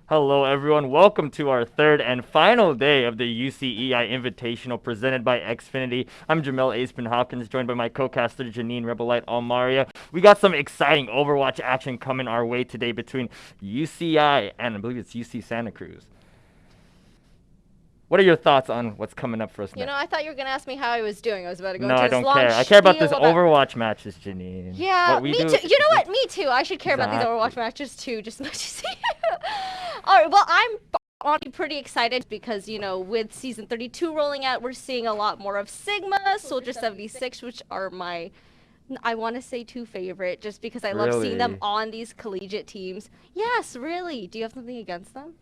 Hello, everyone. Welcome to our third and final day of the UCEI Invitational presented by Xfinity. I'm Jamel Aceman Hopkins, joined by my co-caster Janine Rebelite Almaria. We got some exciting Overwatch action coming our way today between UCI and I believe it's UC Santa Cruz. What are your thoughts on what's coming up for us next? I thought you were going to ask me how I was doing. I was about to go No, into I this don't long care. I care about this spiel about... Overwatch matches, Janine. Yeah, What we me do- too. You know what? Me too. I should care about these Exactly. Overwatch matches too, just as much as you. All right, well, I'm honestly pretty excited because, with Season 32 rolling out, we're seeing a lot more of Sigma, Soldier 76, which are my, I want to say, two favorite, just because I love seeing them Really? on these collegiate teams. Yes, really. Do you have something against them?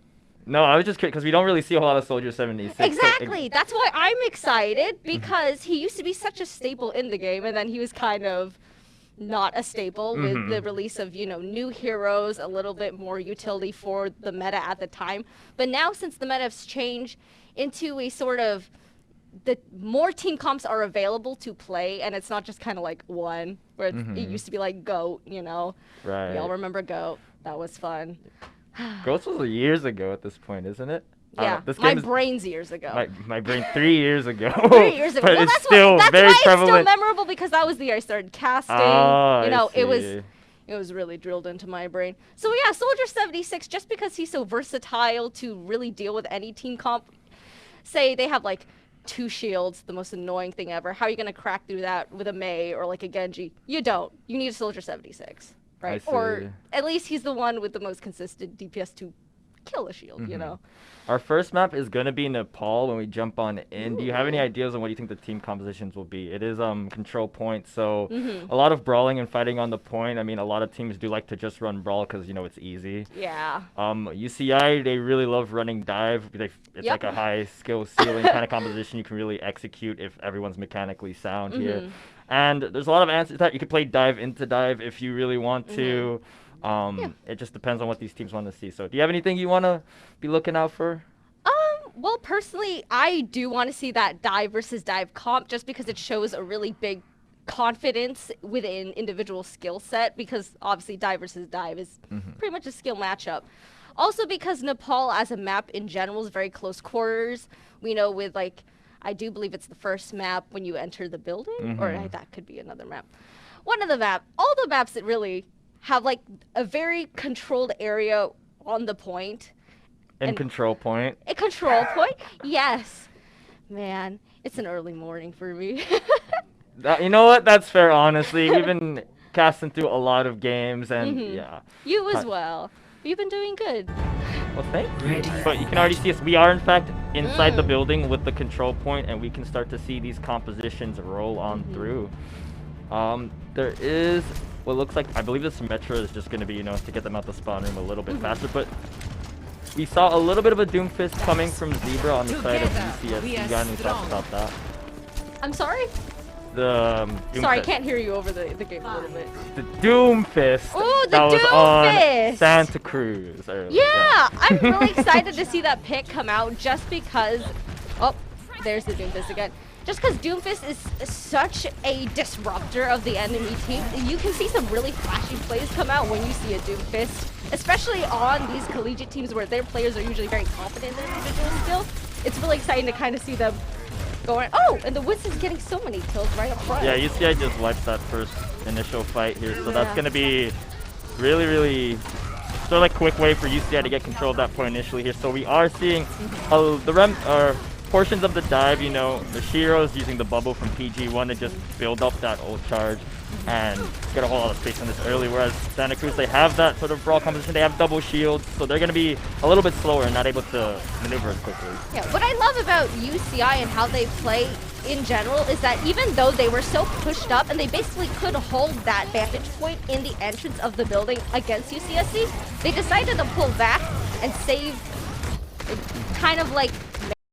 No, I was just curious because we don't really see a whole lot of Soldier 76. so Exactly. That's why I'm excited because he used to be such a staple in the game, and then he was kind of not a staple with the release of new heroes, a little bit more utility for the meta at the time. But now, since the meta has changed into a sort of the more team comps are available to play, and it's not just kind of like one where it used to be like Goat. Right. Y'all remember Goat? That was fun. Ghost was years ago at this point, isn't it? I don't Yeah, know. This my game is brain's years ago. my brain 3 years ago. 3 years ago. But Well, it's that's still why, that's very why it's prevalent. still memorable because that was the year I started casting. Oh, It see. was really drilled into my brain. So yeah, Soldier 76, just because he's so versatile to really deal with any team comp. Say they have like 2 shields, the most annoying thing ever. How are you gonna crack through that with a Mei or like a Genji? You don't. You need a Soldier 76, right? I Or see. at least he's the one with the most consistent DPS to kill a shield. Our first map is gonna be Nepal when we jump on in. Do you have any Ooh. ideas on what you think the team compositions will be? It is control point, so Mm-hmm. a lot of brawling and fighting on the point. I mean, a lot of teams do like to just run brawl because it's easy. Yeah. UCI, they really love running dive. It's like a Yep. high skill ceiling kind of composition you can really execute if everyone's mechanically sound here. Mhm. And there's a lot of answers that you could play dive into dive if you really want to. Yeah. It just depends on what these teams want to see. So, do you have anything you want to be looking out for? Well, personally, I do want to see that dive versus dive comp just because it shows a really big confidence within individual skill set because obviously dive versus dive is pretty much a skill matchup. Also because Nepal as a map in general is very close quarters. We know with I do believe it's the first map when you enter the building or that could be another map. One of the all the maps that really have like a very controlled area on the point. In And- control point. A control point? Yes. Man, it's an early morning for me. You know what? That's fair, honestly. We've been casting through a lot of games, and yeah. You as Huh. well. You've been doing good. Well, thank you. But you can already see us. We are, in fact, inside the building with the control point, and we can start to see these compositions roll on through. There is what looks like, I believe this Metro is just going to be, to get them out the spawn room a little bit faster, but we saw a little bit of a Doomfist coming from Zebra on the side of UCS. You got any thoughts about that? I'm sorry? The Sorry, I Doomfist. can't hear you over the game a little bit. The Doomfist Ooh, the that was on Doomfist! Santa Cruz earlier. Yeah, I'm really excited to see that pick come out just because... Oh, there's the Doomfist again. Just because Doomfist is such a disruptor of the enemy team, you can see some really flashy plays come out when you see a Doomfist, especially on these collegiate teams where their players are usually very confident in their individual skill. It's really exciting to kind of see them going, oh, and the Winston's getting so many kills right up front. Yeah, UCI just wiped that first initial fight here, so that's going to be really, really sort of like quick way for UCI to get control of that point initially here. So we are seeing portions of the dive, the Shiro's using the bubble from PG1 to just build up that ult charge and get a whole lot of space on this early, whereas Santa Cruz, they have that sort of brawl composition, they have double shields, so they're going to be a little bit slower and not able to maneuver as quickly. Yeah, what I love about UCI and how they play in general is that even though they were so pushed up and they basically could hold that vantage point in the entrance of the building against UCSC, they decided to pull back and save, kind of like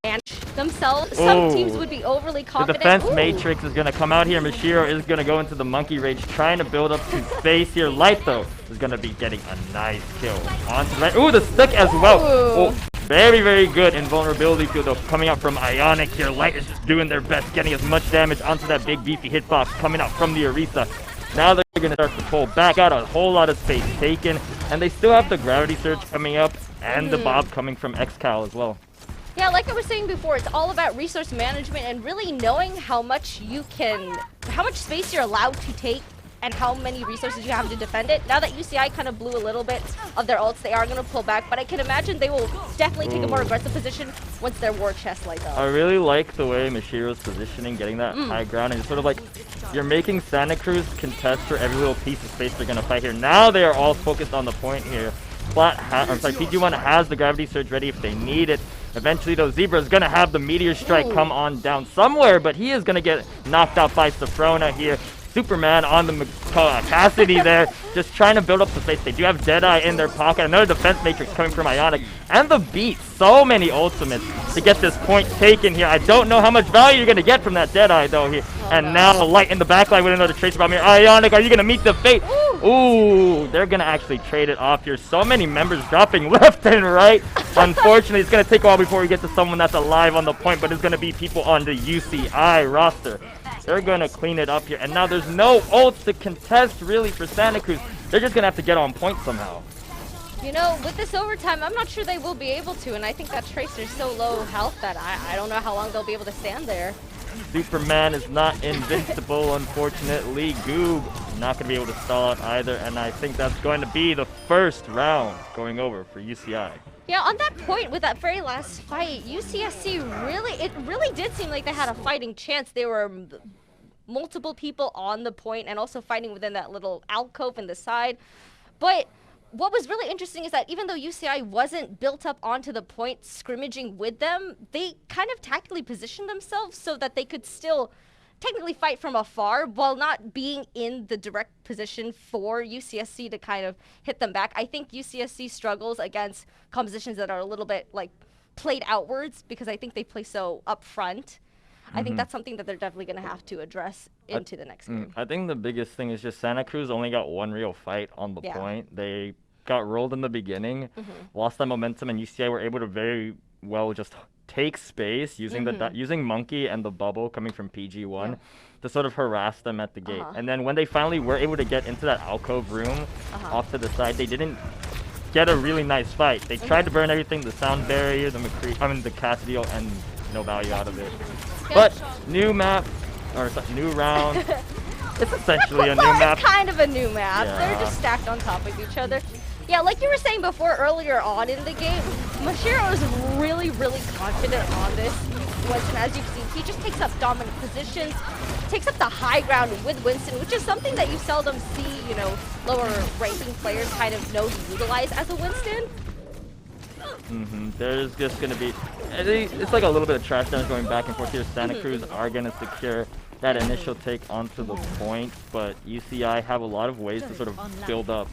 manage themselves. Some teams would be overly The confident. defense Ooh. matrix is going to come out here. Mashiro is going to go into the monkey rage, trying to build up some space here. Light, though, is going to be getting a nice kill. Onto the right. Ooh, the stick as well. Ooh. Oh, very, very good invulnerability field, though, coming out from Ionic here. Light is just doing their best, getting as much damage onto that big, beefy hitbox coming out from the Orisa. Now they're going to start to pull back out. A whole lot of space taken. And they still have the Gravity Surge coming up and the Bob coming from XCal as well. Yeah, like I was saying before, it's all about resource management and really knowing how much space you're allowed to take and how many resources you have to defend it. Now that UCI kind of blew a little bit of their ults, they are going to pull back, but I can imagine they will definitely take a more aggressive position once their war chest lights up. I really like the way Mashiro's positioning, getting that high ground, and it's sort of like you're making Santa Cruz contest for every little piece of space they're going to fight here. Now they are all focused on the point here. PG1 has the Gravity Surge ready if they need it. Eventually, though, Zebra is going to have the Meteor Strike come on down somewhere, but he is going to get knocked out by Safrona here. Superman on the Cassidy there, just trying to build up the space. They do have Deadeye in their pocket. Another defense matrix coming from Ionic. And the beat. So many ultimates to get this point taken here. I don't know how much value you're going to get from that Deadeye, though, here. And now Light in the backline with another Tracer Bomb here. Ionic, are you going to meet the fate? Ooh, they're going to actually trade it off here. So many members dropping left and right. Unfortunately, it's going to take a while before we get to someone that's alive on the point, but it's going to be people on the UCI roster. They're going to clean it up here. And now there's no ults to contest, really, for Santa Cruz. They're just going to have to get on point somehow. You know, with this overtime, I'm not sure they will be able to. And I think that Tracer's so low health that I don't know how long they'll be able to stand there. Superman is not invincible, unfortunately. Goob not going to be able to stall out either. And I think that's going to be the first round going over for UCI. Yeah, on that point, with that very last fight, UCSC it really did seem like they had a fighting chance. There were multiple people on the point and also fighting within that little alcove in the side. But what was really interesting is that even though UCI wasn't built up onto the point scrimmaging with them, they kind of tactically positioned themselves so that they could still technically fight from afar while not being in the direct position for UCSC to kind of hit them back. I think UCSC struggles against compositions that are a little bit like played outwards because I think they play so up front. I think that's something that they're definitely going to have to address into the next game. I think the biggest thing is just Santa Cruz only got one real fight on the point. They got rolled in the beginning, lost that momentum, and UCI were able to very well just take space using using Monkey and the bubble coming from PG1 to sort of harass them at the gate. And then when they finally were able to get into that alcove room off to the side, they didn't get a really nice fight. They tried to burn everything, the sound barrier, the Cassidy, and no value out of it. But new map, or new round. It's essentially a new map. It's kind of a new map. Yeah. They're just stacked on top of each other. Yeah, like you were saying before, earlier on in the game, Mashiro is really, really confident on this. And as you've seen, he just takes up dominant positions, takes up the high ground with Winston, which is something that you seldom see, you know, lower ranking players kind of know to utilize as a Winston. There's just going to be, it's like a little bit of trash damage going back and forth here. Santa Cruz are going to secure that initial take onto the point, but UCI have a lot of ways to sort of build up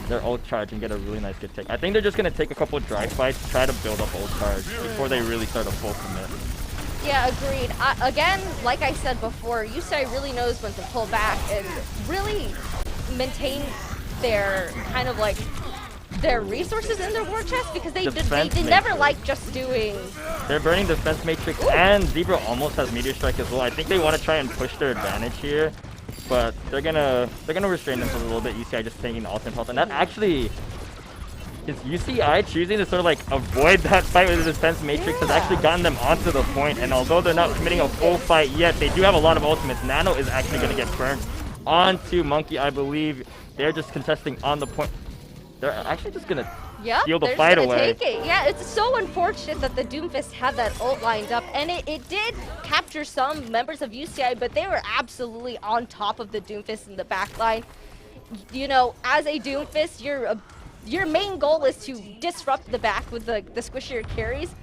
their ult charge and get a really nice good take. I think they're just going to take a couple of dry fights, try to build up ult charge before they really start a full commit. Yeah, agreed. Again, like I said before, UCI really knows when to pull back and really maintain their kind of like their resources in their war chest because they never like just doing. They're burning Defense Matrix and Zebra almost has Meteor Strike as well. I think they want to try and push their advantage here, but they're gonna restrain themselves a little bit. UCI just taking the ultimate health, and that actually is UCI choosing to sort of like avoid that fight with the Defense Matrix has actually gotten them onto the point, and although they're not committing a full fight yet, they do have a lot of ultimates. Nano is actually gonna get burned onto Monkey, I believe. They're just contesting on the point. They're actually just gonna steal the fight away. Take it. Yeah, it's so unfortunate that the Doomfist had that ult lined up, and it did capture some members of UCI, but they were absolutely on top of the Doomfist in the backline. You know, as a Doomfist, your main goal is to disrupt the back with the squishier carries.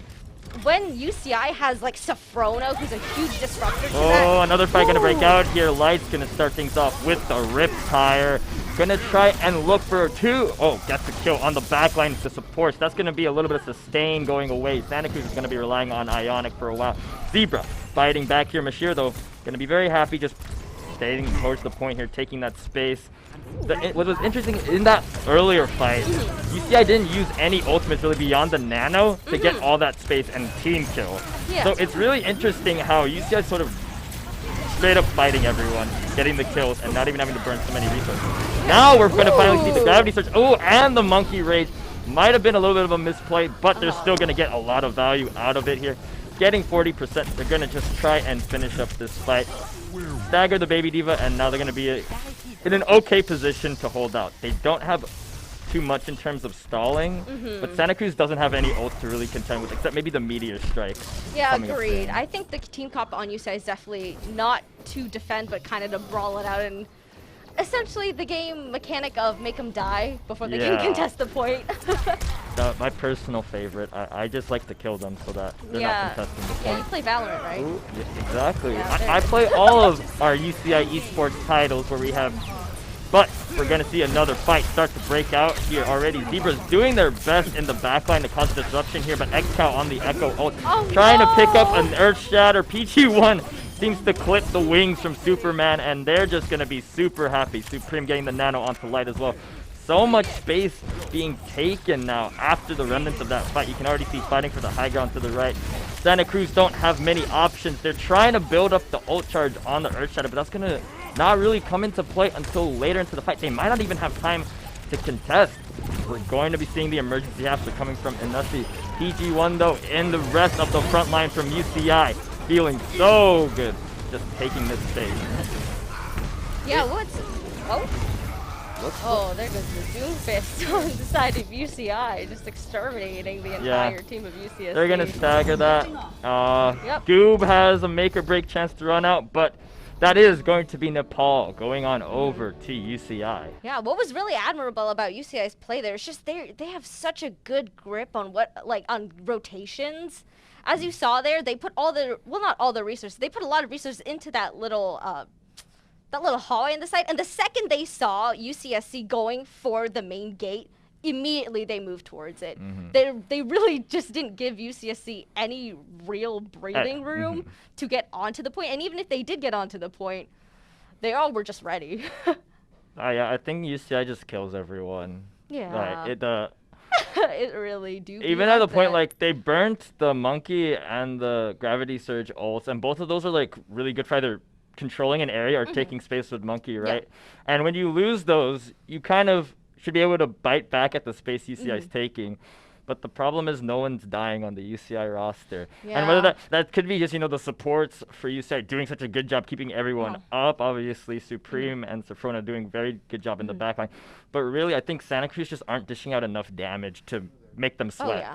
When UCI has like Safrona, who's a huge disruptor to that. Oh, another fight gonna break out here. Light's gonna start things off with the Rip Tire. Gonna try and look for two. Oh, gets the kill on the backline to supports. That's gonna be a little bit of sustain going away. Santa Cruz is gonna be relying on Ionic for a while. Zebra fighting back here. Mashir though, gonna be very happy just staying towards the point here, taking that space. What was interesting in that earlier fight, UCI didn't use any ultimates really beyond the Nano to get all that space and team kill. Yeah. So it's really interesting how UCI sort of straight up fighting everyone, getting the kills, and not even having to burn so many resources. Now we're going to finally see the gravity surge. Oh, and the monkey rage. Might have been a little bit of a misplay, but they're still going to get a lot of value out of it here. Getting 40%, they're going to just try and finish up this fight. Stagger the baby diva, and now they're going to be in an okay position to hold out. They don't have too much in terms of stalling, but Santa Cruz doesn't have any ults to really contend with, except maybe the meteor strike. Yeah, agreed. I think the team comp on UCEI is definitely not to defend, but kind of to brawl it out, and essentially the game mechanic of make them die before they can contest the point. My personal favorite. I just like to kill them so that they're not contesting the point. Yeah, you play Valorant, right? Ooh, yeah, exactly. Yeah, I play all of our UCI esports titles where we have. But we're going to see another fight start to break out here already. Zebra's doing their best in the backline to cause disruption here, but XCal on the Echo ult, trying to pick up an Earth Shatter. PG1 seems to clip the wings from Superman, and they're just going to be super happy. Supreme getting the nano onto Light as well. So much space being taken now after the remnants of that fight. You can already see fighting for the high ground to the right. Santa Cruz don't have many options. They're trying to build up the ult charge on the Earth Shatter, but that's going to not really come into play until later into the fight. They might not even have time to contest. We're going to be seeing the emergency hapser coming from Inusi. PG1 though in the rest of the front line from UCI. Feeling so good just taking this stage. Yeah, Oh, there goes the Doomfist on the side of UCI, just exterminating the entire team of UCSC. They're going to stagger that. Goob has a make or break chance to run out, but that is going to be Nepal going on over to UCI. Yeah, what was really admirable about UCI's play there is just they have such a good grip on on rotations. As you saw there, they put not all the resources, they put a lot of resources into that little hallway in the side, and the second they saw UCSC going for the main gate, immediately they moved towards it. They really just didn't give UCSC any real breathing room to get onto the point, and even if they did get onto the point, they all were just ready. Yeah, I think UCI just kills everyone. Yeah. Like, it really do. Even at the point, like, they burnt the monkey and the gravity surge ults, and both of those are like really good for either controlling an area or taking space with monkey, right? And when you lose those, you kind of should be able to bite back at the space UCI is taking. But the problem is no one's dying on the UCI roster. And whether that could be just, the supports for UCI doing such a good job keeping everyone up. Obviously, Supreme and Safrona doing very good job in the backline. But really, I think Santa Cruz just aren't dishing out enough damage to make them sweat.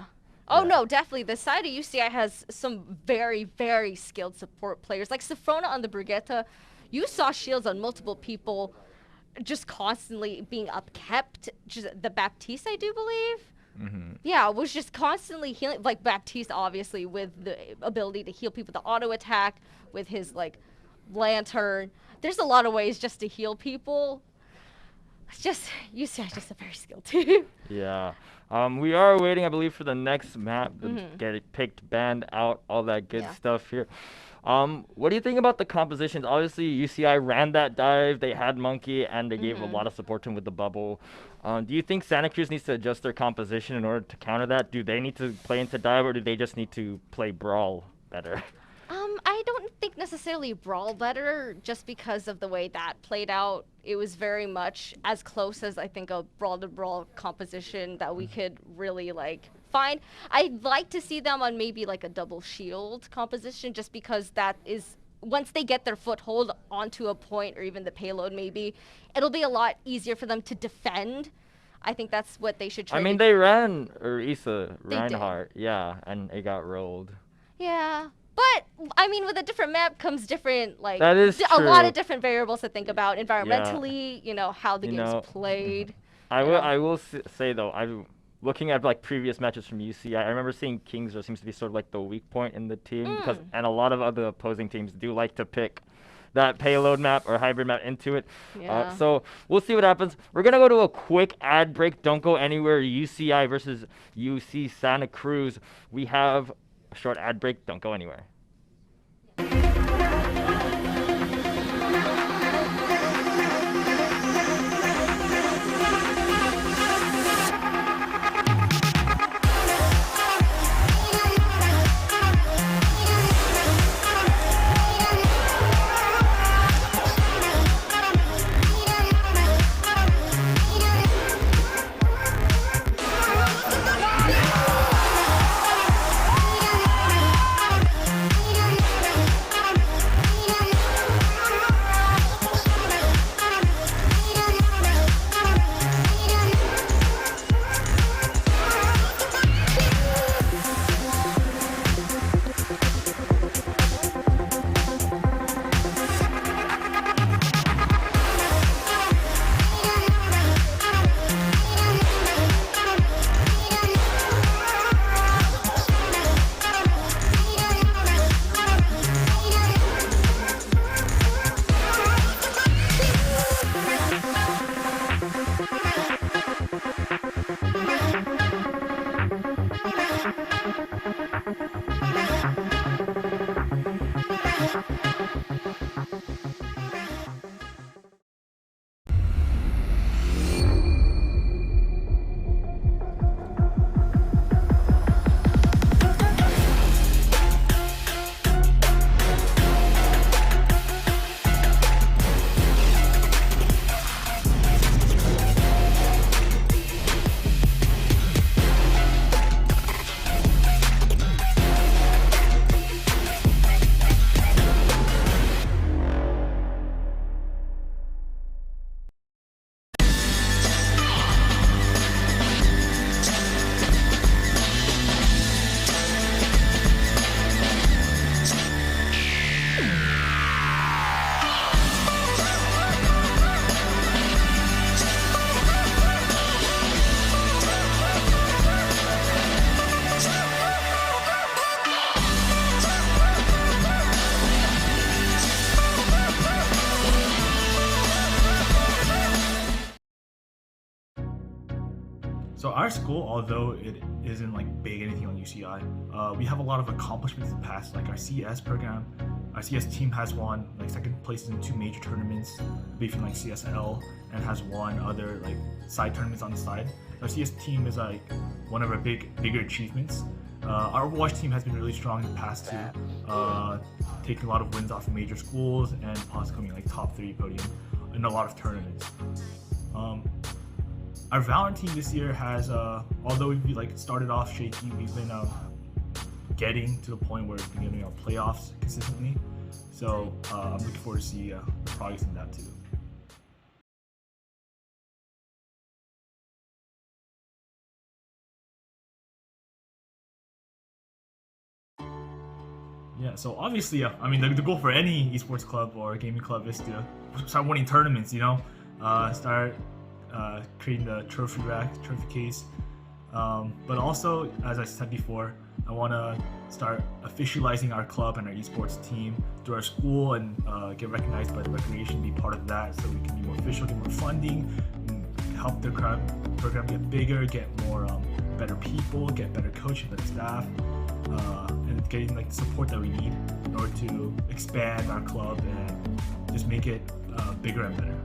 No, definitely. The side of UCI has some very, very skilled support players. Like Safrona on the Brigitte, you saw shields on multiple people just constantly being upkept. Just the Baptiste, I do believe. Yeah, was just constantly healing. Like Baptiste, obviously, with the ability to heal people, the auto attack, with his lantern. There's a lot of ways just to heal people. It's just UCI is just a very skilled team. Yeah. We are waiting, I believe, for the next map to get picked, banned out, all that good stuff here. What do you think about the compositions? Obviously, UCI ran that dive. They had Monkey, and they gave a lot of support to him with the bubble. Do you think Santa Cruz needs to adjust their composition in order to counter that? Do they need to play into dive, or do they just need to play brawl better? I don't think necessarily brawl better, just because of the way that played out. It was very much as close as I think a brawl-to-brawl composition that we could really find. I'd like to see them on maybe a double shield composition, just because that is, once they get their foothold onto a point or even the payload maybe, it'll be a lot easier for them to defend. I think that's what they should try. I mean, they ran Urisa Reinhardt, and it got rolled. Yeah. But, I mean, with a different map comes different, that is a lot of different variables to think about environmentally, how the game's played. I will say, though, I'm looking at, previous matches from UCI, I remember seeing Kings seems to be sort of, the weak point in the team, and a lot of other opposing teams do like to pick that payload map or hybrid map into it. So we'll see what happens. We're going to go to a quick ad break. Don't go anywhere. UCI versus UC Santa Cruz. We have a short ad break. Don't go anywhere. our school, although it isn't like big anything on UCI, we have a lot of accomplishments in the past. Like our CS program, our CS team has won like second places in 2 major tournaments, beefing like CSL, and has won other like side tournaments on the side. Our CS team is like one of our bigger achievements. Our Overwatch team has been really strong in the past too, taking a lot of wins off of major schools and possibly coming like top 3 podium in a lot of tournaments. Our Valorant team this year has, although we've like started off shaky, we've been getting to the point where we've been getting our playoffs consistently. So I'm looking forward to see progress in that too. Yeah, so obviously, I mean, the goal for any esports club or gaming club is to start winning tournaments, you know, start creating the trophy rack, trophy case. But also, as I said before, I want to start officializing our club and our esports team through our school and get recognized by the recreation, be part of that so we can be more official, get more funding, and help the program get bigger, get more better people, get better coaching, better staff, and getting like the support that we need in order to expand our club and just make it bigger and better.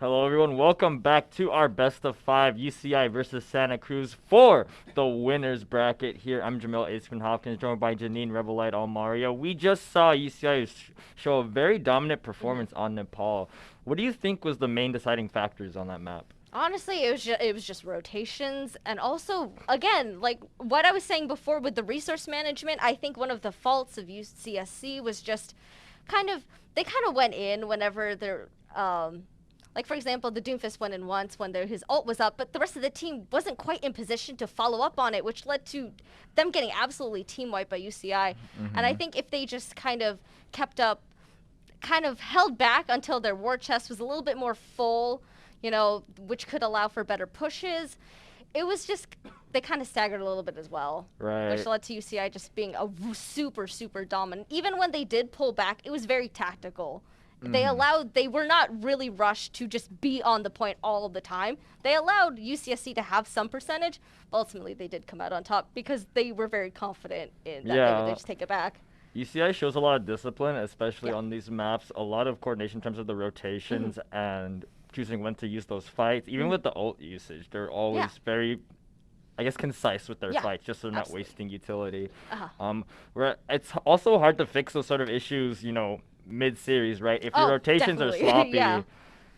Hello everyone, welcome back to our best of 5 UCI versus Santa Cruz for the winners bracket here. I'm Jamil Aceman Hopkins, joined by Janine Rebelite Almario. We just saw UCI show a very dominant performance on Nepal. What do you think was the main deciding factors on that map? Honestly, it was just rotations, and also, again, like what I was saying before with the resource management, I think one of the faults of UCSC was just they kind of went in whenever they're, like for example, the Doomfist went in once when his ult was up, but the rest of the team wasn't quite in position to follow up on it, which led to them getting absolutely team wiped by UCI. And I think if they just kind of kept up, kind of held back until their war chest was a little bit more full, you know, which could allow for better pushes. It was just, they kind of staggered a little bit as well. Right. Which led to UCI just being a super, super dominant. Even when they did pull back, it was very tactical. They were not really rushed to just be on the point all the time. They allowed UCSC to have some percentage, but ultimately they did come out on top because they were very confident in that they just take it back. UCI shows a lot of discipline, especially on these maps. A lot of coordination in terms of the rotations and choosing when to use those fights. Even with the ult usage, they're always very, I guess, concise with their fights, just so they're not wasting utility. Where it's also hard to fix those sort of issues, you know, mid-series, right? If your rotations are sloppy,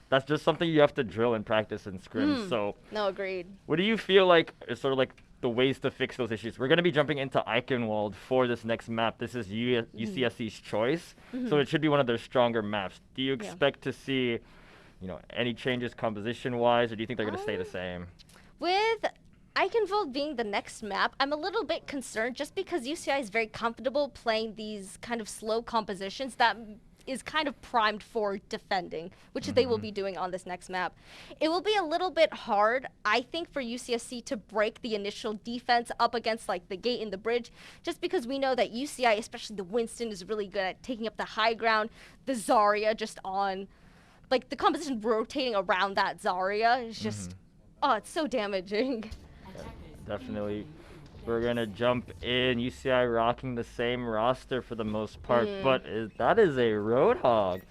that's just something you have to drill and practice in scrims. So, no, agreed. What do you feel like is sort of like the ways to fix those issues? We're going to be jumping into Eichenwald for this next map. This is UCSC's choice, so it should be one of their stronger maps. Do you expect to see, you know, any changes composition-wise, or do you think they're going to stay the same? With Eichenwald being the next map, I'm a little bit concerned just because UCI is very comfortable playing these kind of slow compositions that is kind of primed for defending, which they will be doing on this next map. It will be a little bit hard, I think, for UCSC to break the initial defense up against like the gate and the bridge, just because we know that UCI, especially the Winston, is really good at taking up the high ground. The Zarya just on, like the composition rotating around that Zarya is just, oh, it's so damaging. Definitely. We're going to jump in. UCI rocking the same roster for the most part, but that is a Roadhog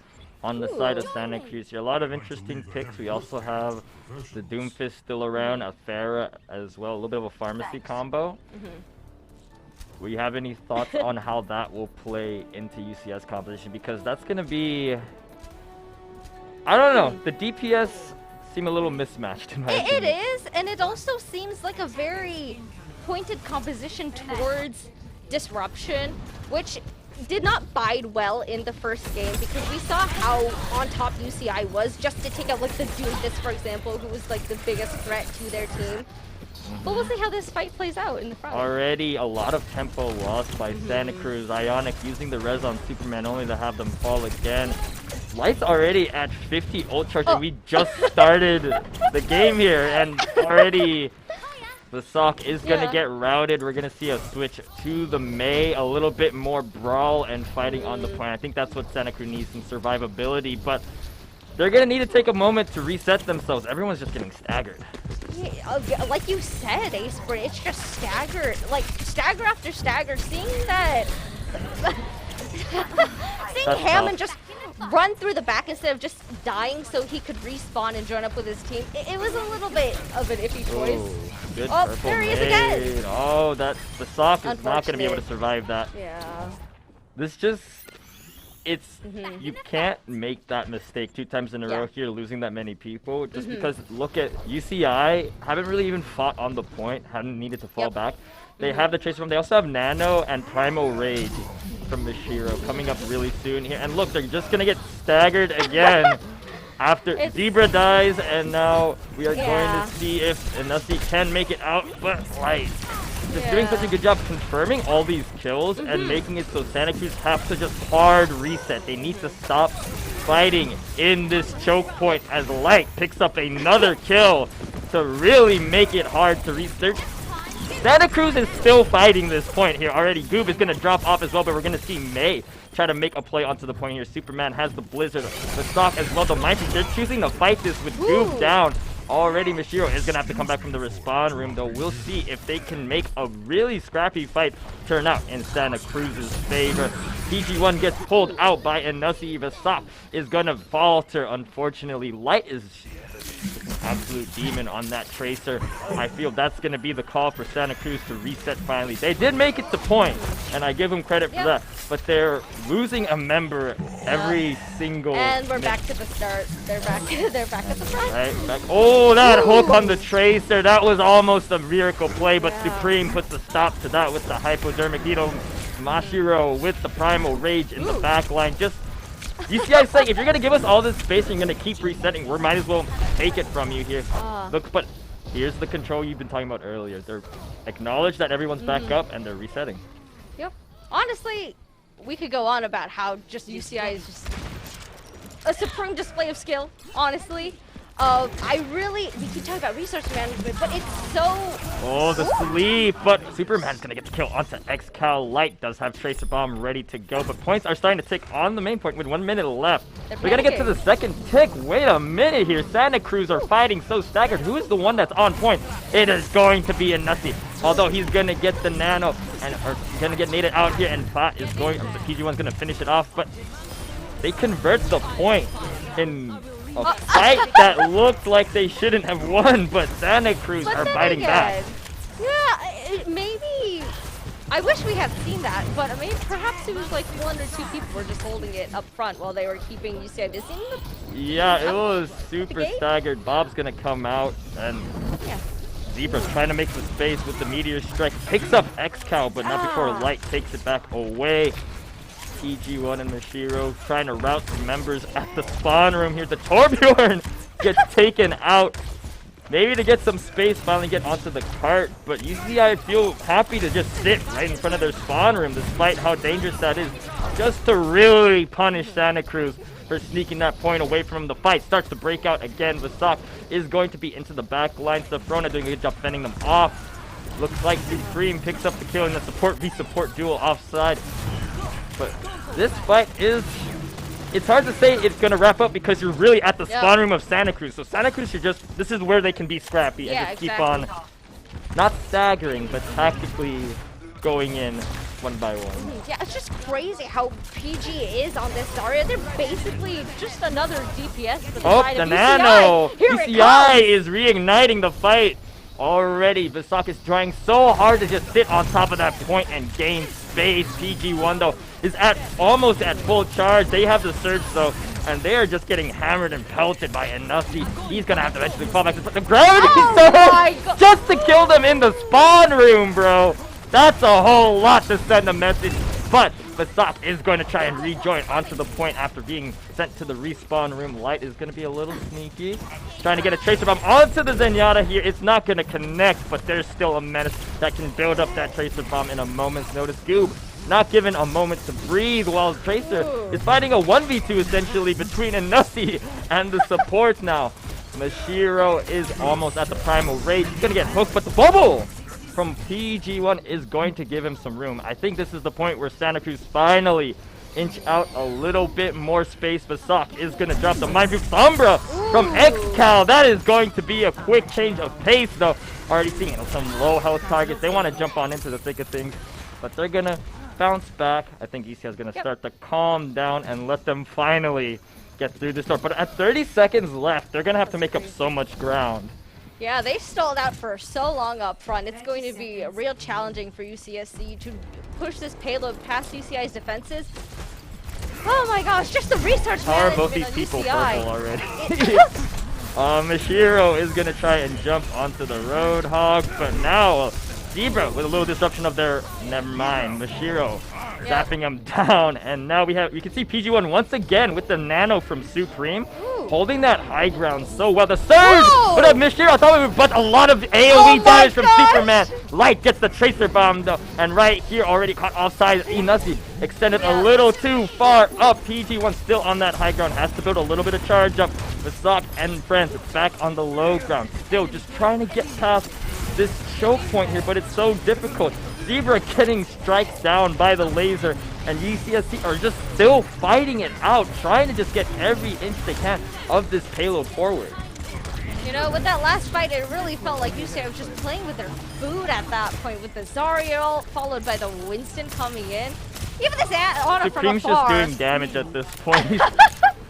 on the side of Santa Cruz here. A lot of interesting picks. We also have the Doomfist still around, a Pharah as well, a little bit of a pharmacy combo. We have any thoughts on how that will play into UCS composition? Because that's going to be, I don't know, the DPS seem a little mismatched in my opinion. It is, and it also seems like a very pointed composition towards disruption, which did not bide well in the first game because we saw how on top UCI was just to take out like the Doomfist, for example, who was like the biggest threat to their team. But we'll see how this fight plays out in the front. Already a lot of tempo lost by Santa Cruz. Ionic using the res on Superman only to have them fall again. Light's already at 50 ult charge and we just started the game here and already the Sock is going to get routed. We're going to see a switch to the Mei, a little bit more brawl and fighting on the point. I think that's what Santa Cruz needs, some survivability, but they're going to need to take a moment to reset themselves. Everyone's just getting staggered. Yeah, like you said, Ace, it's just staggered. Like, stagger after stagger. Seeing that... seeing Hammond just run through the back instead of just dying so he could respawn and join up with his team, it was a little bit of an iffy choice. Ooh, good There he is again! Oh, the Sock is not going to be able to survive that. Yeah. This just... It's you can't make that mistake 2 times in a row here, losing that many people. Just because look at UCI haven't really even fought on the point, haven't needed to fall back. They have the Tracer from. They also have Nano and Primal Rage from Mishiro coming up really soon here. And look, they're just gonna get staggered again after Zebra dies, and now we are going to see if Nussi can make it out. But Light just doing such a good job confirming all these kills and making it so Santa Cruz have to just hard reset. They need to stop fighting in this choke point as Light picks up another kill to really make it hard to research. Santa Cruz is still fighting this point here already. Goob is going to drop off as well, but we're going to see Mei try to make a play onto the point here. Superman has the Blizzard, the Stock as well. The Mindfreak, they're choosing to fight this with Goob down. already. Mashiro is gonna have to come back from the respawn room, though. We'll see if they can make a really scrappy fight turn out in Santa Cruz's favor. PG1 gets pulled out by Inusi. Vasop is gonna falter, unfortunately. Light is absolute demon on that Tracer. I feel that's going to be the call for Santa Cruz to reset finally. They did make it to point, and I give them credit for that, but they're losing a member every single And we're minute. back to the start. They're back at the front. Right, back. Oh, that hook on the Tracer. That was almost a miracle play, but Supreme puts a stop to that with the hypodermic needle. Mashiro with the primal rage in the back line. Just UCI is saying, if you're going to give us all this space and you're going to keep resetting, we might as well take it from you here. Look, but here's the control you've been talking about earlier. They're acknowledge that everyone's back up and they're resetting. Yep. Honestly, we could go on about how just UCI is just a supreme display of skill, honestly. We keep talking about resource management, but it's so... Oh, the sleep, but Superman's gonna get the kill onto XCal. Light does have Tracer Bomb ready to go, but points are starting to tick on the main point with 1 minute left. We're gonna get to the second tick. Wait a minute here. Santa Cruz are fighting so staggered. Who is the one that's on point? It is going to be Inusi. Although he's gonna get the nano and are gonna get naded out here, and Bot is going, the PG1's gonna finish it off, but they convert the point in a fight that looked like they shouldn't have won, but Santa Cruz are fighting back. Yeah, maybe. I wish we had seen that, but I mean, perhaps it was like 1 or 2 people were just holding it up front while they were keeping UCI busy. Yeah, it was super staggered. Bob's gonna come out, and Zebra's trying to make some space with the Meteor Strike. Picks up XCal, but not before Light takes it back away. PG1 and Mashiro trying to route the members at the spawn room here. The Torbjorn gets taken out. Maybe to get some space, finally get onto the cart. But UCI feel happy to just sit right in front of their spawn room, despite how dangerous that is. Just to really punish Santa Cruz for sneaking that point away from him. The fight starts to break out again. Vasok is going to be into the back line. Safrona doing a good job fending them off. Looks like Supreme picks up the kill in the support v support duel offside. But this fight is, it's hard to say it's going to wrap up because you're really at the spawn room of Santa Cruz. So Santa Cruz should just, this is where they can be scrappy and just keep on, not staggering, but tactically going in one by one. Yeah, it's just crazy how PG is on this area. They're basically just another DPS for the side of Nano! UCI. UCI is reigniting the fight already. Vasok is trying so hard to just sit on top of that point and gain space. PG1 though is almost at full charge. They have the surge though, and they are just getting hammered and pelted by Inusi. He's gonna have to eventually fall back to the gravity surge just to kill them in the spawn room, bro. That's a whole lot to send a message. But Vasok is going to try and rejoin onto the point after being sent to the respawn room. Light is going to be a little sneaky. Trying to get a Tracer Bomb onto the Zenyatta here. It's not going to connect, but there's still a menace that can build up that Tracer Bomb in a moment's notice. Goob not given a moment to breathe while Tracer is fighting a 1v2 essentially between Inusi and the support now. Mashiro is almost at the primal rage. He's going to get hooked, but the bubble from PG1 is going to give him some room. I think this is the point where Santa Cruz finally inch out a little bit more space. Vasok is going to drop the Mindproof Sombra from XCal. That is going to be a quick change of pace though. Already seeing some low health targets. They want to jump on into the thick of things, but they're going to bounce back. I think ECI is going to start to calm down and let them finally get through this door. But at 30 seconds left, they're going to have to make up so much ground. Yeah, they stalled out for so long up front. It's going to be real challenging for UCSC to push this payload past UCI's defenses. Oh my gosh, just the research How are management both these on people UCI. purple already? Mashiro is going to try and jump onto the Roadhog, but now Zebra with a little disruption of their, never mind, Mashiro zapping him down, and now we can see PG1 once again with the nano from Supreme. Holding that high ground so well. The surge! But Mashiro, I thought we would but a lot of AoE damage from Superman. Light gets the Tracer Bomb though. And right here already caught offside. Inusi extended a little too far up. PG1 still on that high ground. Has to build a little bit of charge up. Vasok and friends, it's back on the low ground. Still just trying to get past this choke point here, but it's so difficult. Zebra getting strikes down by the laser, and UCSC are just still fighting it out, trying to just get every inch they can of this payload forward. You know, with that last fight, it really felt like UCEI was just playing with their food at that point, with the Zarya followed by the Winston coming in. Even this Ana from Supreme's afar. just doing damage at this point.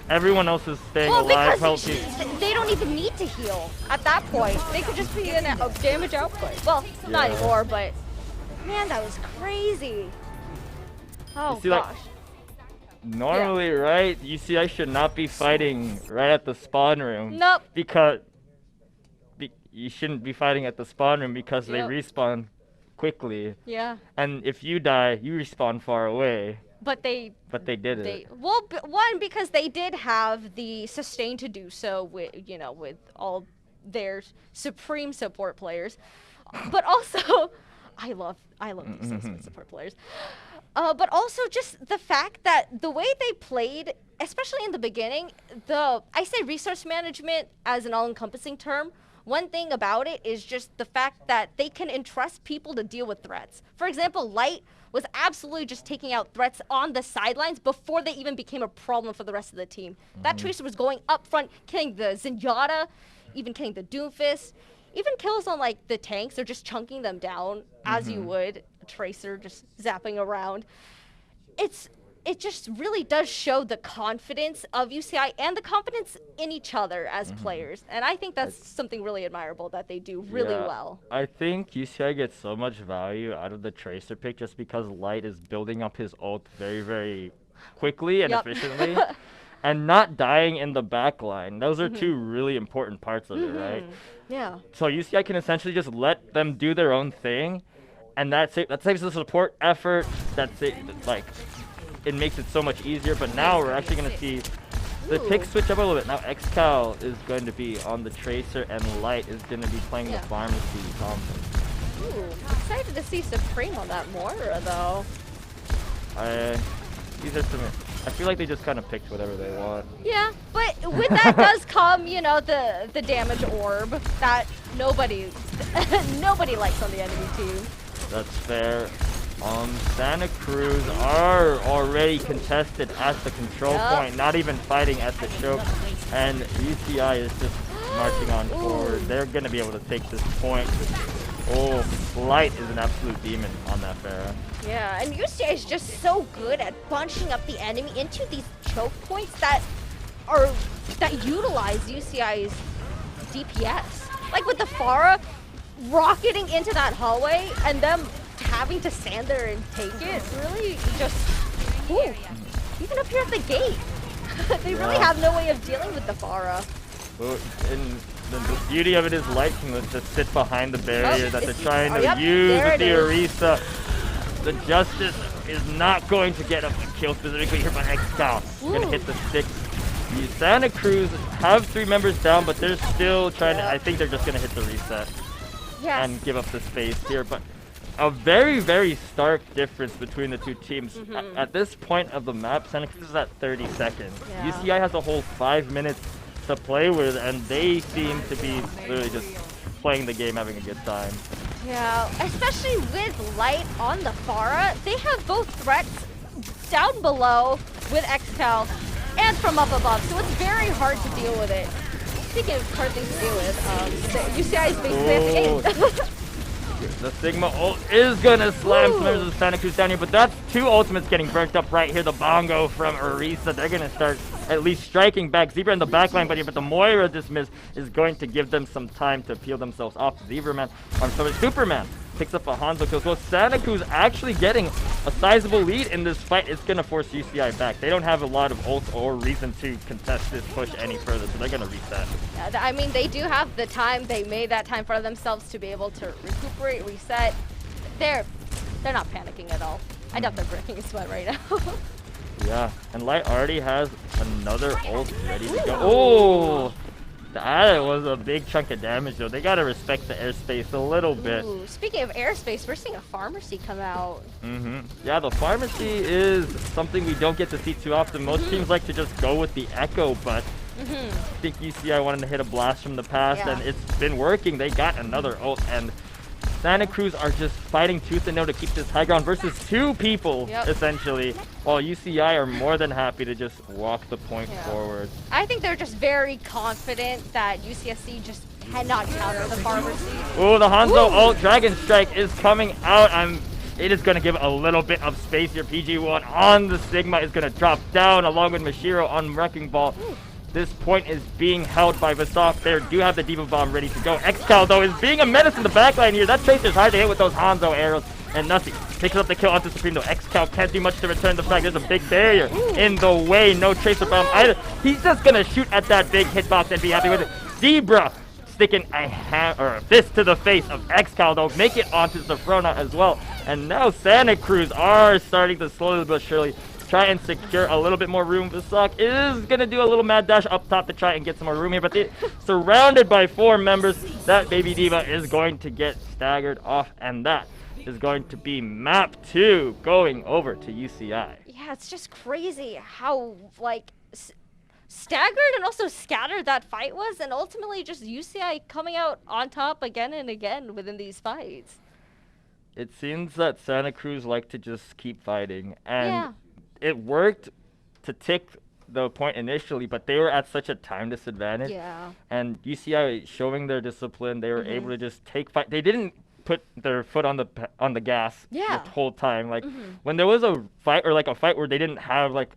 Everyone else is staying alive, healthy. They don't even need to heal at that point. They could just be in a damage output. Well, not anymore, but man, that was crazy. Oh see, gosh. Normally, right, UCI should not be fighting right at the spawn room. Nope. Because you shouldn't be fighting at the spawn room because they respawn quickly. Yeah. And if you die, you respawn far away. But they did it. Well, one, because they did have the sustain to do so with, you know, with all their supreme support players. But also, I love these support players. But also just the fact that the way they played, especially in the beginning, I say resource management as an all-encompassing term. One thing about it is just the fact that they can entrust people to deal with threats. For example, Light was absolutely just taking out threats on the sidelines before they even became a problem for the rest of the team. That Tracer was going up front, killing the Zenyatta, even killing the Doomfist. Even kills on like the tanks, they're just chunking them down as you would. A Tracer just zapping around. It just really does show the confidence of UCI and the confidence in each other as players. And I think that's something really admirable that they do really well. I think UCI gets so much value out of the Tracer pick just because Light is building up his ult very, very quickly and efficiently. And not dying in the back line. Those are two really important parts of it, right? Yeah. So UCI can essentially just let them do their own thing. And that saves the support effort. It makes it so much easier, but now we're actually going to see the pick switch up a little bit. Now Xcal is going to be on the Tracer, and Light is going to be playing the Pharmacy combo. Ooh, excited to see Supreme on that Moira, though. I feel like they just kind of picked whatever they want. Yeah, but with that does come, you know, the damage orb that nobody likes on the enemy team. That's fair. Santa Cruz are already contested at the control point, not even fighting at the choke, and UCI is just marching on forward. They're going to be able to take this point. Oh, Light is an absolute demon on that Pharah. Yeah, and UCI is just so good at bunching up the enemy into these choke points that utilize UCI's DPS. Like with the Pharah rocketing into that hallway and them having to stand there and take it, really just, even up here at the gate, they really have no way of dealing with the Pharah. Well, and the beauty of it is Light can just sit behind the barrier that they're trying to use with the Orisa. The Justice is not going to get a kill specifically here by Xcal. Gonna hit the sticks. The Santa Cruz have 3 members down, but they're still trying to, I think they're just gonna hit the reset and give up the space here. But a very, very stark difference between the two teams. At this point of the map, Santa Cruz is at 30 seconds. UCI has a whole 5 minutes to play with, and they seem to be literally just playing the game, having a good time. Yeah, especially with Light on the Pharah, they have both threats down below with Xcal and from up above, so it's very hard to deal with it. Speaking of hard things to deal with, UCI is basically at the game. The Sigma ult is gonna slam some members of the Santa Cruz down here, but that's 2 ultimates getting burnt up right here. The Bongo from Orisa, they're gonna start at least striking back. Zebra in the backline, but the Moira dismiss is going to give them some time to peel themselves off. Zebra Superman picks up a Hanzo kill. So Santa Cruz actually getting a sizable lead in this fight. It's gonna force UCI back. They don't have a lot of ults or reason to contest this push any further, so they're gonna reset. Yeah, I mean, they do have the time. They made that time for themselves to be able to recuperate, reset. They're not panicking at all. I doubt they're breaking a sweat right now. Yeah, and Light already has another ult ready to go. Oh! That was a big chunk of damage, though. They gotta respect the airspace a little bit. Speaking of airspace, we're seeing a Pharmacy come out. Yeah, the Pharmacy is something we don't get to see too often. Most teams like to just go with the Echo, but I think UCI wanted to hit a blast from the past, and it's been working. They got another ult, and Santa Cruz are just fighting tooth and nail to keep this high ground versus 2 people, Yep. essentially, while UCI are more than happy to just walk the point forward. I think they're just very confident that UCSC just cannot counter the pharmacy. Ooh, the Hanzo Ooh. ult Dragon Strike is coming out. It is going to give a little bit of space here. PG1 on the Sigma is going to drop down along with Mashiro on Wrecking Ball. This point is being held by Vasok. They do have the Diva Bomb ready to go. Xcal, though, is being a menace in the backline here. That Tracer's hard to hit with those Hanzo arrows. And nothing. Picks up the kill onto Supreme, though. Xcal can't do much to return the frag. There's a big barrier in the way. No Tracer Bomb either. He's just going to shoot at that big hitbox and be happy with it. Zebra sticking a fist to the face of Xcal, though. Make it onto the Frona as well. And now Santa Cruz are starting to slowly but surely try and secure a little bit more room. Vasok is going to do a little mad dash up top to try and get some more room here, but they're surrounded by 4 members. That Baby Diva is going to get staggered off, and that is going to be map 2 going over to UCI. Yeah, it's just crazy how, like, staggered and also scattered that fight was, and ultimately just UCI coming out on top again and again within these fights. It seems that Santa Cruz like to just keep fighting, and Yeah. it worked to tick the point initially, but they were at such a time disadvantage. Yeah. And UCI showing their discipline, they were able to just take fight. They didn't put their foot on the gas Yeah. the whole time. Like when there was a fight or like a fight where they didn't have like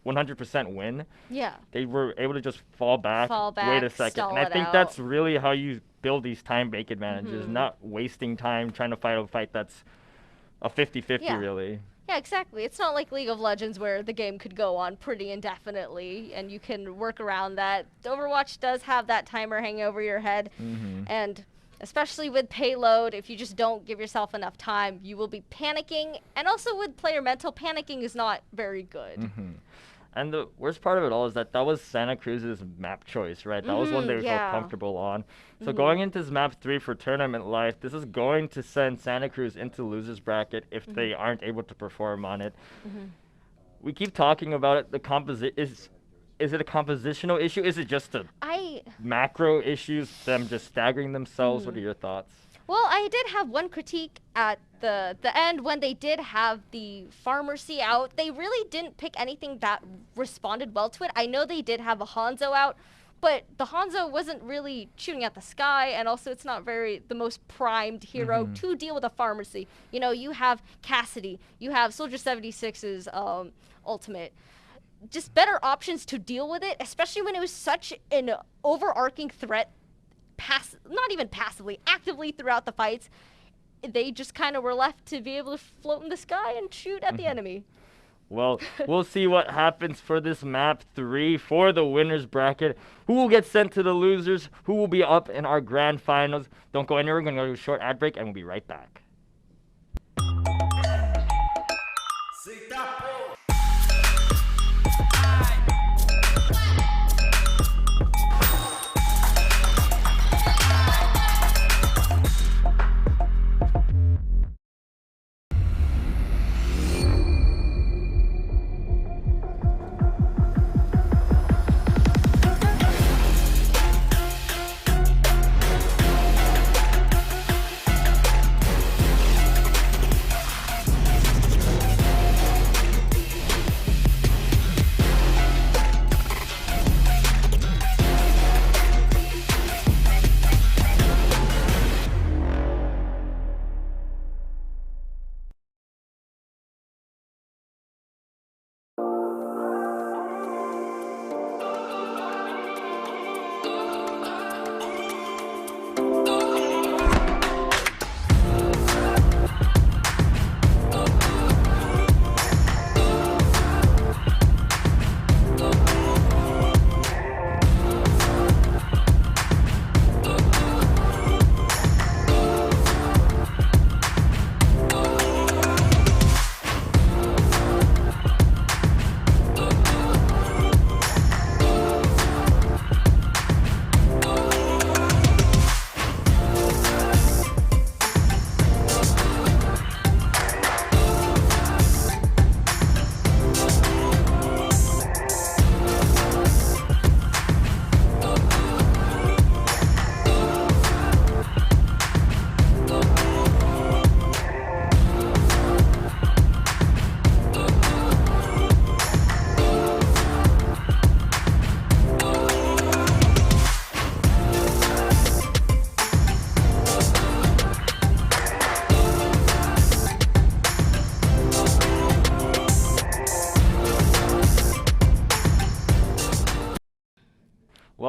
100% win, Yeah. they were able to just fall back, wait a second. stall And I it think out. that's really how you build these time-based advantages, not wasting time trying to fight a fight that's a 50-50 Yeah. really. Yeah, exactly. It's not like League of Legends where the game could go on pretty indefinitely and you can work around that. Overwatch does have that timer hanging over your head, and especially with payload, if you just don't give yourself enough time, you will be panicking. And also with player mental, panicking is not very good. And the worst part of it all is that was Santa Cruz's map choice, right? That was one they yeah. felt comfortable on. So going into this map 3 for tournament life, this is going to send Santa Cruz into losers bracket if they aren't able to perform on it. We keep talking about it. The is it a compositional issue? Is it just a macro issues, them just staggering themselves? What are your thoughts? Well, I did have one critique at the end when they did have the Pharmacy out. They really didn't pick anything that responded well to it. I know they did have a Hanzo out, but the Hanzo wasn't really shooting at the sky, and also it's not the most primed hero to deal with a Pharmacy. You know, you have Cassidy, you have Soldier 76's ultimate. Just better options to deal with it, especially when it was such an overarching threat, not even passively, actively throughout the fights. They just kind of were left to be able to float in the sky and shoot at the enemy. Well, we'll see what happens for this map 3 for the winners bracket. Who will get sent to the losers? Who will be up in our grand finals? Don't go anywhere. We're going to go to a short ad break, and we'll be right back.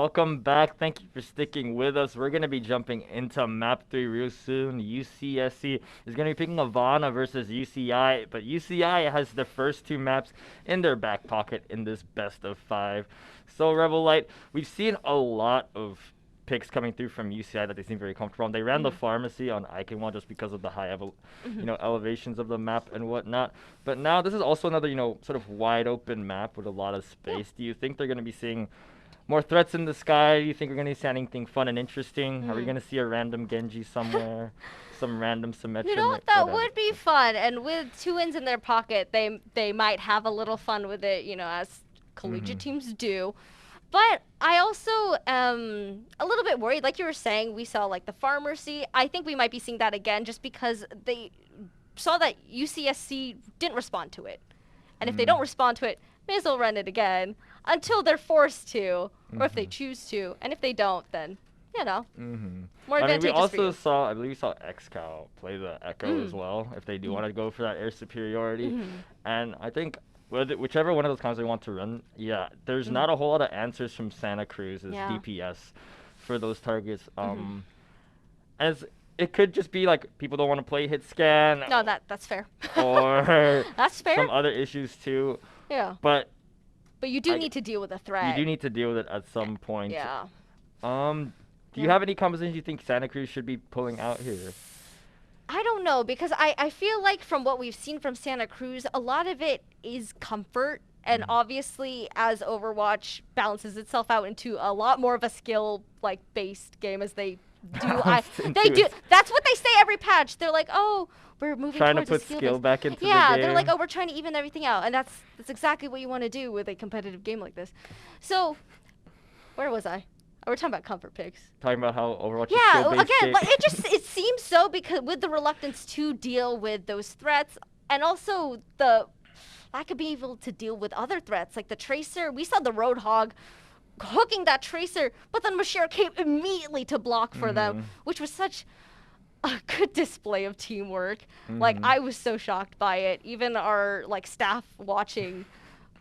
welcome back. Thank you for sticking with us. We're going to be jumping into map 3 real soon. UCSC is going to be picking Havana versus UCI, but UCI has the first 2 maps in their back pocket in this best of 5. So Rebel Light, we've seen a lot of picks coming through from UCI that they seem very comfortable on. They ran the pharmacy on Iconwall just because of the high elevations of the map and whatnot. But now this is also another, sort of wide open map with a lot of space. Do you think they're going to be seeing more threats in the sky? Do you think we're going to see anything fun and interesting? Are we going to see a random Genji somewhere? Some random Symmetra? You know what? That would be fun. And with 2 wins in their pocket, they might have a little fun with it, as collegiate teams do. But I also am a little bit worried. Like you were saying, we saw like the pharmacy. I think we might be seeing that again just because they saw that UCSC didn't respond to it. And if they don't respond to it, may as well run it again until they're forced to, or if they choose to. And if they don't, then, more advantageous we also for you. saw, I believe we saw XCal play the Echo as well, if they do want to go for that air superiority. And I think whichever one of those combos they want to run, there's not a whole lot of answers from Santa Cruz's DPS for those targets. As it could just be like people don't want to play hit scan. No, that's fair. Or that's fair. Some other issues too. Yeah. But you do need to deal with the threat. You do need to deal with it at some point. Yeah. Do you have any compositions you think Santa Cruz should be pulling out here? I don't know, because I feel like from what we've seen from Santa Cruz, a lot of it is comfort. And obviously, as Overwatch balances itself out into a lot more of a skill-based game as they do. They do. That's what they say every patch. They're like, oh, we're moving trying towards to put skill back into the game. Yeah, they're like, oh, we're trying to even everything out. And that's exactly what you want to do with a competitive game like this. So, where was I? Oh, we're talking about comfort picks. Talking about how Overwatch is skill-based again, game. but it seems so because with the reluctance to deal with those threats, and also the lack of being able to deal with other threats like the Tracer. We saw the Roadhog hooking that Tracer, but then Mashir came immediately to block for them, which was such a good display of teamwork. Like, I was so shocked by it. Even our staff watching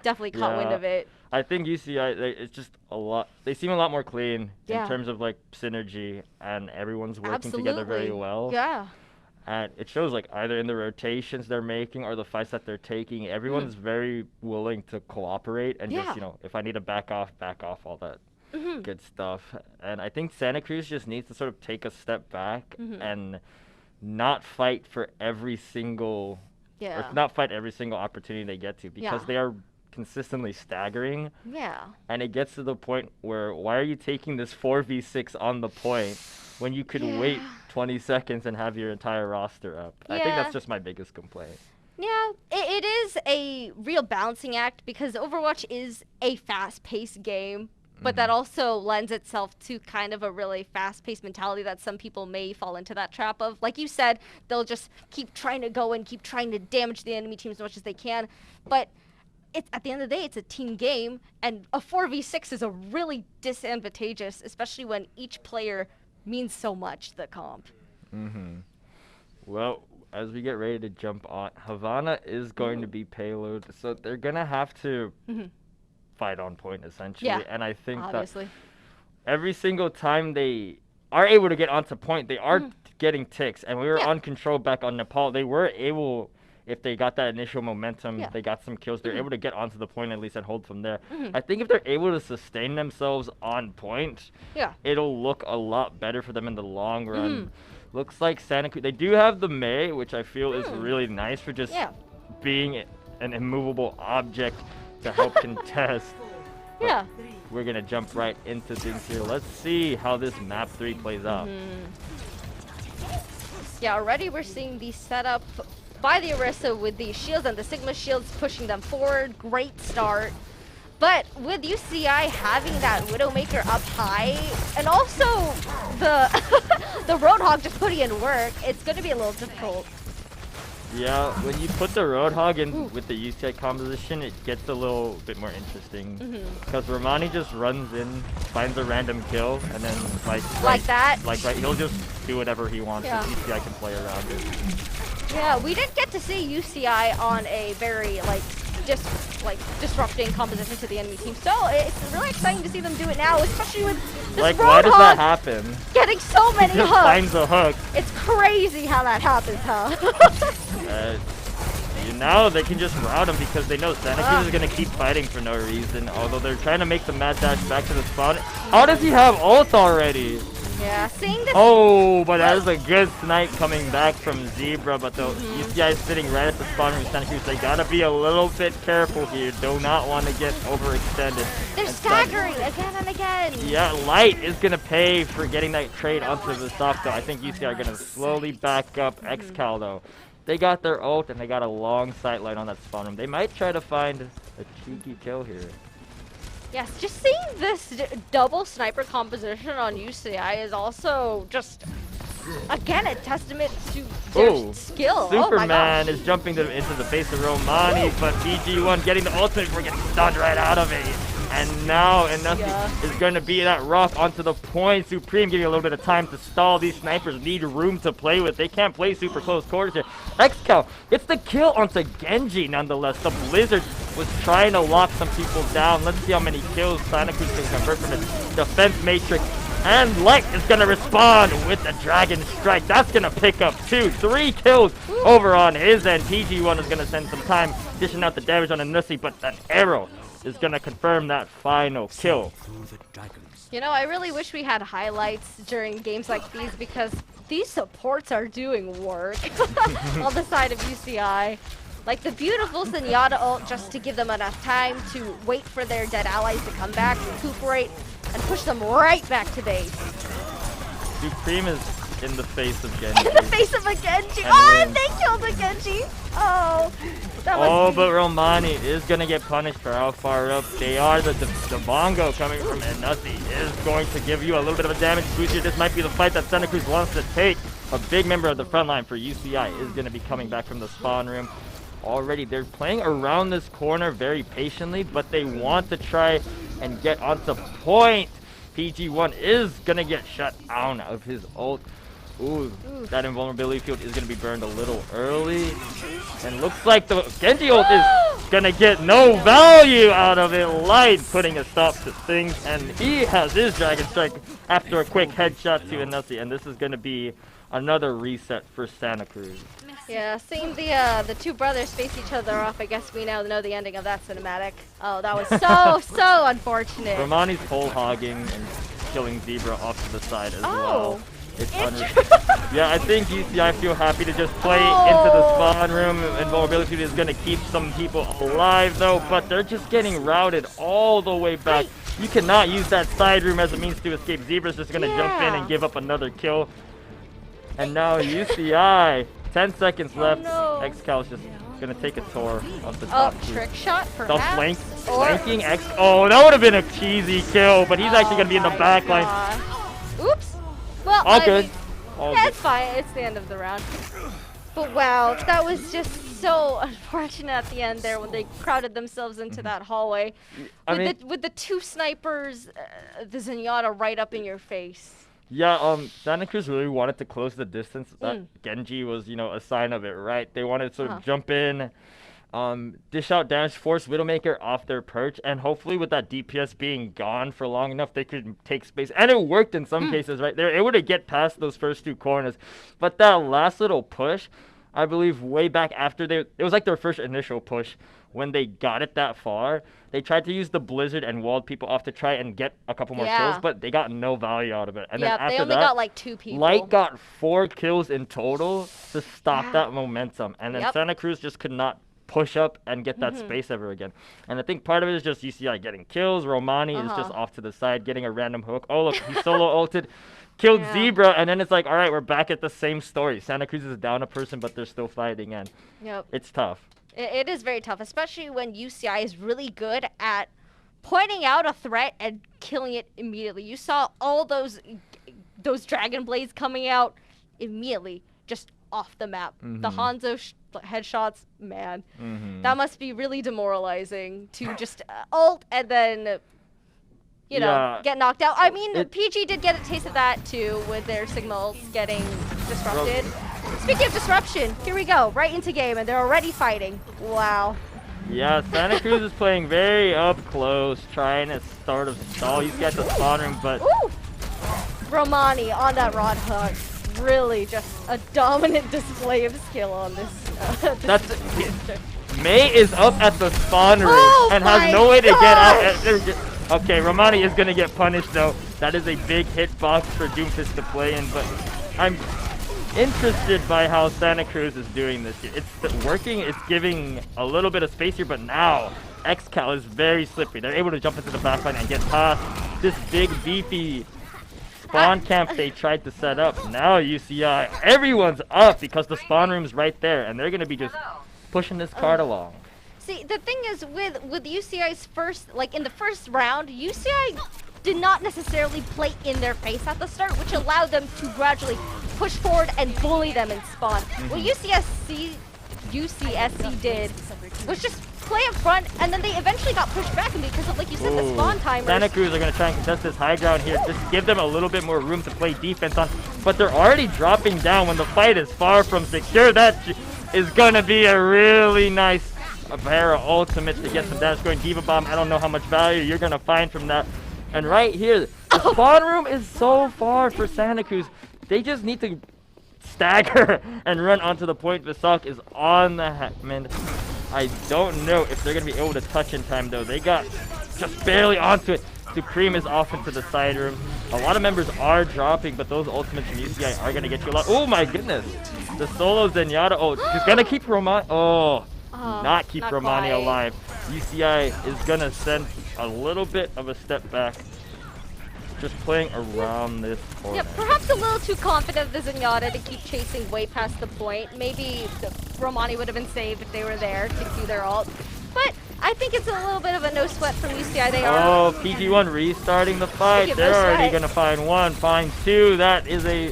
definitely caught wind of it. I think UCI, it's just a lot. They seem a lot more clean in terms of synergy, and everyone's working together very well. Yeah. And it shows either in the rotations they're making or the fights that they're taking, everyone's very willing to cooperate and just, if I need to back off, all that good stuff. And I think Santa Cruz just needs to sort of take a step back and not fight for every single, or not fight every single opportunity they get to, because they are consistently staggering. Yeah. And it gets to the point where, why are you taking this 4v6 on the point when you could wait 20 seconds and have your entire roster up? I think that's just my biggest complaint. Yeah, it is a real balancing act because Overwatch is a fast-paced game, but that also lends itself to kind of a really fast-paced mentality that some people may fall into that trap of. Like you said, they'll just keep trying to go and keep trying to damage the enemy team as much as they can, but at the end of the day, it's a team game, and a 4v6 is a really disadvantageous, especially when each player means so much to the comp. Well, as we get ready to jump on, Havana is going to be payload, so they're going to have to fight on point, essentially. Yeah, and I think obviously. that every single time they are able to get onto point, they are getting ticks. And we were on control back on Nepal. They were able, if they got that initial momentum, they got some kills, they're able to get onto the point at least and hold from there. I think if they're able to sustain themselves on point, it'll look a lot better for them in the long run. Looks like Santa Cruz, they do have the Mei, which I feel is really nice for just being an immovable object to help contest. But we're going to jump right into things here. Let's see how this map 3 plays out. Yeah, already we're seeing the setup by the Orisa with the shields and the Sigma shields pushing them forward. Great start. But with UCI having that Widowmaker up high, and also the the Roadhog just putting in work, it's going to be a little difficult. Yeah, when you put the Roadhog in with the UCI composition, it gets a little bit more interesting. Because Romani just runs in, finds a random kill, and then he'll just do whatever he wants, and UCI can play around it. Yeah, we didn't get to see UCI on a very disrupting composition to the enemy team. So it's really exciting to see them do it now, especially with this Like, why does that happen? getting so many He just hooks. finds a hook. It's crazy how that happens, huh? Now they can just rout him because they know Santa Cruz is going to keep fighting for no reason. Although they're trying to make the mad dash back to the spawn. How does he have ult already? Yeah, seeing this. Oh, but that is a good snipe coming back from Zebra. But the UCI is sitting right at the spawn from Santa Cruz. They got to be a little bit careful here. Do not want to get overextended. They're staggering again and again. Yeah, Light is going to pay for getting that trade onto the stock, though. I think UCI are going to slowly back up XCal, though. They got their ult and they got a long sight line on that spawn room. They might try to find a cheeky kill here. Yes, just seeing this double sniper composition on UCI is also just, again, a testament to their skill. Superman is jumping into the face of Romani, but BG1 getting the ultimate before getting stunned right out of it. And now Enough is going to be that rock onto the point. Supreme giving a little bit of time to stall. These snipers need room to play with. They can't play super close quarters here. XCal gets the kill onto Genji nonetheless. The Blizzard was trying to lock some people down. Let's see how many kills Santa Cruz can convert from his defense matrix. And Light is going to respond with the Dragon Strike. That's going to pick up 3 kills over on his end. PG1 is going to spend some time dishing out the damage on a Nussi, but that arrow is going to confirm that final kill. You know, I really wish we had highlights during games like these because these supports are doing work on the side of UCI. Like the beautiful Zenyatta ult just to give them enough time to wait for their dead allies to come back, recuperate, and push them right back to base. Supreme is in the face of Genji. In the face of a Genji! And they killed a Genji! Oh, that was but Romani is going to get punished for how far up they are. The bongo coming from Nussi is going to give you a little bit of a damage boost here. This might be the fight that Santa Cruz wants to take. A big member of the front line for UCI is going to be coming back from the spawn room. Already, they're playing around this corner very patiently, but they want to try and get onto point. PG1 is going to get shut down of his ult. Ooh, that invulnerability field is going to be burned a little early. And looks like the Genji ult is going to get no value out of it. Light putting a stop to things. And he has his Dragon Strike after a quick headshot to Enough. And this is going to be another reset for Santa Cruz. Yeah, seeing the two brothers face each other off, I guess we now know the ending of that cinematic. Oh, that was so unfortunate. Romani's pole hogging and killing Zebra off to the side as well. It's yeah, I think UCI feel happy to just play into the spawn room. Invulnerability is going to keep some people alive though, but they're just getting routed all the way back. You cannot use that side room as a means to escape. Zebra's just going to jump in and give up another kill. And now UCI, 10 seconds left. XCal is just going to take a tour of the top two. Trick shot perhaps? Flanking X. Oh, that would have been a cheesy kill, but he's actually going to be in the back line. Oops. Well, all good. It's fine. It's the end of the round. But wow, that was just so unfortunate at the end there when they crowded themselves into that hallway. With the two snipers, the Zenyatta right up in your face. Yeah, Santa Cruz really wanted to close the distance. That Genji was, a sign of it, right? They wanted to sort of jump in, dish out damage, force Widowmaker off their perch, and hopefully with that DPS being gone for long enough, they could take space. And it worked in some cases, right? They were able to get past those first two corners. But that last little push, I believe way back after it was like their first initial push. When they got it that far, they tried to use the Blizzard and walled people off to try and get a couple more kills, but they got no value out of it. And then after they only got like 2 people. Light got 4 kills in total to stop that momentum. And then Santa Cruz just could not push up and get that space ever again. And I think part of it is just UCI getting kills. Romani is just off to the side getting a random hook. Oh, look, he solo ulted. Killed Zebra, and then it's like, all right, we're back at the same story. Santa Cruz is down a person, but they're still fighting, and it's tough. It is very tough, especially when UCI is really good at pointing out a threat and killing it immediately. You saw all those Dragon Blades coming out immediately, just off the map. The Hanzo headshots, man, that must be really demoralizing to just ult and then get knocked out. I mean, PG did get a taste of that too with their signals getting disrupted. Speaking of disruption, here we go, right into game, and they're already fighting. Wow. Yeah, Santa Cruz is playing very up close, trying to start a stall. He's got the spawn room, but Ooh! Romani on that rod hook. Really just a dominant display of skill on this. that's May is up at the spawn room Oh and my has no way to get gosh! out. Okay, Romani is gonna get punished though. That is a big hitbox for Doomfist to play in, but I'm interested by how Santa Cruz is doing this here. It's working, it's giving a little bit of space here, but now XCal is very slippery. They're able to jump into the backline and get past this big beefy spawn camp they tried to set up. Now UCI, everyone's up because the spawn room's right there, and they're gonna be just pushing this card along. See, the thing is with UCI's first, like in the first round, UCI did not necessarily play in their face at the start, which allowed them to gradually push forward and bully them in spawn. What UCSC did was just play up front, and then they eventually got pushed back because of, like you said, the spawn timers. Santa Cruz are going to try and contest this high ground here. Just give them a little bit more room to play defense on. But they're already dropping down when the fight is far from secure. That is going to be a really nice pair of ultimates to get some damage going. Diva Bomb, I don't know how much value you're going to find from that. And right here, the spawn room is so far for Santa Cruz. They just need to stagger and run onto the point. Visak is on the Hetman. I don't know if they're going to be able to touch in time, though. They got just barely onto it. Supreme is off into the side room. A lot of members are dropping, but those ultimates from UCI are going to get you a lot. Oh, my goodness. The solo Zenyatta. Oh, she's going to keep Romani. Oh, not keep Romani alive. UCI is going to send a little bit of a step back. Just playing around this corner. Yeah, perhaps a little too confident of the Zenyatta to keep chasing way past the point. Maybe the Romani would have been saved if they were there to do their ult. But I think it's a little bit of a no sweat from UCI. They are. Oh, PG1 restarting the fight. They're already going to find one, find two. That is a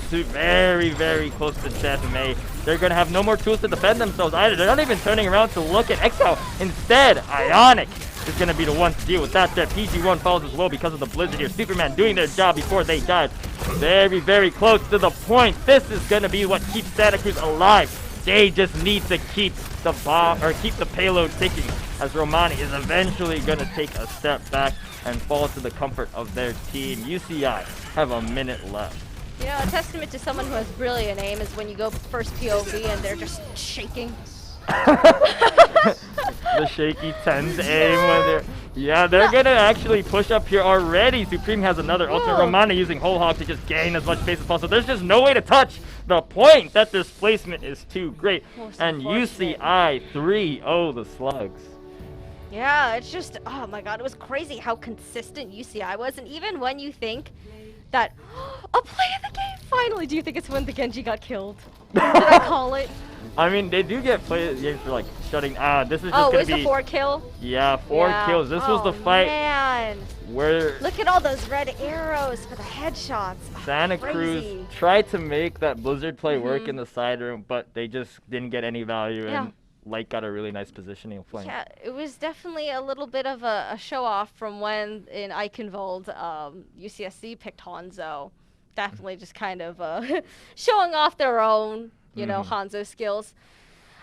very, very close to death, May. They're going to have no more tools to defend themselves either. They're not even turning around to look at Exile. Instead, Ionic is going to be the one to deal with that there. PG1 falls as well because of the blizzard here. Superman doing their job before they died. Very, very close to the point. This is going to be what keeps Santa Cruz alive. They just need to keep the bomb, or keep the payload ticking, as Romani is eventually going to take a step back and fall to the comfort of their team. UCI have a minute left. You know, a testament to someone who has brilliant aim is when you go first POV and they're just shaking. The shaky tens aim when they're gonna actually push up here already. Supreme has another ultimate. Romani using Whole Hog to just gain as much space as possible. There's just no way to touch the point. That displacement is too great. And UCI 3-0 the Slugs. Yeah, it's just, oh my god, it was crazy how consistent UCI was. And even when you think that, a play of the game finally, do you think it's when the Genji got killed? Did I call it? I mean, they do get play of the game for like shutting. This is just gonna be. Oh, it was a 4 kill? Yeah, 4 kills. This was the fight man. where. Look at all those red arrows for the headshots. Santa Cruz tried to make that Blizzard play work in the side room, but they just didn't get any value, and Light got a really nice positioning flank. Yeah, it was definitely a little bit of a show-off from when in Eichenwald, UCSC picked Hanzo. Definitely just kind of showing off their own, you know, Hanzo skills.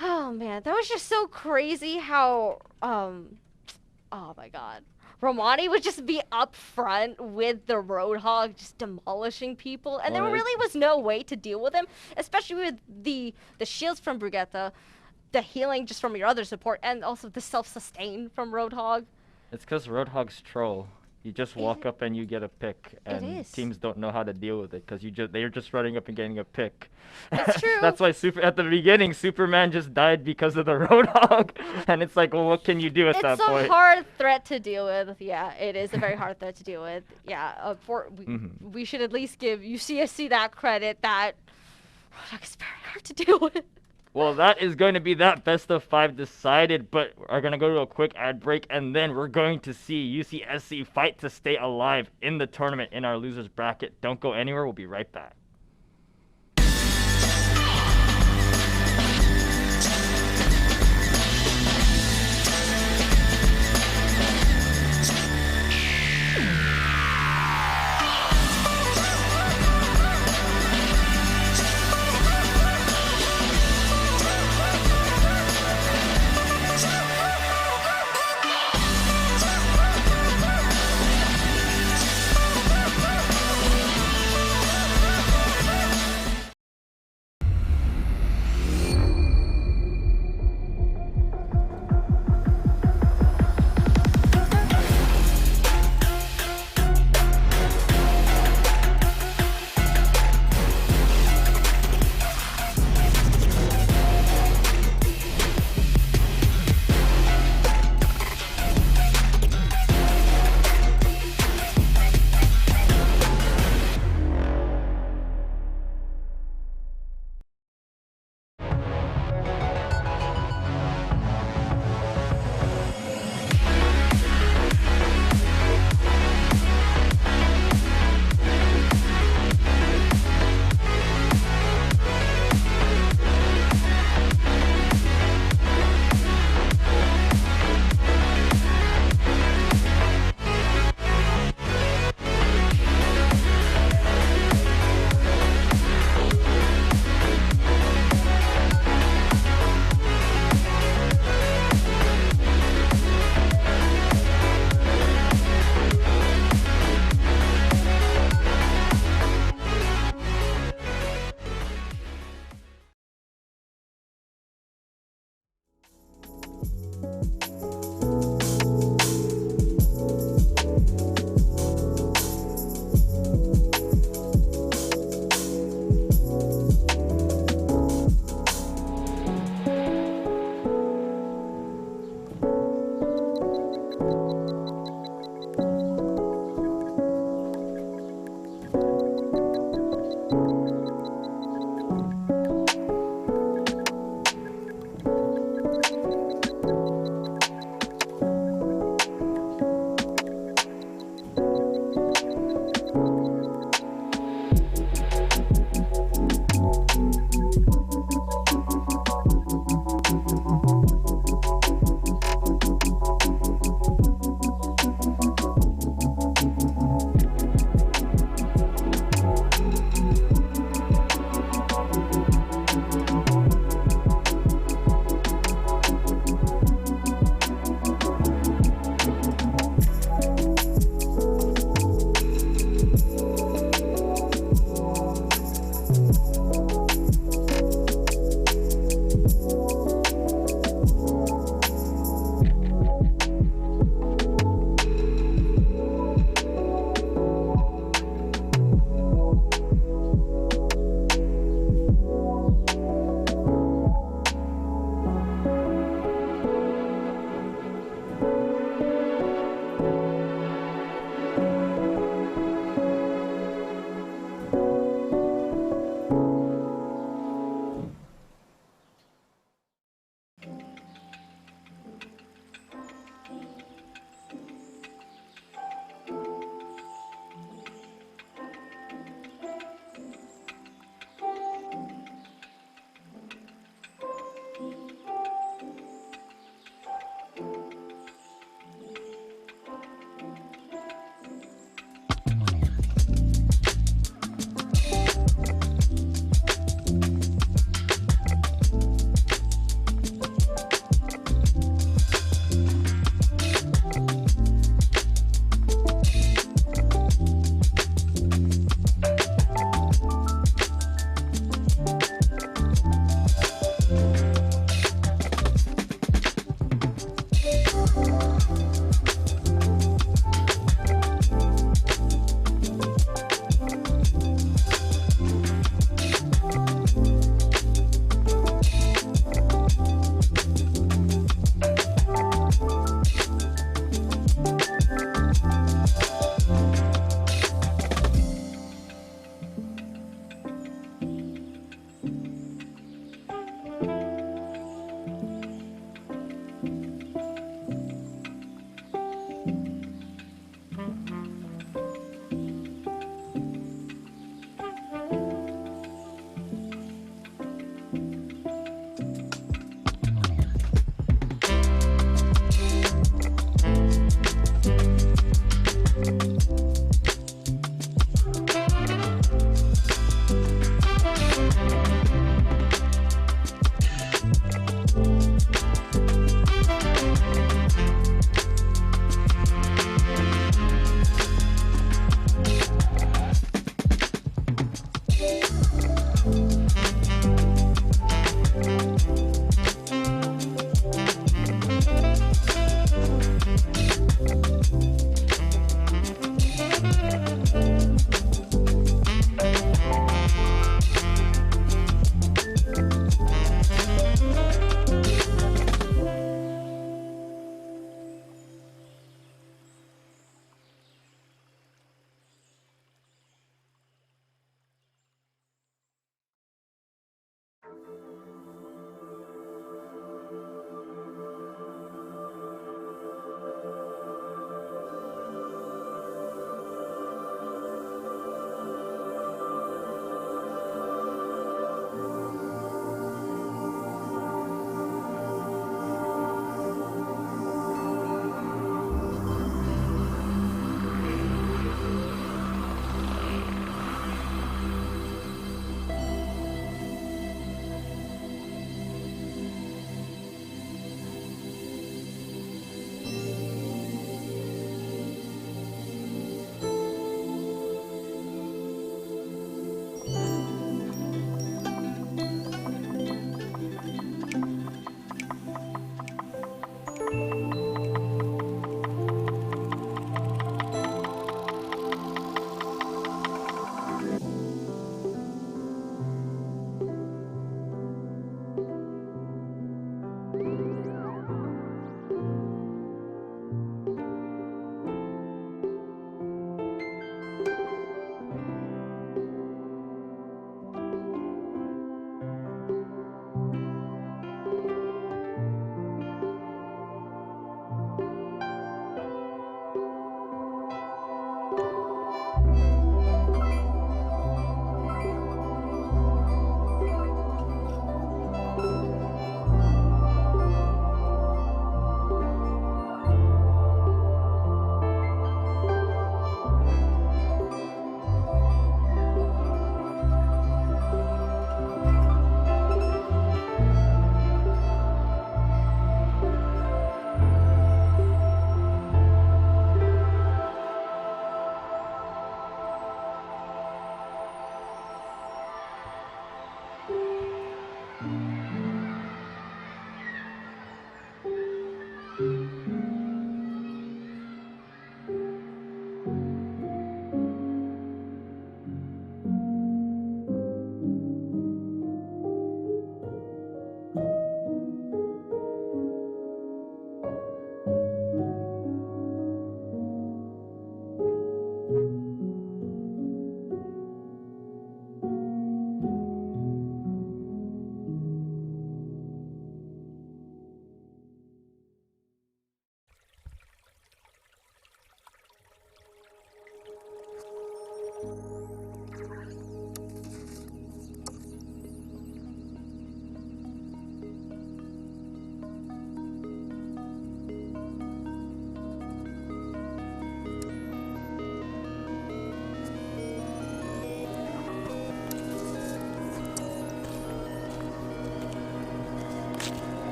Oh man, that was just so crazy how, oh my god. Romani would just be up front with the Roadhog just demolishing people, and there really was no way to deal with him, especially with the shields from Brugetta, the healing just from your other support, and also the self-sustain from Roadhog. It's because Roadhog's troll. You just walk up and you get a pick, and teams don't know how to deal with it because they're just running up and getting a pick. That's true. That's why at the beginning Superman just died because of the Roadhog, and it's like, well, what can you do at that point? It's a hard threat to deal with. Yeah, it is a very hard threat to deal with. Yeah, we should at least give UCSC that credit. That Roadhog is very hard to deal with. Well, that is going to be that best of 5 decided, but we're going to go to a quick ad break, and then we're going to see UCSC fight to stay alive in the tournament in our losers bracket. Don't go anywhere. We'll be right back.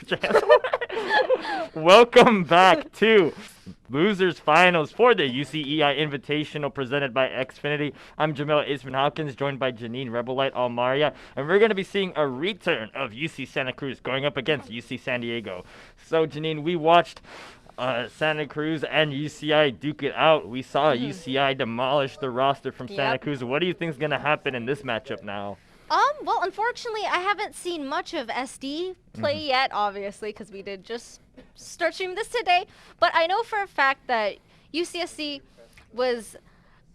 chance. Welcome back to Losers Finals for the UCEI Invitational presented by Xfinity. I'm Jamel Isman Hawkins, joined by Janine Rebelite Almaria, and we're going to be seeing a return of UC Santa Cruz going up against UC San Diego. So, Janine, we watched Santa Cruz and UCI duke it out. We saw UCI demolish the roster from Santa Cruz. What do you think is going to happen in this matchup now? Well, unfortunately, I haven't seen much of SD play yet, obviously, because we did just start streaming this today. But I know for a fact that UCSC was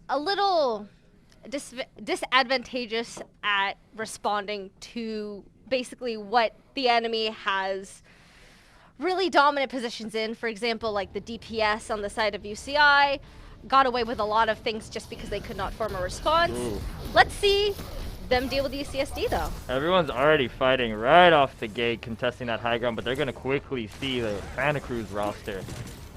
a little disadvantageous at responding to basically what the enemy has really dominant positions in. For example, like the DPS on the side of UCI got away with a lot of things just because they could not form a response. Let's see them deal with UCSD though. Everyone's already fighting right off the gate, contesting that high ground, but they're going to quickly see the Santa Cruz roster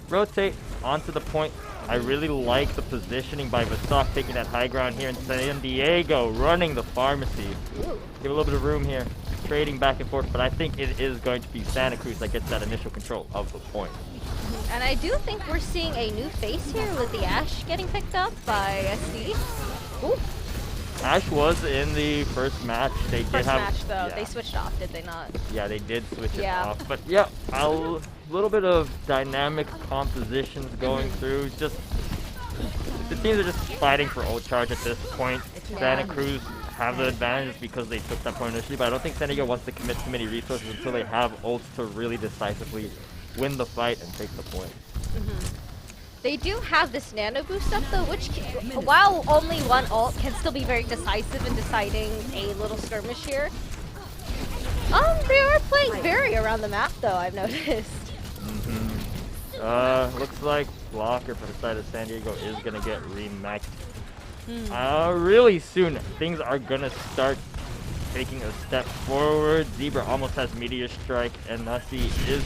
rotate onto the point. I really like the positioning by Vasok taking that high ground here in San Diego, running the pharmacy. Give a little bit of room here, trading back and forth, but I think it is going to be Santa Cruz that gets that initial control of the point. And I do think we're seeing a new face here with the Ashe getting picked up by SD. Ooh. Ashe was in the first match. They did have match though. They switched off, did they not? Yeah, they did switch it off. But yeah, a little bit of dynamic compositions going through. Just the teams are just fighting for ult charge at this point. Santa Cruz have the advantage because they took that point initially, but I don't think San Diego wants to commit too many resources until they have ults to really decisively win the fight and take the point. They do have this nano boost up though, which while only one ult can still be very decisive in deciding a little skirmish here. They are playing very around the map though, I've noticed. Looks like blocker for the side of San Diego is gonna get remixed. Really soon, things are gonna start taking a step forward. Zebra almost has Meteor Strike, and Nussie is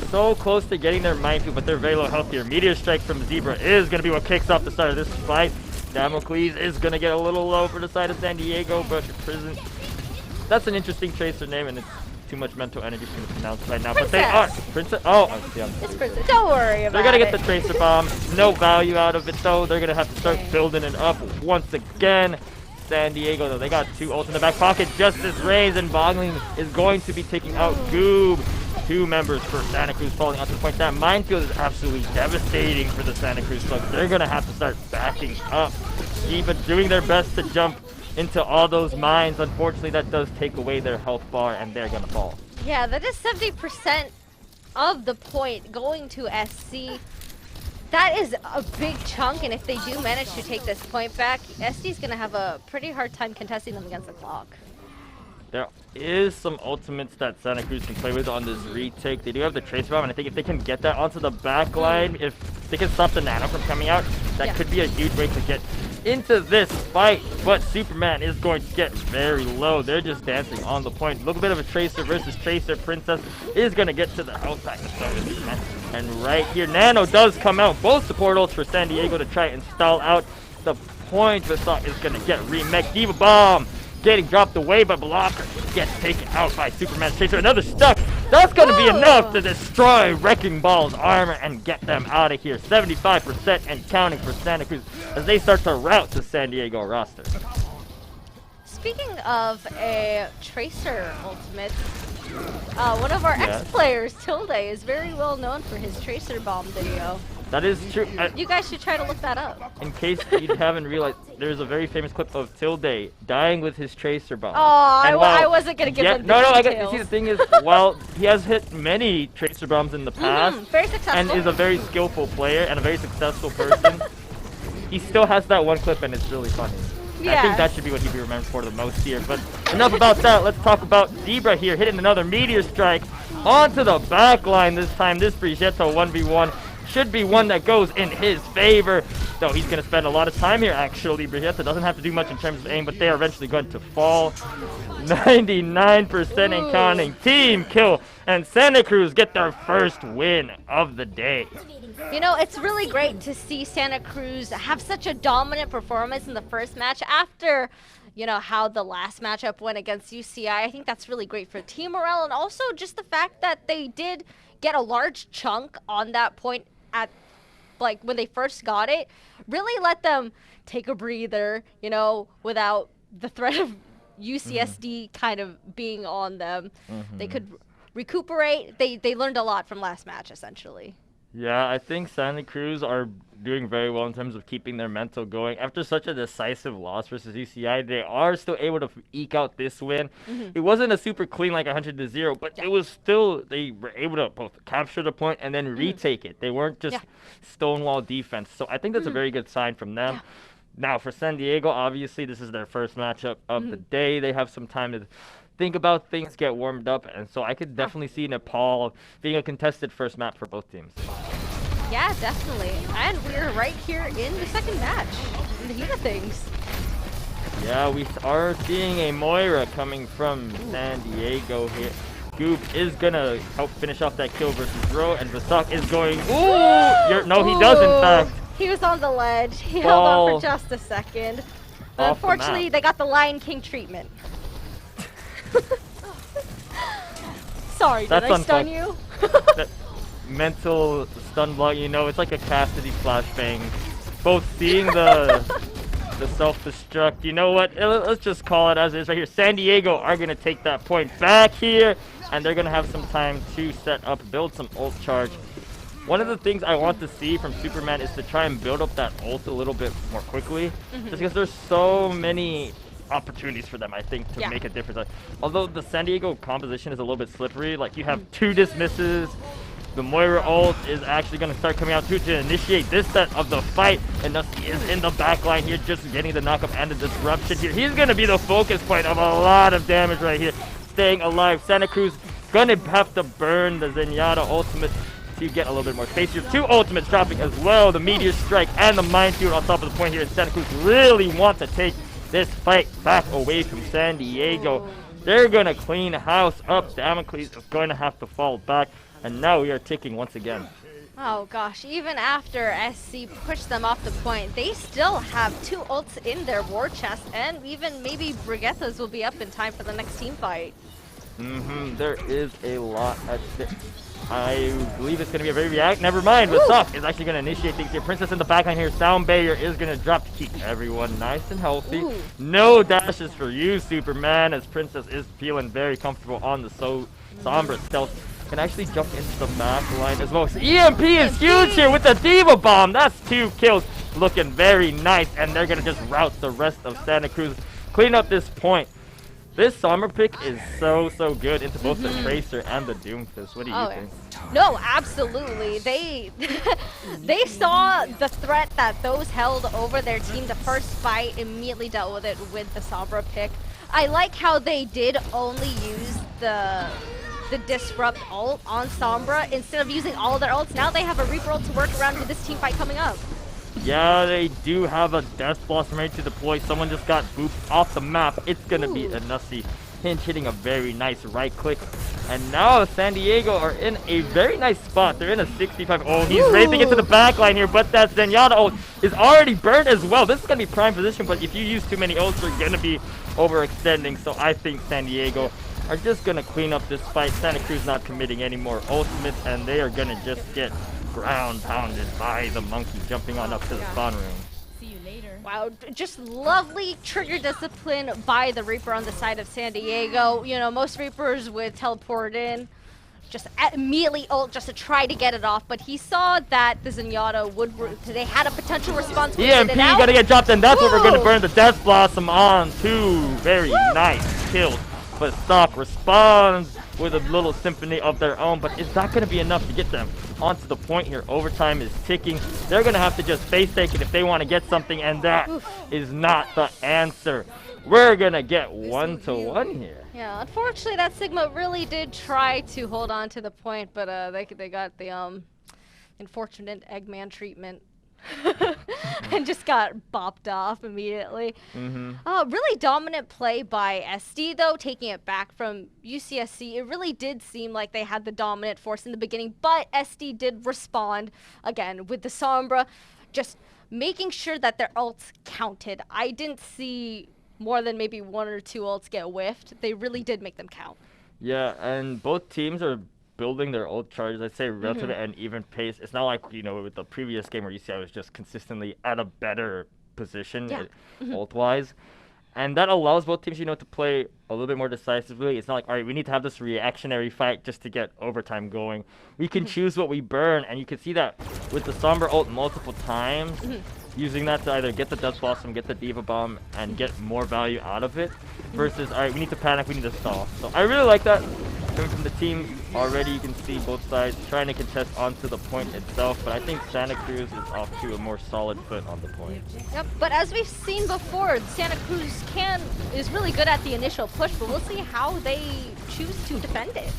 so close to getting their minefield, but they're very low health here. Meteor Strike from Zebra is going to be what kicks off the start of this fight. Damocles is going to get a little low for the side of San Diego, but Prison, that's an interesting tracer name, and it's too much mental energy for me to pronounce right now. Princess. But they are Princess. It's Princess. Don't worry about it. They're going to get the tracer bomb. No value out of it though. They're going to have to start building it up once again. San Diego though, they got two ults in the back pocket just as Raze, and Boggling is going to be taking out Goob. Two members for Santa Cruz falling onto the point. That minefield is absolutely devastating for the Santa Cruz folks. They're going to have to start backing up. Even doing their best to jump into all those mines. Unfortunately, that does take away their health bar, and they're going to fall. Yeah, that is 70% of the point going to SC. That is a big chunk, and if they do manage to take this point back, SD's going to have a pretty hard time contesting them against the clock. There is some ultimates that Santa Cruz can play with on this retake. They do have the Tracer Bomb, and I think if they can get that onto the back line, if they can stop the Nano from coming out, that could be a huge way to get into this fight. But Superman is going to get very low. They're just dancing on the point. A little bit of a Tracer versus Tracer. Princess is going to get to the health pack to start with Superman. And right here, Nano does come out. Both support ults for San Diego to try and stall out the point. Vasok is going to get remixed. Diva Bomb getting dropped away, but blocker gets taken out by Superman's Tracer. Another stuck. That's going to be enough to destroy Wrecking Ball's armor and get them out of here. 75% and counting for Santa Cruz as they start to route the San Diego roster. Speaking of a Tracer ultimate, one of our ex-players, Tilde, is very well known for his Tracer Bomb video. That is true. You guys should try to look that up. In case you haven't realized, there's a very famous clip of Tilde dying with his Tracer Bomb. Oh, I wasn't going to give them the details. See, the thing is, while he has hit many Tracer Bombs in the past, very successful, and is a very skillful player and a very successful person, he still has that one clip, and it's really funny. Yeah. I think that should be what he'd be remembered for the most here. But enough about that. Let's talk about Zebra here, hitting another Meteor Strike onto the back line this time. This Brigitte 1v1 should be one that goes in his favor. Though he's going to spend a lot of time here, actually. Brigitte doesn't have to do much in terms of aim, but they are eventually going to fall. 99% and counting. Team kill. And Santa Cruz get their first win of the day. You know, it's really great to see Santa Cruz have such a dominant performance in the first match after, you know, how the last matchup went against UCI. I think that's really great for team morale, and also just the fact that they did get a large chunk on that point at, like, when they first got it, really let them take a breather, you know, without the threat of UCSD kind of being on them. They could recuperate. They learned a lot from last match, essentially. Yeah, I think Santa Cruz are doing very well in terms of keeping their mental going. After such a decisive loss versus UCI, they are still able to eke out this win. It wasn't a super clean like 100-0, but it was still, they were able to both capture the point and then retake it. They weren't just stonewall defense. So I think that's a very good sign from them. Now for San Diego, obviously this is their first matchup of the day. They have some time to think about things, get warmed up, and so I could definitely see Nepal being a contested first map for both teams. Yeah, definitely. And we're right here in the second match, in the heat of things. Yeah, we are seeing a Moira coming from San Diego here. Goob is gonna help finish off that kill versus Ro, and Vasak is going, no, he does in fact. He was on the ledge. He held on for just a second. But unfortunately, they got the Lion King treatment. Sorry, did I stun you? That mental stun block, you know, it's like a Cassidy flashbang. Both seeing the self-destruct. You know what? Let's just call it as it is right here. San Diego are going to take that point back here, and they're going to have some time to set up, build some ult charge. One of the things I want to see from Superman is to try and build up that ult a little bit more quickly, just because there's so many opportunities for them, I think, to make a difference. Although the San Diego composition is a little bit slippery, like you have 2 dismisses, the Moira ult is actually going to start coming out too to initiate this set of the fight, and Nusky is in the back line here, just getting the knockup and the disruption here. He's going to be the focus point of a lot of damage right here, staying alive. Santa Cruz going to have to burn the Zenyatta ultimate to get a little bit more space here. 2 ultimates dropping as well, the Meteor Strike and the Minefield on top of the point here. Santa Cruz really want to take this fight back away from San Diego. They're going to clean house up. Damocles is going to have to fall back. And now we are ticking once again. Oh gosh, even after SC pushed them off the point, they still have 2 ults in their war chest, and even maybe Brigettas will be up in time for the next team fight. There is a lot at stake. I believe it's going to be a very never mind. Vasak is actually going to initiate things here. Princess in the backline here. Sound Barrier is going to drop to keep everyone nice and healthy. No dashes for you, Superman, as Princess is feeling very comfortable on the Sombra stealth. Can actually jump into the back line as well. So EMP is huge here with the Diva Bomb. That's 2 kills. Looking very nice. And they're going to just rout the rest of Santa Cruz. Clean up this point. This Sombra pick is so good into both the Tracer and the Doomfist. What do you think? No, absolutely. They they saw the threat that those held over their team. The first fight immediately dealt with it with the Sombra pick. I like how they did only use the Disrupt ult on Sombra instead of using all of their ults. Now they have a Reaper ult to work around with this team fight coming up. Yeah, they do have a Death Blossom ready to deploy. Someone just got booped off the map. It's going to be a Nussie. Hinge hitting a very nice right click. And now San Diego are in a very nice spot. They're in a 65. Oh, he's racing into the back line here, but that Zenyatta ult is already burned as well. This is going to be prime position, but if you use too many ults, you're going to be overextending. So I think San Diego are just going to clean up this fight. Santa Cruz not committing any more ultimates, and they are going to just get ground pounded by the monkey jumping on up to the spawn room. See you later. Wow, just lovely trigger discipline by the Reaper on the side of San Diego. You know, most Reapers would teleport in, just immediately ult just to try to get it off, but he saw that the Zenyatta would, they had a potential response. EMP gonna get dropped, and that's what we're gonna burn the Death Blossom on. 2 very nice kills. But Stock responds with a little symphony of their own, but is that going to be enough to get them onto the point here? Overtime is ticking. They're going to have to just face take it if they want to get something, and that is not the answer. We're going to get 1-1 here. Yeah, unfortunately, that Sigma really did try to hold on to the point, but they got the unfortunate Eggman treatment. And just got bopped off immediately. Really dominant play by SD though, taking it back from UCSC. It really did seem like they had the dominant force in the beginning, but SD did respond again with the Sombra, just making sure that their ults counted. I didn't see more than maybe 1 or 2 ults get whiffed, they really did make them count. Yeah, and both teams are building their ult charges, I'd say, relatively at an even pace. It's not like, with the previous game where UCI was just consistently at a better position ult-wise. And that allows both teams, to play a little bit more decisively. It's not like, all right, we need to have this reactionary fight just to get overtime going. We can choose what we burn, and you can see that with the Sombra ult multiple times, using that to either get the Death Blossom, get the Diva Bomb, and get more value out of it, versus, all right, we need to panic, we need to stall. So I really like that. Coming from the team already, you can see both sides trying to contest onto the point itself, but I think Santa Cruz is off to a more solid foot on the point. Yep, but as we've seen before, Santa Cruz is really good at the initial push, but we'll see how they choose to defend it.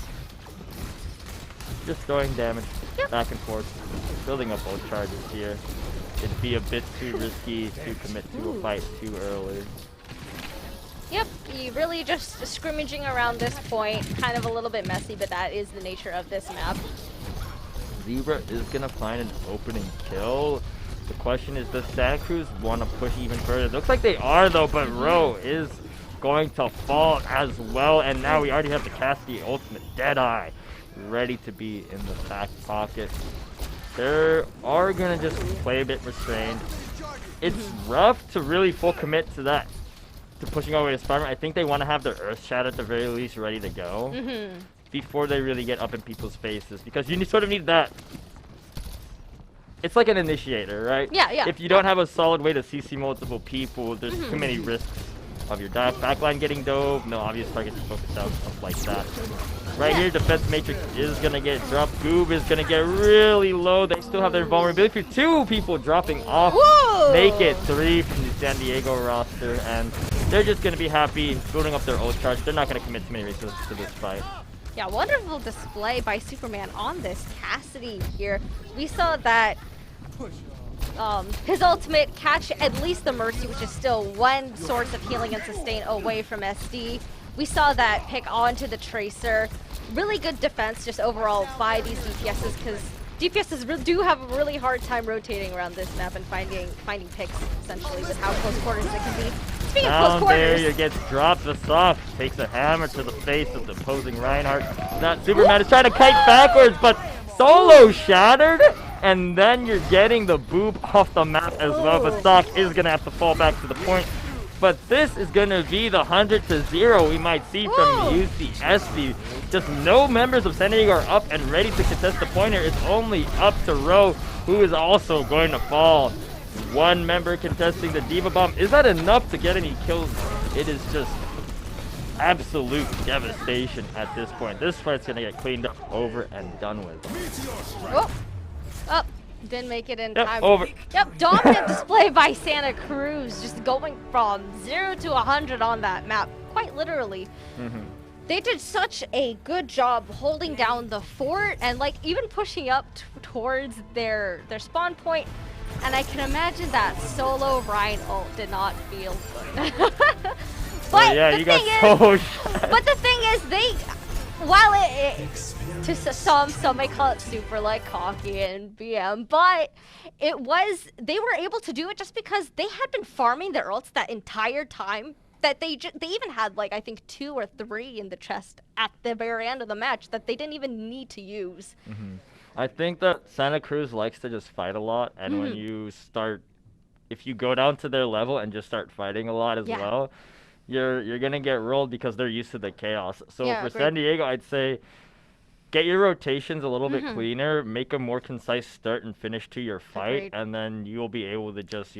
Just throwing damage back and forth, building up both charges here. It'd be a bit too risky to commit to a fight too early. Yep, you really just scrimmaging around this point, kind of a little bit messy, but that is the nature of this map. Zebra is gonna find an opening kill. The question is, does Santa Cruz want to push even further? It looks like they are though, but Ro is going to fall as well, and now we already have the Cassidy ultimate Deadeye ready to be in the back pocket. They are gonna just play a bit restrained. It's rough to really full commit to that, to pushing all the way to Spider-Man. I think they want to have their Earth Shatter at the very least ready to go before they really get up in people's faces, because you sort of need that. It's like an initiator, right? Yeah. If you don't have a solid way to CC multiple people, there's too many risks of your backline getting dove, no obvious target to focus out, stuff like that. Right here, Defense Matrix is going to get dropped. Goob is going to get really low. They still have their vulnerability for 2 people dropping off. Whoa! Make it 3 from the San Diego roster, and they're just going to be happy building up their ult charge. They're not going to commit too many resources to this fight. Yeah, wonderful display by Superman on this Cassidy here. We saw that his ultimate catch at least the Mercy, which is still one source of healing and sustain away from SD. We saw that pick onto the Tracer. Really good defense just overall by these DPSs, because DPSs do have a really hard time rotating around this map and finding picks, essentially, with how close quarters it can be. Speaking of close quarters, there, gets dropped. The soft takes a hammer to the face of the opposing Reinhardt. Not Superman is trying to kite backwards, but solo shattered, and then you're getting the boob off the map as well. But Stock is gonna have to fall back to the point. But this is gonna be the 100-0 we might see from UCSB. Just no members of San Diego are up and ready to contest the pointer. It's only up to Ro, who is also going to fall. 1 member contesting the Diva Bomb. Is that enough to get any kills? It is just absolute devastation at this point. This fight's gonna get cleaned up, over and done with. Oh, didn't make it in time. Over. Yep, dominant display by Santa Cruz, just going from 0 to 100 on that map, quite literally. They did such a good job holding down the fort and even pushing up towards their spawn point. And I can imagine that solo Ryan ult did not feel good. But yeah, you got so shot. But the thing is, while to some may call it super cocky and BM, but they were able to do it just because they had been farming their ults that entire time. That they even had I think 2 or 3 in the chest at the very end of the match that they didn't even need to use. I think that Santa Cruz likes to just fight a lot, and when you start, if you go down to their level and just start fighting a lot as well, you're gonna get rolled because they're used to the chaos. So for San Diego, I'd say get your rotations a little bit cleaner, make a more concise start and finish to your fight, and then you'll be able to just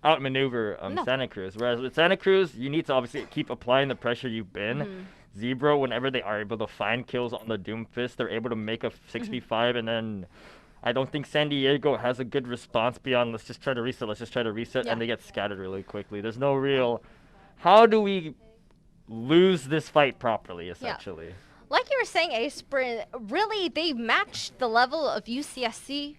outmaneuver Santa Cruz. Whereas with Santa Cruz, you need to obviously keep applying the pressure you've been. Zebra, whenever they are able to find kills on the Doomfist, they're able to make a 6v5, and then I don't think San Diego has a good response beyond let's just try to reset, and they get scattered really quickly. There's no real, how do we lose this fight properly, essentially? Like you were saying, Asprin, really, they matched the level of UCSC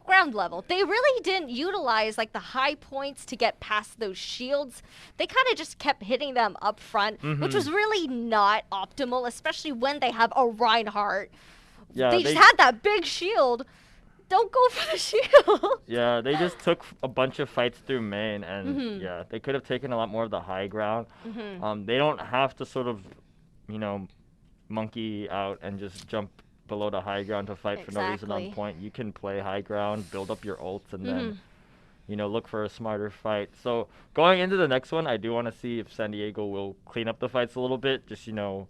ground level. They really didn't utilize the high points to get past those shields. They kind of just kept hitting them up front, which was really not optimal, especially when they have a Reinhardt. They just had that big shield. don't go for the shield. Yeah, they just took a bunch of fights through main, and yeah, they could have taken a lot more of the high ground. They don't have to sort of, you know, monkey out and just jump below the high ground to fight for no reason on point. You can play high ground, build up your ults, and then, you know, look for a smarter fight. So going into the next one, I do want to see if San Diego will clean up the fights a little bit. Just, you know,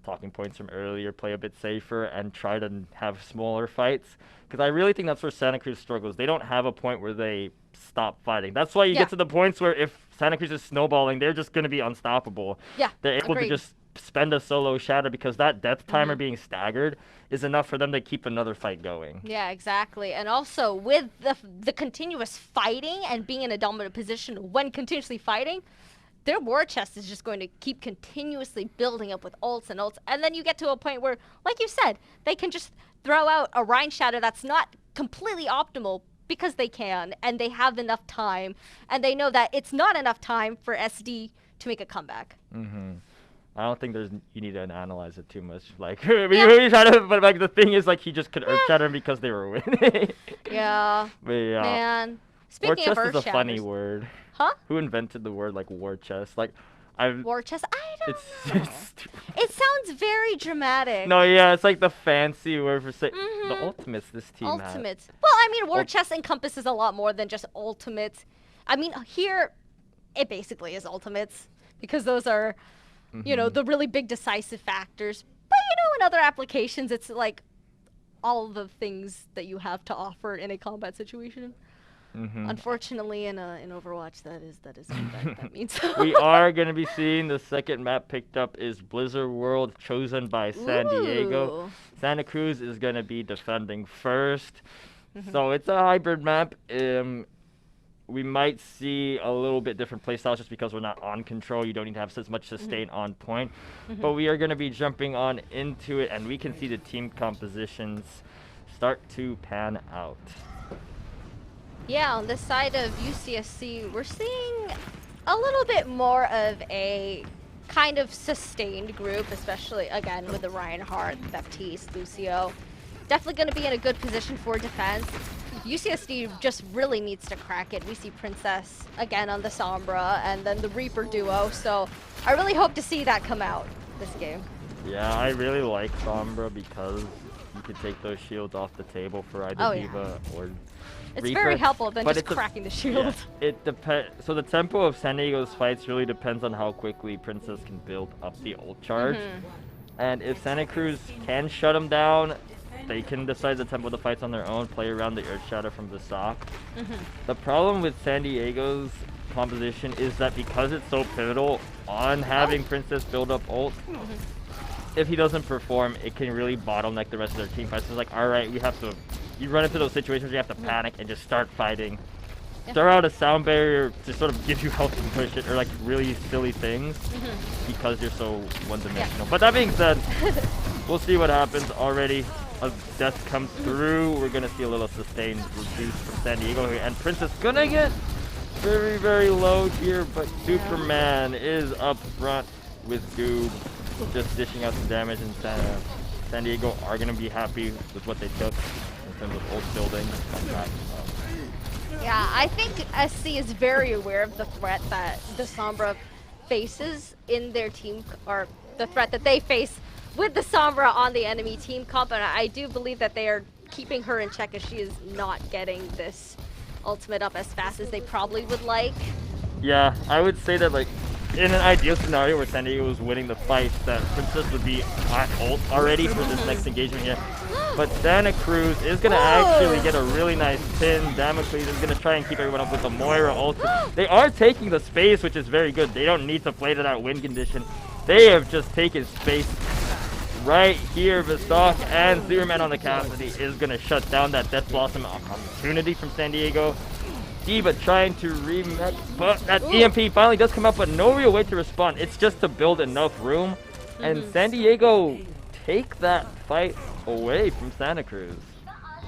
talking points from earlier, play a bit safer, and try to have smaller fights. Because I really think that's where Santa Cruz struggles. They don't have a point where they stop fighting. That's why you get to the points where if Santa Cruz is snowballing, they're just going to be unstoppable. Yeah, they're able to just spend a solo shadow because that death timer being staggered is enough for them to keep another fight going. Yeah, exactly. And also with the continuous fighting and being in a dominant position when continuously fighting, their war chest is just going to keep continuously building up with ults and ults. And then you get to a point where, like you said, they can just throw out a Rhine Shadow that's not completely optimal because they can, and they have enough time, and they know that it's not enough time for SD to make a comeback. I don't think you need to analyze it too much. Like, we try to, but like the thing is, like, he just could Earth Shatter because they were winning. Yeah. But yeah. Man. War Speaking of chest Earth is a funny Shatters. word. Huh? Who invented the word like war chest? Like, War chest? I don't know. It's It sounds very dramatic. No, yeah, it's like the fancy word for say the ultimates this team has. Ultimates. Well, I mean, war chest encompasses a lot more than just ultimates. I mean, here, it basically is ultimates because those are, you know, the really big decisive factors. But, you know, in other applications, it's like all the things that you have to offer in a combat situation. Unfortunately, in Overwatch, that means. We are going to be seeing the second map picked up is Blizzard World, chosen by San Diego. Santa Cruz is going to be defending first. So it's a hybrid map. We might see a little bit different playstyles just because we're not on control. You don't need to have as much sustain on point. But we are going to be jumping on into it, and we can see the team compositions start to pan out. Yeah, on this side of UCSC, we're seeing a little bit more of a kind of sustained group, especially, again, with the Reinhardt, Baptiste, Lucio. Definitely going to be in a good position for defense. UCSD just really needs to crack it. We see Princess, again, on the Sombra, and then the Reaper duo, so I really hope to see that come out this game. Yeah, I really like Sombra because you could take those shields off the table for either Diva or It's Reaper, very helpful than just cracking the shield. Yeah, it depends. So the tempo of San Diego's fights really depends on how quickly Princess can build up the ult charge. And if Santa Cruz can shut him down, they can decide the tempo of the fights on their own, play around the Earth Shadow from the sock. The problem with San Diego's composition is that because it's so pivotal on having Princess build up ult, if he doesn't perform, it can really bottleneck the rest of their team fights. So it's like, all right, we have to. You run into those situations where you have to panic and just start fighting. Throw out a sound barrier to sort of give you health and push it, or like really silly things because you're so one-dimensional. But that being said, we'll see what happens. Already a death comes through. We're gonna see a little sustained reduce from San Diego here, and Princess gonna get very, very low here, but Superman is up front with Goob, just dishing out some damage, and San Diego are gonna be happy with what they took in terms of ult building. Yeah, I think SC is very aware of the threat that the Sombra faces in their team, or the threat that they face with the Sombra on the enemy team comp, and I do believe that they are keeping her in check as she is not getting this ultimate up as fast as they probably would like. Yeah, I would say that, like, in an ideal scenario where San Diego was winning the fight, that Princess would be at ult already for this next engagement here. But Santa Cruz is going to actually get a really nice pin. Damocles is going to try and keep everyone up with the Moira ult. They are taking the space, which is very good. They don't need to play to that win condition. They have just taken space right here. Vistok and Superman on the Cassidy is going to shut down that Death Blossom opportunity from San Diego. Diva trying to remake, but that EMP finally does come out, but no real way to respond. It's just to build enough room, and San Diego take that fight away from Santa Cruz.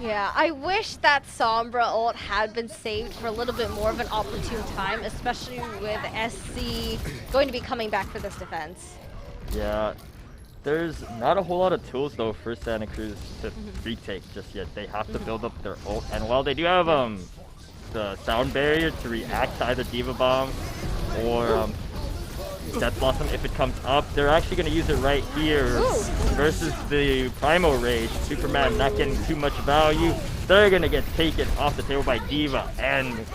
Yeah, I wish that Sombra ult had been saved for a little bit more of an opportune time, especially with SC going to be coming back for this defense. Yeah, There's not a whole lot of tools though for Santa Cruz to retake just yet. They have to build up their ult, and while they do have the sound barrier to react to either Diva Bomb or Death Blossom if it comes up, they're actually going to use it right here versus the Primo Rage. Superman not getting too much value. They're going to get taken off the table by Diva and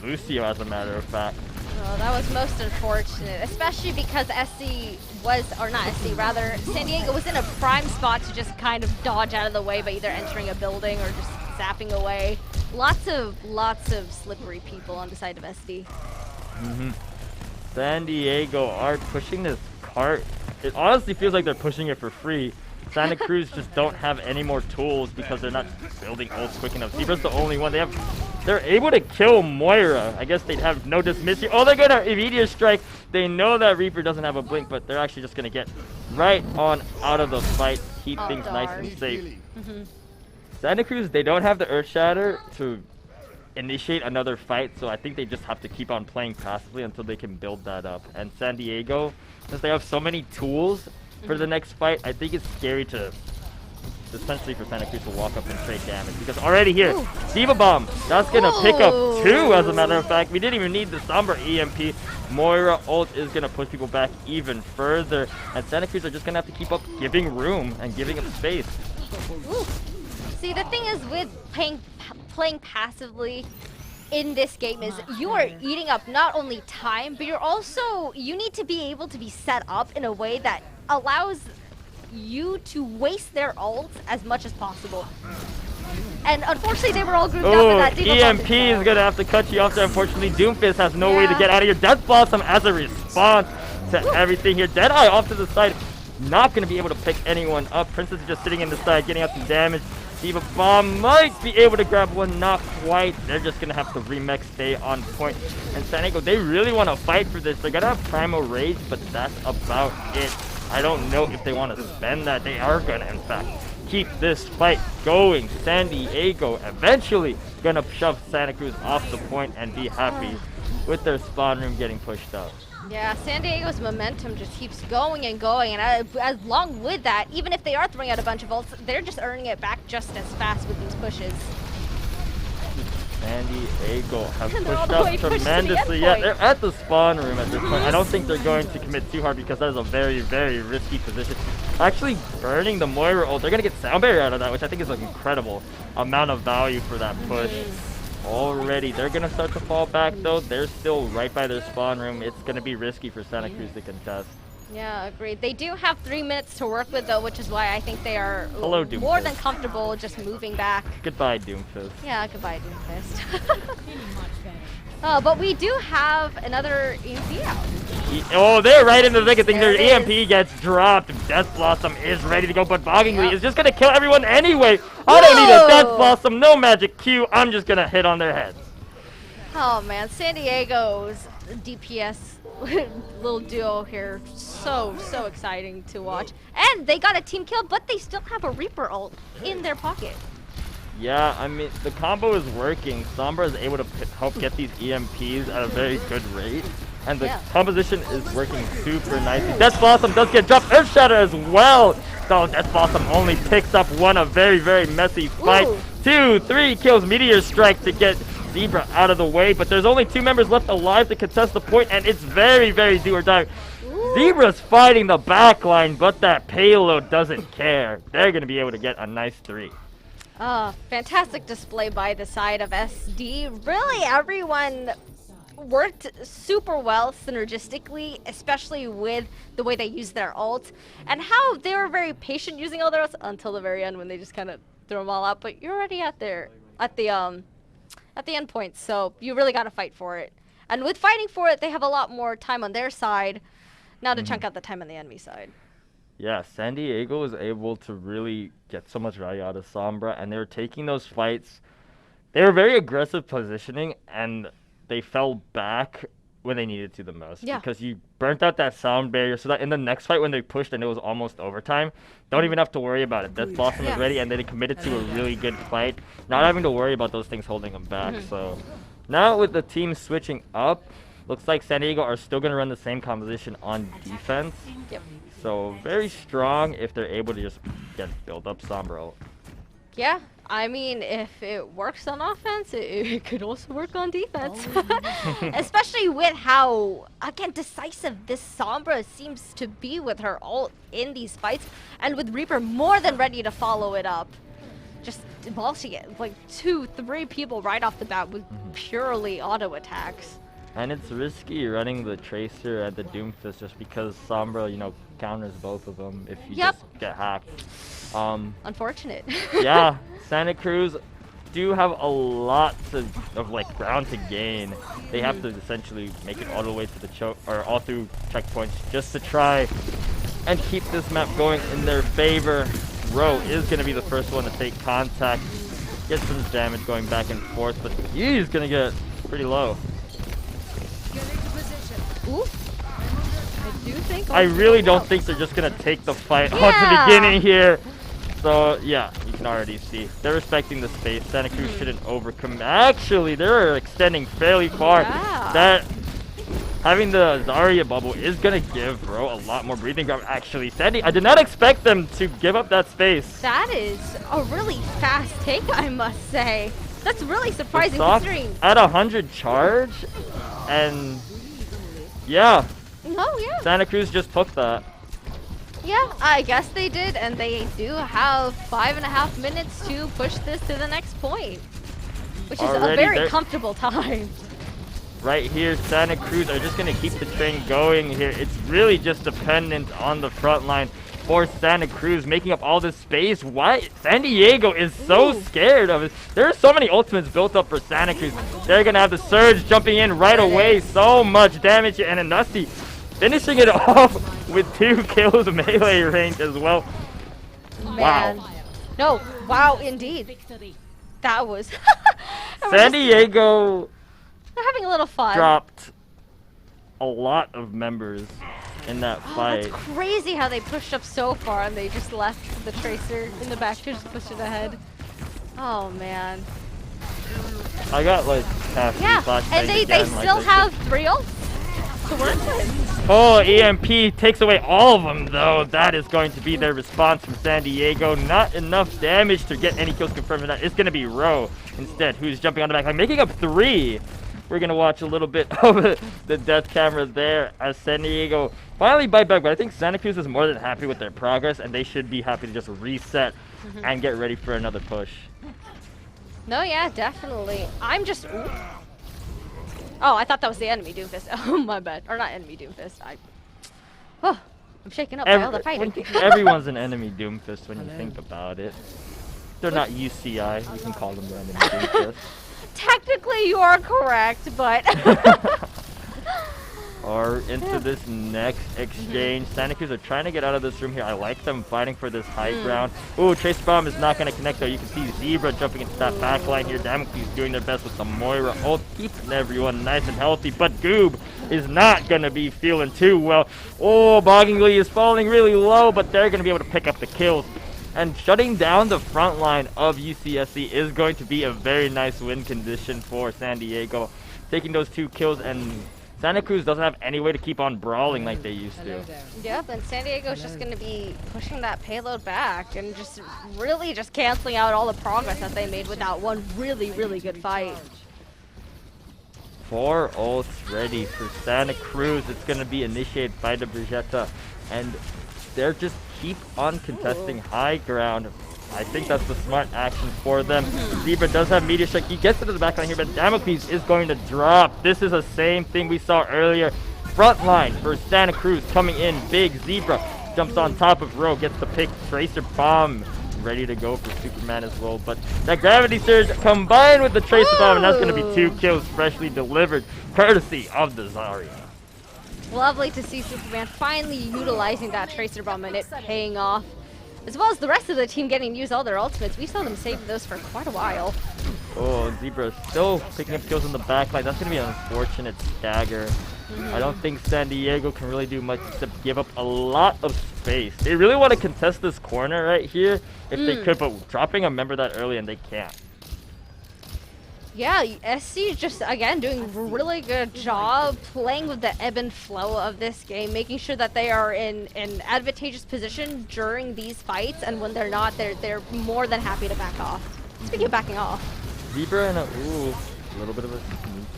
Lucio, as a matter of fact. Oh, that was most unfortunate, especially because SC was, or not SC, rather, San Diego was in a prime spot to just kind of dodge out of the way by either entering a building or just zapping away. Lots of slippery people on the side of SD. San Diego are pushing this cart. It honestly feels like they're pushing it for free. Santa Cruz just don't have any more tools because they're not building ults quick enough. Zebra's the only one. They're able to kill Moira. I guess they'd have no dismiss here. Oh, they're gonna immediate strike. They know that Reaper doesn't have a blink, but they're actually just gonna get right on out of the fight, keep things nice and safe. Santa Cruz, they don't have the Earth Shatter to initiate another fight, so I think they just have to keep on playing passively until they can build that up. And San Diego, since they have so many tools for the next fight, I think it's scary to essentially for Santa Cruz to walk up and trade damage, because already here, Diva Bomb, that's gonna pick up 2, as a matter of fact. We didn't even need the Sombra EMP. Moira ult is gonna push people back even further, and Santa Cruz are just gonna have to keep up giving room and giving up space. See, the thing is with playing passively in this game is you are eating up not only time, but you need to be able to be set up in a way that allows you to waste their ults as much as possible. And unfortunately, they were all grouped up in that Diva Bomb. EMP is gonna have to cut you off there. Unfortunately, Doomfist has no way to get out of here. Death Blossom as a response to everything here. Deadeye off to the side, not gonna be able to pick anyone up. Princess is just sitting in the side, getting out some damage. Diva Bomb might be able to grab one, not quite. They're just gonna have to remix, stay on point. And San Diego, they really want to fight for this. They're gonna have Primal Rage, but that's about it. I don't know if they want to spend that. They are gonna, in fact, keep this fight going. San Diego eventually gonna shove Santa Cruz off the point and be happy with their spawn room getting pushed up. Yeah, San Diego's momentum just keeps going and going, and along with that, even if they are throwing out a bunch of ults, they're just earning it back just as fast with these pushes. San Diego have pushed up tremendously. Yeah, they're at the spawn room at this point. I don't think they're going to commit too hard because that is a very, very risky position. Actually burning the Moira ult, they're going to get sound barrier out of that, which I think is an incredible amount of value for that push. Already, they're going to start to fall back though. They're still right by their spawn room. It's going to be risky for Santa Cruz to contest. Yeah, agreed. They do have 3 minutes to work with though, which is why I think they are Doomfist. more than comfortable just moving back. Goodbye, Doomfist. Yeah, goodbye, Doomfist. But we do have another EMP out. Oh, they're right in the thick of things. Their EMP gets dropped. Death Blossom is ready to go, but Boggingly is just going to kill everyone anyway. I don't need a Death Blossom, no magic Q. I'm just going to hit on their heads. Oh man, San Diego's DPS little duo here, so exciting to watch. And they got a team kill, but they still have a Reaper ult in their pocket. Yeah, I mean, the combo is working. Sombra is able to help get these EMPs at a very good rate. And the composition is working super nicely. Death Blossom does get dropped. Earth Shatter as well. So Death Blossom only picks up one. A very, very messy fight. 2, 3 kills. Meteor Strike to get Zebra out of the way. But there's only 2 members left alive to contest the point. And it's very, very do or die. Zebra's fighting the backline, but that payload doesn't care. They're going to be able to get a nice 3. Fantastic display by the side of SD. Really, everyone worked super well synergistically, especially with the way they used their ult and how they were very patient using all their ults until the very end when they just kind of threw them all out. But you're already at the end point, so you really got to fight for it. And with fighting for it, they have a lot more time on their side now to chunk out the time on the enemy side. Yeah, San Diego was able to really get so much value out of Sombra, and they were taking those fights. They were very aggressive positioning, and they fell back when they needed to the most. Yeah. Because you burnt out that sound barrier, so that in the next fight when they pushed and it was almost overtime, don't even have to worry about it. Death Blossom is ready, and they committed to a really good fight, not having to worry about those things holding them back. So now with the team switching up, Looks like San Diego are still going to run the same composition on defense. Yep. So very strong if they're able to just get build up Sombra. Yeah, I mean, if it works on offense, it could also work on defense. Especially with how, again, decisive this Sombra seems to be with her ult in these fights, and with Reaper more than ready to follow it up. Just demolishing it, like 2-3 people right off the bat with purely auto attacks. And it's risky running the Tracer and the Doomfist just because Sombra, you know, counters both of them if you just get hacked. Unfortunate. Yeah, Santa Cruz do have a lot of like ground to gain. They have to essentially make it all the way to the choke or all through checkpoints just to try and keep this map going in their favor. Ro is going to be the first one to take contact, get some damage going back and forth, but he's going to get pretty low. Ooh. I do think. I really don't think they're just going to take the fight on the beginning here. So, yeah, you can already see. They're respecting the space. Santa Cruz shouldn't overcome. Actually, they're extending fairly far. Yeah. That having the Zarya bubble is going to give Ro a lot more breathing ground. Actually, Sandy, I did not expect them to give up that space. That is a really fast take, I must say. That's really surprising considering. At 100 charge, and yeah. Oh, yeah. Santa Cruz just took that. Yeah, I guess they did, and they do have 5.5 minutes to push this to the next point, which is a very comfortable time. Right here, Santa Cruz are just going to keep the train going here. It's really just dependent on the front line for Santa Cruz making up all this space. Why? San Diego is so scared of it. There are so many ultimates built up for Santa Cruz. They're going to have the Surge jumping in right away. So much damage, and Anussi finishing it off with 2 kills melee range as well. Man. Wow. No, wow, indeed. That was... San Diego... They're having a little fun. Dropped a lot of members in that fight. That's crazy how they pushed up so far and they just left the Tracer in the back to just push it ahead. Oh, man. I got like half and they still have 3 ults to work with. Oh, EMP takes away all of them, though. That is going to be their response from San Diego. Not enough damage to get any kills confirmed with that. It's going to be Ro instead, who's jumping on the back line, making up 3. We're going to watch a little bit of the death camera there as San Diego finally bite back. But I think Santa Cruz is more than happy with their progress, and they should be happy to just reset and get ready for another push. No, yeah, definitely. I'm just... Ooh. Oh, I thought that was the enemy Doomfist. Oh, my bad. Or not enemy Doomfist. I'm shaking up by all the fighting. Everyone's an enemy Doomfist when you think about it. They're not UCEI. You can call them the enemy Doomfist. Technically, you are correct, but... Or into this next exchange. Santa Cruz are trying to get out of this room here. I like them fighting for this high ground. Ooh, Trace Bomb is not going to connect though. You can see Zebra jumping into that back line here. Damocles doing their best with the Moira ult, keeping everyone nice and healthy. But Goob is not going to be feeling too well. Oh, Boggingly is falling really low, but they're going to be able to pick up the kills. And shutting down the front line of UCSC is going to be a very nice win condition for San Diego. Taking those 2 kills, and Santa Cruz doesn't have any way to keep on brawling like they used to. Yep, and San Diego's just going to be pushing that payload back and just really just canceling out all the progress that they made with that one really, really good fight. 4 ults ready for Santa Cruz. It's going to be initiated by the Brigitte, and they're just keep on contesting high ground. I think that's the smart action for them. Zebra does have Meteor Strike. He gets into the backline here, but Damocles is going to drop. This is the same thing we saw earlier. Front line for Santa Cruz coming in big. Zebra jumps on top of Ro, gets the pick. Tracer Bomb ready to go for Superman as well. But that Gravity Surge combined with the Tracer Bomb, and that's going to be 2 kills freshly delivered, courtesy of the Zarya. Lovely to see Superman finally utilizing that Tracer Bomb and it paying off. As well as the rest of the team getting to use all their ultimates. We saw them save those for quite a while. Oh, Zebra still picking up kills in the back line. That's going to be an unfortunate stagger. I don't think San Diego can really do much except give up a lot of space. They really want to contest this corner right here if they could, but dropping a member that early and they can't. Yeah, SC is just, again, doing a really good job playing with the ebb and flow of this game, making sure that they are in an advantageous position during these fights, and when they're not, they're more than happy to back off. Speaking of backing off. Zebra and a little bit of a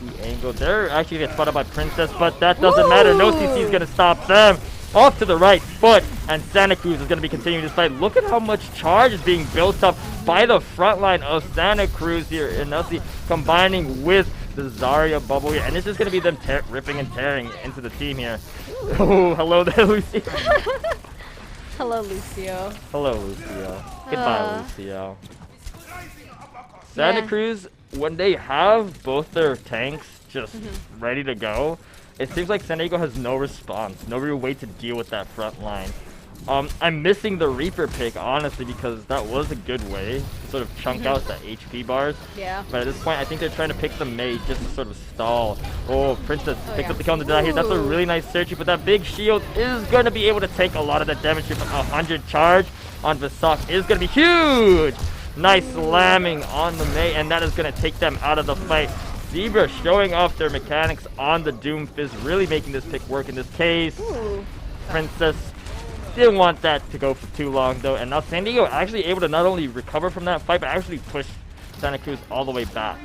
sneaky angle. They're actually get spotted by Princess, but that doesn't matter. No CC is going to stop them. Off to the right foot, and Santa Cruz is going to be continuing this fight. Look at how much charge is being built up by the front line of Santa Cruz here. And Nelsie combining with the Zarya bubble here. And it's just going to be them ripping and tearing into the team here. Oh, hello there, Lucio. Hello, Lucio. Hello, Lucio. Goodbye, Lucio. Santa Cruz, when they have both their tanks just ready to go, it seems like San Diego has no response, no real way to deal with that front line. I'm missing the Reaper pick, honestly, because that was a good way to sort of chunk out the HP bars. Yeah. But at this point, I think they're trying to pick the Mei just to sort of stall. Oh, Princess picks up the kill on the die here. That's a really nice searchy, but that big shield is going to be able to take a lot of that damage here. From 100 charge on Visak is going to be huge. Nice slamming on the Mei, and that is going to take them out of the fight. Zebra showing off their mechanics on the Doomfist, really making this pick work in this case. Princess didn't want that to go for too long though, and now San Diego actually able to not only recover from that fight, but actually push Santa Cruz all the way back.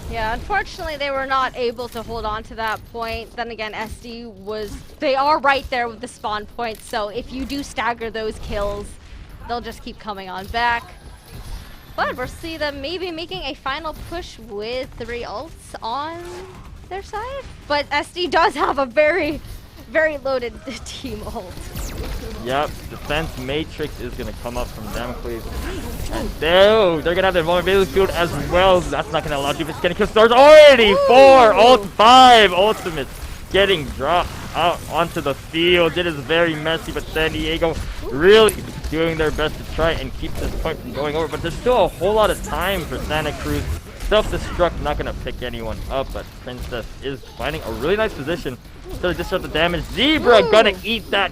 Yeah, unfortunately they were not able to hold on to that point. Then again, they are right there with the spawn point, so if you do stagger those kills, they'll just keep coming on back. But we'll see them maybe making a final push with 3 ults on their side. But SD does have a very, very loaded team ult. Yep, defense matrix is going to come up from them, please. And they're going to have their vulnerability field as well. That's not going to allow you to get kill stars already. 5 ultimates getting dropped out onto the field. It is very messy, but San Diego really doing their best to try and keep this point from going over. But there's still a whole lot of time for Santa Cruz. Self-destruct, not going to pick anyone up, but Princess is finding a really nice position to disrupt the damage. Zebra going to eat that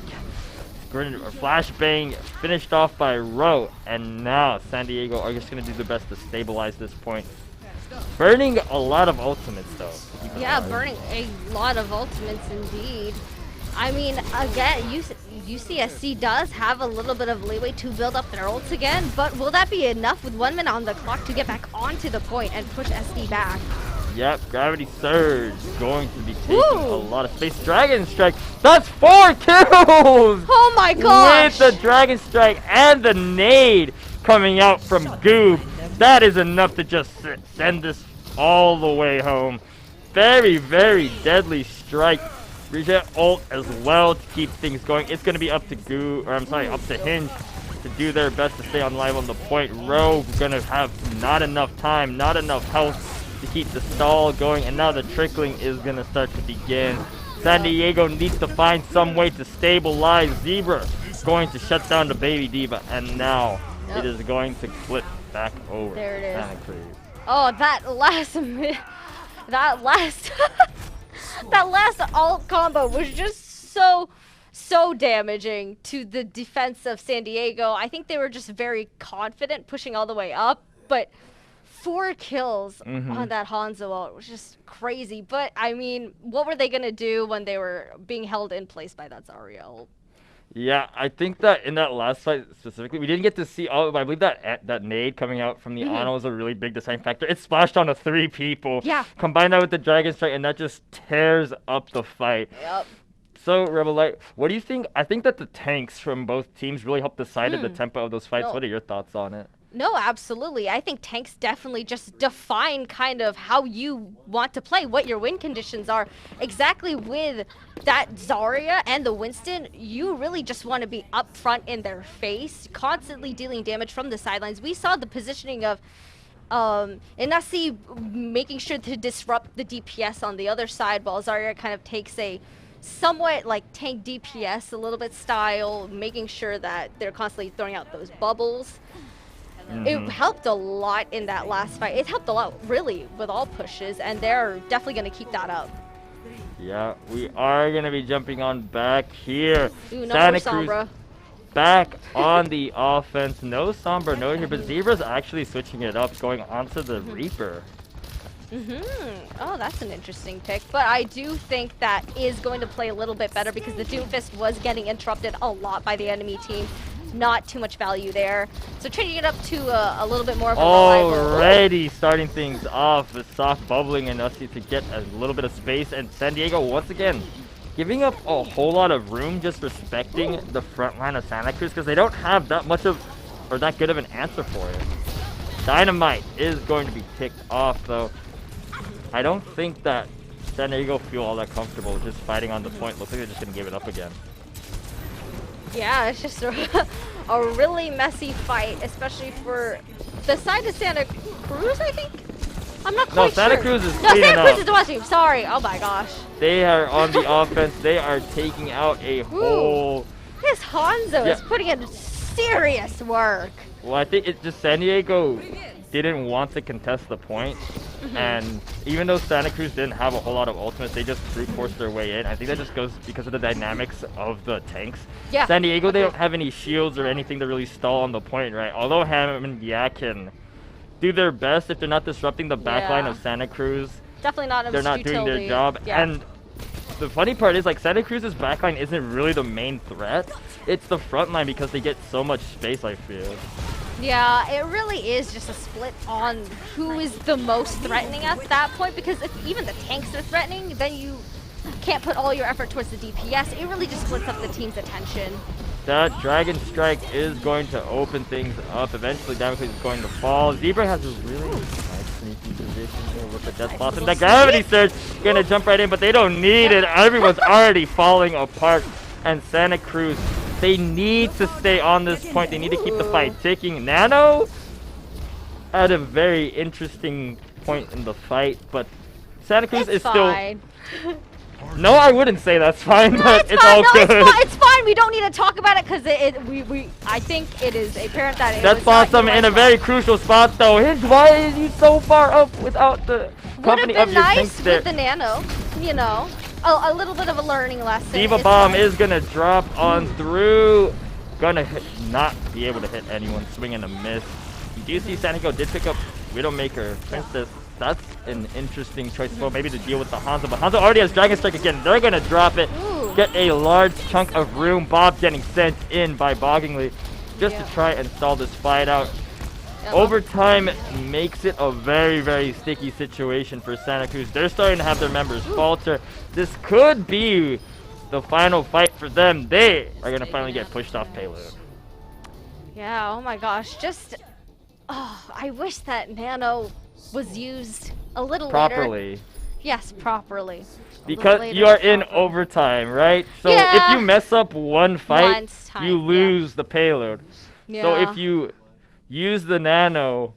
flashbang, finished off by Ro. And now San Diego are just going to do their best to stabilize this point. Burning a lot of ultimates though. Yeah, burning a lot of ultimates indeed. I mean, again, UCSC does have a little bit of leeway to build up their ults again, but will that be enough with 1 minute on the clock to get back onto the point and push SD back? Yep, Gravity Surge going to be taking a lot of space. Dragon Strike, that's 4 kills! Oh my gosh! With the Dragon Strike and the nade coming out from Goob. That is enough to just send this all the way home. Very, very deadly strike. Reject ult as well to keep things going. It's going to be up to up to Hinge to do their best to stay on live on the point. Rogue going to have not enough time, not enough health to keep the stall going, and now the trickling is going to start to begin. San Diego needs to find some way to stabilize. Zebra going to shut down the Baby Diva, and now it is going to flip back over. There it is. Santa Cruz. Oh, that last alt combo was just so damaging to the defense of San Diego. I think they were just very confident pushing all the way up, but 4 kills on that Hanzo ult was just crazy. But I mean, what were they gonna do when they were being held in place by that Zarya ult? Yeah, I think that in that last fight specifically, we didn't get to see all. I believe that nade coming out from the Ana was a really big deciding factor. It splashed onto 3 people. Yeah. Combine that with the Dragon Strike, and that just tears up the fight. Yep. So, Rebel Light, what do you think? I think that the tanks from both teams really helped decide the tempo of those fights. No. What are your thoughts on it? No, absolutely. I think tanks definitely just define kind of how you want to play, what your win conditions are. Exactly with that Zarya and the Winston, you really just want to be up front in their face, constantly dealing damage from the sidelines. We saw the positioning of Inasi making sure to disrupt the DPS on the other side, while Zarya kind of takes a somewhat like tank DPS a little bit style, making sure that they're constantly throwing out those bubbles. It helped a lot in that last fight. It helped a lot, really, with all pushes, and they're definitely going to keep that up. Yeah, we are going to be jumping on back here. Ooh, no Santa more Cruz Sombra. back on the offense. No Sombra, no here, but Zebra's actually switching it up, going onto the Reaper. Oh, that's an interesting pick. But I do think that is going to play a little bit better because the Doomfist was getting interrupted a lot by the enemy team. Not too much value there. So changing it up to a little bit more of a reliable. Already starting things off with soft bubbling and Usty to get a little bit of space. And San Diego, once again, giving up a whole lot of room, just respecting the front line of Santa Cruz because they don't have that much of, or that good of an answer for it. Dynamite is going to be kicked off, though. I don't think that San Diego feel all that comfortable just fighting on the point. Looks like they're just going to give it up again. Yeah, it's just a really messy fight, especially for the side of Santa Cruz, I think? I'm not quite sure. No, Santa Cruz is No, cleaning Santa Cruz up. is the West team. Sorry. Oh my gosh. They are on the offense. They are taking out a whole... This Hanzo is putting in serious work. Well, I think it's just San Diego didn't want to contest the point. And even though Santa Cruz didn't have a whole lot of ultimates, they just brute forced their way in. I think that just goes because of the dynamics of the tanks. Yeah. San Diego, they don't have any shields or anything to really stall on the point, right? Although Ham and Yak can do their best if they're not disrupting the backline of Santa Cruz. Definitely not. They're not doing their job. Yeah. And the funny part is, like, Santa Cruz's backline isn't really the main threat. It's the front line because they get so much space, I feel. Yeah, it really is just a split on who is the most threatening at that point, because if even the tanks are threatening, then you can't put all your effort towards the DPS. It really just splits up the team's attention. That Dragon Strike is going to open things up. Eventually, Damocles is going to fall. Zebra has a really nice sneaky position here with the Death Blossom. That Gravity Surge going to jump right in, but they don't need it. Everyone's already falling apart. And Santa Cruz, they need to stay on this point. They need to keep the fight ticking. Nano at a very interesting point in the fight, but Santa Cruz is fine. still... No, I wouldn't say that's fine, No, but it's fine. all No, good. It's fine. We don't need to talk about it because I think it is apparent that it That was spots not him the in right a very crucial spot, though. Why is he so far up without the company Would have of been your nice tanks there? with the nano, you know. A little bit of a learning lesson. Diva Bomb is gonna drop on through. Gonna not be able to hit anyone. Swing and a miss. You do see Sanico did pick up Widowmaker Princess. That's an interesting choice for maybe to deal with the Hanzo. But Hanzo already has Dragon Strike again. They're gonna drop it. Ooh. Get a large chunk of room. Bob getting sent in by Boggingly just to try and stall this fight out. Overtime makes it a very, very sticky situation for Santa Cruz. They're starting to have their members falter. This could be the final fight for them. They are going to finally get pushed off payload. Yeah, oh my gosh. Just, I wish that nano was used a little Properly. later. Yes, properly. Because you are in overtime, right? So if you mess up one fight, you lose the payload. So if you use the nano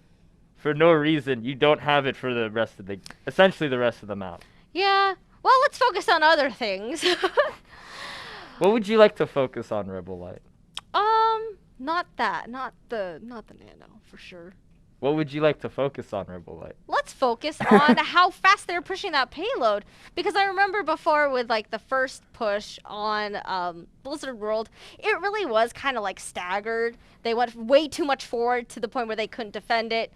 for no reason, you don't have it for the rest of the, essentially the rest of the map. Yeah. Well, let's focus on other things. What would you like to focus on, Rebel Light? Not that. Not the nano, for sure. What would you like to focus on, Rebel Light? Let's focus on how fast they're pushing that payload. Because I remember before with like the first push on Blizzard World, it really was kind of like staggered. They went way too much forward to the point where they couldn't defend it.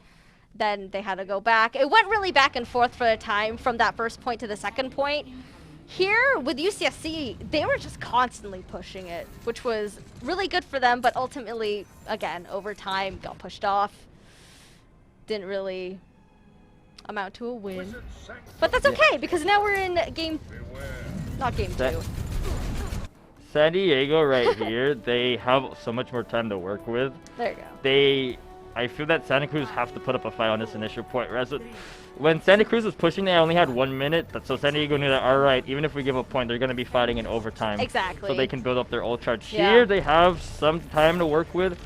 Then they had to go back. It went really back and forth for a time from that first point to the second point. Here with UCSC, they were just constantly pushing it, which was really good for them. But ultimately, again, over time, got pushed off. Didn't really amount to a win. But that's okay, because now we're in game... Not game 2. San Diego right here, they have so much more time to work with. There you go. I feel that Santa Cruz have to put up a fight on this initial point. When Santa Cruz was pushing, they only had 1 minute. So San Diego knew that, all right, even if we give a point, they're going to be fighting in overtime. Exactly. So they can build up their ult charge. Yeah. Here, they have some time to work with.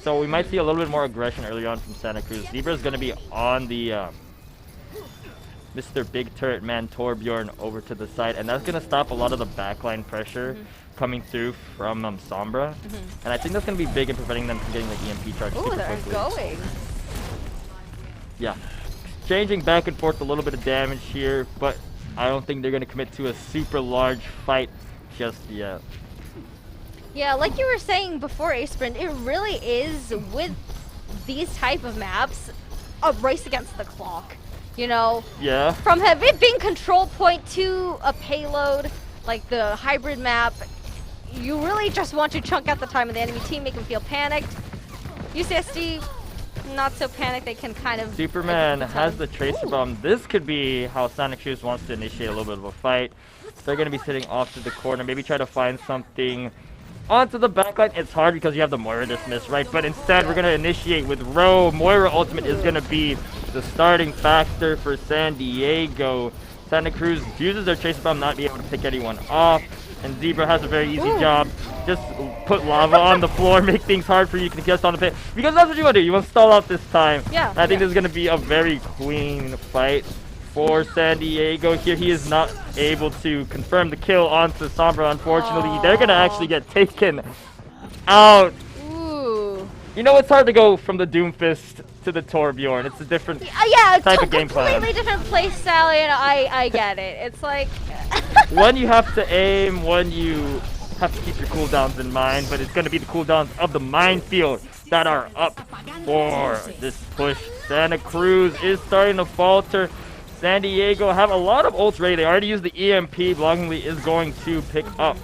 So we might see a little bit more aggression early on from Santa Cruz. Zebra is going to be on the Mr. Big Turret Man Torbjorn over to the side. And that's going to stop a lot of the backline pressure coming through from Sombra. And I think that's going to be big in preventing them from getting the EMP charge super quickly. Going. Yeah. Changing back and forth a little bit of damage here, but I don't think they're going to commit to a super large fight just yet. Yeah, like you were saying before, Asprint, it really is, with these type of maps, a race against the clock. You know, Yeah. from it being control point to a payload, like the hybrid map, you really just want to chunk out the time of the enemy team, make them feel panicked. UCSD, not so panicked. They can kind of. Superman has the Ooh. tracer bomb. This could be how Santa Cruz wants to initiate a little bit of a fight. They're going to be sitting off to the corner, maybe try to find something onto the backline. It's hard because you have the Moira dismiss, right? But instead, we're going to initiate with Roe. Moira ultimate is going to be the starting factor for San Diego. Santa Cruz uses their tracer bomb, not be able to pick anyone off. And Zebra has a very easy job. Just put lava on the floor, make things hard for you to get on the pit. Because that's what you want to do. You want to stall out this time. Yeah. I think this is going to be a very clean fight for San Diego here. He is not able to confirm the kill onto Sombra, unfortunately. They're going to actually get taken out. Ooh. You know, it's hard to go from the Doomfist to the Torbjorn. It's a different type of game plan. Completely different play style, and I get it. It's like... One, you have to aim. One, you have to keep your cooldowns in mind. But it's going to be the cooldowns of the minefield that are up for this push. Santa Cruz is starting to falter. San Diego have a lot of ults ready. They already used the EMP. Bloggingly is going to pick up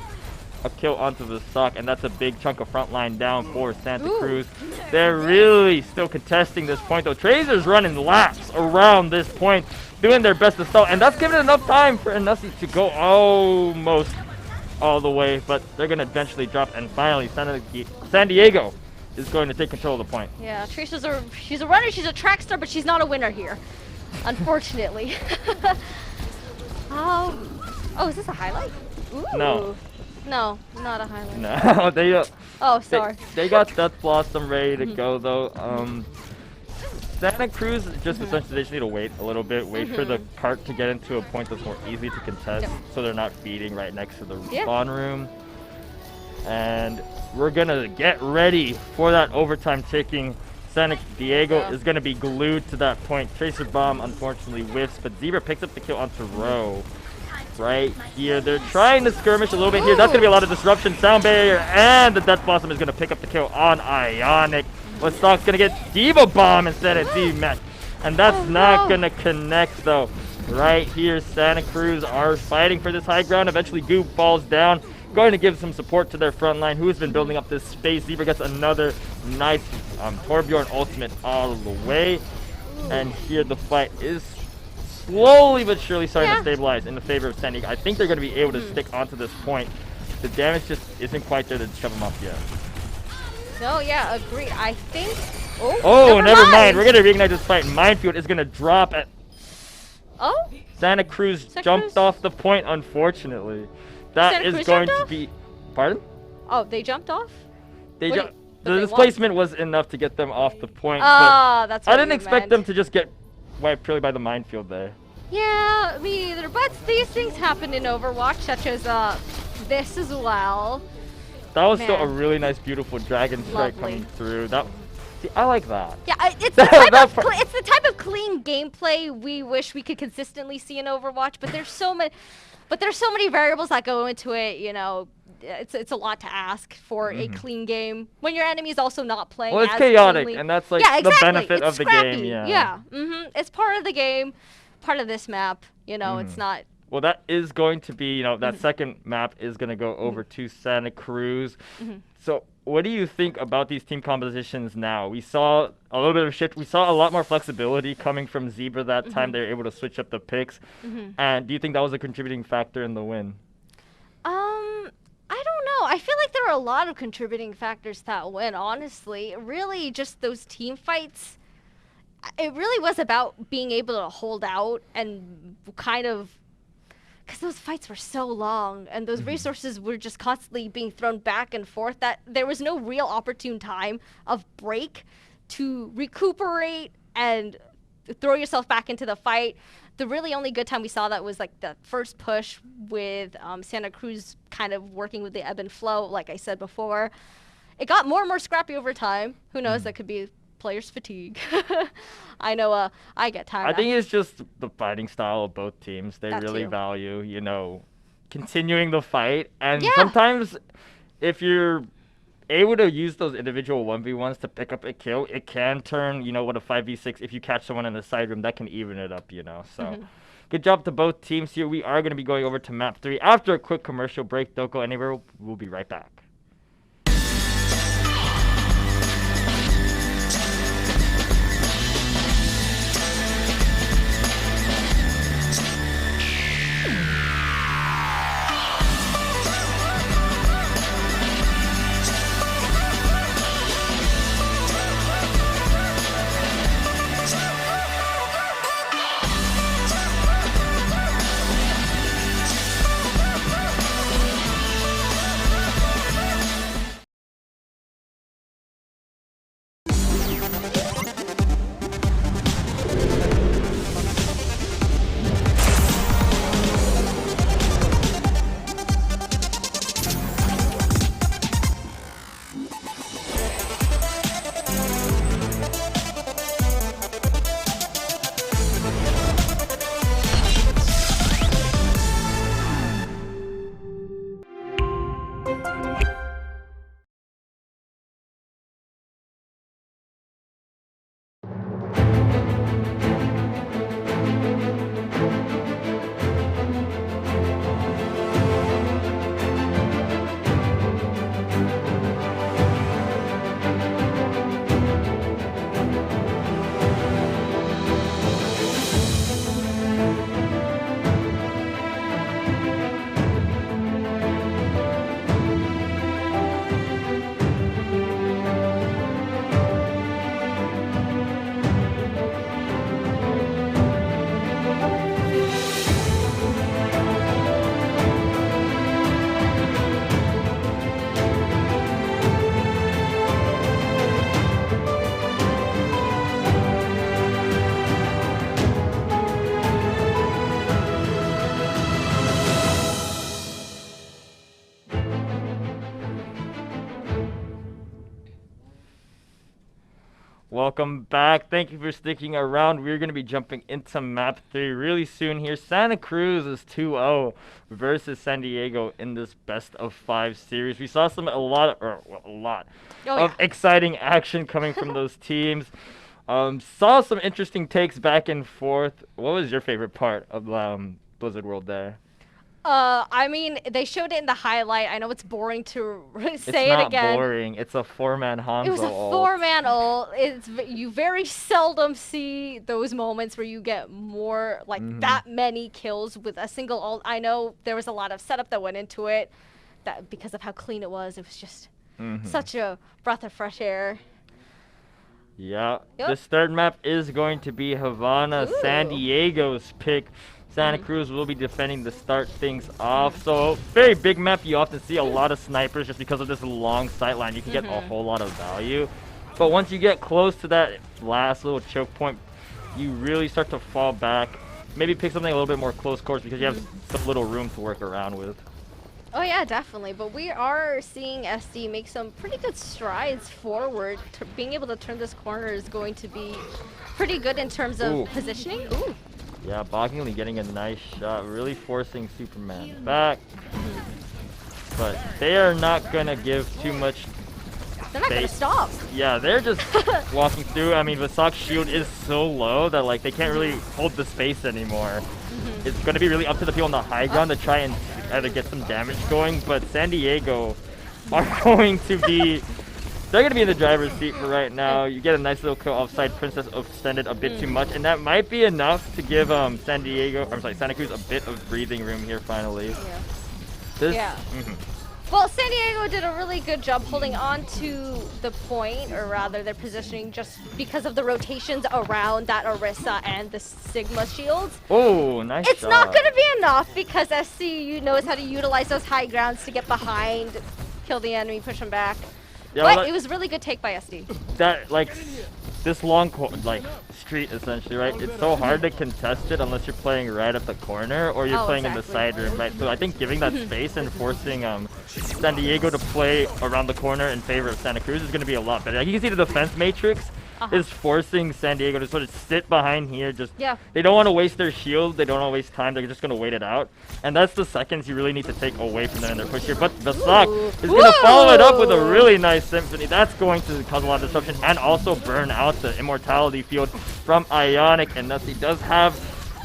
a kill onto the stock, and that's a big chunk of front line down for Santa Cruz. They're really still contesting this point, though. Tracer's running laps around this point, doing their best to stall, and that's giving enough time for Anussi to go almost all the way, but they're going to eventually drop, and finally San Diego is going to take control of the point. Yeah, she's a runner, she's a track star, but she's not a winner here, unfortunately. Oh, is this a highlight? Ooh. No. No, not a highlight. No, they Oh, sorry. They got Death Blossom ready to go, though. Santa Cruz just essentially they just need to wait a little bit, wait for the cart to get into a point that's more easy to contest, so they're not feeding right next to the spawn room. And we're gonna get ready for that overtime ticking. Santa Diego is gonna be glued to that point. Tracer bomb unfortunately whiffs, but Zebra picks up the kill onto Roe. Right here, they're trying to skirmish a little bit here. That's gonna be a lot of disruption. Sound barrier, and the Death Blossom is gonna pick up the kill on Ionic. Woodstock's gonna get Diva Bomb instead of D-Mech, and that's not gonna connect though. Right here, Santa Cruz are fighting for this high ground. Eventually, Goop falls down, going to give some support to their front line, who has been building up this space. Zebra gets another nice Torbjorn ultimate all the way, and here the fight is slowly but surely starting to stabilize in the favor of San Diego. I think they're going to be able to stick onto this point. The damage just isn't quite there to shove them off yet. No, yeah, agreed. I think... Oh, never mind. We're going to reignite this fight. Minefield is going to drop at... Oh? Santa Cruz jumped off the point, unfortunately. That is going to be... Pardon? Oh, they jumped off? The displacement was enough to get them off the point. Oh, that's what I didn't expect them to just get wiped purely by the minefield there. Yeah, me either. But these things happen in Overwatch, such as this as well. That was still a really nice, beautiful dragon strike coming through. See, I like that. Yeah, it's the type of clean gameplay we wish we could consistently see in Overwatch. But there's so many variables that go into it. You know, it's a lot to ask for a clean game when your enemy is also not playing. Well, it's as chaotic, cleanly. and that's like exactly. the benefit it's of the scrappy. game. Yeah. It's part of the game, part of this map. You know, it's not. Well, that is going to be, that second map is going to go over to Santa Cruz. So what do you think about these team compositions now? We saw a little bit of a shift. We saw a lot more flexibility coming from Zebra that time. They were able to switch up the picks. And do you think that was a contributing factor in the win? I don't know. I feel like there were a lot of contributing factors to that win, honestly. Really, just those team fights. It really was about being able to hold out and kind of... Because those fights were so long and those resources were just constantly being thrown back and forth that there was no real opportune time of break to recuperate and throw yourself back into the fight. The really only good time we saw that was like the first push with Santa Cruz kind of working with the ebb and flow, like I said before. It got more and more scrappy over time. Who knows? That could be players' fatigue. I know I get tired. I think it's just the fighting style of both teams. They really value, continuing the fight. And sometimes if you're able to use those individual 1v1s to pick up a kill, it can turn, what a 5v6 if you catch someone in the side room, that can even it up, So good job to both teams here. We are going to be going over to map 3 after a quick commercial break. Don't go anywhere. We'll be right back. Welcome back. Thank you for sticking around. We're going to be jumping into map 3 really soon here. Santa Cruz is 2-0 versus San Diego in this best of 5 series. We saw a lot of exciting action coming from those teams. Saw some interesting takes back and forth. What was your favorite part of Blizzard World there? I mean, they showed it in the highlight. I know it's boring to say it again. It's not boring. It's a 4-man Hanzo. It was a 4-man ult. You very seldom see those moments where you get more, that many kills with a single ult. I know there was a lot of setup that went into it, that because of how clean it was. It was just such a breath of fresh air. Yeah. This third map is going to be Havana, San Diego's pick. Santa Cruz will be defending to start things off. So, very big map. You often see a lot of snipers just because of this long sight line. You can get a whole lot of value. But once you get close to that last little choke point, you really start to fall back. Maybe pick something a little bit more close quarters because you have some little room to work around with. Oh yeah, definitely. But we are seeing SD make some pretty good strides forward. Being able to turn this corner is going to be pretty good in terms of positioning. Ooh. Yeah, Boggingly getting a nice shot, really forcing Superman back. But they are not going to give too much They're not going to stop. Yeah, they're just walking through. I mean, Vasak's shield is so low that they can't really hold the space anymore. It's going to be really up to the people on the high ground to try and either get some damage going. But San Diego are going to be... They're going to be in the driver's seat for right now. You get a nice little kill offside. Princess extended a bit too much, and that might be enough to give Santa Cruz a bit of breathing room here finally. Well, San Diego did a really good job holding on to the point, or rather their positioning, just because of the rotations around that Orisa and the Sigma shields. Oh, nice It's shot. not going to be enough because SC knows how to utilize those high grounds to get behind, kill the enemy, push them back. Yeah, but it was a really good take by SD. That, this long, street, essentially, right? It's so hard to contest it unless you're playing right at the corner or you're playing in the side room, right? So I think giving that space and forcing San Diego to play around the corner in favor of Santa Cruz is going to be a lot better. You can see the defense matrix. is forcing San Diego to sort of sit behind here. Just Yeah. They don't want to waste their shield. They don't want to waste time. They're just going to wait it out. And that's the seconds you really need to take away from them in their push here. But Vasak is going to follow it up with a really nice Symphony. That's going to cause a lot of disruption and also burn out the Immortality field from Ionic. And Nutty does have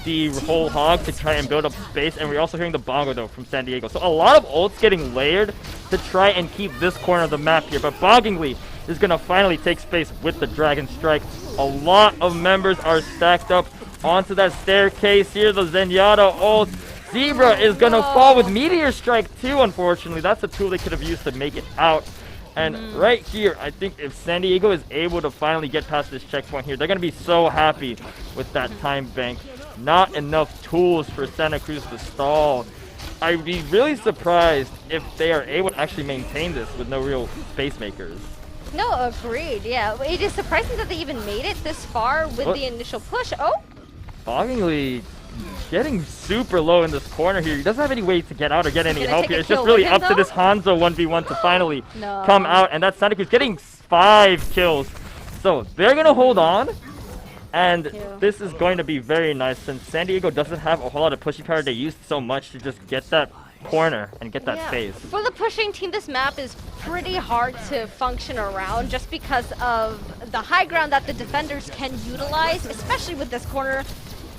the whole hog to try and build up space, and we're also hearing the bongo though from San Diego. So a lot of ults getting layered to try and keep this corner of the map here, but Boggingly is going to finally take space with the Dragon Strike. A lot of members are stacked up onto that staircase here. The Zenyatta ult. Zebra is going to fall with Meteor Strike too, unfortunately. That's a tool they could have used to make it out. And right here, I think if San Diego is able to finally get past this checkpoint here, they're going to be so happy with that time bank. Not enough tools for Santa Cruz to stall. I'd be really surprised if they are able to actually maintain this with no real space makers. No, agreed. Yeah, it is surprising that they even made it this far with the initial push. Oh! Boggingly getting super low in this corner here. He doesn't have any way to get out or get any help here. It's just kill really with him, up to this Hanzo 1v1 to finally No. come out. And that's Santa Cruz getting 5 kills. So they're going to hold on. And this is going to be very nice since San Diego doesn't have a whole lot of pushing power. They used so much to just get that corner and get that space. For the pushing team, this map is pretty hard to function around just because of the high ground that the defenders can utilize, especially with this corner,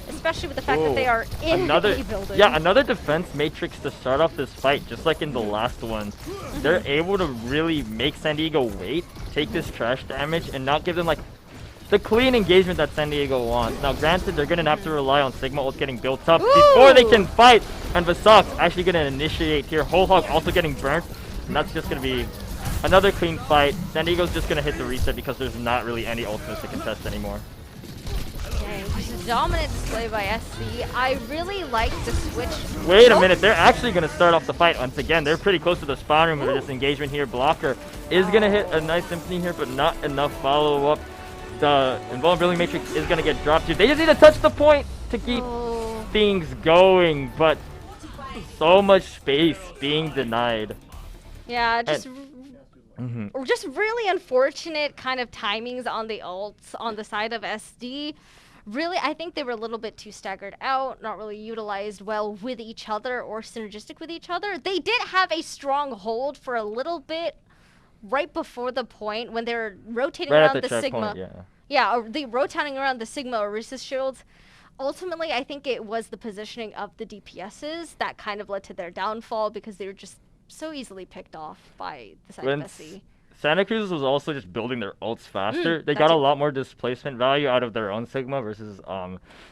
especially with the fact that they are in the building. Yeah, another defense matrix to start off this fight, just like in the last one. They're able to really make San Diego wait, take this trash damage, and not give them like the clean engagement that San Diego wants. Now, granted, they're going to have to rely on Sigma ult getting built up before they can fight. And Vasak's actually going to initiate here. Whole Hog also getting burnt. And that's just going to be another clean fight. San Diego's just going to hit the reset because there's not really any ultimates to contest anymore. Dang, just a dominant display by SC. I really like the switch. Wait a minute. They're actually going to start off the fight once again. They're pretty close to the spawn room with this engagement here. Blocker is going to hit a nice Symphony here, but not enough follow-up. The invulnerability matrix is going to get dropped here. They just need to touch the point to keep things going, but so much space being denied. Yeah, just really unfortunate kind of timings on the ults on the side of SD. Really, I think they were a little bit too staggered out, not really utilized well with each other or synergistic with each other. They did have a strong hold for a little bit right before the point when they're rotating around the Sigma. They rotating around the Sigma Orisis shields. Ultimately, I think it was the positioning of the DPSs that kind of led to their downfall because they were just so easily picked off by the side of SC. Santa Cruz was also just building their ults faster. They got a lot more displacement value out of their own Sigma versus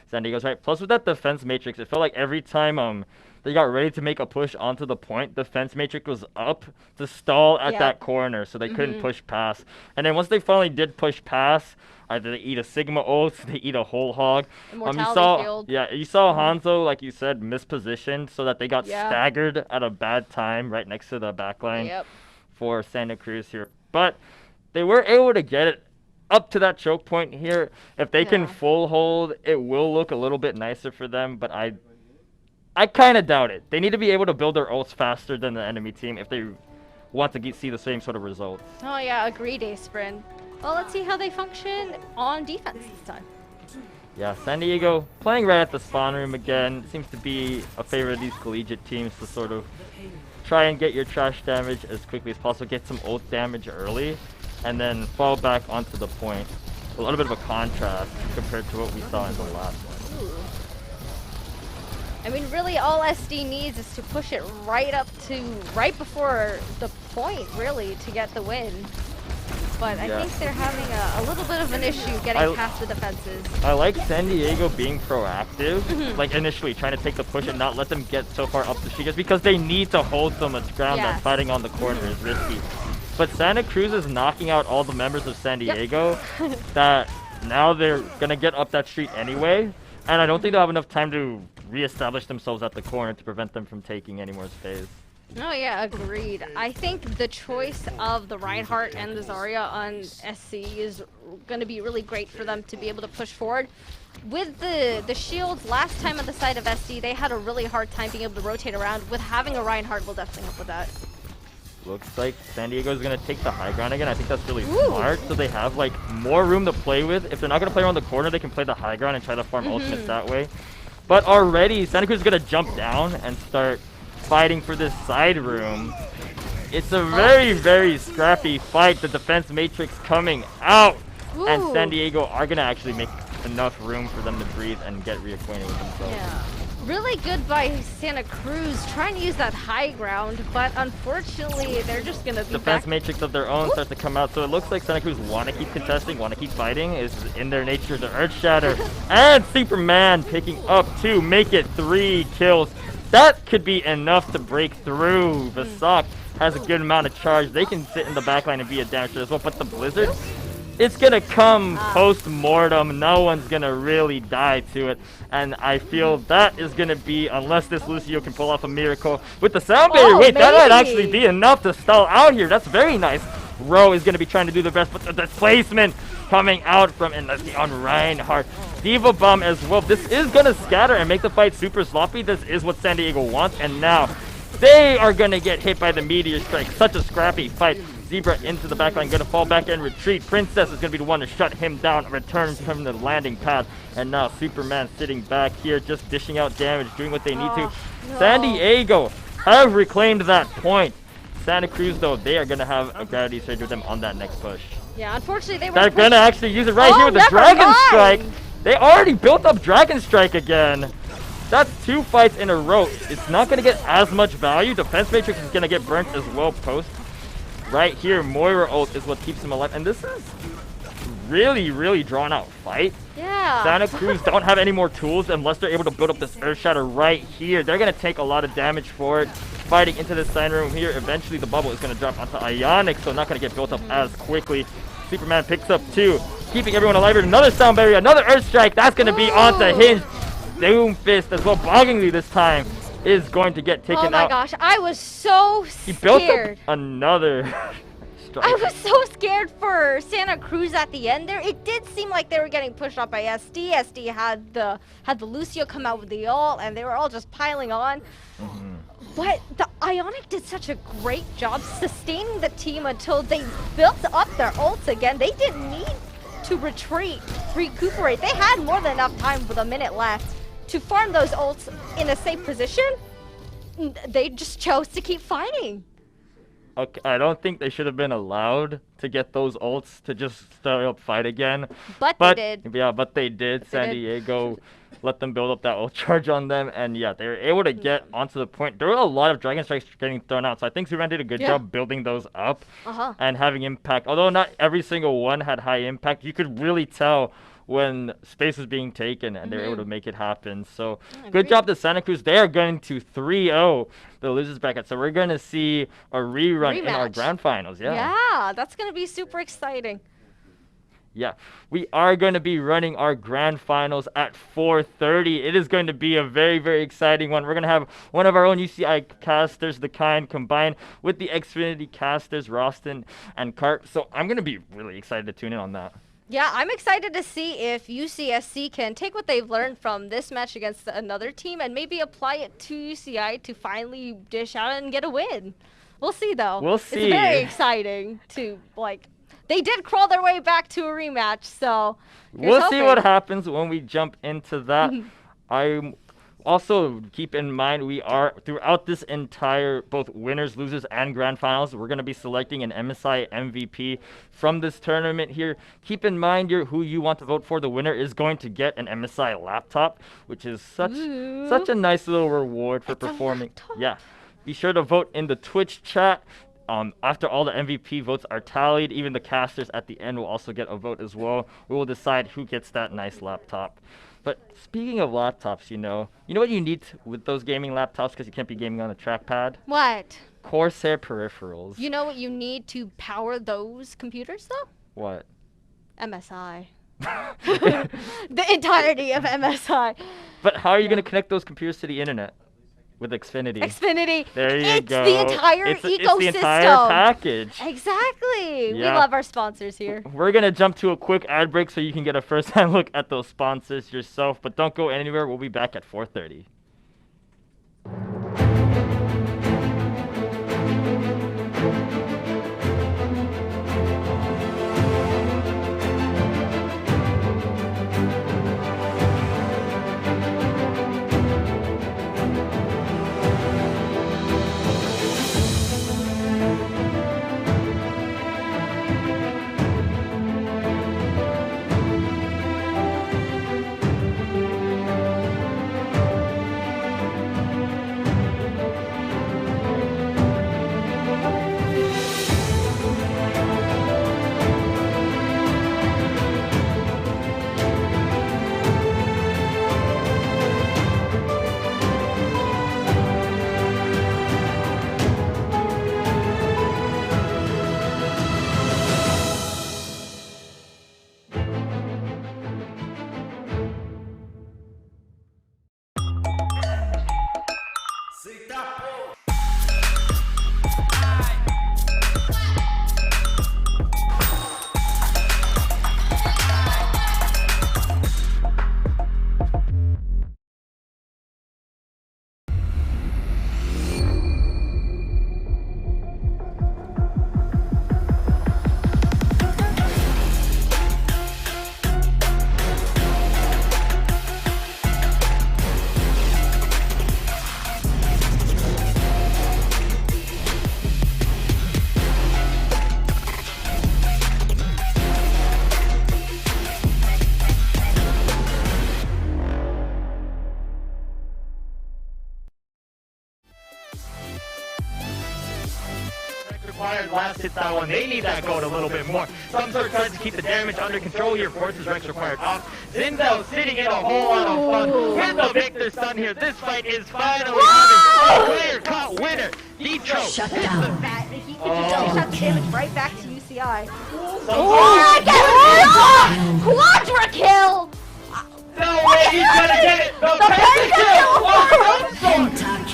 San Diego's, right? Plus with that defense matrix, it felt like every time they got ready to make a push onto the point, the defense matrix was up to stall at that corner, so they couldn't push past. And then once they finally did push past, either they eat a Sigma ult, they eat a whole hog. Immortality field. Yeah, you saw Hanzo, like you said, mispositioned so that they got staggered at a bad time right next to the backline for Santa Cruz here. But they were able to get it up to that choke point here. If they can full hold, it will look a little bit nicer for them, but I kind of doubt it. They need to be able to build their ults faster than the enemy team if they want to see the same sort of results. Oh yeah, agreed, Asprin. Well, let's see how they function on defense this time. Yeah, San Diego playing right at the spawn room again. Seems to be a favorite of these collegiate teams to sort of try and get your trash damage as quickly as possible, get some ult damage early, and then fall back onto the point. A little bit of a contrast compared to what we saw in the last one. I mean, really all SD needs is to push it right before the point, really, to get the win. But I think they're having a little bit of an issue getting past the defenses. I like San Diego being proactive, like initially trying to take the push and not let them get so far up the street, just because they need to hold so much ground that fighting on the corner is risky. But Santa Cruz is knocking out all the members of San Diego that now they're going to get up that street anyway. And I don't think they'll have enough time to reestablish themselves at the corner to prevent them from taking any more space. Oh yeah, agreed. I think the choice of the Reinhardt and the Zarya on SC is going to be really great for them to be able to push forward. With the shields last time on the side of SC, they had a really hard time being able to rotate around. With having a Reinhardt will definitely help with that. Looks like San Diego's gonna take the high ground again. I think that's really Ooh. smart. So they have like more room to play with. If they're not gonna play around the corner, they can play the high ground and try to farm ultimates that way. But already, Santa Cruz is gonna jump down and start fighting for this side room. It's a very, very scrappy fight. The defense matrix coming out, and Ooh. San Diego are gonna actually make enough room for them to breathe and get reacquainted with themselves. Yeah. Really good by Santa Cruz trying to use that high ground, but unfortunately they're just gonna be Defense back. matrix of their own starts to come out, so it looks like Santa Cruz want to keep contesting, want to keep fighting. Is in their nature to Earth Shatter, and Superman picking up 2, make it 3 kills. That could be enough to break through. Vasak has a good amount of charge. They can sit in the backline and be a damager as well, but the Blizzard, it's gonna come post-mortem. No one's gonna really die to it. And I feel that is gonna be, unless this Lucio can pull off a miracle with the sound barrier. Oh, Wait, that might maybe. actually be enough to stall out here. That's very nice. Ro is gonna be trying to do the best, but the displacement coming out from, and let's see, on Reinhardt. Diva Bomb as well. This is gonna scatter and make the fight super sloppy. This is what San Diego wants, and now they are gonna get hit by the Meteor Strike. Such a scrappy fight. Zebra into the backline, gonna fall back and retreat. Princess is gonna be the one to shut him down, return from the landing pad. And now Superman sitting back here, just dishing out damage, doing what they need to. No. San Diego have reclaimed that point. Santa Cruz, though, they are gonna have a gravity surge with them on that next push. Yeah, unfortunately they were They're gonna actually use it right here with the never Dragon mind. Strike. They already built up Dragon Strike again. That's 2 fights in a row. It's not gonna get as much value. Defense Matrix is gonna get burnt as well post. Right here, Moira ult is what keeps him alive. And this is really, really drawn out fight. Yeah. Santa Cruz don't have any more tools unless they're able to build up this Earth Shatter right here. They're gonna take a lot of damage for it. Fighting into this sign room here. Eventually the bubble is gonna drop onto Ionic, so not gonna get built up as quickly. Superman picks up 2, keeping everyone alive. Another sound barrier, another Earth Strike. That's gonna be onto Hinge. Doomfist as well, boggingly this time, is going to get taken out. Oh my gosh, I was so He built scared. up another strike. I was so scared for Santa Cruz at the end there. It did seem like they were getting pushed up by SD. SD had the Lucio come out with the ult, and they were all just piling on. But the Ionic did such a great job sustaining the team until they built up their ults again. They didn't need to retreat, recuperate. They had more than enough time with a minute left to farm those ults in a safe position. They just chose to keep fighting. Okay, I don't think they should have been allowed to get those ults to just start up fight again. But they did. Yeah, but they did. San Diego let them build up that ult charge on them, and yeah, they were able to get onto the point. There were a lot of Dragon Strikes getting thrown out, so I think Superman did a good job building those up and having impact. Although not every single one had high impact, you could really tell when space was being taken, and they were able to make it happen. So good job to Santa Cruz. They are going to 3-0 the losers bracket. So we're going to see a rerun in our Rematch. grand finals. Yeah, that's going to be super exciting. Yeah, we are going to be running our grand finals at 4:30. It is going to be a very, very exciting one. We're going to have one of our own UCI casters, the kind, combined with the Xfinity casters, Roston and Carp. So I'm going to be really excited to tune in on that. Yeah, I'm excited to see if UCSC can take what they've learned from this match against another team and maybe apply it to UCI to finally dish out and get a win. We'll see, though. We'll see. It's very exciting to, like, they did crawl their way back to a rematch, so we'll see what happens when we jump into that. I'm also, keep in mind, we are, throughout this entire, both winners, losers, and grand finals, we're going to be selecting an MSI MVP from this tournament here. Keep in mind who you want to vote for. The winner is going to get an MSI laptop, which is such a nice little reward for performing. Yeah. Be sure to vote in the Twitch chat. After all the MVP votes are tallied, even the casters at the end will also get a vote as well. We will decide who gets that nice laptop. But speaking of laptops, you know what you need with those gaming laptops, because you can't be gaming on a trackpad? What? Corsair peripherals. You know what you need to power those computers, though? What? MSI. The entirety of MSI. But how are you going to connect those computers to the internet? With Xfinity. Xfinity. There you it's go. The entire it's ecosystem. It's the entire package. Exactly. We Yeah. love our sponsors here. We're going to jump to a quick ad break so you can get a first-hand look at those sponsors yourself. But don't go anywhere. We'll be back at 4:30. Required last hit that one. They need that gold a little bit more. Some sort of tries to keep the damage under control here. Forces Rex required off. Zinzel sitting in a whole lot of fun with the Victor Stun here. This fight is finally having a player caught winner. Nitro. Shut down. He can just shut the damage right back to UCI. Oh, get Quadra kill! no way, he's gonna get it! No, Pentakill.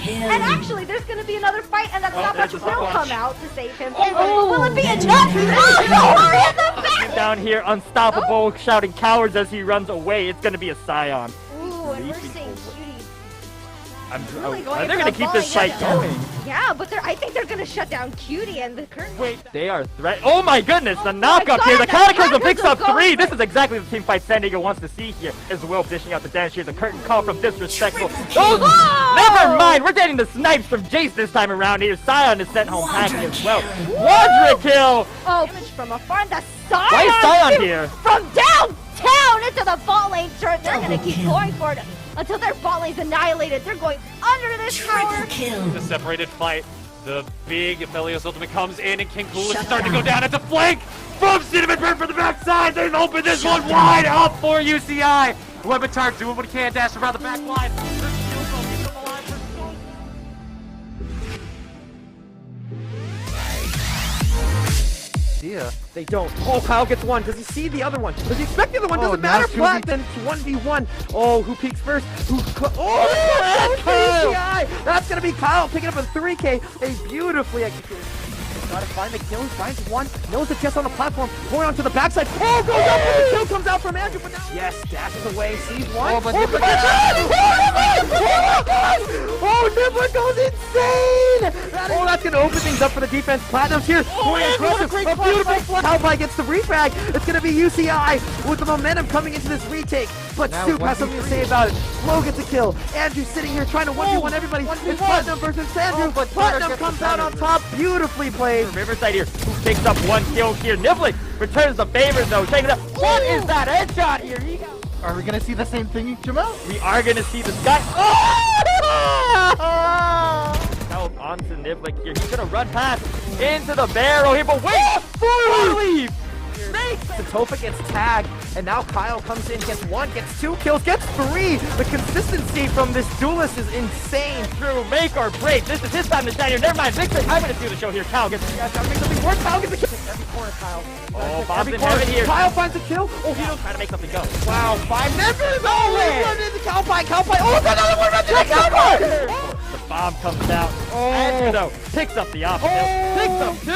And actually, there's gonna be another fight, and that stopwatch will come out to save him. Oh. Will it be enough? Oh, no, hurry in the back! Down here, unstoppable, shouting cowards as he runs away. It's gonna be a Scion. Ooh, and we're seeing Cutie. Really They're gonna keep this fight going. Yeah, but I think they're gonna shut down Cutie and the curtain. Wait, they are Oh my goodness, the knockup here. The Cataclysm picks up 3. This is exactly the team fight San Diego wants to see here. As well, dishing out the damage here. The curtain call from Disrespectful. Oh, never mind. We're getting the snipes from Jace this time around here. Scion is sent home packing as well. Quadra kill. Oh, damage from afar. And the Scion. Why is Scion here? From downtown into the bot lane turret. They're gonna keep going for it until their bot lane's annihilated. They're going under this tower. Kill. The separated fight. The big Aphelios ultimate comes in, and King Cool is starting to go down at the flank from Cinnamon Bird from the backside. They've opened this one wide up for UCI. Webitar doing what he can, dash around the back line. Yeah, they don't. Oh, Kyle gets one. Does he see the other one? Does he expect the other one? Doesn't matter. Black, then it's 1v1. Oh, who peeks first? UCI! That's gonna be Kyle picking up a 3K. A beautifully executed. Gotta find the kill. He finds one. Knows the chest on the platform. Going onto the backside. Oh, goes up. And the kill comes out from Andrew. But now, yes, dashes away. Sees one. Oh, but Nibbler Nibbler goes insane. That's gonna open things up for the defense. Platinum's here. A beautiful fly. Cowboy gets the refrag. It's gonna be UCI with the momentum coming into this retake. But Soup has something to say about it. Flo gets a kill. Andrew sitting here trying to 1v1 everybody. It's Platinum versus Andrew. But Platinum comes out on top. Beautifully played. Riverside here, who picks up 1 kill here. Nibbling returns the favor though. Checking it out. What is that headshot here? Are we gonna see the same thing, Jamal? We are gonna see the sky. Help onto Nibbling here. He's gonna run past into the barrel here, but wait! Leave! Satofa gets tagged, and now Kyle comes in, gets 1, gets 2 kills, gets 3. The consistency from this duelist is insane. True, make or break. This is his time to shine here. Never mind, Victor. I'm gonna do the show here. Kyle gets. Gotta make something work. Kyle gets a kill. Every corner, Kyle. Oh, Bob's in heaven here. Kyle finds a kill. Oh, He's trying to make something go. wow, 5 members. Oh, run into Cowpie. Oh, another one runs into Cowpie. The bomb comes out. Andrew though picks up the opposite. Picks up 2.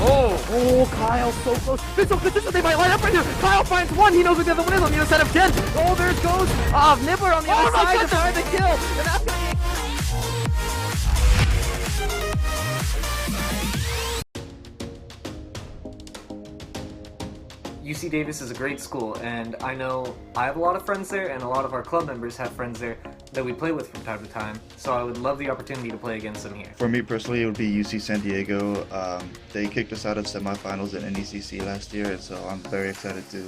Oh, Kyle, so close. They're so consistent. They might line up right here. Kyle finds 1. He knows what the other one is on the other side of 10. Oh, there goes Nibbler on the other side to find the kill. And that's gonna be UC Davis is a great school, and I know I have a lot of friends there, and a lot of our club members have friends there that we play with from time to time, so I would love the opportunity to play against them here. For me personally, it would be UC San Diego. They kicked us out of semifinals in NECC last year, and so I'm very excited to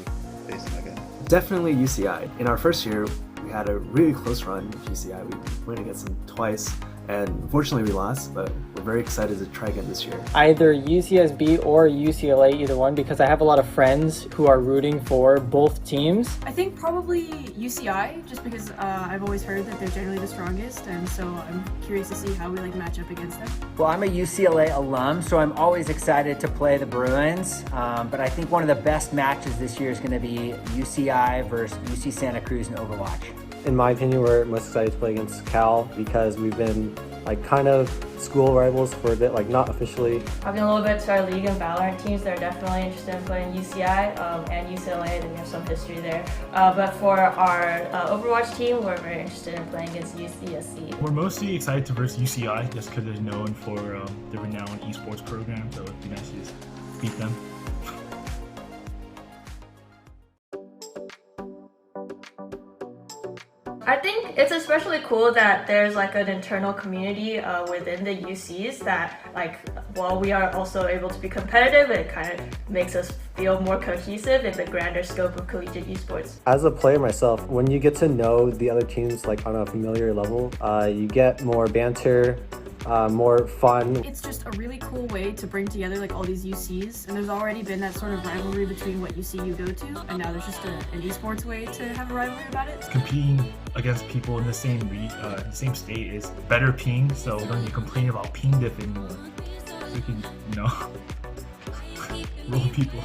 face them again. Definitely UCI. In our first year, we had a really close run with UCI. We went against them twice, and unfortunately we lost, but we're very excited to try again this year. Either UCSB or UCLA, either one, because I have a lot of friends who are rooting for both teams. I think probably UCI, just because I've always heard that they're generally the strongest, and so I'm curious to see how we match up against them. Well, I'm a UCLA alum, so I'm always excited to play the Bruins, but I think one of the best matches this year is going to be UCI versus UC Santa Cruz in Overwatch. In my opinion, we're most excited to play against Cal because we've been kind of school rivals for a bit, not officially. I've been a little bit to our League and Valorant teams. They're definitely interested in playing UCI and UCLA. They have some history there. But for our Overwatch team, we're very interested in playing against UCSC. We're mostly excited to verse UCI just because they're known for their renowned esports program, so it'd be nice to just beat them. I think it's especially cool that there's an internal community within the UCs that while we are also able to be competitive, it kind of makes us feel more cohesive in the grander scope of collegiate esports. As a player myself, when you get to know the other teams on a familiar level, you get more banter, more fun. It's just a really cool way to bring together like all these UCs, and there's already been that sort of rivalry between what UC you go to, and now there's just an esports way to have a rivalry about it. Competing against people in the same state is better ping, so we don't need to complain about ping diff anymore. So we can, roll people.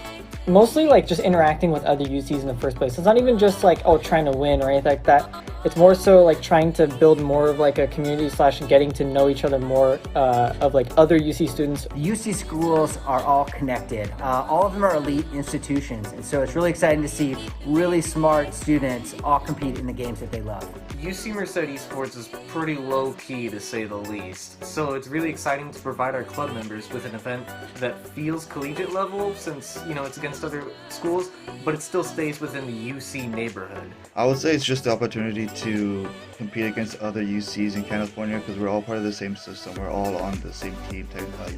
Mostly like just interacting with other UCs in the first place. It's not even just like, oh, trying to win or anything like that. It's more so like trying to build more of like a community / getting to know each other more of like other UC students. The UC schools are all connected. All of them are elite institutions, and so it's really exciting to see really smart students all compete in the games that they love. UC Merced Esports is pretty low-key to say the least, so it's really exciting to provide our club members with an event that feels collegiate level since, it's against other schools, but it still stays within the UC neighborhood. I would say it's just the opportunity to compete against other UCs in California because we're all part of the same system. We're all on the same team,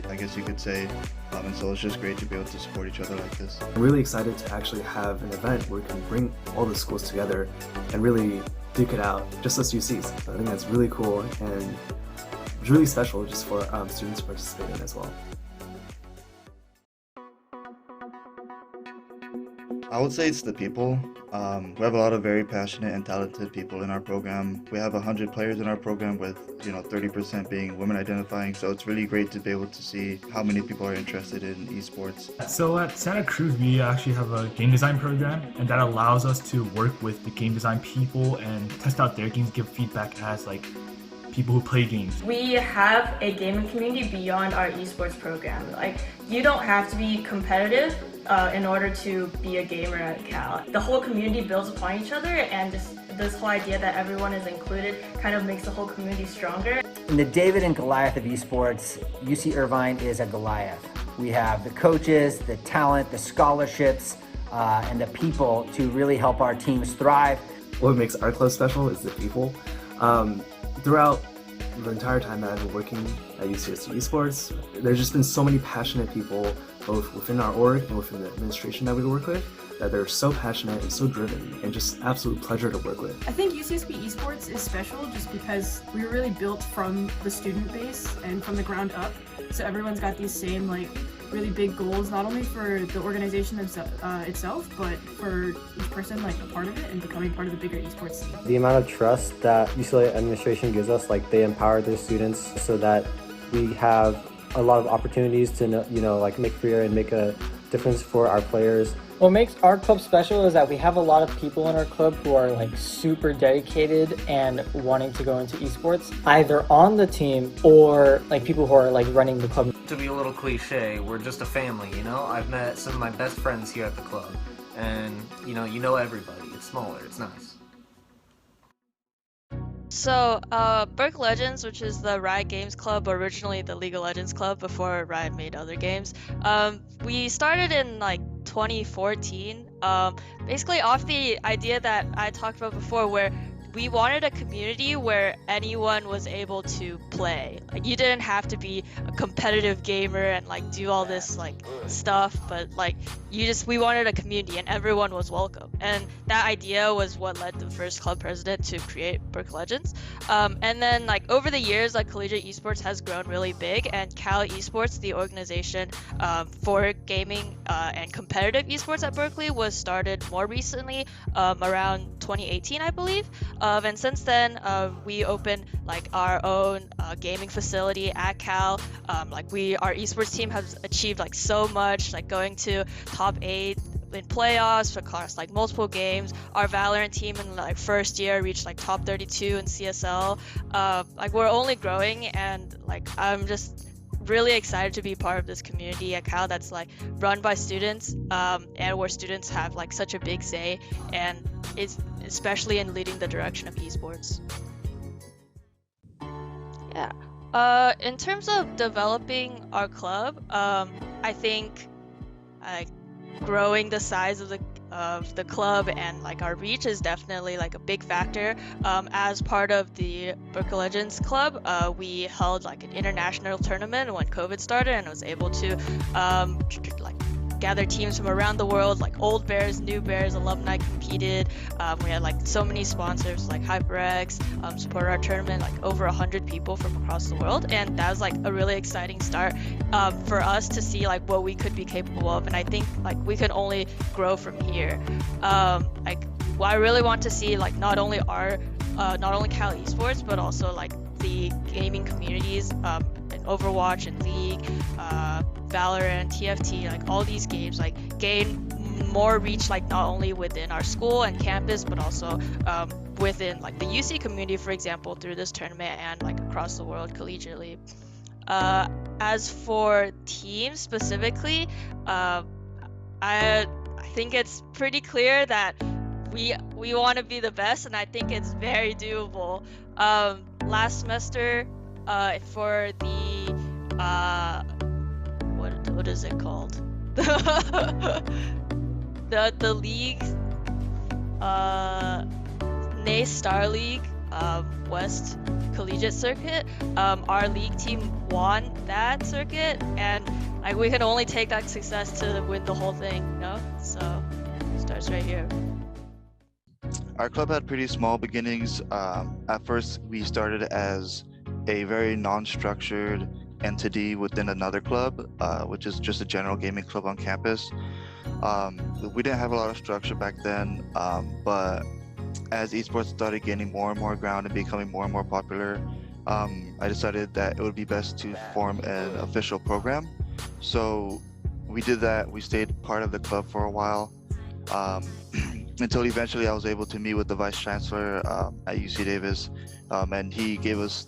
I guess you could say. And so it's just great to be able to support each other like this. I'm really excited to actually have an event where we can bring all the schools together and really duke it out, just as UCs. I think that's really cool and it's really special just for students to participate in as well. I would say it's the people. We have a lot of very passionate and talented people in our program. We have 100 players in our program with 30% being women identifying, so it's really great to be able to see how many people are interested in esports. So at Santa Cruz, we actually have a game design program, and that allows us to work with the game design people and test out their games, give feedback as like people who play games. We have a gaming community beyond our esports program. Like, you don't have to be competitive in order to be a gamer at Cal. The whole community builds upon each other, and this whole idea that everyone is included kind of makes the whole community stronger. In the David and Goliath of esports, UC Irvine is a Goliath. We have the coaches, the talent, the scholarships, and the people to really help our teams thrive. What makes our club special is the people. Throughout the entire time that I've been working at UCSD Esports, there's just been so many passionate people, both within our org and within the administration that we work with, that they're so passionate and so driven, and just absolute pleasure to work with. I think UCSB Esports is special just because we were really built from the student base and from the ground up. So everyone's got these same really big goals, not only for the organization itself, but for each person a part of it and becoming part of the bigger esports scene. The amount of trust that UCLA administration gives us, they empower their students so that we have a lot of opportunities to make career and make a difference for our players. What makes our club special is that we have a lot of people in our club who are super dedicated and wanting to go into esports, either on the team or people who are running the club. To be a little cliche, we're just a family, I've met some of my best friends here at the club, and you know everybody. It's smaller, it's nice. So, Berk Legends, which is the Riot Games Club, originally the League of Legends Club before Riot made other games, we started in 2014, basically off the idea that I talked about before, where we wanted a community where anyone was able to play. You didn't have to be a competitive gamer and do all this stuff, but we wanted a community and everyone was welcome. And that idea was what led the first club president to create Berk Legends. And then over the years, collegiate esports has grown really big, and Cal Esports, the organization for gaming and competitive esports at Berkeley, was started more recently, around 2018, I believe. And since then, we opened our own gaming facility at Cal. Our esports team has achieved so much, going to top 8 in playoffs across multiple games. Our Valorant team in first year reached top 32 in CSL. We're only growing, and I'm just really excited to be part of this community at Cal that's run by students, and where students have such a big say, and it's especially in leading the direction of esports. Yeah. In terms of developing our club, I think growing the size of the club and our reach is definitely a big factor. As part of the Berk Legends Club, we held an international tournament when COVID started, and was able to gathered teams from around the world, like old Bears, new Bears, alumni competed. We had like so many sponsors like HyperX, supported our tournament, like over 100 people from across the world, and that was like a really exciting start for us to see like what we could be capable of, and I think like we can only grow from here. Like what I really want to see, like not only Cal Esports, but also like the gaming communities in Overwatch and League, Valorant, TFT, like all these games like gain more reach, like not only within our school and campus, but also within like the UC community, for example, through this tournament and like across the world collegiately. As for teams specifically, I think it's pretty clear that we want to be the best, and I think it's very doable. Last semester, for the what is it called? the league, NACE Star League, West Collegiate Circuit. Our league team won that circuit, and like we can only take that success to win the whole thing, you know? So it starts right here. Our club had pretty small beginnings. At first, we started as a very non-structured entity within another club, which is just a general gaming club on campus. We didn't have a lot of structure back then, but as esports started gaining more and more ground and becoming more and more popular, I decided that it would be best to form an official program. So we did that. We stayed part of the club for a while, until eventually I was able to meet with the Vice Chancellor at UC Davis, and he gave us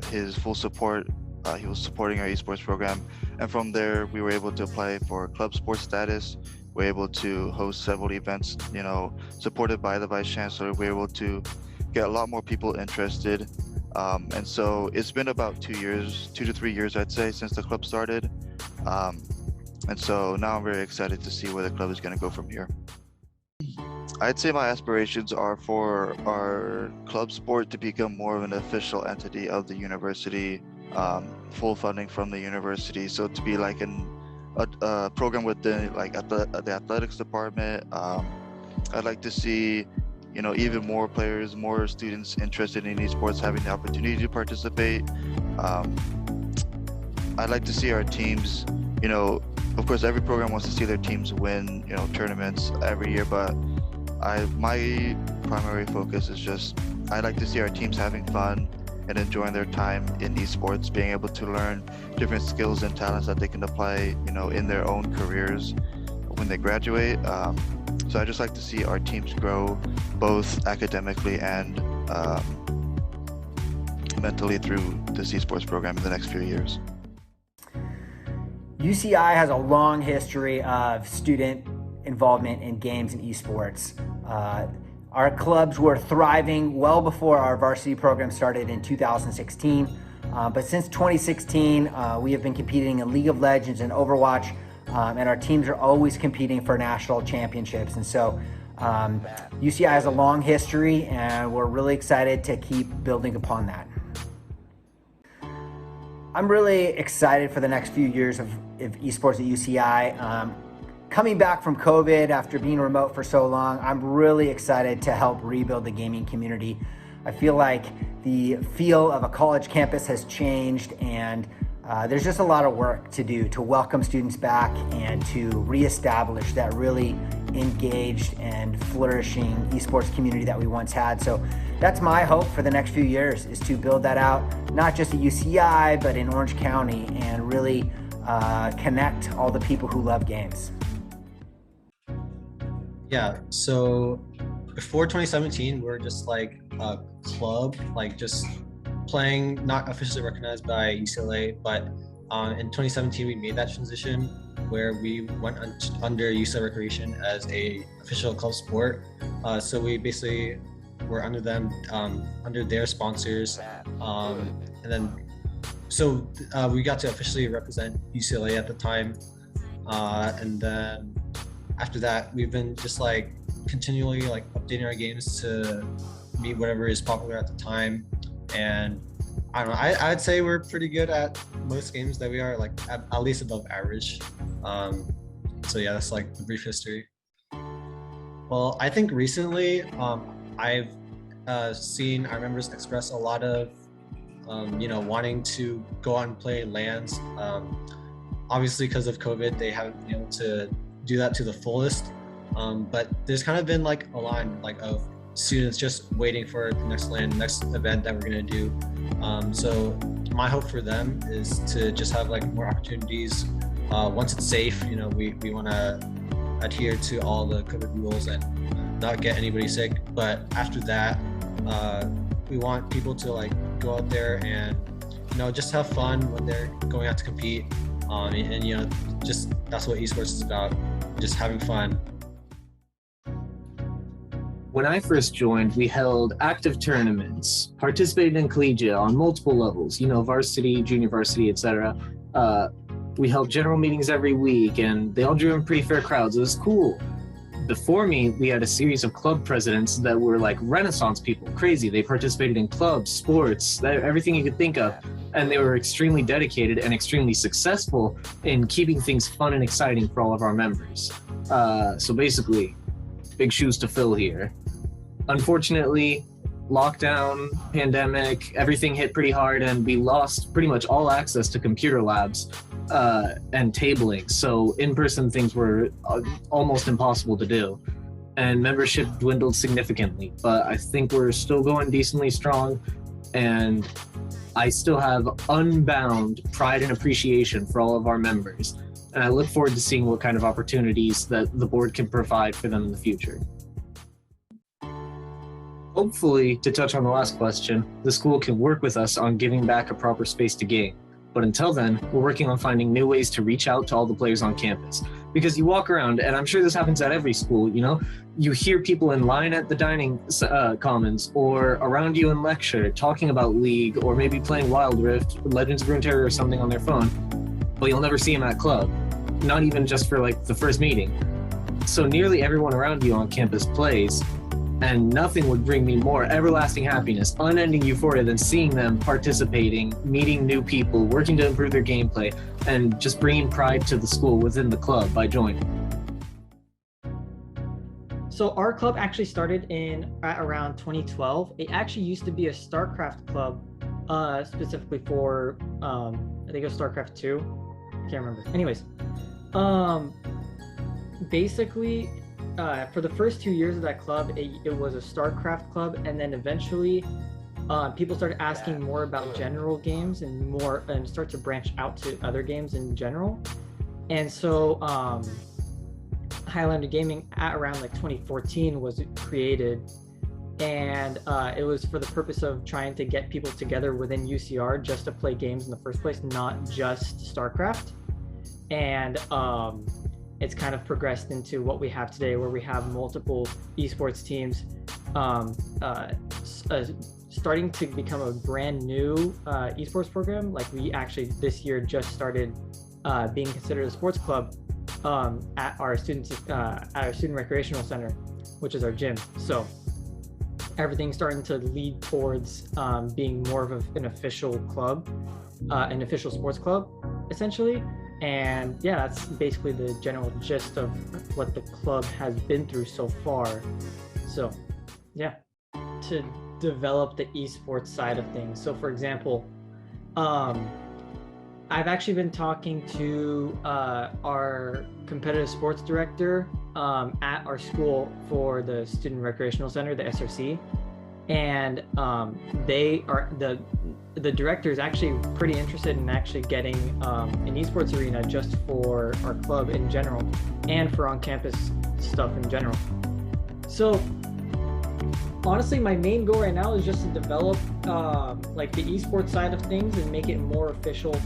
his full support. He was supporting our esports program, and from there we were able to apply for club sports status. We were able to host several events, you know, supported by the Vice Chancellor. We were able to get a lot more people interested, and so it's been about 2 to 3 years, I'd say, since the club started, and so now I'm very excited to see where the club is going to go from here. I'd say my aspirations are for our club sport to become more of an official entity of the university, full funding from the university. So to be like a program within like the athletics department. I'd like to see, you know, even more players, more students interested in esports having the opportunity to participate. I'd like to see our teams, you know, of course every program wants to see their teams win, you know, tournaments every year, but my primary focus is just I'd like to see our teams having fun and enjoying their time in esports, being able to learn different skills and talents that they can apply, you know, in their own careers when they graduate. So I just like to see our teams grow both academically and mentally through this esports program in the next few years. UCEI has a long history of student involvement in games and esports. Our clubs were thriving well before our varsity program started in 2016. But since 2016, we have been competing in League of Legends and Overwatch, and our teams are always competing for national championships. And so UCEI has a long history, and we're really excited to keep building upon that. I'm really excited for the next few years of esports at UCEI. Coming back from COVID after being remote for so long, I'm really excited to help rebuild the gaming community. I feel like the feel of a college campus has changed, and there's just a lot of work to do to welcome students back and to reestablish that really engaged and flourishing esports community that we once had. So that's my hope for the next few years, is to build that out, not just at UCEI, but in Orange County, and really connect all the people who love games. Yeah, so before 2017, we were just like a club, like just playing, not officially recognized by UCLA, but in 2017, we made that transition where we went under UCLA Recreation as a official club sport. So we basically were under them, under their sponsors. And then, so we got to officially represent UCLA at the time. And then after that, we've been just like continually like updating our games to meet whatever is popular at the time. And I don't know, I'd say we're pretty good at most games that we are, like at least above average. So yeah, that's like the brief history. Well, I think recently I've seen our members express a lot of wanting to go out and play LANs. Obviously, because of COVID, they haven't been able to do that to the fullest. But there's kind of been like a line of students just waiting for the next LAN, next event that we're gonna do. So my hope for them is to just have like more opportunities. Once it's safe, we want to adhere to all the COVID rules and not get anybody sick. But after that, we want people to like go out there and just have fun when they're going out to compete. And just that's what esports is about, just having fun. When I first joined, we held active tournaments, participated in collegiate on multiple levels, varsity, junior varsity, etc. We held general meetings every week, and they all drew in pretty fair crowds. It was cool. Before me, we had a series of club presidents that were like Renaissance people, crazy. They participated in clubs, sports, everything you could think of. And they were extremely dedicated and extremely successful in keeping things fun and exciting for all of our members. So basically, big shoes to fill here. Unfortunately, lockdown, pandemic, everything hit pretty hard, and we lost pretty much all access to computer labs and tabling. So in-person things were almost impossible to do. And membership dwindled significantly, but I think we're still going decently strong, and I still have unbound pride and appreciation for all of our members. And I look forward to seeing what kind of opportunities that the board can provide for them in the future. Hopefully, to touch on the last question, the school can work with us on giving back a proper space to game. But until then, we're working on finding new ways to reach out to all the players on campus. Because you walk around, and I'm sure this happens at every school, you hear people in line at the dining commons or around you in lecture talking about League or maybe playing Wild Rift, Legends of Runeterra or something on their phone, but you'll never see them at club, not even just for like the first meeting. So nearly everyone around you on campus plays, and nothing would bring me more everlasting happiness, unending euphoria than seeing them participating, meeting new people, working to improve their gameplay, and just bringing pride to the school within the club by joining. So our club actually started at around 2012. It actually used to be a StarCraft club, specifically for, I think it was StarCraft 2. I can't remember. Anyways, basically, for the first 2 years of that club, it was a StarCraft club, and then eventually people started asking more about general games and start to branch out to other games in general. And so Highlander Gaming at around like 2014 was created, and it was for the purpose of trying to get people together within UCR just to play games in the first place, not just StarCraft. And it's kind of progressed into what we have today, where we have multiple esports teams starting to become a brand new esports program. Like we actually this year just started being considered a sports club at our student recreational center, which is our gym. So everything's starting to lead towards being more of an official club, an official sports club, essentially. And yeah, that's basically the general gist of what the club has been through so far. So yeah, to develop the esports side of things. So for example, I've actually been talking to our competitive sports director at our school for the Student Recreational Center, the SRC, and they are the director is actually pretty interested in actually getting an esports arena just for our club in general and for on-campus stuff in general. So honestly, my main goal right now is just to develop like the esports side of things and make it more official,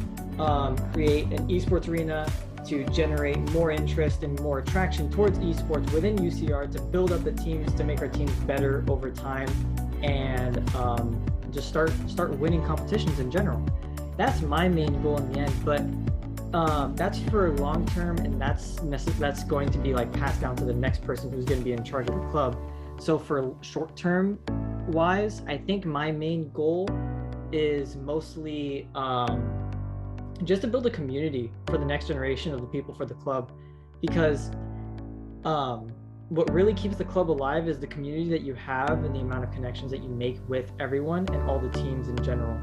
create an esports arena to generate more interest and more attraction towards esports within UCR, to build up the teams, to make our teams better over time, and just start winning competitions in general. That's my main goal in the end, but that's for long term, and that's going to be like passed down to the next person who's going to be in charge of the club. So for short term wise, I think my main goal is mostly just to build a community for the next generation of the people for the club, because what really keeps the club alive is the community that you have and the amount of connections that you make with everyone and all the teams in general.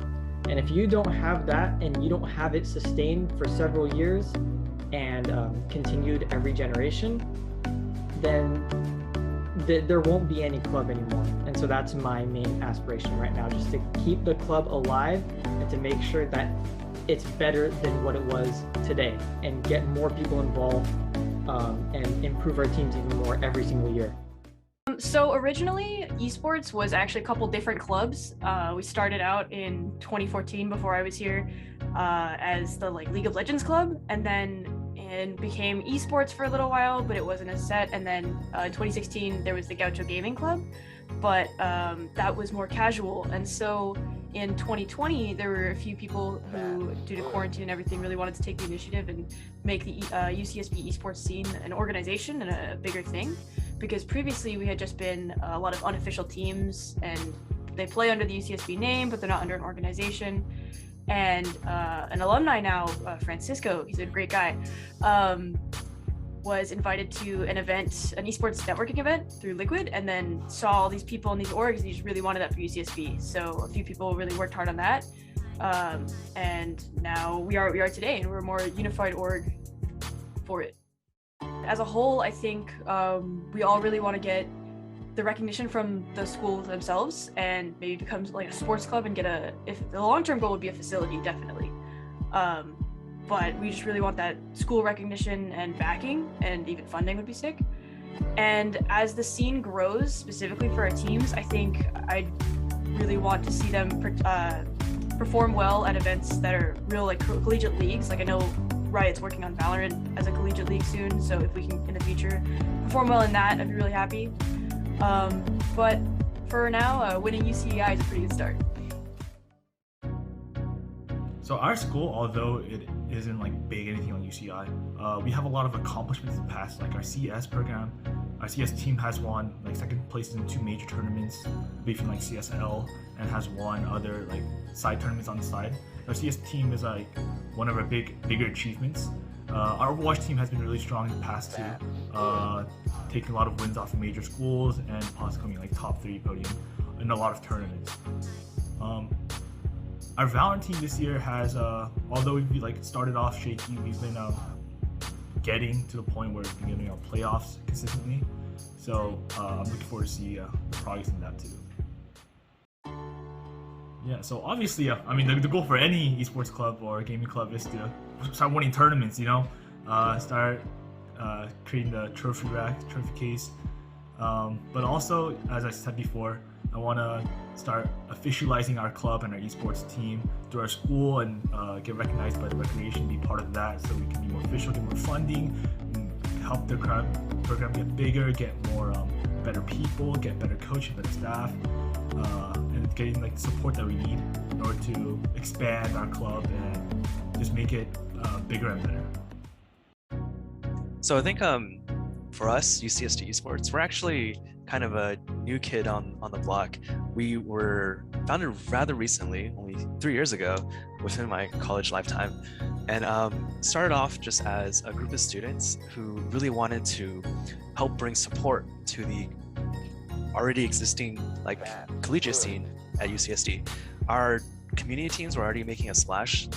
And if you don't have that and you don't have it sustained for several years and continued every generation, then there won't be any club anymore. And so that's my main aspiration right now, just to keep the club alive and to make sure that it's better than what it was today and get more people involved and improve our teams even more every single year. So originally, esports was actually a couple different clubs. We started out in 2014 before I was here as the League of Legends club, and then became esports for a little while, but it wasn't as set. And then in 2016 there was the Gaucho Gaming Club, but that was more casual. And so in 2020 there were a few people who, due to quarantine and everything, really wanted to take the initiative and make the UCSB esports scene an organization and a bigger thing, because previously we had just been a lot of unofficial teams and they play under the UCSB name but they're not under an organization. And an alumni now, Francisco, he's a great guy, was invited to an event, an esports networking event through Liquid, and then saw all these people in these orgs and he just really wanted that for UCSB. So a few people really worked hard on that. And now we are today, and we're a more unified org for it. As a whole, I think we all really want to get the recognition from the schools themselves and maybe becomes like a sports club and if the long-term goal would be a facility, definitely. But we just really want that school recognition and backing, and even funding would be sick. And as the scene grows, specifically for our teams, I think I'd really want to see them perform well at events that are real collegiate leagues. I know Riot's working on Valorant as a collegiate league soon, so if we can in the future perform well in that, I'd be really happy. But for now, winning UCEI is a pretty good start. So our school, although it isn't big anything on UCI, we have a lot of accomplishments in the past. Our CS program, our CS team has won second place in 2 major tournaments, beefing CSL, and has won other side tournaments on the side. Our CS team is one of our bigger achievements. Our Overwatch team has been really strong in the past too, taking a lot of wins off of major schools and possibly coming top 3 podium in a lot of tournaments. Our Valorant team this year has, although we've started off shaky, we've been getting to the point where we've been getting our playoffs consistently. So I'm looking forward to see the progress in that too. Yeah, so obviously, the goal for any esports club or gaming club is to start winning tournaments, start creating the trophy rack, trophy case. But also, as I said before, I want to start officializing our club and our esports team through our school and get recognized by the recreation, be part of that so we can be more official, get more funding, and help the program get bigger, get more better people, get better coaching, better staff, and getting the support that we need in order to expand our club and just make it bigger and better. So I think for us, UCSD Esports, we're actually kind of a new kid on the block. We were founded rather recently, only 3 years ago, within my college lifetime, and started off just as a group of students who really wanted to help bring support to the already existing collegiate scene at UCSD. Our community teams were already making a splash.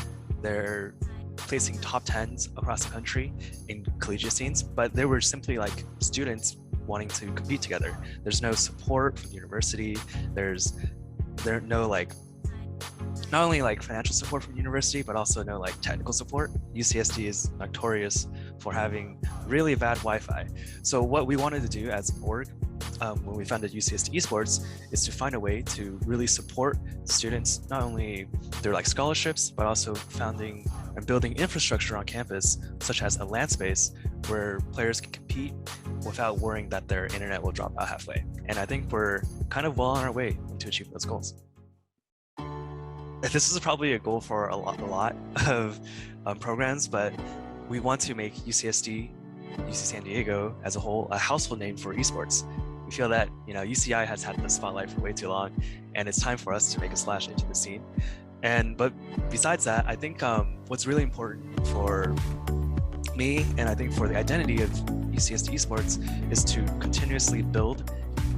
They're placing top 10s across the country in collegiate scenes, but they were simply students wanting to compete together. There's no support from the university. There's no not only financial support from the university, but also no technical support. UCSD is notorious for having really bad Wi-Fi. So what we wanted to do as an org when we founded UCSD Esports is to find a way to really support students, not only through scholarships, but also founding and building infrastructure on campus, such as a LAN space where players can compete without worrying that their internet will drop out halfway. And I think we're kind of well on our way to achieve those goals. This is probably a goal for a lot of programs, but we want to make UCSD, UC San Diego as a whole, a household name for esports. We feel that UCI has had the spotlight for way too long, and it's time for us to make a splash into the scene. But besides that, I think what's really important for me, and I think for the identity of UCSD Esports, is to continuously build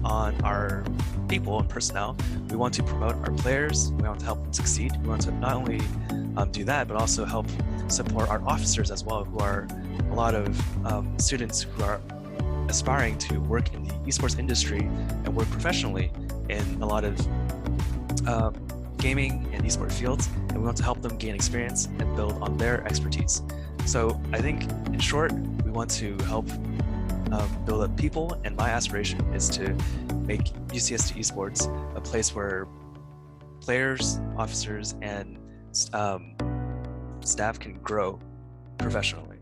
on our people and personnel. We want to promote our players. We want to help them succeed. We want to not only do that, but also help support our officers as well, who are a lot of students who are aspiring to work in the esports industry and work professionally in a lot of gaming and esports fields, and we want to help them gain experience and build on their expertise. So I think, in short, we want to help build up people, and my aspiration is to make UCSD Esports a place where players, officers, and staff can grow professionally.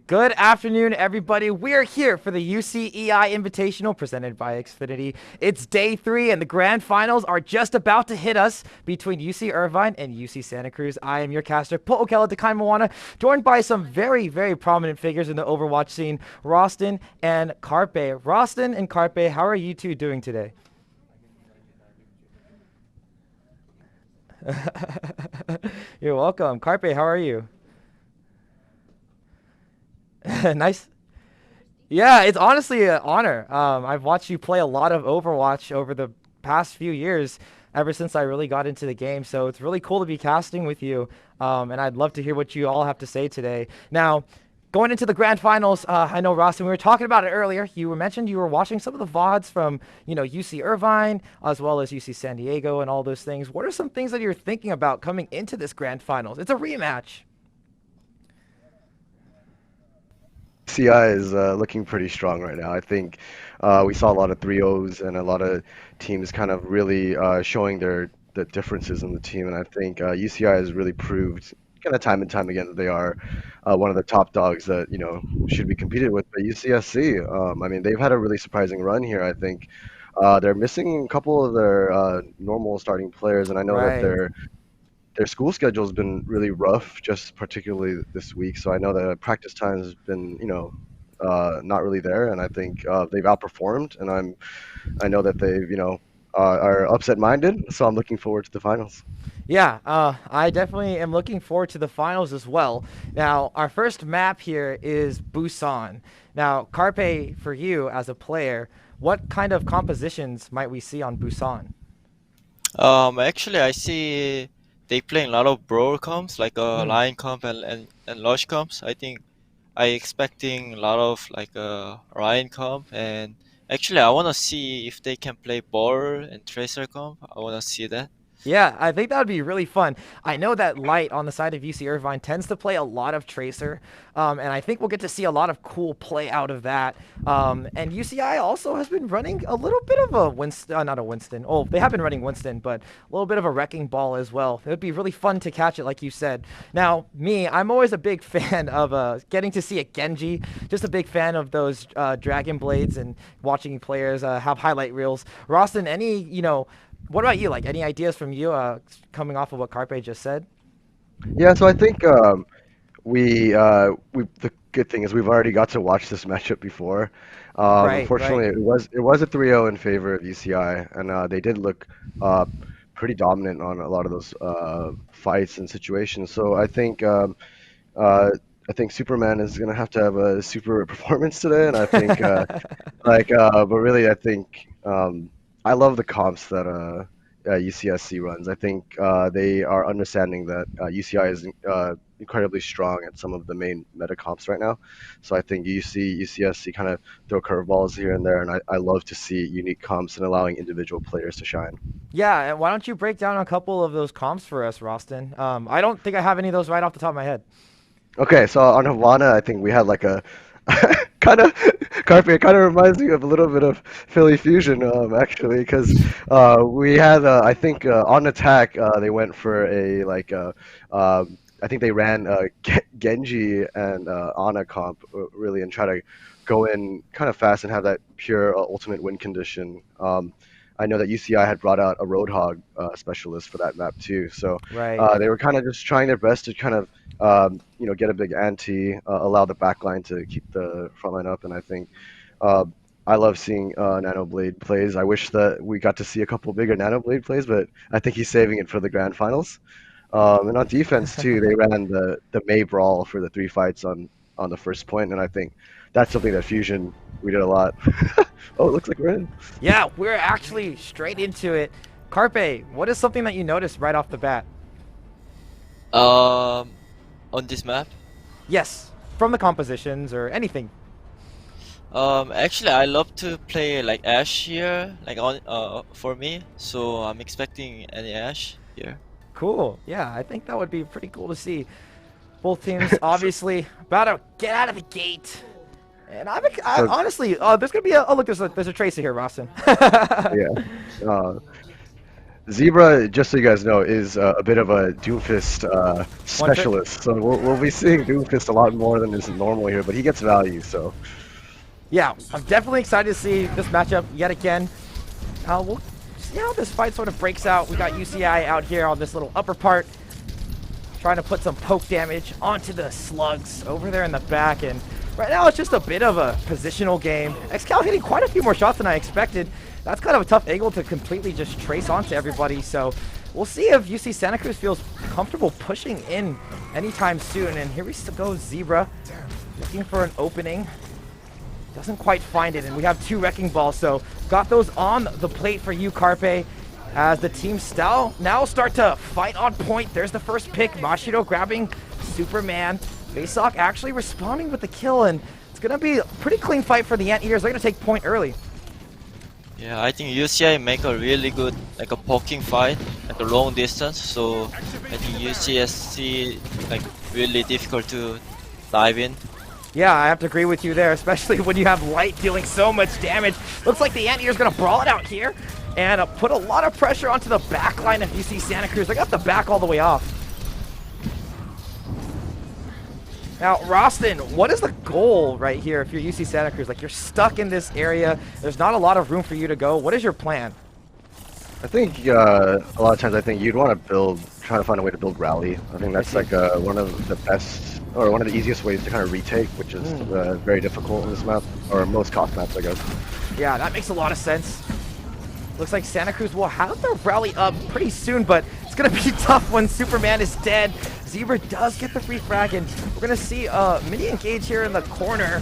Good afternoon, everybody. We're here for the UCEI Invitational presented by Xfinity. It's day 3, and the grand finals are just about to hit us between UC Irvine and UC Santa Cruz. I am your caster, Po'okela Dekai Moana, joined by some very, very prominent figures in the Overwatch scene, Rostin and Carpe. Rostin and Carpe, how are you two doing today? You're welcome. Carpe, how are you? Nice. Yeah, it's honestly an honor. I've watched you play a lot of Overwatch over the past few years, ever since I really got into the game. So it's really cool to be casting with you, and I'd love to hear what you all have to say today. Now, going into the grand finals, I know, Rostin, we were talking about it earlier. You mentioned you were watching some of the VODs from, UC Irvine, as well as UC San Diego and all those things. What are some things that you're thinking about coming into this grand finals? It's a rematch. CI is looking pretty strong right now. I think we saw a lot of 3-0s and a lot of teams kind of really showing the differences in the team. And I think UCI has really proved kind of time and time again that they are one of the top dogs that should be competed with. But UCSC, I mean, they've had a really surprising run here. I think they're missing a couple of their normal starting players, and I know that Right. their school schedule has been really rough, just particularly this week. So I know that practice time has been, not really there, and I think they've outperformed. And I know that they've, are upset-minded. So I'm looking forward to the finals. Yeah, I definitely am looking forward to the finals as well. Now, our first map here is Busan. Now, Carpe, for you as a player, what kind of compositions might we see on Busan? Actually, I see they playing a lot of brawl comps like Mm. line comp and lush comps. I think I expecting a lot of like Ryan comp, and actually I wanna see if they can play ball and tracer comp. I wanna see that. Yeah, I think that would be really fun. I know that Light on the side of UC Irvine tends to play a lot of Tracer, and I think we'll get to see a lot of cool play out of that. And UCI also has been running a little bit of a Winston, not a Winston. Oh, they have been running Winston, but a little bit of a Wrecking Ball as well. It would be really fun to catch it, like you said. Now, I'm always a big fan of getting to see a Genji. Just a big fan of those Dragon Blades and watching players have highlight reels. Rostin, what about you? Like, any ideas from you coming off of what Carpe just said? Yeah, so I think we the good thing is we've already got to watch this matchup before. Right, Unfortunately, right. it was a 3-0 in favor of UCI, and they did look uh, pretty dominant on a lot of those fights and situations. So uh, I think Superman is gonna have to have a super performance today, and I think but really I think I love the comps that UCSC runs. I think they are understanding that UCI is incredibly strong at some of the main meta comps right now. So I think you see UCSC kind of throw curveballs here and there, and I love to see unique comps and allowing individual players to shine. Yeah, and why don't you break down a couple of those comps for us, Rostin? I don't think I have any of those right off the top of my head. Okay, so on Havana, I think we had like a kind of Carpe. It kind of reminds me of a little bit of Philly Fusion, actually, because we had I think on attack they went for a like I think they ran Genji and Ana comp really and try to go in kind of fast and have that pure ultimate win condition. I know that UCI had brought out a Roadhog specialist for that map too, so Right. they were kind of just trying their best to kind of get a big ante, allow the backline to keep the front line up, and I think I love seeing Nanoblade plays. I wish that we got to see a couple bigger Nanoblade plays, but I think he's saving it for the grand finals. And on defense too, they ran the May Brawl for the 3 fights on the first point, and I think that's something that Fusion we did a lot. Oh, it looks like we're in. Yeah, we're actually straight into it. Carpe, what is something that you noticed right off the bat? On this map? Yes, from the compositions or anything. Actually, I love to play like Ash here, like on for me. So I'm expecting any Ash here. Cool. Yeah, I think that would be pretty cool to see. Both teams obviously about to get out of the gate. And I honestly, there's gonna be there's a Tracer here, Rostin. Yeah. Zebra, just so you guys know, is a bit of a Doomfist specialist, so we'll be seeing Doomfist a lot more than is normal here, but he gets value, so. Yeah, I'm definitely excited to see this matchup yet again. We'll see how this fight sort of breaks out. We got UCI out here on this little upper part, trying to put some poke damage onto the slugs over there in the back, and right now it's just a bit of a positional game. XCal hitting quite a few more shots than I expected. That's kind of a tough angle to completely just trace onto everybody, so we'll see if UC Santa Cruz feels comfortable pushing in anytime soon. And here we go, Zebra, looking for an opening. Doesn't quite find it, and we have 2 Wrecking Balls, so got those on the plate for you, Carpe, as the team now start to fight on point. There's the first pick, Mashiro grabbing Superman. Baseok actually responding with the kill, and it's going to be a pretty clean fight for the Anteaters. They're going to take point early. Yeah, I think UCI make a really good like a poking fight at the long distance. So I think UCSC like really difficult to dive in. Yeah, I have to agree with you there, especially when you have Light dealing so much damage. Looks like the Anteater's going to brawl it out here and put a lot of pressure onto the back line of UC Santa Cruz. They got the back all the way off. Now, Rostin, what is the goal right here if you're UC Santa Cruz? Like, you're stuck in this area. There's not a lot of room for you to go. What is your plan? I think a lot of times I think you'd want to try to find a way to build rally. I think that's like one of the best, or one of the easiest ways to kind of retake, which is very difficult in this map, or most cost maps, I guess. Yeah, that makes a lot of sense. Looks like Santa Cruz will have their rally up pretty soon, but it's going to be tough when Superman is dead. Zebra does get the free frag, and we're going to see a mini engage here in the corner.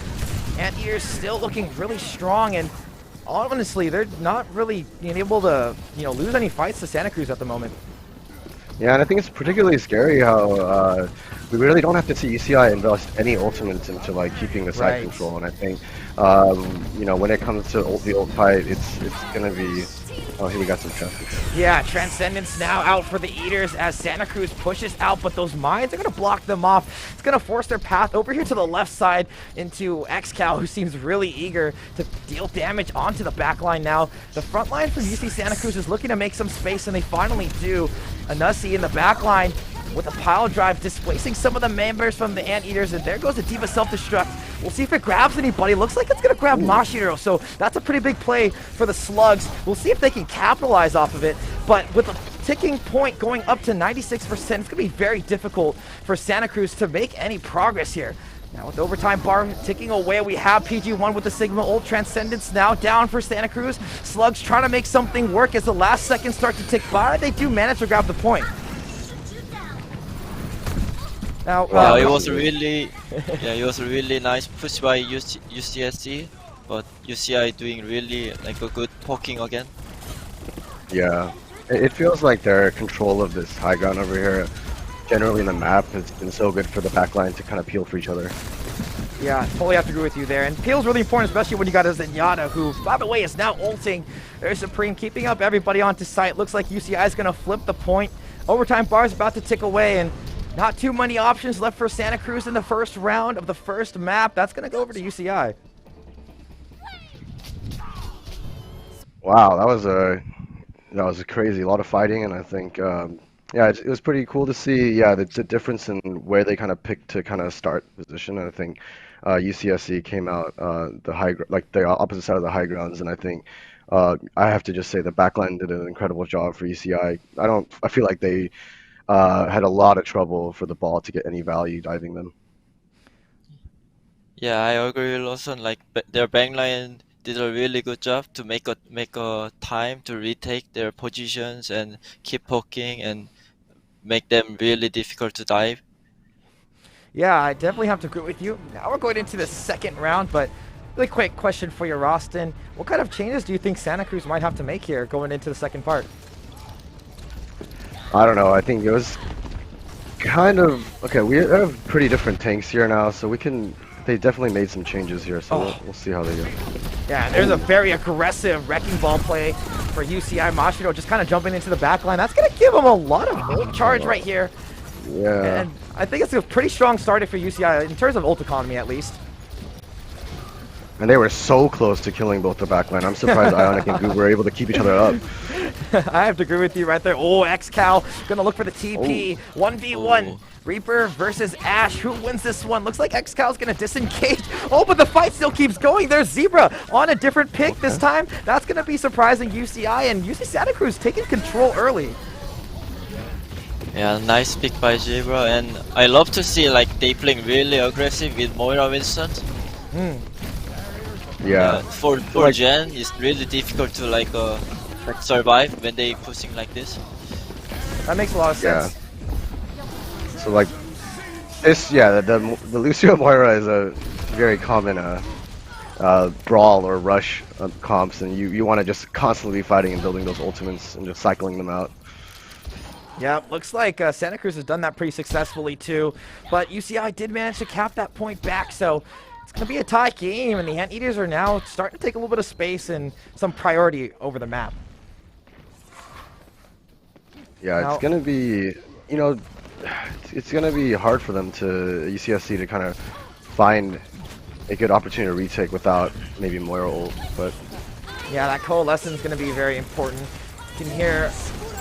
Anteaters still looking really strong, and honestly, they're not really being able to, lose any fights to Santa Cruz at the moment. Yeah, and I think it's particularly scary how we really don't have to see UCI invest any ultimates into like keeping the side control, and I think when it comes to the ult fight, it's gonna be. Oh, here we got some traffic. Yeah, Transcendence now out for the Eaters as Santa Cruz pushes out, but those mines are going to block them off. It's going to force their path over here to the left side into XCal, who seems really eager to deal damage onto the back line now. The front line from UC Santa Cruz is looking to make some space, and they finally do. Anussi in the back line with a pile drive, displacing some of the members from the Anteaters, and there goes the Diva self-destruct. We'll see if it grabs anybody. Looks like it's going to grab Mashiro, so that's a pretty big play for the Slugs. We'll see if they can capitalize off of it, but with a ticking point going up to 96%, it's going to be very difficult for Santa Cruz to make any progress here. Now with the overtime bar ticking away, we have PG1 with the Sigma ult. Transcendence now down for Santa Cruz. Slugs trying to make something work as the last seconds start to tick by. They do manage to grab the point. Now, it was really nice push by UCSC, but UCI doing really like a good poking again. Yeah, it feels like their control of this high ground over here generally in the map has been so good for the backline to kind of peel for each other. Yeah, totally have to agree with you there. And peel's really important, especially when you got a Zenyatta, who, by the way, is now ulting. There's Supreme keeping up everybody onto site. Looks like UCI is going to flip the point. Overtime bar is about to tick away, and not too many options left for Santa Cruz in the first round of the first map. That's going to go over to UCI. Wow, that was a crazy, a lot of fighting, and I think yeah, it was pretty cool to see. Yeah, the difference in where they kind of picked to kind of start position. And I think UCSC came out like the opposite side of the high grounds, and I think I have to just say the backline did an incredible job for UCI. I feel like they had a lot of trouble for the ball to get any value diving them. Yeah, I agree, Lawson. Like their backline did a really good job to make a time to retake their positions and keep poking and make them really difficult to dive. Yeah, I definitely have to agree with you. Now we're going into the second round, but really quick question for you, Rostin. What kind of changes do you think Santa Cruz might have to make here going into the second part? I don't know. I think it was kind of okay. We have pretty different tanks here now, so they definitely made some changes here, so we'll see how they go. Yeah, there's a very aggressive wrecking ball play for UCI. Mashiro just kind of jumping into the back line. That's going to give him a lot of ult charge right here. Yeah. And I think it's a pretty strong start for UCI, in terms of ult economy at least. And they were so close to killing both the backline. I'm surprised Ionic and Goob were able to keep each other up. I have to agree with you right there. Oh, XCal going to look for the TP. 1v1. Reaper versus Ash. Who wins this one? Looks like XCal's going to disengage. Oh, but the fight still keeps going. There's Zebra on a different pick this time. That's going to be surprising UCI, and UC Santa Cruz taking control early. Yeah, nice pick by Zebra, and I love to see like they playing really aggressive with Moira Winston. Yeah. For Gen, it's really difficult to like survive when they pushing like this. That makes a lot of sense. So like this, yeah, the Lucio Moira is a very common brawl or rush comps, and you want to just constantly be fighting and building those ultimates and just cycling them out. Yeah, looks like Santa Cruz has done that pretty successfully too, but UCI did manage to cap that point back, so it's going to be a tie game, and the Anteaters are now starting to take a little bit of space and some priority over the map. Yeah, now, it's going to be, you know, it's going to be hard for them to, UCSC, to kind of find a good opportunity to retake without maybe Moira ult, but... Yeah, that coalescence is going to be very important. You can hear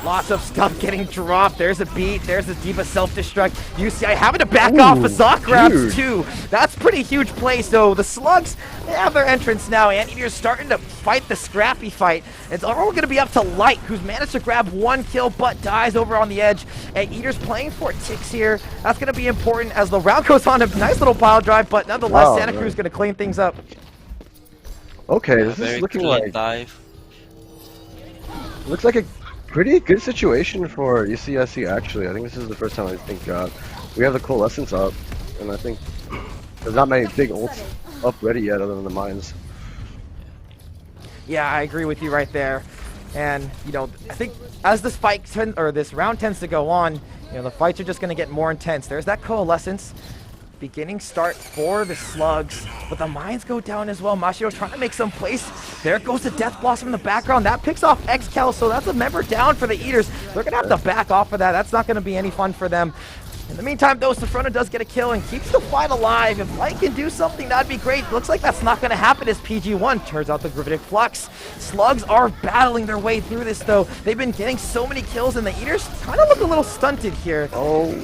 lots of stuff getting dropped. There's a beat. There's a D.Va self-destruct. UCI having to back off a Zoc grabs too. That's pretty huge play. So the Slugs, they have their entrance now. Anteater's starting to fight the scrappy fight. It's all going to be up to Light, who's managed to grab one kill but dies over on the edge. Anteater's playing for ticks here. That's going to be important as the round goes on. A nice little pile drive, but nonetheless, Santa Cruz is going to clean things up. Okay, this is looking like... dive. Looks like a pretty good situation for UCSC, actually. I think this is the first time I think we have the coalescence up, and I think there's not many big ults up ready yet other than the mines. Yeah, I agree with you right there. And, you know, I think as this fight this round tends to go on, you know, the fights are just going to get more intense. There's that coalescence. Beginning start for the Slugs, but the mines go down as well. Mashiro trying to make some place. There goes the Death Blossom in the background. That picks off XCal, so that's a member down for the Eaters. They're going to have to back off of that. That's not going to be any fun for them. In the meantime, though, Safrona does get a kill and keeps the fight alive. If Light can do something, that'd be great. Looks like that's not going to happen as PG1 turns out the Gravitic Flux. Slugs are battling their way through this, though. They've been getting so many kills, and the Eaters kind of look a little stunted here. Oh.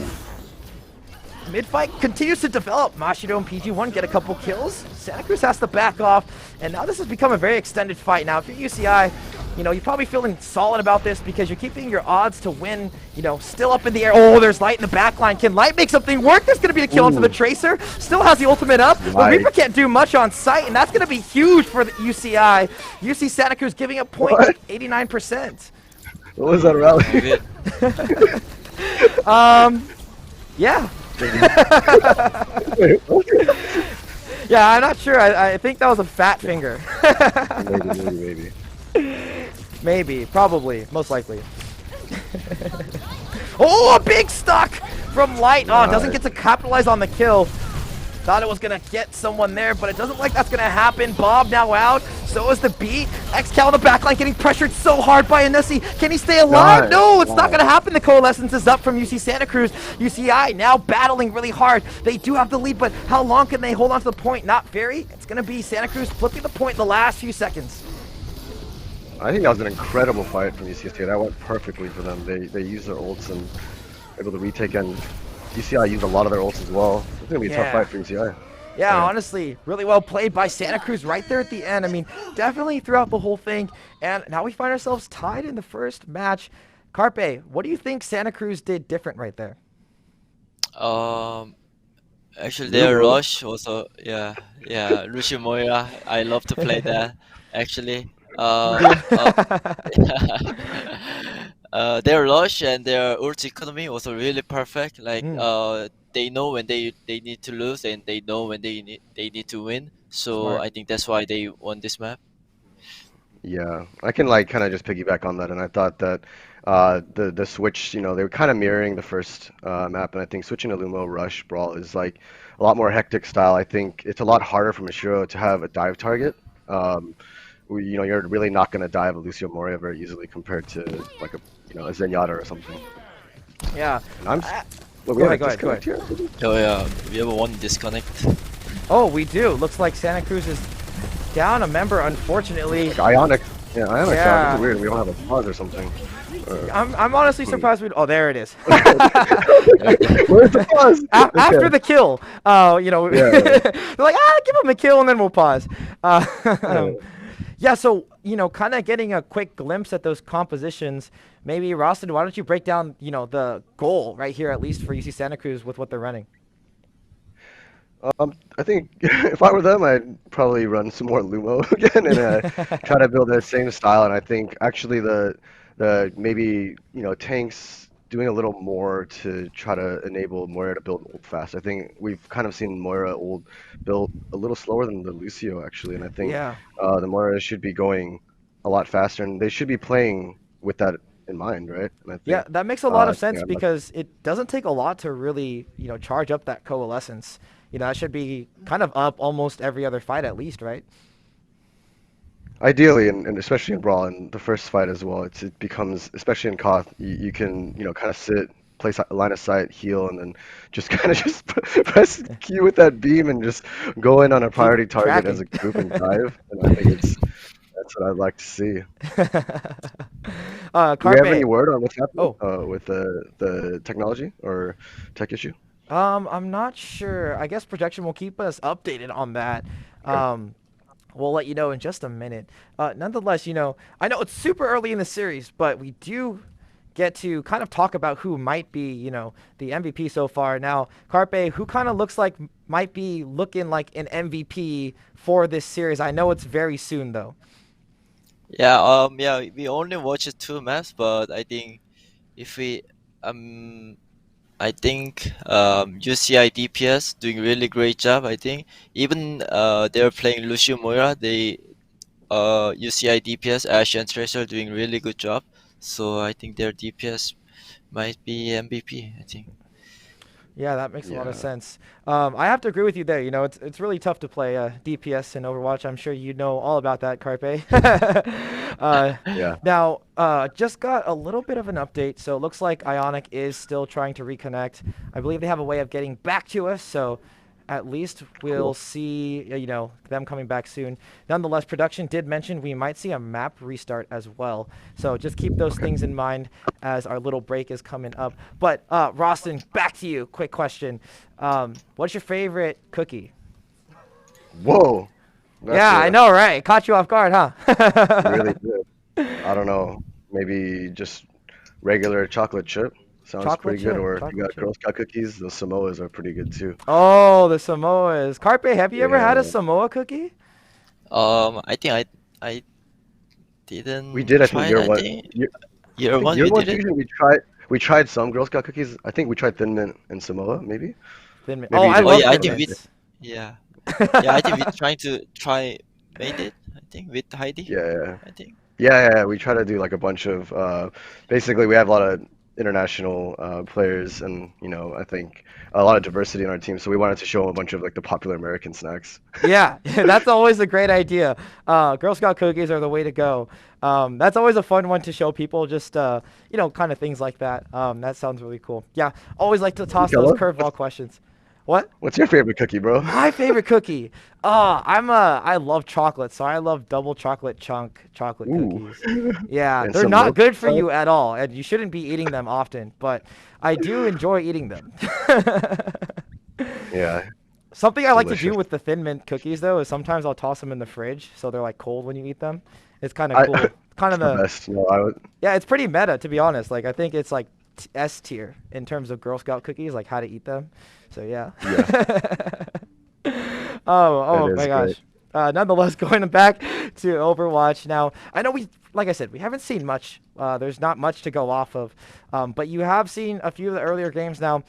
Mid-fight continues to develop. Mashiro and PG1 get a couple kills. Santa Cruz has to back off, and now this has become a very extended fight. Now, if you're UCI, you know, you're probably feeling solid about this because you're keeping your odds to win, you know, still up in the air. Oh, there's Light in the back line. Can Light make something work? There's going to be a kill onto the Tracer. Still has the ultimate up, but Reaper can't do much on site, and that's going to be huge for the UCI. UC Santa Cruz giving up point 89%. What was that rally? Yeah. Yeah, I'm not sure. I think that was a fat finger. Maybe, probably, most likely. Oh, a big stock from Light. Oh, doesn't Nice. get to capitalize on the kill. Thought it was gonna get someone there, but it doesn't look like that's gonna happen. Bob now out. So is the beat. Xcal on the backline getting pressured so hard by Anussi. Can he stay alive? Nice. No, it's not gonna happen. The Coalescence is up from UC Santa Cruz. UCI now battling really hard. They do have the lead, but how long can they hold on to the point? Not very. It's gonna be Santa Cruz flipping the point in the last few seconds. I think that was an incredible fight from UCST. That went perfectly for them. They used their ults and able to retake, and UCI used a lot of their ults as well. It's gonna be a tough fight for UCI. Yeah, honestly, really well played by Santa Cruz right there at the end. I mean, definitely throughout the whole thing. And now we find ourselves tied in the first match. Carpe, what do you think Santa Cruz did different right there? Actually, their rush also, yeah, Lucio Moira. I love to play that. Actually, their rush and their ult economy was really perfect. Like, they know when they need to lose, and they know when they need to win. So Smart. I think that's why they won this map. Yeah, I can like kind of just piggyback on that, and I thought that the switch, you know, they were kind of mirroring the first map, and I think switching to Lumo Rush Brawl is like a lot more hectic style. I think it's a lot harder for Mashiro to have a dive target. You know, you're really not going to dive a Lucio Moria very easily compared to like a a Zenyatta or something. Yeah. And I'm. Well, we Go have a ahead, go ahead. disconnect here. Oh yeah, we have one disconnect. Oh, we do. Looks like Santa Cruz is down a member, unfortunately. Like Ionic. Yeah, Ionic. Yeah. It's weird. We don't have a pause or something. I'm honestly surprised we. Oh, there it is. Where's the pause? After the kill, you know, Yeah. they're like, give him a kill and then we'll pause. Yeah, so, you know, kind of getting a quick glimpse at those compositions. Maybe, Rostin, why don't you break down, you know, the goal right here, at least for UC Santa Cruz with what they're running? I think if I were them, I'd probably run some more Lumo again and try to build the same style. And I think actually the maybe tanks doing a little more to try to enable Moira to build ult fast. I think we've kind of seen Moira ult build a little slower than the Lucio actually, and I think the Moira should be going a lot faster, and they should be playing with that in mind, right? And I think, Yeah, that makes a lot of yeah, sense because it doesn't take a lot to really, you know, charge up that coalescence. You know, that should be kind of up almost every other fight at least, right? ideally, and especially in Brawl, in the first fight as well, it becomes, especially in Koth, you can, kind of sit, place line of sight, heal, and then just kind of just press Q with that beam and just go in on a priority target as a group and dive. And I think that's what I'd like to see. Do you have any word on what's happening with the technology or tech issue? I'm not sure. I guess projection will keep us updated on that. We'll let you know in just a minute. Nonetheless, you know, I know it's super early in the series, but we do get to kind of talk about who might be, you know, the MVP so far. Now, Carpe, who kind of looks like might be looking like an MVP for this series? I know it's very soon though. Yeah, we only watched 2 maps, but I think if we I think UCI DPS doing really great job. I think even they're playing Lucio Moira, they UCI DPS Ash and Tracer doing really good job. So I think their DPS might be MVP. I think. Yeah, that makes a lot of sense. I have to agree with you there. You know, it's really tough to play DPS in Overwatch. I'm sure you know all about that, Carpe. Now, just got a little bit of an update. So it looks like Ionic is still trying to reconnect. I believe they have a way of getting back to us. So at least we'll see, you know, them coming back soon. Nonetheless, production did mention we might see a map restart as well. So just keep those things in mind as our little break is coming up. But Rostin, back to you. Quick question. What's your favorite cookie? Whoa. I know, right? Caught you off guard, huh? Really good. I don't know. Maybe just regular chocolate chip. Sounds pretty good. Or if you got Girl Scout cookies, the Samoas are pretty good too. Oh, the Samoas. Carpe, have you ever had a Samoa cookie? I think I didn't. We did. I think year one. Year one. We tried some Girl Scout cookies. I think we tried Thin Mint and Samoa, maybe. Thin Mint. I love Thin Mint. Yeah, I think we made it. I think with Heidi. Yeah. I think. Yeah. We try to do like a bunch of. Basically, we have a lot of international players, and I think a lot of diversity in our team. So we wanted to show a bunch of like the popular American snacks. Yeah, that's always a great idea. Girl Scout cookies are the way to go. That's always a fun one to show people, just kind of things like that. That sounds really cool. Yeah, always like to toss those Hello? curveball questions. What? What's your favorite cookie, bro? My favorite cookie. I love chocolate, so I love double chocolate chunk chocolate Ooh. cookies. Yeah, And they're some not milk good for inside? you at all, and you shouldn't be eating them often, but I do enjoy eating them. Yeah. Something I like to do Delicious. with the Thin Mint cookies, though, is sometimes I'll toss them in the fridge, so they're like cold when you eat them. It's kind of I cool. Kind it's of the the best. I would. Yeah, it's pretty meta, to be honest. Like, I think it's like S tier in terms of Girl Scout cookies, like how to eat them. So yeah. Yeah. Oh That my is gosh. great. Nonetheless, going back to Overwatch now. I know like I said, we haven't seen much. There's not much to go off of, but you have seen a few of the earlier games now.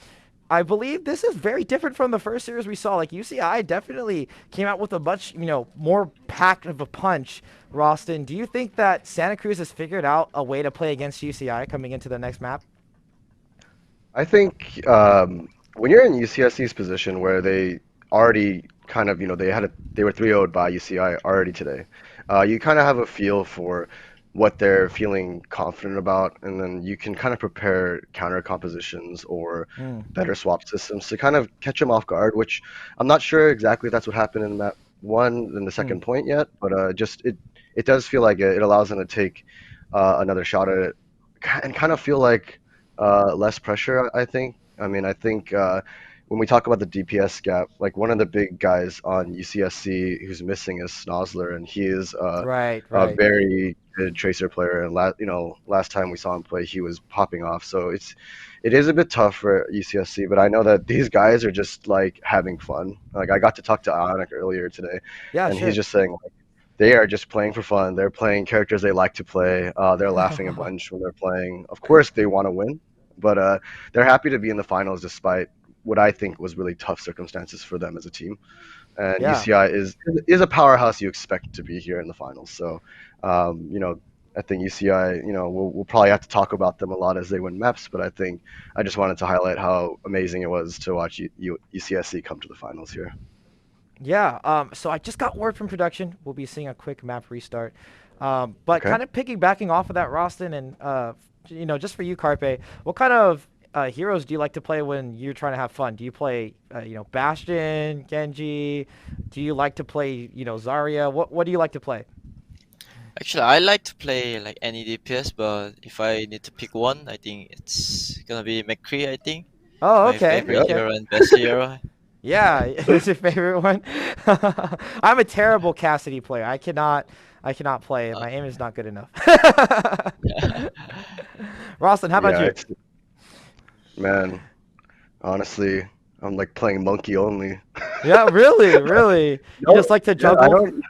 I believe this is very different from the first series we saw. Like UCI definitely came out with a much, more packed of a punch. Roston, do you think that Santa Cruz has figured out a way to play against UCI coming into the next map? I think when you're in UCSC's position where they already kind of, they were 3-0'd by UCI already today. You kind of have a feel for what they're feeling confident about, and then you can kind of prepare counter compositions or better swap systems to kind of catch them off guard, which I'm not sure exactly that's what happened in map one in the second point yet, but just it does feel like it allows them to take another shot at it and kind of feel like less pressure, I think. I mean, I think when we talk about the DPS gap, like one of the big guys on UCSC who's missing is Snozzler, and he is Right. a very good tracer player. And last time we saw him play, he was popping off. So it is a bit tough for UCSC, but I know that these guys are just like having fun. Like I got to talk to Ionic earlier today, Yeah, and sure. he's just saying like they are just playing for fun. They're playing characters they like to play. They're laughing a bunch when they're playing. Of course, they want to win, but they're happy to be in the finals despite what I think was really tough circumstances for them as a team. And Yeah. UCI is a powerhouse you expect to be here in the finals. So, I think UCI, we'll probably have to talk about them a lot as they win maps, but I think I just wanted to highlight how amazing it was to watch UCSC come to the finals here. Yeah, so I just got word from production. We'll be seeing a quick map restart. But Okay. kind of piggybacking off of that, Roston, and just for you, Carpe, what kind of heroes do you like to play when you're trying to have fun? Do you play, Bastion, Genji? Do you like to play, Zarya? What do you like to play? Actually, I like to play like any DPS, but if I need to pick one, I think it's gonna be McCree, I think. Oh, My okay. favorite Okay. hero and best hero. Yeah, it's your favorite one. I'm a terrible Cassidy player. I cannot play. My aim is not good enough. Roston, how about Yeah, you? Man, honestly, I'm like playing monkey only. Yeah, really. You just like to juggle? I don't.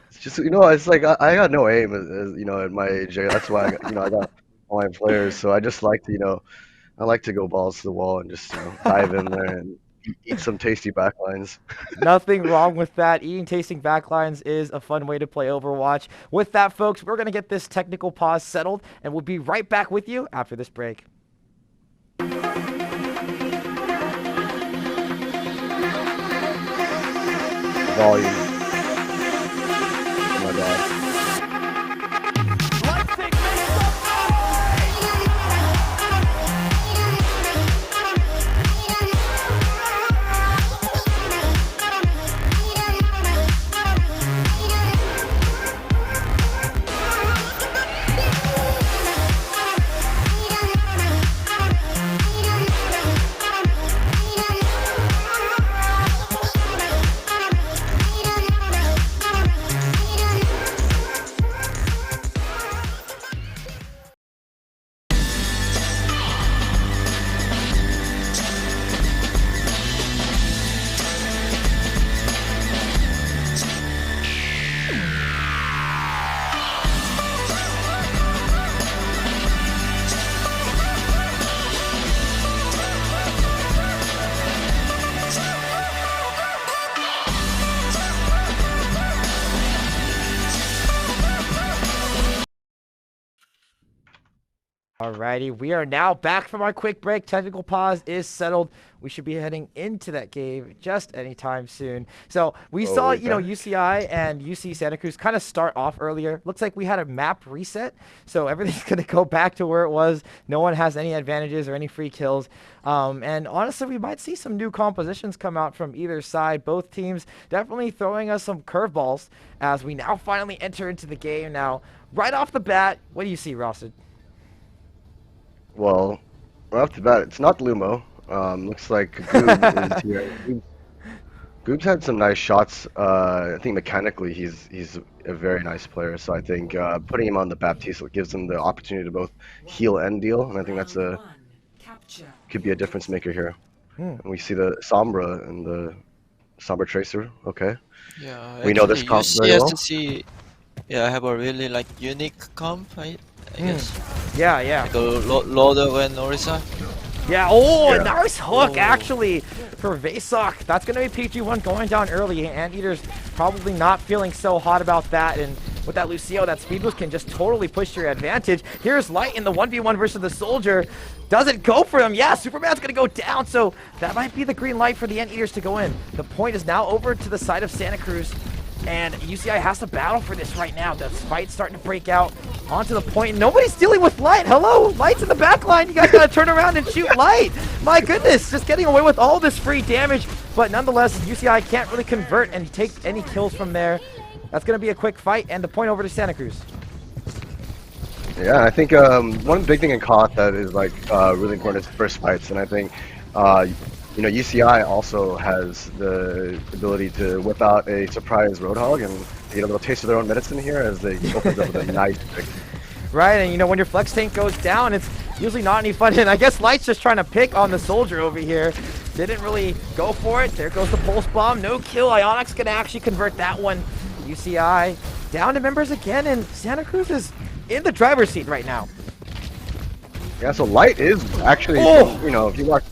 It's just it's like I got no aim at my age. That's why I got all my players. So I just like to I like to go balls to the wall and just dive in there and eat some tasty backlines. Nothing wrong with that. Eating tasting backlines is a fun way to play Overwatch. With that, folks, we're going to get this technical pause settled, and we'll be right back with you after this break. Volume. Oh my god. Alrighty, we are now back from our quick break. Technical pause is settled. We should be heading into that game just anytime soon. So we saw, you know, UCI and UC Santa Cruz kind of start off earlier. Looks like we had a map reset, so everything's going to go back to where it was. No one has any advantages or any free kills. And honestly, we might see some new compositions come out from either side. Both teams definitely throwing us some curveballs as we now finally enter into the game. Now, right off the bat, what do you see, Rossid? Well, right off the bat, it's not Lumo. Looks like Goob is here. Goob's had some nice shots. I think mechanically he's a very nice player. So I think putting him on the Baptiste gives him the opportunity to both heal and deal, and I think that's could be a difference maker here. And we see the Sombra and the Sombra Tracer. Okay. Yeah. We know this comp very well. Yeah, I have a really like unique comp. I guess. Yeah, yeah. Like a Loader and Orisa. Yeah, oh, nice hook, actually, for Vasok. That's going to be PG1 going down early. Anteater's probably not feeling so hot about that. And with that Lucio, that speed boost can just totally push your advantage. Here's Light in the 1v1 versus the Soldier. Doesn't go for him. Yeah, Superman's going to go down. So that might be the green light for the Anteaters to go in. The point is now over to the side of Santa Cruz. And UCI has to battle for this right now. The fight's starting to break out onto the point. Nobody's dealing with Light. Hello, Light's in the back line. You guys gotta turn around and shoot Light. My goodness, just getting away with all this free damage. But nonetheless, UCI can't really convert and take any kills from there. That's gonna be a quick fight, and the point over to Santa Cruz. Yeah, I think one big thing in COD that is like really important is first fights, and I think you know, UCI also has the ability to whip out a surprise Roadhog and get a little taste of their own medicine here as they open up with a nice pick. Right, and you know, when your flex tank goes down, it's usually not any fun. And I guess Light's just trying to pick on the Soldier over here. Didn't really go for it. There goes the Pulse Bomb. No kill. Ionic's going to actually convert that one. UCI down to members again, and Santa Cruz is in the driver's seat right now. Yeah, so Light is actually, you know, if you watch,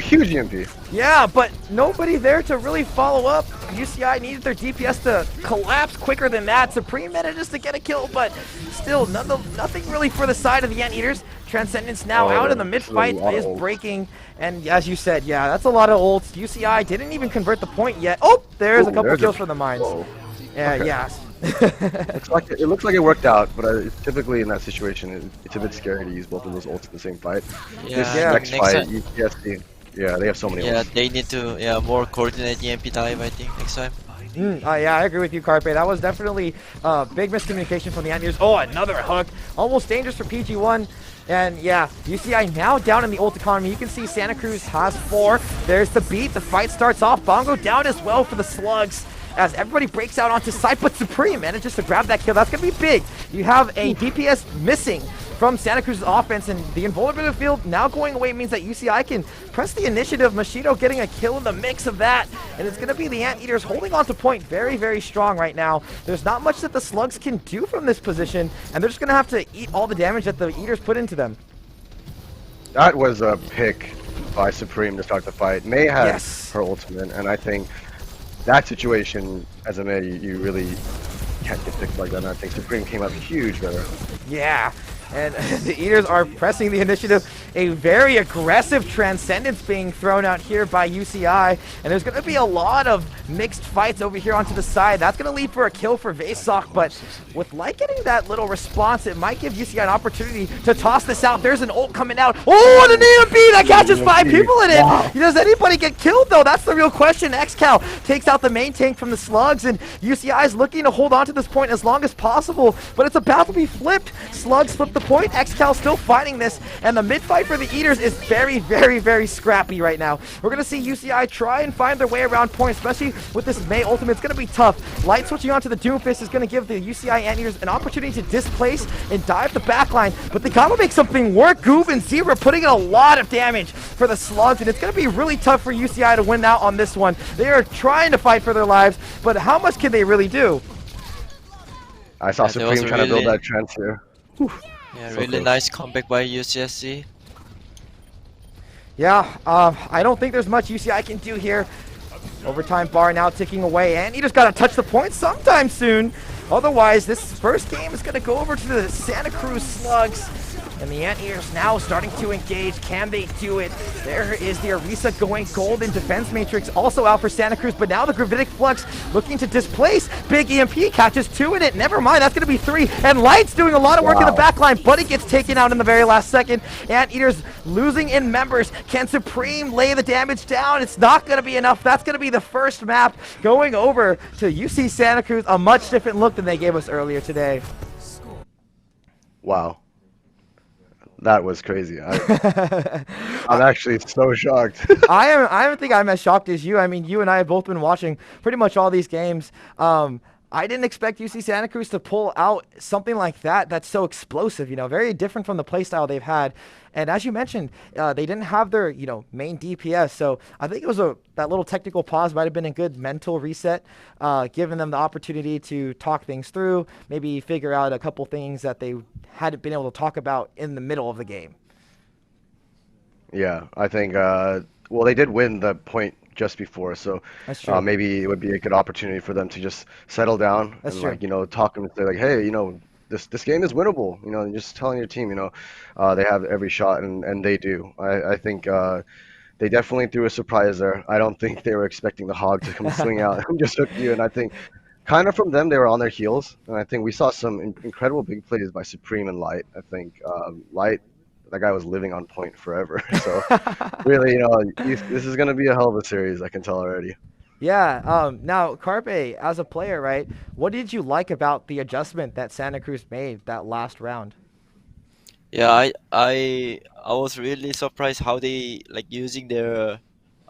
huge EMP. Yeah, but nobody there to really follow up. UCI needed their DPS to collapse quicker than that. Supreme manages to get a kill, but still nothing really for the side of the Anteaters. Transcendence now out in the mid-fight is breaking. And as you said, yeah, that's a lot of ults. UCI didn't even convert the point yet. Oh, there's a couple kills for the Mines. Yeah, yeah. It looks like it worked out, but typically in that situation, it's a bit scary to use both of those ults in the same fight. Yeah, this next fight, UCSC, yeah, they have so many ults. Yeah, they need to more coordinate EMP dive, I think, next time. Yeah, I agree with you, Carpe. That was definitely big miscommunication from the Anteaters. Oh, another hook. Almost dangerous for PG1. And yeah, UCI now down in the ult economy. You can see Santa Cruz has 4. There's the beat. The fight starts off. Bongo down as well for the Slugs, as everybody breaks out onto site, but Supreme manages to grab that kill. That's going to be big. You have a DPS missing from Santa Cruz's offense, and the invulnerability field now going away means that UCI can press the initiative. Machido getting a kill in the mix of that, and it's going to be the Anteaters holding on to point very, very strong right now. There's not much that the Slugs can do from this position, and they're just going to have to eat all the damage that the Eaters put into them. That was a pick by Supreme to start the fight. May had her ultimate, and I think that situation, as a May, you really can't get picked like that, and I think Supreme came up huge better. Yeah, and the Eaters are pressing the initiative. A very aggressive Transcendence being thrown out here by UCI, and there's going to be a lot of mixed fights over here onto the side. That's going to lead for a kill for Vasok, but with Light getting that little response, it might give UCI an opportunity to toss this out. There's an ult coming out. Oh, and an EMP that catches 5 people in it. Wow. Does anybody get killed, though? That's the real question. XCal takes out the main tank from the Slugs, and UCI is looking to hold on to this point as long as possible, but it's about to be flipped. Slugs flip the point. XCal still fighting this, and the mid-fight for the Eaters is very, very, very scrappy right now. We're going to see UCI try and find their way around point, especially with this May ultimate. It's going to be tough. Light switching onto the Doomfist is going to give the UCI Anteaters an opportunity to displace and dive the backline, but they got to make something work. Goob and Zebra putting in a lot of damage for the Slugs, and it's going to be really tough for UCI to win out on this one. They are trying to fight for their lives, but how much can they really do? I saw Supreme trying to build that trend here. Yeah, so really nice comeback by UCSC. Yeah, I don't think there's much UCI can do here. Overtime bar now ticking away, and he just got to touch the point sometime soon. Otherwise, this first game is going to go over to the Santa Cruz Slugs. And the Anteaters now starting to engage. Can they do it? There is the Orisa going gold in Defense Matrix, also out for Santa Cruz, but now the Gravitic Flux looking to displace. Big EMP catches 2 in it. Never mind, that's going to be 3. And Light's doing a lot of work in the back line, but it gets taken out in the very last second. Anteaters losing in members. Can Supreme lay the damage down? It's not going to be enough. That's going to be the first map going over to UC Santa Cruz. A much different look than they gave us earlier today. Wow. That was crazy. I'm actually so shocked. I don't think I'm as shocked as you. I mean, you and I have both been watching pretty much all these games. I didn't expect UC Santa Cruz to pull out something like that that's so explosive, you know, very different from the playstyle they've had. And as you mentioned, they didn't have their, you know, main DPS. So I think it was that little technical pause might have been a good mental reset, giving them the opportunity to talk things through, maybe figure out a couple things that they hadn't been able to talk about in the middle of the game. Yeah, I think, well, they did win the point just before, so That's true. maybe it would be a good opportunity for them to just settle down That's and, true. like, you know, talk and say, like, hey, you know, this game is winnable, you know, and just telling your team, you know, they have every shot, and they do. I think they definitely threw a surprise there. I don't think they were expecting the Hog to come swing out and just hook you, and I think kind of from them, they were on their heels, and I think we saw some incredible big plays by Supreme and Light. I think Light, that guy was living on point forever. So really, you know, this is going to be a hell of a series, I can tell already. Yeah. Now, Carpe, as a player, right, what did you like about the adjustment that Santa Cruz made that last round? Yeah, I was really surprised how they like using their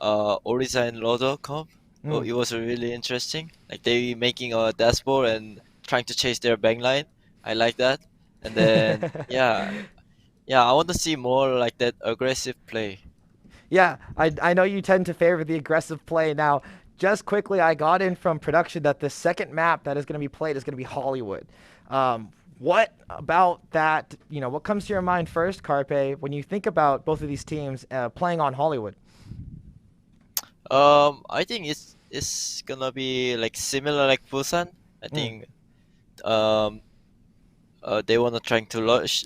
Orisa and Lodo comp. Oh, Mm. it was really interesting. Like they making a dashboard and trying to chase their backline. I like that. And then yeah, I want to see more like that aggressive play. Yeah, I know you tend to favor the aggressive play. Now, just quickly, I got in from production that the second map that is going to be played is going to be Hollywood. What about that, you know, what comes to your mind first, Carpe, when you think about both of these teams playing on Hollywood? I think it's gonna be like similar like Busan. I think um they wanna trying to rush.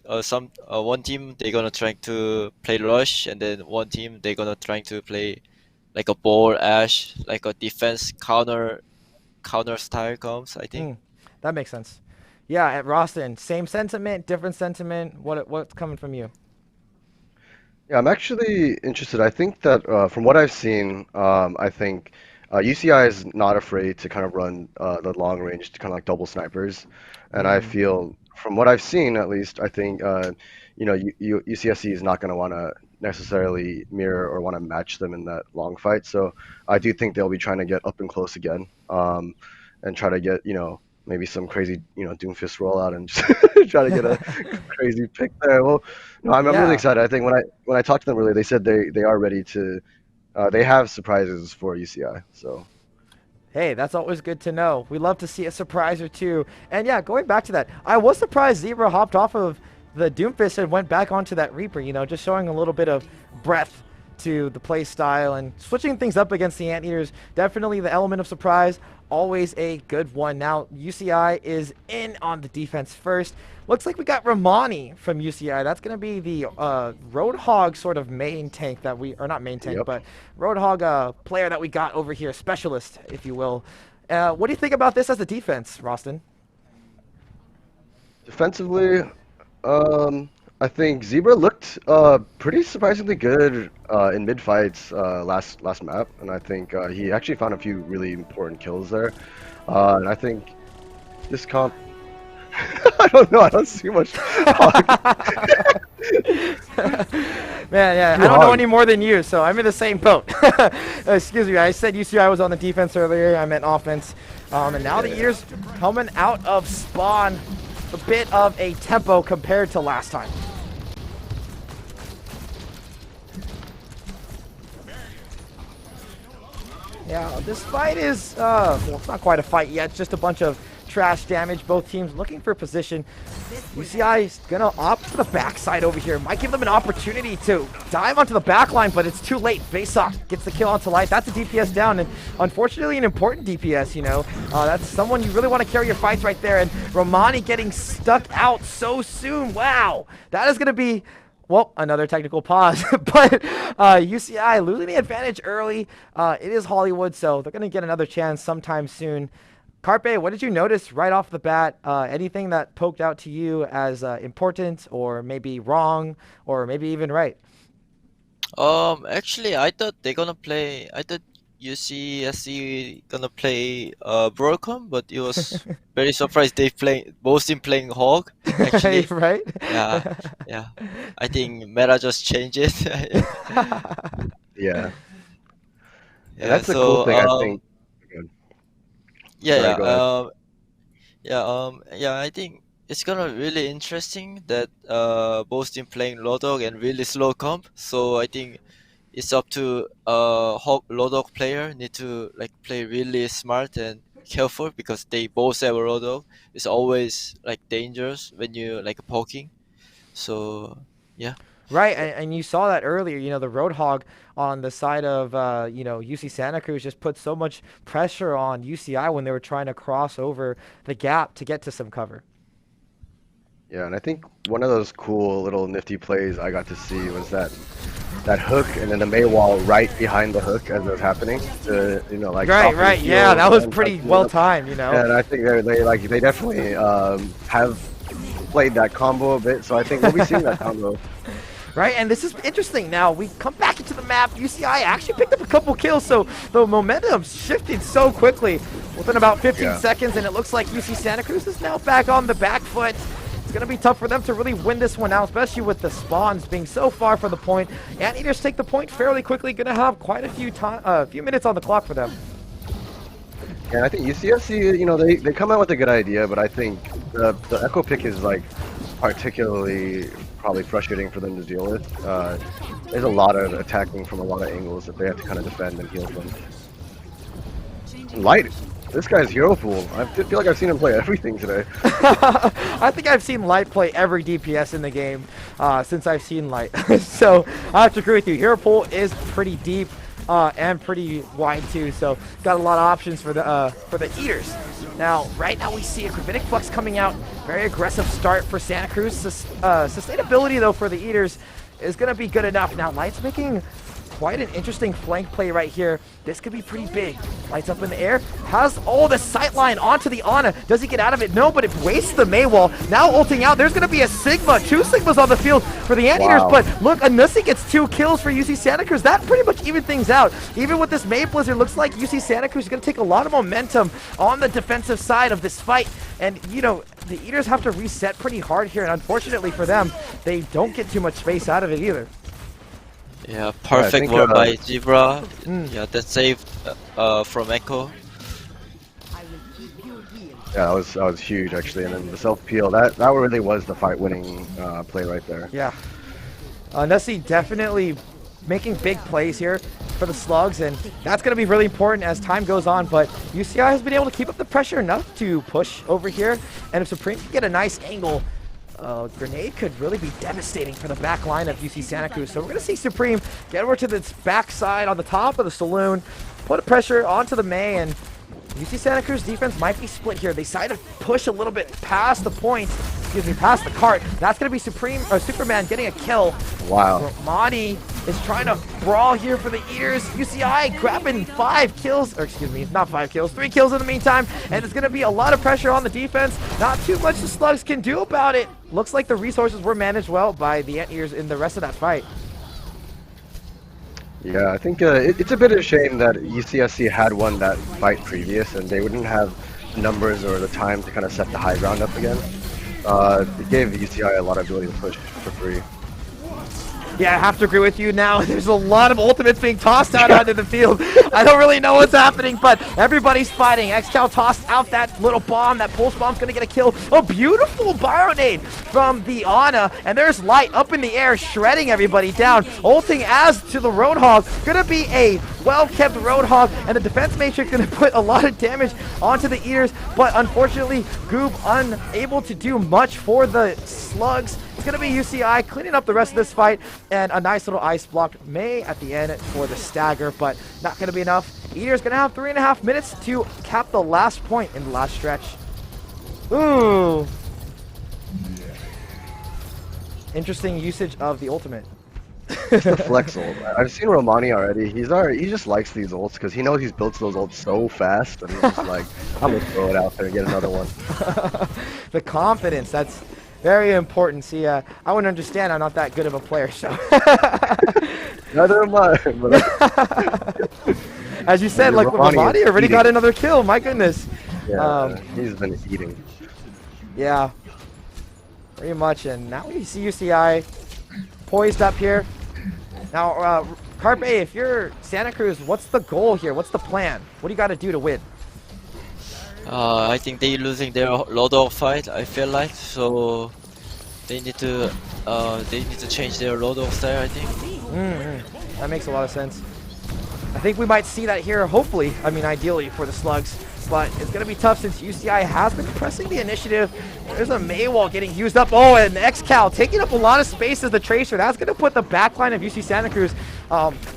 One team they gonna trying to play rush, and then one team they gonna trying to play like a ball ash, like a defense counter style comes. I think. That makes sense. Yeah, at Roston, same sentiment, different sentiment. What's coming from you? Yeah, I'm actually interested. I think that from what I've seen, I think UCI is not afraid to kind of run the long range, kind of like double snipers, and I feel from what I've seen, at least, I think you know, UCSC is not going to want to necessarily mirror or want to match them in that long fight. So I do think they'll be trying to get up and close again, and try to get, you know, maybe some crazy, you know, Doomfist rollout and just try to get a crazy pick there. Well, no, I'm really excited. I think when I talked to them earlier, they said they are ready to. They have surprises for UCI. So. Hey, that's always good to know. We love to see a surprise or two. And yeah, going back to that, I was surprised Zebra hopped off of the Doomfist and went back onto that Reaper, you know, just showing a little bit of breadth to the play style and switching things up against the Anteaters. Definitely the element of surprise, always a good one. Now, UCI is in on the defense first. Looks like we got Romani from UCI. That's going to be the Roadhog sort of main tank that we, or not main tank, but Roadhog player that we got over here, specialist, if you will. What do you think about this as a defense, Roston? Defensively, I think Zebra looked pretty surprisingly good in mid fights last map, and I think he actually found a few really important kills there. And I think this comp, I don't know, I don't see much. Man, yeah, I don't know any more than you, so I'm in the same boat. Excuse me, I said UCI was on the defense earlier, I meant offense. And now the Eaters coming out of spawn, a bit of a tempo compared to last time. Yeah, this fight is, well, it's not quite a fight yet. It's just a bunch of trash damage. Both teams looking for position. UCI is gonna opt for the backside over here. Might give them an opportunity to dive onto the back line, but it's too late. Basock gets the kill onto Light. That's a DPS down, and unfortunately an important DPS, you know. That's someone you really want to carry your fights right there, and Romani getting stuck out so soon. Wow, that is gonna be, well, another technical pause, but UCI losing the advantage early. It is Hollywood, so they're gonna get another chance sometime soon. Carpe, what did you notice right off the bat? Anything that poked out to you as important, or maybe wrong, or maybe even right? Actually, I thought they're gonna play. I thought UCSC gonna play Broadcom, but it was very surprised they both team playing Hog. Actually, right? Yeah, yeah. I think meta just changed it. Yeah. Yeah, That's the so cool thing, I think. yeah, Sorry, yeah, go ahead. yeah. I think it's gonna be really interesting that both team playing Lodog and really slow comp. So I think it's up to Lodog player need to like play really smart and careful because they both have a Lodog. It's always like dangerous when you like poking. So yeah. Right, and you saw that earlier, you know, the Roadhog on the side of, you know, UC Santa Cruz just put so much pressure on UCI when they were trying to cross over the gap to get to some cover. Yeah, and I think one of those cool little nifty plays I got to see was that hook and then the May wall right behind the hook as it was happening to, you know, like right, yeah, that was pretty well timed, you know. Yeah, and I think they definitely have played that combo a bit, so I think we'll be seeing that combo. Right, and this is interesting. Now we come back into the map. UCI actually picked up a couple kills, so the momentum shifted so quickly within about 15 seconds, and it looks like UC Santa Cruz is now back on the back foot. It's going to be tough for them to really win this one out, especially with the spawns being so far from the point. Anteaters take the point fairly quickly. Going to have quite a few minutes on the clock for them. Yeah, I think UCSC, you know, they come out with a good idea, but I think the echo pick is like particularly probably frustrating for them to deal with. There's a lot of attacking from a lot of angles that they have to kind of defend and heal from. Light, this guy's hero pool. I feel like I've seen him play everything today. I think I've seen Light play every DPS in the game since I've seen Light. So I have to agree with you. Hero pool is pretty deep and pretty wide too. So got a lot of options for the Eaters. Now, right now we see a Gravitic Flux coming out. Very aggressive start for Santa Cruz. Sustainability though for the Eaters is going to be good enough. Now Light's making quite an interesting flank play right here. This could be pretty big. Lights up in the air. Has the sight line onto the Ana. Does he get out of it? No, but it wastes the May wall. Now ulting out. There's going to be a Sigma. 2 Sigmas on the field for the Anteaters. Wow. But look, Anussi gets 2 kills for UC Santa Cruz. That pretty much evened things out. Even with this May Blizzard, looks like UC Santa Cruz is going to take a lot of momentum on the defensive side of this fight. And, you know, the Eaters have to reset pretty hard here. And unfortunately for them, they don't get too much space out of it either. Yeah, perfect work by Zebra. Yeah, that saved from Echo. Yeah, that was huge actually, and then the self peel that really was the fight winning play right there. Yeah, Nessie definitely making big plays here for the Slugs, and that's going to be really important as time goes on. But UCI has been able to keep up the pressure enough to push over here, and if Supreme can get a nice angle, grenade could really be devastating for the back line of UC Santa Cruz. So we're going to see Supreme get over to this backside on the top of the saloon, put pressure onto the May, and UC Santa Cruz defense might be split here. They decide to push a little bit past the point, past the cart. That's going to be Superman getting a kill. Wow. Monty is trying to brawl here for the Eaters. UCI grabbing 5 kills, or excuse me, not 5 kills, 3 kills in the meantime, and it's going to be a lot of pressure on the defense. Not too much the Slugs can do about it. Looks like the resources were managed well by the Anteaters in the rest of that fight. Yeah, I think it's a bit of a shame that UCSC had won that fight previous and they wouldn't have numbers or the time to kind of set the high ground up again. It gave UCI a lot of ability to push for free. Yeah, I have to agree with you now. There's a lot of ultimates being tossed out onto the field. I don't really know what's happening, but everybody's fighting. XCal tossed out that little bomb. That pulse bomb's going to get a kill. A beautiful Bionade from the Ana. And there's Light up in the air, shredding everybody down. Ulting as to the Roadhog. Going to be a well-kept Roadhog. And the defense matrix going to put a lot of damage onto the Eaters. But unfortunately, Goob unable to do much for the Slugs. It's going to be UCI cleaning up the rest of this fight, and a nice little ice block may at the end for the stagger, but not going to be enough. Eater's going to have 3.5 minutes to cap the last point in the last stretch. Ooh. Interesting usage of the ultimate. It's the flex ult. I've seen Romani already. He just likes these ults because he knows he's built those ults so fast, and he's just like, I'm going to throw it out there and get another one. The confidence, that's very important. See, I wouldn't understand. I'm not that good of a player, so. Neither am I. But as you said, like Romani already got another kill. My goodness. Yeah, he's been eating. Yeah, pretty much. And now we see UCI poised up here. Now, Carpe, if you're Santa Cruz, what's the goal here? What's the plan? What do you got to do to win? I think they losing their loadout fight. I feel like so they need to change their loadout style. I think. That makes a lot of sense. I think we might see that here. Hopefully, I mean, ideally for the Slugs, but it's gonna be tough since UCI has been pressing the initiative. There's a Maywall getting used up. Oh, and XCal taking up a lot of space as the Tracer. That's gonna put the backline of UC Santa Cruz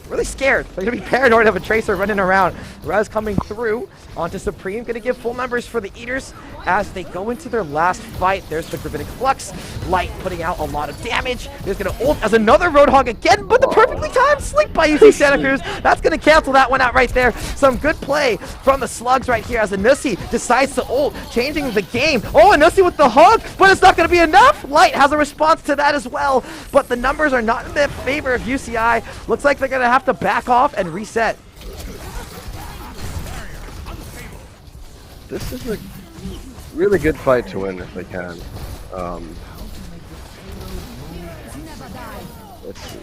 really scared. They're gonna be paranoid of a Tracer running around. Rez coming through onto Supreme, gonna give full numbers for the Eaters as they go into their last fight. There's the Gravitic Flux. Light putting out a lot of damage. There's gonna ult as another Roadhog again, but the perfectly timed slink by UC Santa Cruz. That's gonna cancel that one out right there. Some good play from the Slugs right here as Anussi decides to ult, changing the game. Oh, Anussi with the hug, but it's not gonna be enough. Light has a response to that as well, but the numbers are not in their favor of UCI. Looks like they're gonna have to back off and reset. This is a really good fight to win if they can. Let's see.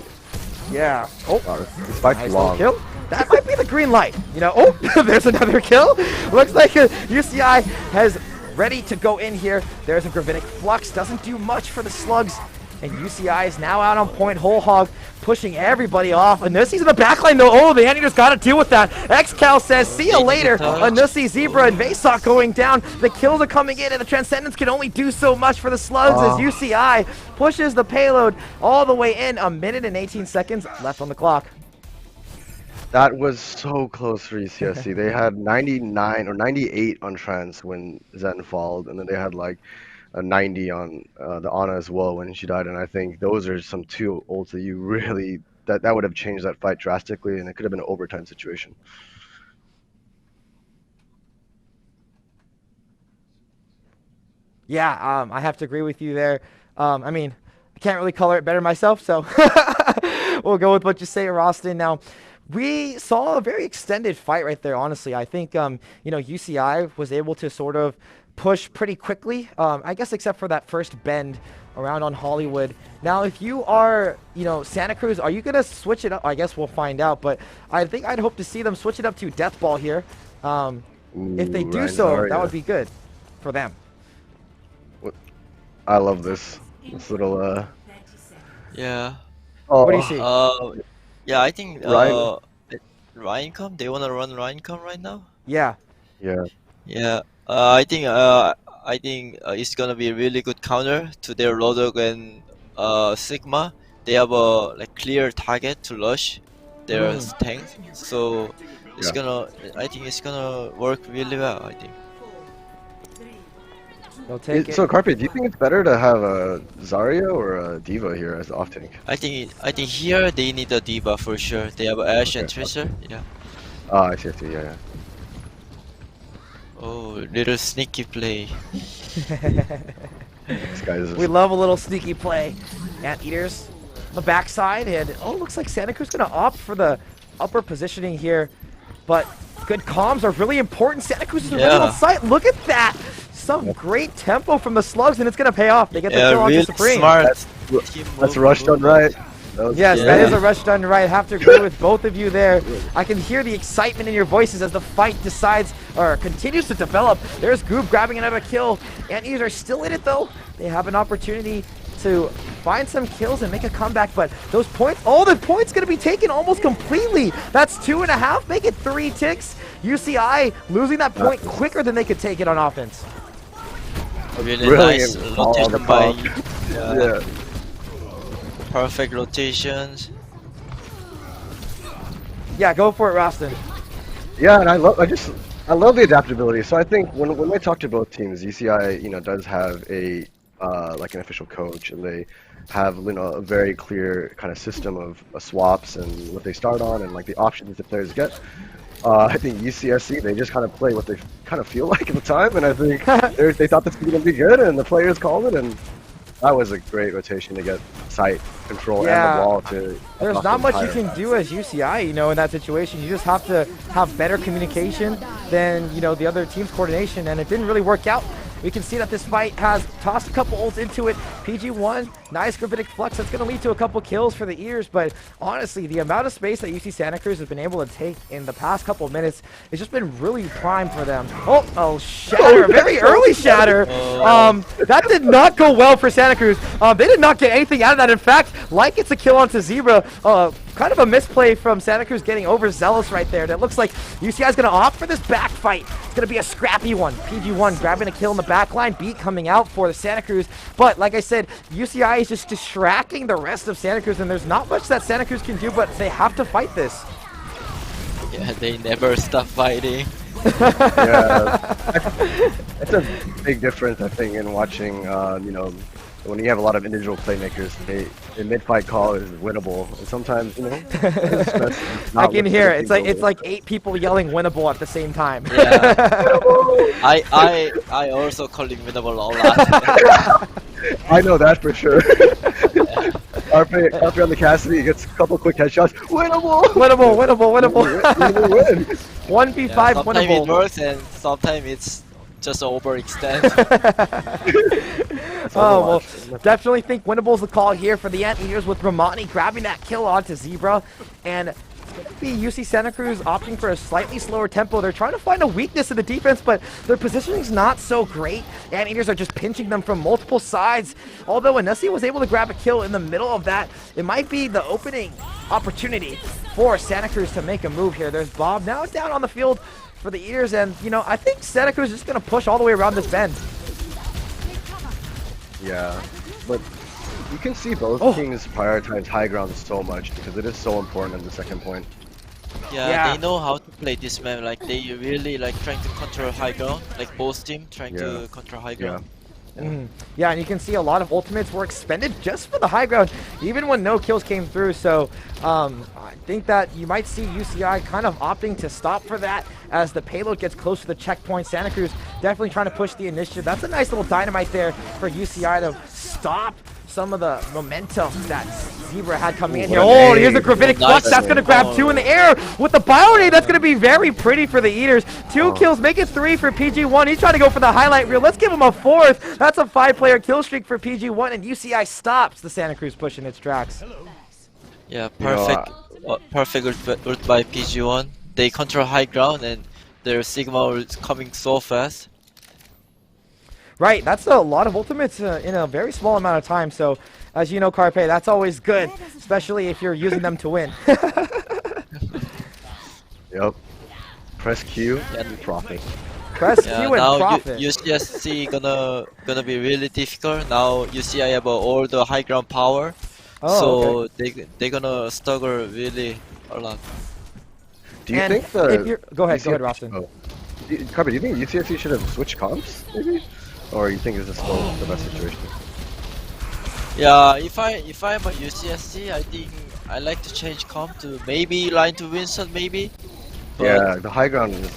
Yeah. Oh, this fight's nice long. Kill. That might be the green light. You know, oh, there's another kill. Looks like UCI has ready to go in here. There's a Gravitic Flux. Doesn't do much for the Slugs. And UCI is now out on point. Whole Hog pushing everybody off. Anussi's in the backline though. Oh, the Anteater's got to deal with that. XCal says, see you later. Anussi, Zebra, and Vasok going down. The kills are coming in, and the Transcendence can only do so much for the Slugs as UCI pushes the payload all the way in. 1 minute and 18 seconds left on the clock. That was so close for UCSC. They had 99 or 98 on Trans when Zen falled, and then they had like a 90 on the Ana as well when she died. And I think those are some two ults that you really that would have changed that fight drastically, and it could have been an overtime situation. Yeah, I have to agree with you there. I mean, I can't really color it better myself, so we'll go with what you say, Rostin. Now, we saw a very extended fight right there, honestly. I think, you know, UCI was able to sort of push pretty quickly, I guess except for that first bend around on Hollywood. Now, if you are, you know, Santa Cruz, are you going to switch it up? I guess we'll find out, but I think I'd hope to see them switch it up to Death Ball here. If they do so, that would be good for them. I love this little Yeah. Oh. What do you see? Yeah, I think Rheincom. They wanna run Rheincom right now. Yeah. Yeah. Yeah. I think it's gonna be a really good counter to their Rodok and Sigma. They have a like clear target to rush their tank, so it's I think it's gonna work really well. I think. So Carpe, do you think it's better to have a Zarya or a Diva here as off tank? I think here they need a Diva for sure. They have Ashe and Tracer. Yeah. Oh, I see. Yeah. Oh, little sneaky play. We love a little sneaky play. Anteaters on the backside, and looks like Santa Cruz gonna opt for the upper positioning here, but good comms are really important. Santa Cruz is already on site. Look at that. Some great tempo from the Slugs, and it's gonna pay off. They get the kill onto Supreme. Smart. Let's rush done right. Yes, that is a rush done right. I have to agree with both of you there. I can hear the excitement in your voices as the fight decides or continues to develop. There's Goob grabbing another kill. Anteaters are still in it though. They have an opportunity to find some kills and make a comeback, but those points, the points gonna be taken almost completely. That's 2.5, make it 3 ticks. UCI losing that point quicker than they could take it on offense. Really nice rotation by Yeah. perfect rotations. Yeah, go for it, Roston. Yeah, and I love the adaptability. So I think when we talk to both teams, UCI does have a like an official coach, and they have a very clear kind of system of swaps and what they start on and like the options that players get. I think UCSC, they just kind of play what they kind of feel like at the time, and I think they thought this was going to be good, and the players called it, and that was a great rotation to get sight control and the wall to. There's not much you can do as UCI, in that situation. You just have to have better communication than, the other team's coordination, and it didn't really work out. We can see that this fight has tossed a couple ults into it. PG1, nice gravitic flux. That's going to lead to a couple kills for the ears, but honestly, the amount of space that UC Santa Cruz has been able to take in the past couple of minutes has just been really prime for them. Oh, shatter, very early shatter. That did not go well for Santa Cruz. They did not get anything out of that. In fact, like it's a kill onto Zebra. Kind of a misplay from Santa Cruz getting overzealous right there. That looks like UCI is going to opt for this back fight. It's going to be a scrappy one. PG1 grabbing a kill in the back line. Beat coming out for the Santa Cruz. But like I said, UCI is just distracting the rest of Santa Cruz, and there's not much that Santa Cruz can do, but they have to fight this. Yeah, they never stop fighting. Yeah, it's a big difference, I think, in watching, when you have a lot of individual playmakers, a mid-fight call is winnable, and sometimes, I can hear it. It's like 8 people yelling winnable at the same time. Yeah. I also calling winnable a lot. I know that for sure. RP on the Cassidy gets a couple quick headshots. Winnable! Winnable! 1v5 Sometimes winnable. it works and sometimes it's just overextend. Well, definitely think winnable's the call here for the Anteaters with Romani grabbing that kill onto Zebra, and it's going to be UC Santa Cruz opting for a slightly slower tempo. They're trying to find a weakness in the defense, but their positioning's not so great. Anteaters are just pinching them from multiple sides. Although Anesi was able to grab a kill in the middle of that, it might be the opening opportunity for Santa Cruz to make a move here. There's Bob now down on the field for the Eaters, and I think Santa Cruz is just going to push all the way around this bend. Yeah, but you can see both teams prioritize high ground so much because it is so important in the second point. Yeah, they know how to play this map. Like they really trying to control high ground. Like both teams trying to control high ground. Yeah, and you can see a lot of ultimates were expended just for the high ground, even when no kills came through. So I think that you might see UCI kind of opting to stop for that as the payload gets close to the checkpoint. Santa Cruz definitely trying to push the initiative. That's a nice little dynamite there for UCI to stop some of the momentum that Zebra had coming in here. Oh, here's a gravitic flux. That's going to grab 2 in the air with the bio-nade. That's going to be very pretty for the Eaters. 2 kills, make it 3 for PG1. He's trying to go for the highlight reel. Let's give him a 4th. That's a 5-player kill streak for PG1, and UCI stops the Santa Cruz push in its tracks. Yeah, perfect ult by PG1. They control high ground and their Sigma is coming so fast. Right, that's a lot of ultimates in a very small amount of time. So, as you know, Carpe, that's always good, especially if you're using them to win. Yep. Press Q and profit. Press Q and now profit. UCSC gonna be really difficult. Now UCI have all the high ground power, so they're gonna struggle really a lot. Do you think the go ahead, Robson. Carpe, do you think UCSC should have switched comps, maybe? Or you think this is still the best situation? Yeah, if I'm a UCSC, I think I like to change comp to maybe line to Winston, maybe. But yeah, the high ground is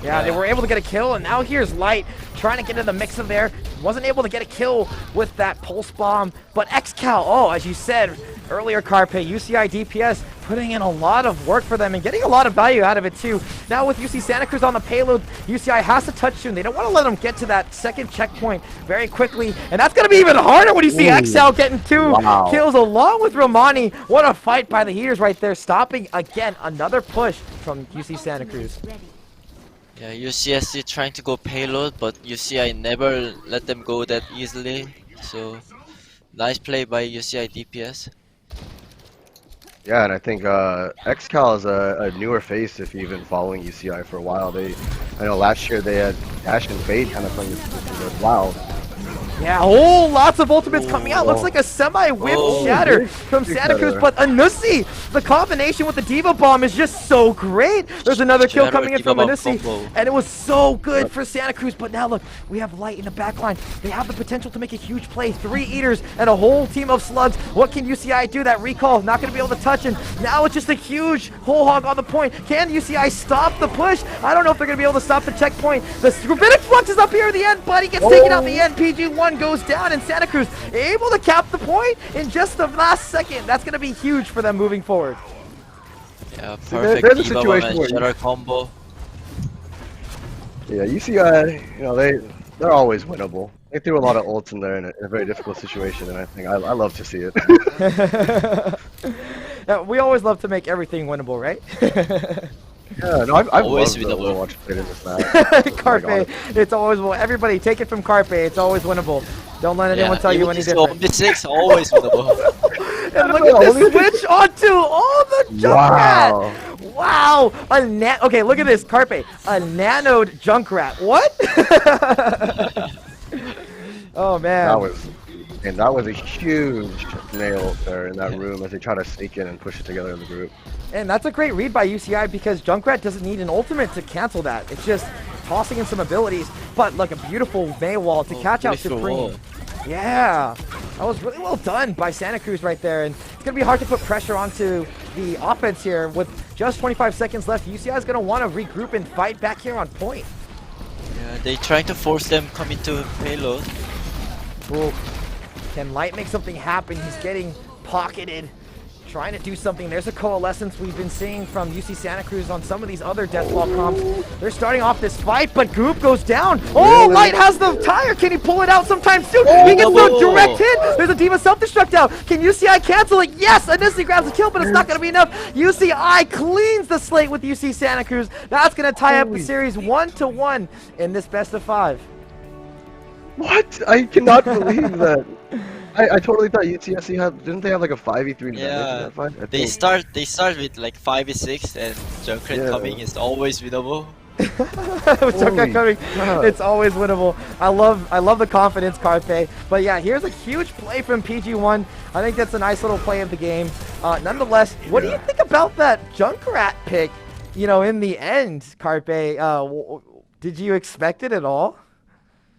Yeah, they were able to get a kill, and now here's Light trying to get in the mix of there. Wasn't able to get a kill with that pulse bomb, but XCal, oh, as you said earlier, Carpe, UCI DPS putting in a lot of work for them and getting a lot of value out of it too. Now with UC Santa Cruz on the payload, UCI has to touch soon. They don't want to let them get to that second checkpoint very quickly, and that's going to be even harder when you see XL getting 2 kills along with Romani. What a fight by the Heaters right there, stopping again another push from UC Santa Cruz. Yeah, UCSC trying to go payload, but UCI never let them go that easily. So nice play by UCI DPS. Yeah, and I think XCal is a newer face if you've been following UCI for a while. I know last year they had Dash and Fade kind of playing this position as well. Yeah, oh, lots of ultimates coming out. Looks like a semi-whip shatter from Santa Cruz, but Anussi, the combination with the Diva Bomb is just so great. There's another kill coming in from Anussi, and it was so good for Santa Cruz. But now look, we have Light in the back line. They have the potential to make a huge play. 3 Eaters and a whole team of Slugs. What can UCI do? That recall, not going to be able to touch him. Now it's just a huge whole hog on the point. Can UCI stop the push? I don't know if they're going to be able to stop the checkpoint. The Rabbinic Flux is up here at the end, but he gets taken out in the end. PG1 goes down, and Santa Cruz able to cap the point in just the last second. That's going to be huge for them moving forward. Yeah, perfect Diva Bomb and Shatter combo. Yeah, UCI, you know, they're always winnable. They threw a lot of ults in there in a very difficult situation, and I think I love to see it. Yeah, we always love to make everything winnable, right? Yeah, no, I've always loved the winnable. Overwatch played in this match. Carpe, it's always winnable. Everybody, take it from Carpe. It's always winnable. Don't let anyone tell you any different. 6 always winnable. And look at this switch onto all the Junkrat. Wow. Okay, look at this, Carpe. A nanoed Junkrat. What? Oh man. That was a huge nail there in that room as they try to sneak in and push it together as a group. And that's a great read by UCI because Junkrat doesn't need an ultimate to cancel that. It's just tossing in some abilities. But like a beautiful May wall to catch out Supreme. Wall. Yeah, that was really well done by Santa Cruz right there. And it's going to be hard to put pressure onto the offense here. With just 25 seconds left, UCI is going to want to regroup and fight back here on point. Yeah, they trying to force them come into payload. Ooh. Can Light make something happen? He's getting pocketed, trying to do something. There's a coalescence we've been seeing from UC Santa Cruz on some of these other Deathball comps. They're starting off this fight, but Goop goes down. Oh, Light has the tire. Can he pull it out sometime soon? He gets the direct hit. There's a Diva self-destruct out. Can UCI cancel it? Yes, Anisi grabs the kill, but it's not going to be enough. UCI cleans the slate with UC Santa Cruz. That's going to tie up the series 1-1 in this best of 5. What? I cannot believe that. I totally thought UTSC didn't they have like a 5v3 Yeah, in that fight? they start with like 5v6 and Junkrat coming is always winnable. With Junkrat coming, it's always winnable. I love the confidence, Carpe. But yeah, here's a huge play from PG1. I think that's a nice little play of the game. Nonetheless, what do you think about that Junkrat pick? You know, in the end, Carpe, did you expect it at all?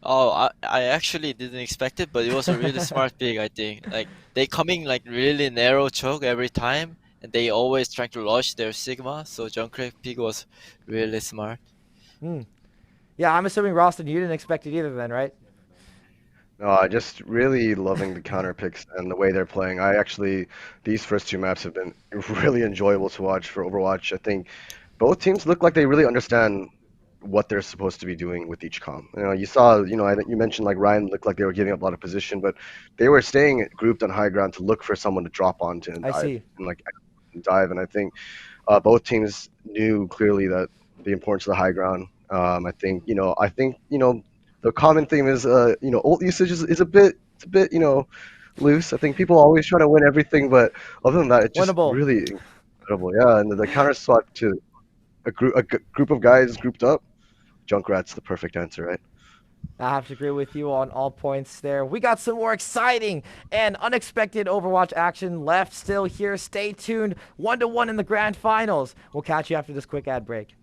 Oh, I actually didn't expect it, but it was a really smart pick, I think. Like, they coming like really narrow choke every time, and they always trying to rush their Sigma, so Junkrat pick was really smart. Yeah, I'm assuming, Roston, you didn't expect it either then, right? No, just really loving the counter picks and the way they're playing. These first 2 maps have been really enjoyable to watch for Overwatch. I think both teams look like they really understand what they're supposed to be doing with each comp. You know, you saw, I think you mentioned like Ryan looked like they were giving up a lot of position, but they were staying grouped on high ground to look for someone to drop onto and dive. And I think both teams knew clearly that the importance of the high ground. I think the common theme is ult usage is a bit loose. I think people always try to win everything, but other than that, it's just really incredible. Yeah, and the counter swap to a group of guys grouped up. Junkrat's the perfect answer, right? I have to agree with you on all points there. We got some more exciting and unexpected Overwatch action left still here. Stay tuned. 1-1 in the grand finals. We'll catch you after this quick ad break.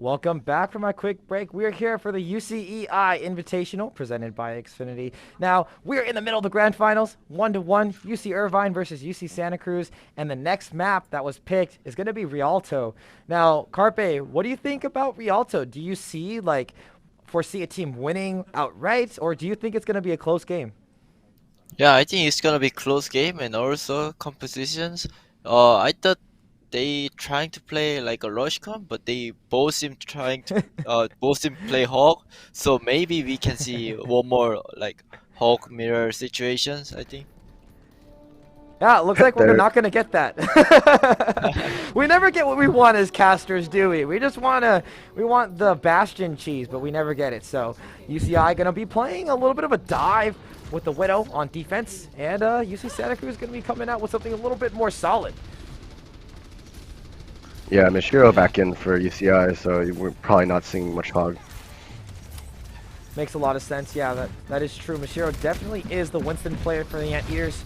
Welcome back from my quick break. We're here for the UCEI Invitational presented by Xfinity. Now, we're in the middle of the grand finals, 1-1, UC Irvine versus UC Santa Cruz, and the next map that was picked is going to be Rialto. Now, Carpe, what do you think about Rialto? Do you foresee a team winning outright, or do you think it's going to be a close game? Yeah, I think it's gonna be close game and also compositions. I thought they trying to play like a rush comp, but they both seem play Hawk. So maybe we can see one more like Hawk mirror situations, I think. Yeah, it looks like we're not going to get that. We never get what we want as casters, do we? We want the Bastion cheese, but we never get it. So UCI going to be playing a little bit of a dive with the Widow on defense, and UC Santa Cruz going to be coming out with something a little bit more solid. Yeah, Mishiro back in for UCI, so we're probably not seeing much Hog. Makes a lot of sense. Yeah, that is true. Mishiro definitely is the Winston player for the Anteaters.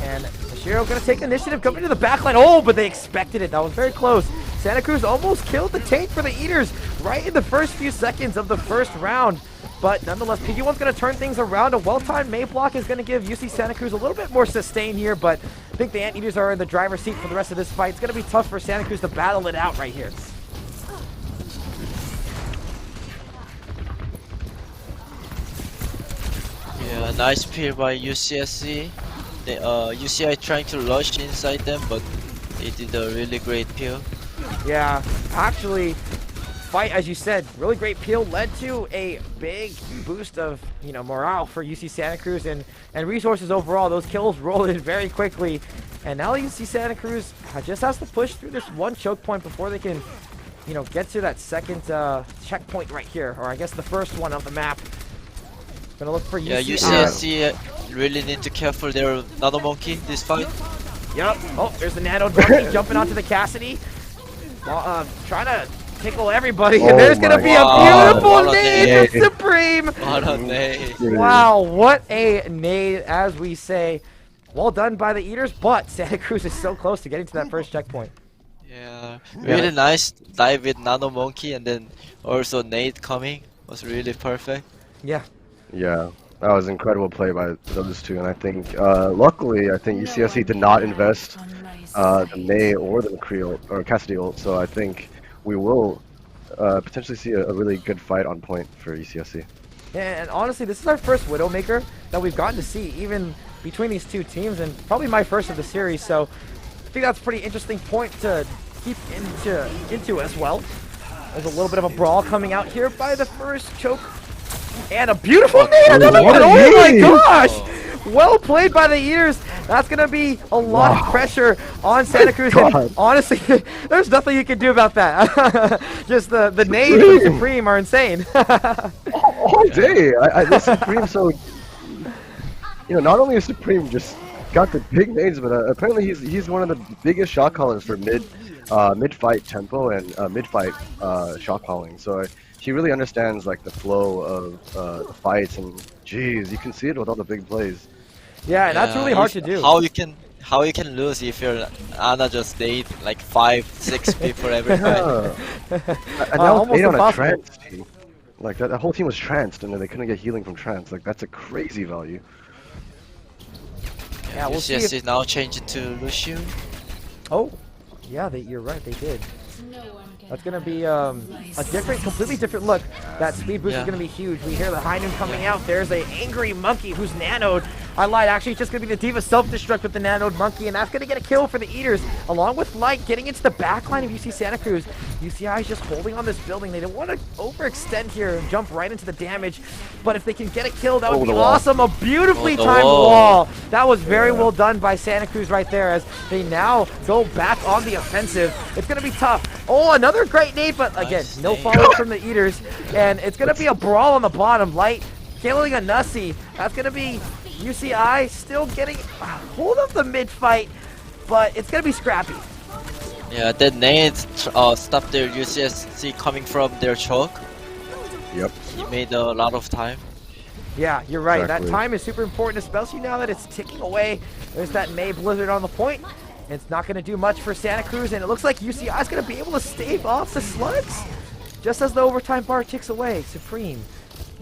And Mishiro going to take initiative, coming to the backline. Oh, but they expected it. That was very close. Santa Cruz almost killed the tank for the Eaters right in the first few seconds of the first round. But nonetheless, PG1's going to turn things around. A well-timed May block is going to give UC Santa Cruz a little bit more sustain here, but I think the Anteaters are in the driver's seat for the rest of this fight. It's going to be tough for Santa Cruz to battle it out right here. Yeah, nice peel by UCSC. UCI trying to rush inside them, but they did a really great peel. Yeah, actually, fight, as you said, really great peel led to a big boost of morale for UC Santa Cruz and resources overall. Those kills rolled in very quickly, and now UC Santa Cruz just has to push through this one choke point before they can get to that second checkpoint right here, or I guess the first one of the map. Gonna look for UC. Yeah, UCSC really need to careful their Nano Monkey this fight. Yep. Oh, there's the Nano Monkey jumping onto the Cassidy. Trying to tickle everybody. And there's going to be a beautiful nade from Supreme. What a nade. Wow, what a nade, as we say. Well done by the Eaters, but Santa Cruz is so close to getting to that first checkpoint. Yeah, really nice dive with Nano Monkey, and then also nade coming was really perfect. Yeah. Yeah, that was incredible play by those two, and I think, luckily, I think UCSC did not invest the May or the McCree or Cassidy ult, so I think we will potentially see a really good fight on point for UCSC. Yeah, and honestly, this is our first Widowmaker that we've gotten to see, even between these two teams, and probably my first of the series, so I think that's a pretty interesting point to keep into as well. There's a little bit of a brawl coming out here by the first choke. And a beautiful nade! Another one! Oh my gosh! Well played by the Eaters. That's going to be a lot of pressure on Santa Cruz. And honestly, there's nothing you can do about that. Just the nades of Supreme are insane. All day! This Supreme, so... not only is Supreme just got the big nades, but apparently he's one of the biggest shot callers for mid-fight tempo and mid-fight shot calling. So he really understands like the flow of the fights, and geez, you can see it with all the big plays. Yeah, and that's really hard to do. How you can lose if your Ana just nade like 5-6 people every fight? And that was made on a trance team. Like that whole team was tranced, and then they couldn't get healing from trance. Like that's a crazy value. Yeah, we'll UCSC see if... now changing to Lucian. Oh, yeah, you're right, they did. That's going to be a completely different look. That speed boost is going to be huge. We hear the high noon coming out. There's an angry monkey who's nanoed. I lied. Actually, it's just going to be the D.Va self-destruct with the nanoed monkey, and that's going to get a kill for the Eaters, along with Light getting into the back line of UC Santa Cruz. UCI is just holding on this building. They don't want to overextend here and jump right into the damage, but if they can get a kill, that would be awesome. A beautifully timed wall. That was very well done by Santa Cruz right there, as they now go back on the offensive. It's going to be tough. Oh, another great nade, but again, no follow from the Eaters, and it's going to be a brawl on the bottom. Light killing a Nussie. That's going to be UCI still getting hold of the mid-fight, but it's going to be scrappy. Yeah, the nades stopped their UCSC coming from their choke. Yep. He made a lot of time. Yeah, you're right. Exactly. That time is super important, especially now that it's ticking away. There's that May Blizzard on the point. It's not going to do much for Santa Cruz, and it looks like UCI is going to be able to stave off the slugs. just as the overtime bar ticks away, Supreme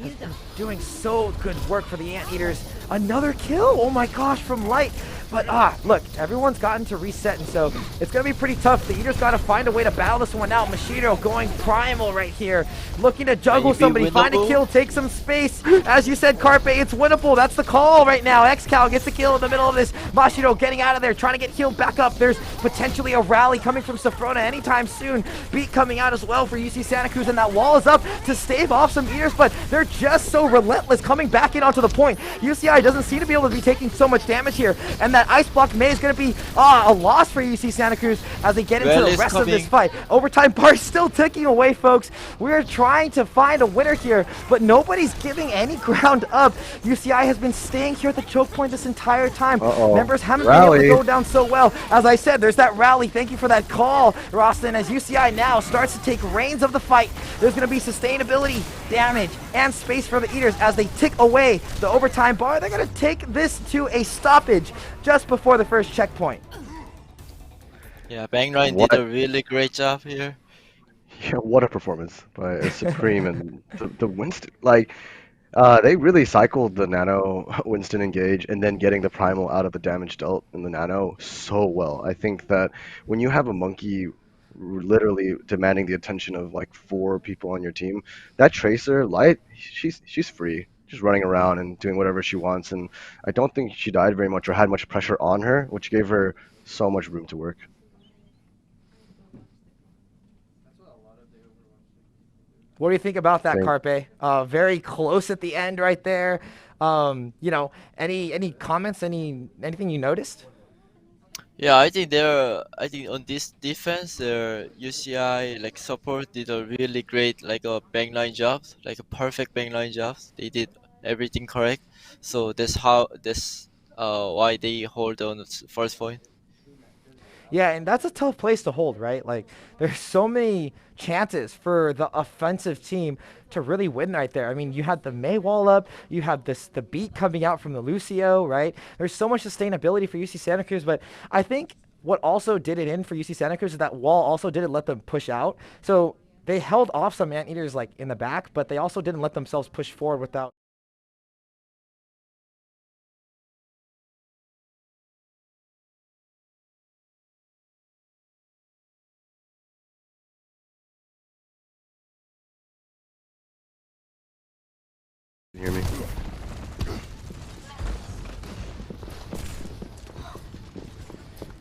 has been doing so good work for the Anteaters. Another kill, oh my gosh, from Light. But look, everyone's gotten to reset, and so it's gonna be pretty tough. The Eaters gotta find a way to battle this one out. Machino going primal right here, looking to juggle somebody, find a kill, take some space. As you said, Carpe, it's winnable. That's the call right now. XCal gets the kill in the middle of this. Machino getting out of there, trying to get healed back up. There's potentially a rally coming from Safrona anytime soon. Beat coming out as well for UC Santa Cruz, and that wall is up to stave off some Eaters, but they're just so relentless coming back in onto the point. UCI doesn't seem to be able to be taking so much damage here, and that ice block May is going to be a loss for UC Santa Cruz as they get into the rest of this fight. Overtime bar still ticking away, folks. We're trying to find a winner here, but nobody's giving any ground up. UCI has been staying here at the choke point this entire time. Members haven't been able to go down so well. As I said, there's that rally. Thank you for that call, Rostin, as UCI now starts to take reins of the fight. There's going to be sustainability, damage, and space for the Eaters as they tick away the overtime bar. They're going to take this to a stoppage just before the first checkpoint. Yeah, Bangline did a really great job here. Yeah, what a performance by Supreme and the Winston. Like, they really cycled the Nano Winston engage and then getting the primal out of the damage dealt in the Nano so well. I think that when you have a monkey literally demanding the attention of like 4 people on your team, that Tracer, Light, she's free. Just running around and doing whatever she wants, and I don't think she died very much or had much pressure on her, which gave her so much room to work. What do you think about that, Carpe? Very close at the end right there. You know, any comments, anything you noticed? Yeah, I think on this defense, UCI like support did a really great like a backline job, like a perfect backline job. They did everything correct, so that's why they hold on the first point. Yeah, and that's a tough place to hold, right? Like, there's so many chances for the offensive team to really win right there. I mean, you had the May wall up, you had the beat coming out from the Lucio, right? There's so much sustainability for UC Santa Cruz, but I think what also did it in for UC Santa Cruz is that wall also didn't let them push out. So they held off some Anteaters like in the back, but they also didn't let themselves push forward without. Can you hear me?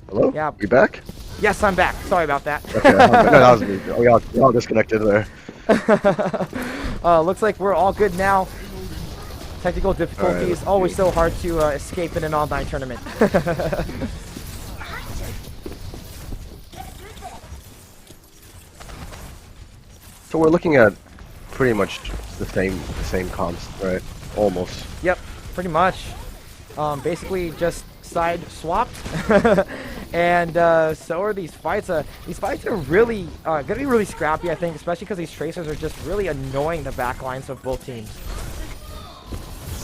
Hello? Yeah. You back? Yes, I'm back. Sorry about that. Okay, no, that was me. We all disconnected there. Looks like we're all good now. Technical difficulties, right, always so hard to escape in an online tournament. So we're looking at pretty much the same comps, right? Almost. Yep, pretty much. Basically just side swapped. And so are these fights. These fights are really going to be really scrappy, I think, especially because these Tracers are just really annoying the back lines of both teams.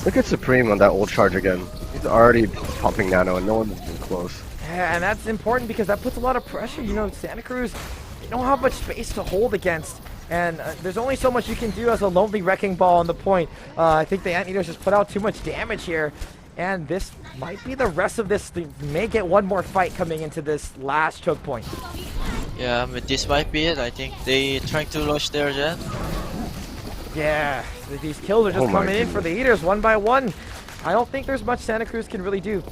Look at Supreme on that old charge again. He's already pumping Nano and no one's been close. Yeah, and that's important because that puts a lot of pressure. You know, Santa Cruz, they don't have much space to hold against. And there's only so much you can do as a lonely wrecking ball on the point. I think the Anteaters just put out too much damage here. And this might be the rest of this. They may get one more fight coming into this last choke point. Yeah, I mean, this might be it. I think they trying to rush their gen. Yeah, these kills are just coming in for the Eaters one by one. I don't think there's much Santa Cruz can really do.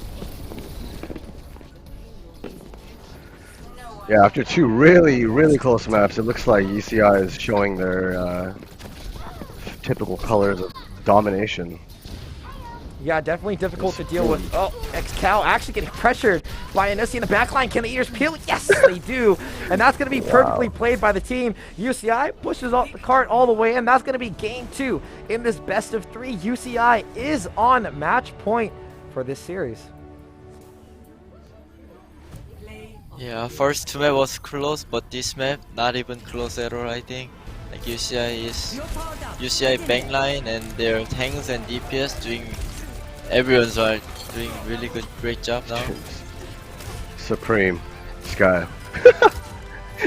Yeah, after 2 really close maps, it looks like UCI is showing their typical colors of domination. Yeah, definitely difficult to deal with. Oh, XCal actually getting pressured by Anissi in the backline. Can the Eaters peel? Yes, they do. And that's going to be perfectly played by the team. UCI pushes off the cart all the way, and that's going to be game 2 in this best of 3. UCI is on match point for this series. Yeah, first 2 map was close, but this map not even close at all. I think like UCI backline and their tanks and DPS doing. Everyone's doing really great job now. Supreme, Sky.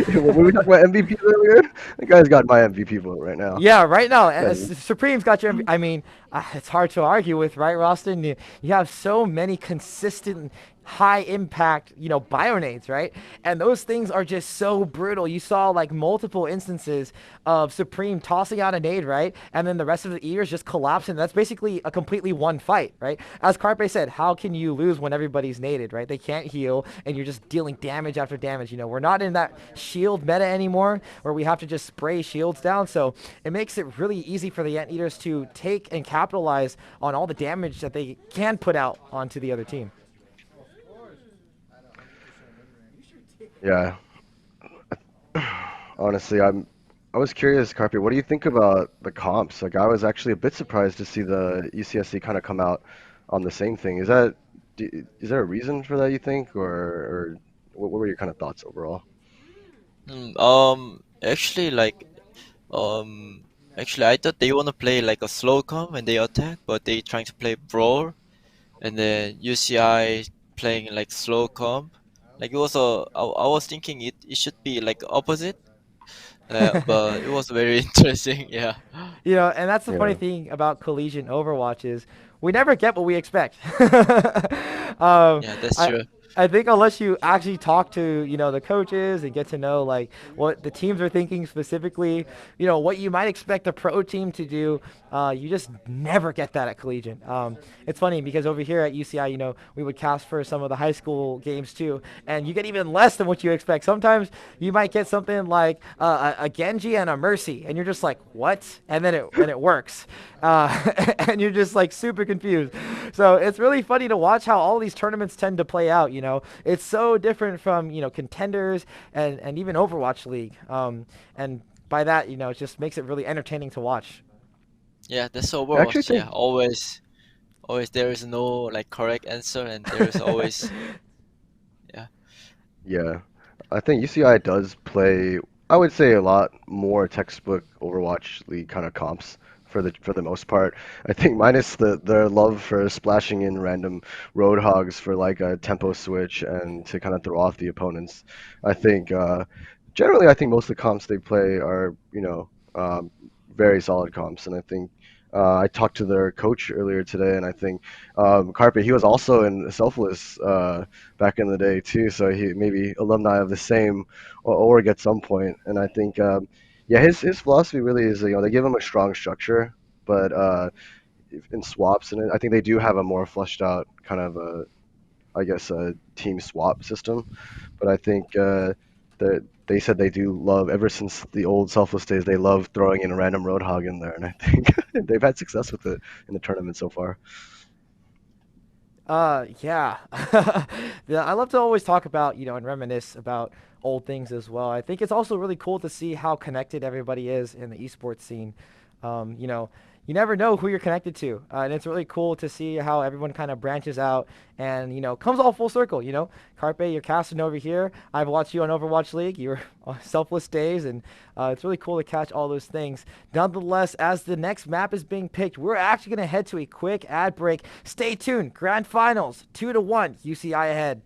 When we talked about MVP earlier, the guy's got my MVP vote right now. Yeah, right now, Guys, Supreme's got your. I mean, it's hard to argue with, right, Rostin? You have so many consistent, high impact, bionades, right? And those things are just so brutal. You saw like multiple instances of Supreme tossing out a nade, right? And then the rest of the eaters just collapsing. That's basically a completely one fight, right? As Carpe said, how can you lose when everybody's naded, right? They can't heal, and you're just dealing damage after damage. We're not in that shield meta anymore where we have to just spray shields down. So it makes it really easy for the Anteaters to take and capitalize on all the damage that they can put out onto the other team. yeah. Honestly, I was curious, Carpe, what do you think about the comps? Like, I was actually a bit surprised to see the UCSC kind of come out on the same thing. Is there a reason for that, you think, or what were your kind of thoughts overall? Actually, actually, I thought they wanna play like a slow comp when they attack, but they trying to play brawl, and then UCI playing like slow comp. Like it was I was thinking it should be like opposite, but it was very interesting. Yeah. And that's the funny thing about collegiate Overwatch is we never get what we expect. Yeah, that's true. I think unless you actually talk to, the coaches and get to know like what the teams are thinking specifically, what you might expect a pro team to do, you just never get that at collegiate. It's funny because over here at UCI, we would cast for some of the high school games too, and you get even less than what you expect. Sometimes you might get something like a Genji and a Mercy, and you're just like, what? And then it works. And you're just like super confused. So it's really funny to watch how all these tournaments tend to play out. It's so different from contenders and even Overwatch League. And by that, it just makes it really entertaining to watch. Yeah, that's I Overwatch. actually think Yeah, always there is no like correct answer, and there is always yeah. Yeah, I think UCI does play, I would say, a lot more textbook Overwatch League kind of comps for the most part. I think minus their love for splashing in random roadhogs for like a tempo switch and to kind of throw off the opponents. I think generally I think most of the comps they play are very solid comps, and I think I talked to their coach earlier today, and I think Carpe, he was also in Selfless back in the day too, so he maybe alumni of the same org at some point. And I think yeah, his philosophy really is they give him a strong structure, but in swaps, and I think they do have a more fleshed out kind of I guess a team swap system. But I think they said they do love, ever since the old Selfless days, they love throwing in a random roadhog in there, and I think they've had success with it in the tournament so far. Yeah. Yeah, I love to always talk about, and reminisce about old things as well. I think it's also really cool to see how connected everybody is in the esports scene. You never know who you're connected to, and it's really cool to see how everyone kind of branches out and comes all full circle. Carpe, you're casting over here. I've watched you on Overwatch League. You're Selfless days, and it's really cool to catch all those things. Nonetheless, as the next map is being picked, we're actually going to head to a quick ad break. Stay tuned. Grand Finals 2-1, UCI ahead.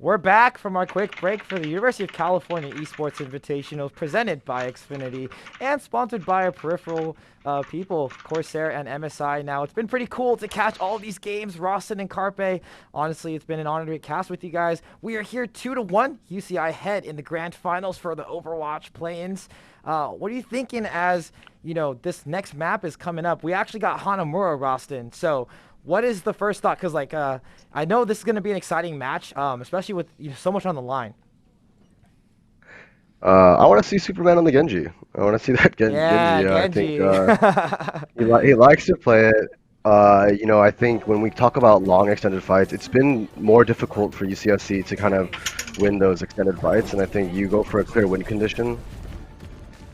We're back from our quick break for the University of California Esports Invitational presented by Xfinity and sponsored by our peripheral people, Corsair and MSI. Now, it's been pretty cool to catch all these games, Roston and Carpe. Honestly, it's been an honor to cast with you guys. We are here 2-1, UCI head in the grand finals for the Overwatch play-ins. What are you thinking as, this next map is coming up? We actually got Hanamura, Roston, so what is the first thought? Because, I know this is going to be an exciting match, especially with so much on the line. I want to see Superman on the Genji. I want to see that Genji. Genji. I think he likes to play it. I think when we talk about long extended fights, it's been more difficult for UCSC to kind of win those extended fights, and I think you go for a clear win condition.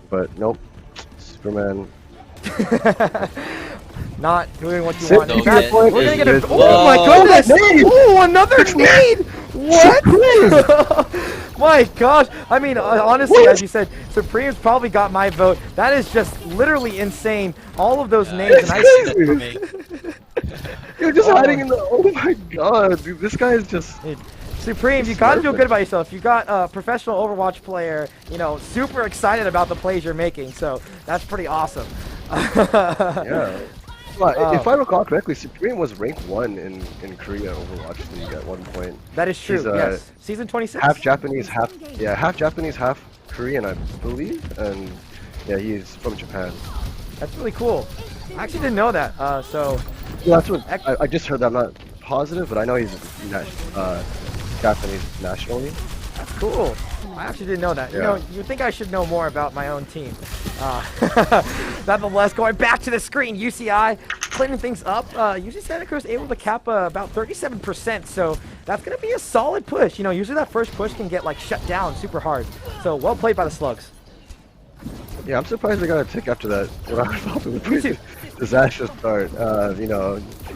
But nope, Superman. Not doing what you want. No, We're gonna get a. Oh Oh my goodness! Oh, another nade! What? My gosh! I mean, honestly, as you said, Supreme's probably got my vote. That is just literally insane. All of those nades, and I see that for me. You're just hiding in the. Oh my god, dude, this guy is just. Supreme, you gotta feel good about yourself. You got a professional Overwatch player, super excited about the plays you're making. So that's pretty awesome. Yeah. Well, if I recall correctly, Supreme was ranked 1 in Korea Overwatch League at one point. That is true. Yes. Season 26. Half Japanese, half Japanese, half Korean, I believe, and yeah, he's from Japan. That's really cool. I actually didn't know that. Yeah, that's what I just heard. That. I'm not positive, but I know he's Japanese nationally. That's cool. I actually didn't know that. Yeah. You think I should know more about my own team. Nonetheless, going back to the screen, UCI cleaning things up. UC Santa Cruz able to cap about 37%, so that's going to be a solid push. Usually that first push can get shut down super hard. So well played by the Slugs. Yeah, I'm surprised they got a tick after that. Disaster start.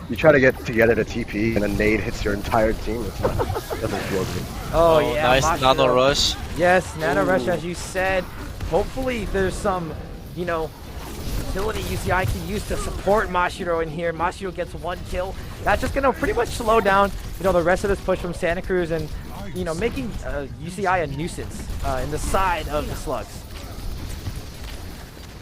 You try to get together to TP and a nade hits your entire team. It doesn't feel good. Oh yeah, nice nano rush. Yes, nano rush, as you said. Hopefully there's some, utility UCI can use to support Mashiro in here. Mashiro gets 1 kill. That's just gonna pretty much slow down, the rest of this push from Santa Cruz and, making UCI a nuisance in the side of the Slugs.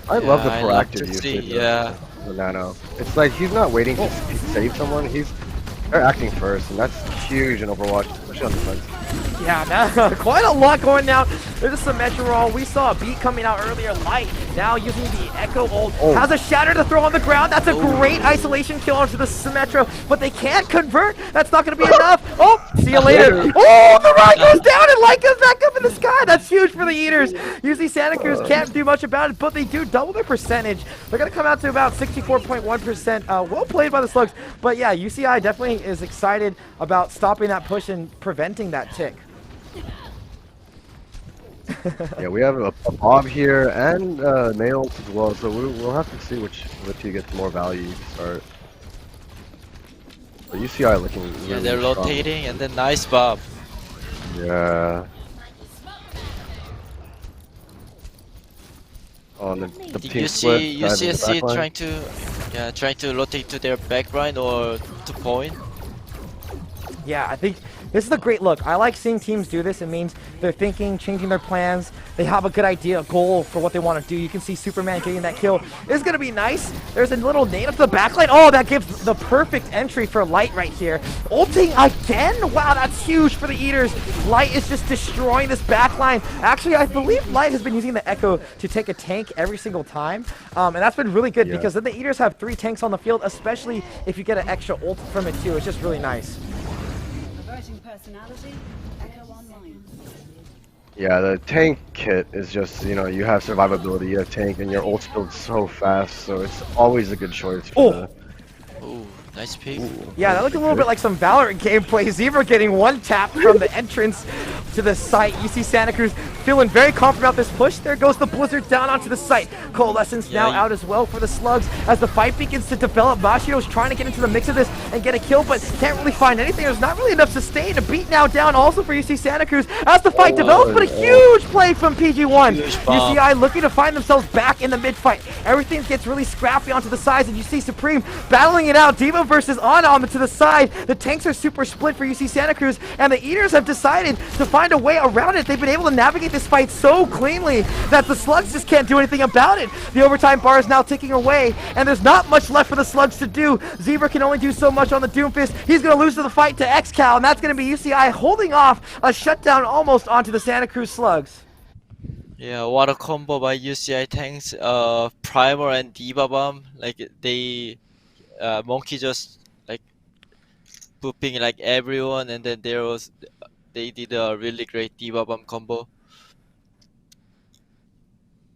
I love the proactive usage. Yeah. The nano. It's like he's not waiting to save someone. They're acting first, and that's huge in Overwatch, especially on defense. Yeah, quite a lot going down. There's a Symmetra roll. We saw a beat coming out earlier. Light now using the Echo ult. Has a Shatter to throw on the ground. That's a great isolation kill onto the Symmetra, but they can't convert. That's not going to be enough. Oh, see you later. Oh, the Rod goes down and Light goes back up in the sky. That's huge for the Eaters. Usually Santa Cruz can't do much about it, but they do double their percentage. They're going to come out to about 64.1%. Well played by the Slugs. But yeah, UCI definitely is excited about stopping that push and preventing that tick. Yeah, we have a Bob here and Nails as well, so we'll have to see which two gets more value to start. But UCI looking really Yeah, they're strong. rotating and then nice Bob. Yeah. Oh, and the Did team you split. see dive into UCSC backline. trying to rotate to their backline or to point? Yeah, I think this is a great look. I like seeing teams do this. It means they're thinking, changing their plans. They have a good idea, a goal for what they want to do. You can see Superman getting that kill. It's going to be nice. There's a little nade up to the backline. Oh, that gives the perfect entry for Light right here. Ulting again? Wow, that's huge for the Eaters. Light is just destroying this backline. Actually, I believe Light has been using the Echo to take a tank every single time. And that's been really good because then the Eaters have 3 tanks on the field, especially if you get an extra ult from it too. It's just really nice. Yeah, the tank kit is just, you have survivability, you have tank, and your ult's built so fast, so it's always a good choice for Ooh, nice pick. Yeah, that looked a little bit like some Valorant gameplay. Zebra getting 1 tap from the entrance to the site. You see Santa Cruz feeling very confident about this push. There goes the Blizzard down onto the site. Coalescence now out as well for the Slugs as the fight begins to develop. Mashiro's trying to get into the mix of this and get a kill, but can't really find anything. There's not really enough sustain. A beat now down also for UC Santa Cruz as the fight develops, but a huge play from PG1. UCI looking to find themselves back in the mid-fight. Everything gets really scrappy onto the sides, and you see Supreme battling it out. Diva versus Anam to the side. The tanks are super split for UC Santa Cruz, and the Eaters have decided to find a way around it. They've been able to navigate this fight so cleanly that the Slugs just can't do anything about it. The overtime bar is now ticking away, and there's not much left for the Slugs to do. Zebra can only do so much on the Doomfist. He's going to lose to the fight to XCal, and that's going to be UCI holding off a shutdown almost onto the Santa Cruz Slugs. Yeah, what a combo by UCI tanks. Primer and Diva Bomb. Like they, Monkey just like pooping like everyone, and then they did a really great Diva Bomb combo.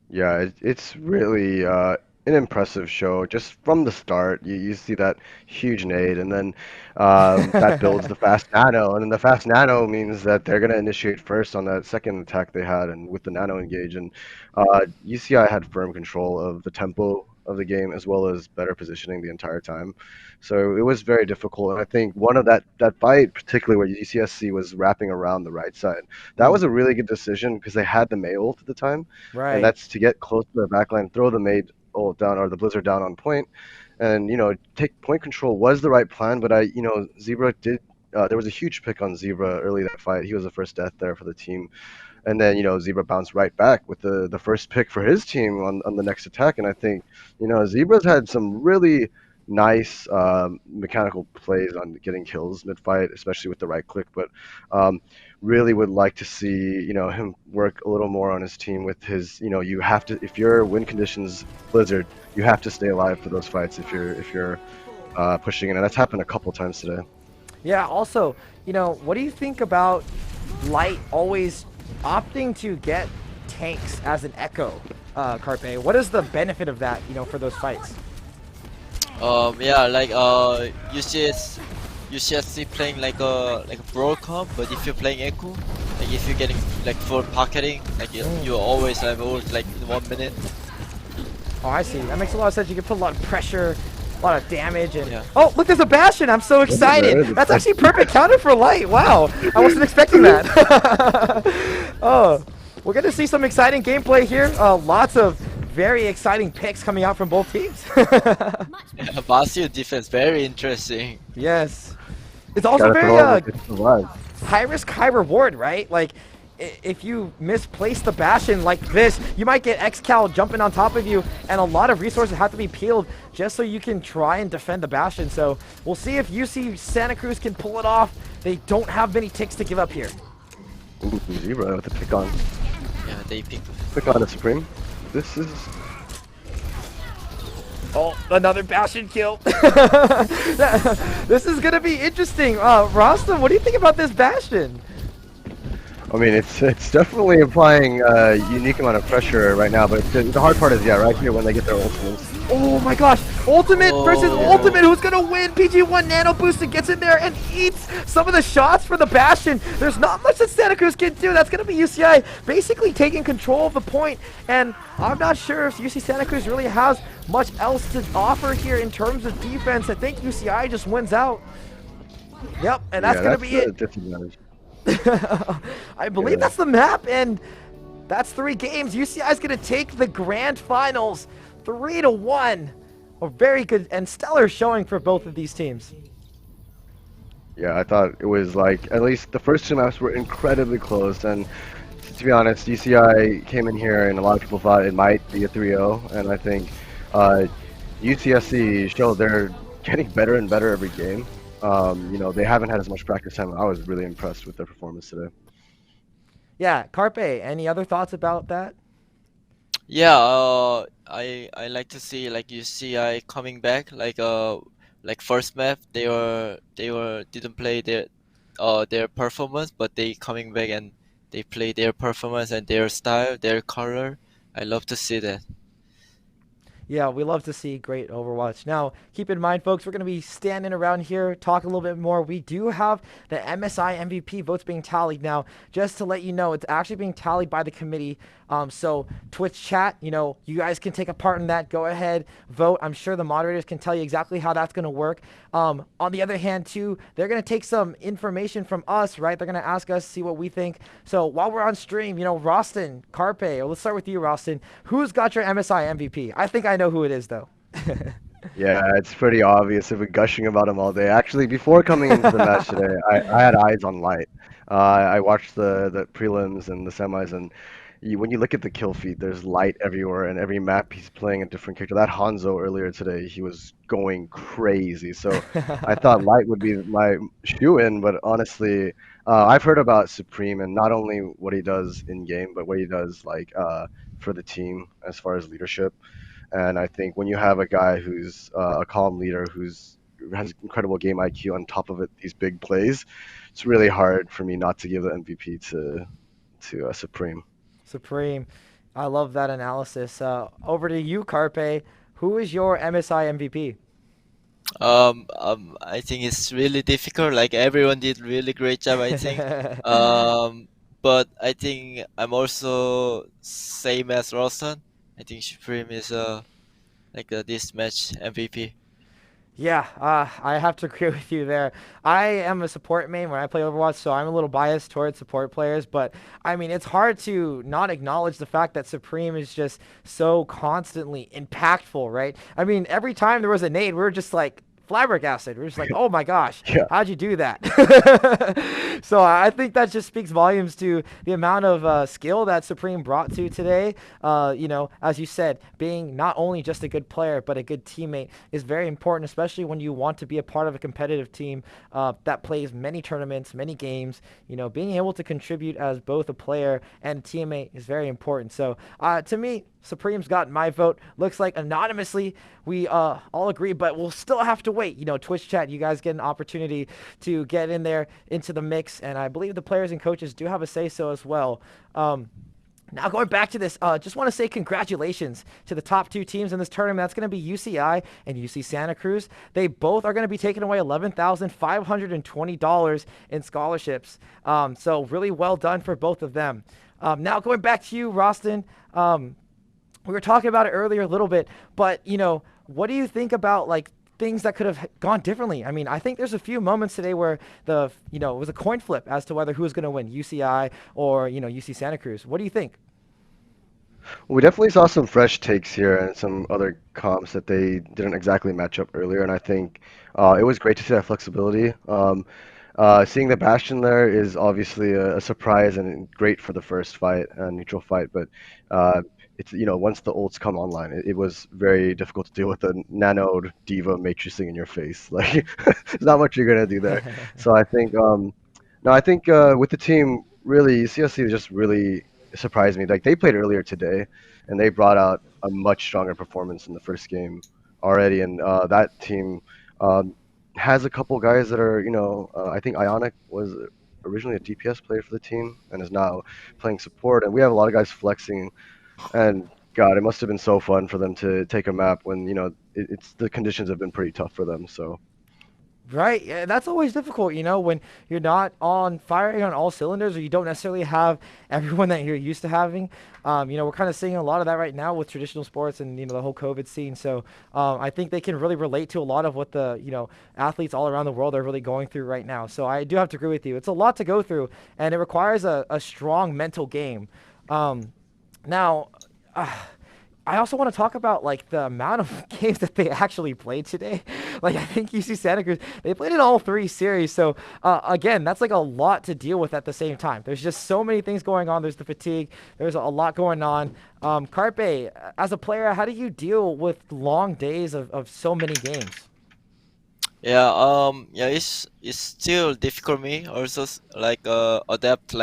Yeah, it's really an impressive show. Just from the start, you see that huge nade, and then that builds the fast nano, and then the fast nano means that they're going to initiate first on that second attack they had, and with the nano engage. And UCI had firm control of the tempo of the game as well as better positioning the entire time. So it was very difficult. And I think one of that fight, particularly where UCSC was wrapping around the right side, that was a really good decision because they had the May ult at the time. Right. And that's to get close to the backline, throw the May ult down or the Blizzard down on point. And, take point control was the right plan, but Zebra did. There was a huge pick on Zebra early that fight. He was the first death there for the team. And then, Zebra bounced right back with the first pick for his team on the next attack. And I think, Zebra's had some really nice mechanical plays on getting kills mid-fight, especially with the right click. But really would like to see, him work a little more on his team with his, you have to, if you're win conditions Blizzard, you have to stay alive for those fights if you're pushing in. And that's happened a couple times today. Yeah, also, what do you think about Light always opting to get tanks as an echo, Carpe? What is the benefit of that, for those fights? Yeah, like UCSC playing like a broad comp, but if you're playing echo, like if you're getting like full pocketing, like you always have ult like in 1 minute. Oh, I see. That makes a lot of sense. You can put a lot of pressure, a lot of damage, and oh, look, there's a Bastion. I'm so excited. That's actually perfect counter for Light. Wow, I wasn't expecting that. Oh, we're gonna see some exciting gameplay here. Lots of very exciting picks coming out from both teams. Bastion defense, very interesting. Yes, it's also very high risk, high reward, right? Like, if you misplace the Bastion like this, you might get XCal jumping on top of you, and a lot of resources have to be peeled just so you can try and defend the Bastion. So we'll see if UC Santa Cruz can pull it off. They don't have many ticks to give up here. Ooh, Zebra with the pick on. Yeah, they pick on the Supreme. This is... Oh, another Bastion kill. This is going to be interesting. Rostam, what do you think about this Bastion? I mean, it's definitely applying a unique amount of pressure right now, but the hard part is, right here when they get their ultimates. Oh my gosh, Ultimate versus Ultimate, who's gonna win? PG1 Nano Boosted gets in there and eats some of the shots for the Bastion. There's not much that Santa Cruz can do. That's gonna be UCI basically taking control of the point, and I'm not sure if UC Santa Cruz really has much else to offer here in terms of defense. I think UCI just wins out. Yep, and that's gonna be it. Disadvantage. I believe that's the map, and that's 3 games. UCI is going to take the grand finals 3-1. A very good and stellar showing for both of these teams. Yeah, I thought it was like, at least the first 2 maps were incredibly close, and to be honest, UCI came in here and a lot of people thought it might be a 3-0, and I think UTSC showed they're getting better and better every game. They haven't had as much practice time. I was really impressed with their performance today. Yeah, Carpe, any other thoughts about that? Yeah, I like to see like UCI coming back. Like first map they didn't play their performance, but they coming back and they play their performance and their style, their color. I love to see that. Yeah, we love to see great Overwatch. Now, keep in mind, folks, we're going to be standing around here talking a little bit more. We do have the MSI MVP votes being tallied now. Just to let you know, it's actually being tallied by the committee. So Twitch chat, you guys can take a part in that. Go ahead, vote. I'm sure the moderators can tell you exactly how that's going to work. On the other hand, too, they're going to take some information from us, right? They're going to ask us, see what we think. So while we're on stream, Rostin, Carpe, let's start with you, Rostin. Who's got your MSI MVP? I think I know who it is, though. Yeah, it's pretty obvious. I've been gushing about him all day. Actually, before coming into the match today, I had eyes on Light. I watched the prelims and the semis, and when you look at the kill feed, there's Light everywhere, and every map he's playing a different character. That Hanzo earlier today, he was going crazy. So I thought Light would be my shoe-in, but honestly, I've heard about Supreme and not only what he does in game, but what he does for the team as far as leadership. And I think when you have a guy who's a calm leader, who has incredible game IQ on top of it, these big plays, it's really hard for me not to give the MVP to Supreme. Supreme. I love that analysis. Over to you, Carpe. Who is your MSI MVP? I think it's really difficult. Like everyone did really great job, I think. But I think I'm also same as Roston. I think Supreme is this match MVP. Yeah, I have to agree with you there. I am a support main when I play Overwatch, so I'm a little biased towards support players. But I mean, it's hard to not acknowledge the fact that Supreme is just so constantly impactful, right? I mean, every time there was a nade, we were just like flabbergasted. We're just like, oh my gosh, how'd you do that? So I think that just speaks volumes to the amount of skill that Supreme brought to today. As you said, being not only just a good player, but a good teammate is very important, especially when you want to be a part of a competitive team that plays many tournaments, many games. Being able to contribute as both a player and a teammate is very important. So to me, Supreme's got my vote. Looks like anonymously we all agree, but we'll still have to wait. Twitch chat, you guys get an opportunity to get in there into the mix, and I believe the players and coaches do have a say-so as well. Now going back to this, just want to say congratulations to the top two teams in this tournament. That's going to be UCI and UC Santa Cruz. They both are going to be taking away $11,520 in scholarships. So really well done for both of them. Now going back to you, Rostin. We were talking about it earlier a little bit, but what do you think about things that could have gone differently? I mean, I think there's a few moments today where it was a coin flip as to whether who was going to win, UCI or UC Santa Cruz. What do you think? We definitely saw some fresh takes here and some other comps that they didn't exactly match up earlier, and I think it was great to see that flexibility. Seeing the Bastion there is obviously a surprise and great for the first fight, neutral fight, but it's once the ults come online, it was very difficult to deal with the nanoed diva matrixing in your face. Like there's not much you're gonna do there. So I think no, I think with the team, really, CSC just really surprised me. Like they played earlier today, and they brought out a much stronger performance in the first game already. And that team has a couple guys that are, I think Ionic was originally a DPS player for the team and is now playing support. And we have a lot of guys flexing. And God, it must have been so fun for them to take a map when it's the conditions have been pretty tough for them. So. Right, yeah, that's always difficult, when you're not firing on all cylinders, or you don't necessarily have everyone that you're used to having. We're kind of seeing a lot of that right now with traditional sports and the whole COVID scene. So I think they can really relate to a lot of what the athletes all around the world are really going through right now. So I do have to agree with you. It's a lot to go through, and it requires a strong mental game. Now. I also want to talk about the amount of games that they actually played today. I think UC Santa Cruz, they played in all three series. So again, that's a lot to deal with at the same time. There's just so many things going on. There's the fatigue. There's a lot going on. Carpe, as a player, how do you deal with long days of so many games? Yeah, it's still difficult me also adapt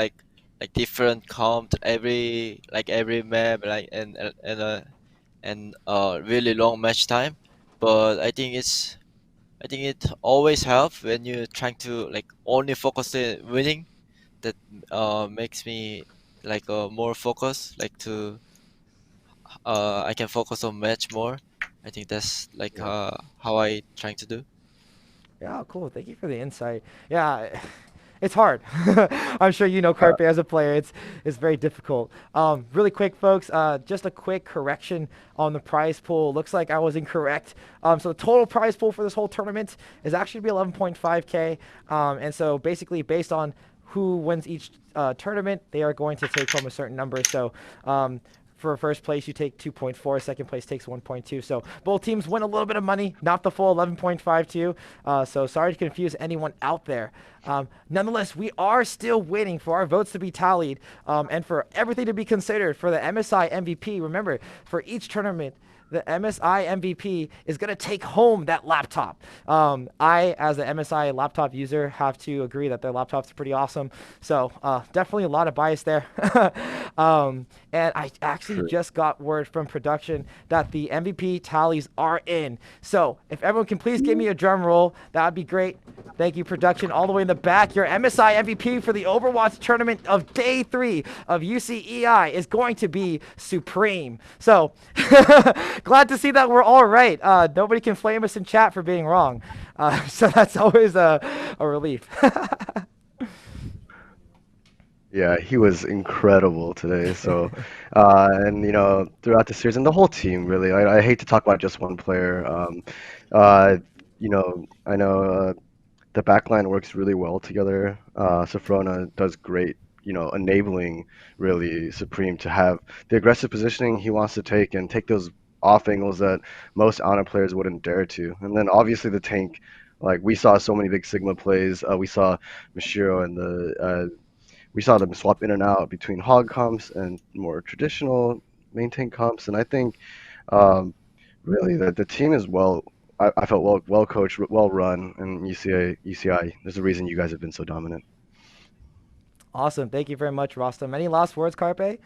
different comp every map and really long match time. But I think it always helps when you're trying to only focus on winning. That makes me more focused I can focus on match more. I think that's like how I trying to do. Yeah, cool. Thank you for the insight. Yeah, it's hard. I'm sure you know Carpe as a player. It's very difficult. Really quick, folks. Just a quick correction on the prize pool. Looks like I was incorrect. So the total prize pool for this whole tournament is actually be 11.5K. And so basically, based on who wins each tournament, they are going to take home a certain number. So for first place, you take 2.4. Second place takes 1.2. So both teams win a little bit of money, not the full 11.52. So sorry to confuse anyone out there. Nonetheless, we are still waiting for our votes to be tallied and for everything to be considered for the MSI MVP. Remember, for each tournament, the MSI MVP is going to take home that laptop. I, as an MSI laptop user, have to agree that their laptops are pretty awesome. So definitely a lot of bias there. And I actually just got word from production that the MVP tallies are in. So if everyone can please give me a drum roll, that would be great. Thank you, production, all the way in the back. Your MSI MVP for the Overwatch tournament of day 3 of UCEI is going to be Supreme. So glad to see that we're all right. Nobody can flame us in chat for being wrong. So that's always a relief. Yeah, he was incredible today. So, and throughout the series and the whole team, really. I hate to talk about just one player. I know the backline works really well together. Safrona does great, enabling really Supreme to have the aggressive positioning he wants to take and take those off angles that most Ana players wouldn't dare to. And then obviously the tank, like we saw so many big Sigma plays. We saw Mashiro and we saw them swap in and out between hog comps and more traditional main tank comps. And I think really the team is I felt well coached, well run, and UCI. There's a reason you guys have been so dominant. Awesome. Thank you very much, Rostam. Any last words, Carpe?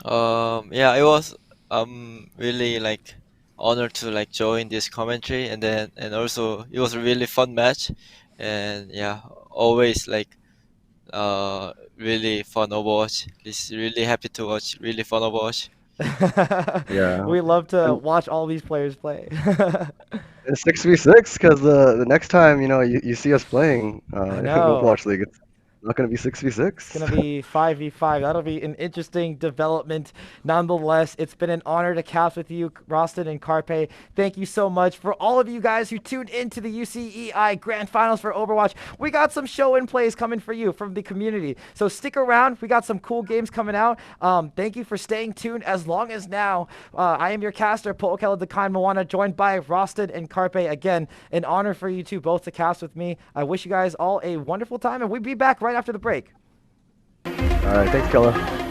Yeah, it was really like honored to like join this commentary, and also it was a really fun match, and yeah, always like really fun Overwatch. It's really happy to watch really fun Overwatch. Yeah. We love to watch all these players play. It's 6v6 because the next time you see us playing in know. Overwatch League, it's not going to be 6v6. It's going to be 5v5. That'll be an interesting development. Nonetheless, it's been an honor to cast with you, Roston and Carpe. Thank you so much for all of you guys who tuned into the UCEI Grand Finals for Overwatch. We got some show and plays coming for you from the community. So stick around. We got some cool games coming out. Thank you for staying tuned as long as now. I am your caster, Po'okela Dekan Moana, joined by Roston and Carpe. Again, an honor for you two both to cast with me. I wish you guys all a wonderful time, and we'll be back right after the break. All right, thanks, Kella.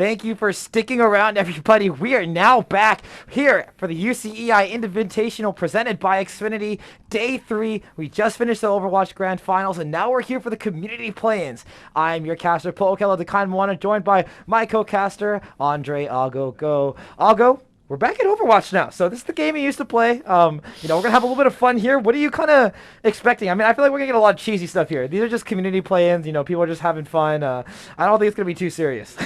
Thank you for sticking around, everybody. We are now back here for the UCEI Invitational presented by Xfinity. Day 3. We just finished the Overwatch Grand Finals, and now we're here for the community play-ins. I'm your caster, Pokello the Kind Moana, joined by my co-caster, Andre Algo Go. Algo, we're back at Overwatch now, so this is the game we used to play. You know, we're gonna have a little bit of fun here. What are you kind of expecting? I mean, I feel like we're gonna get a lot of cheesy stuff here. These are just community play-ins. You know, people are just having fun. I don't think it's gonna be too serious.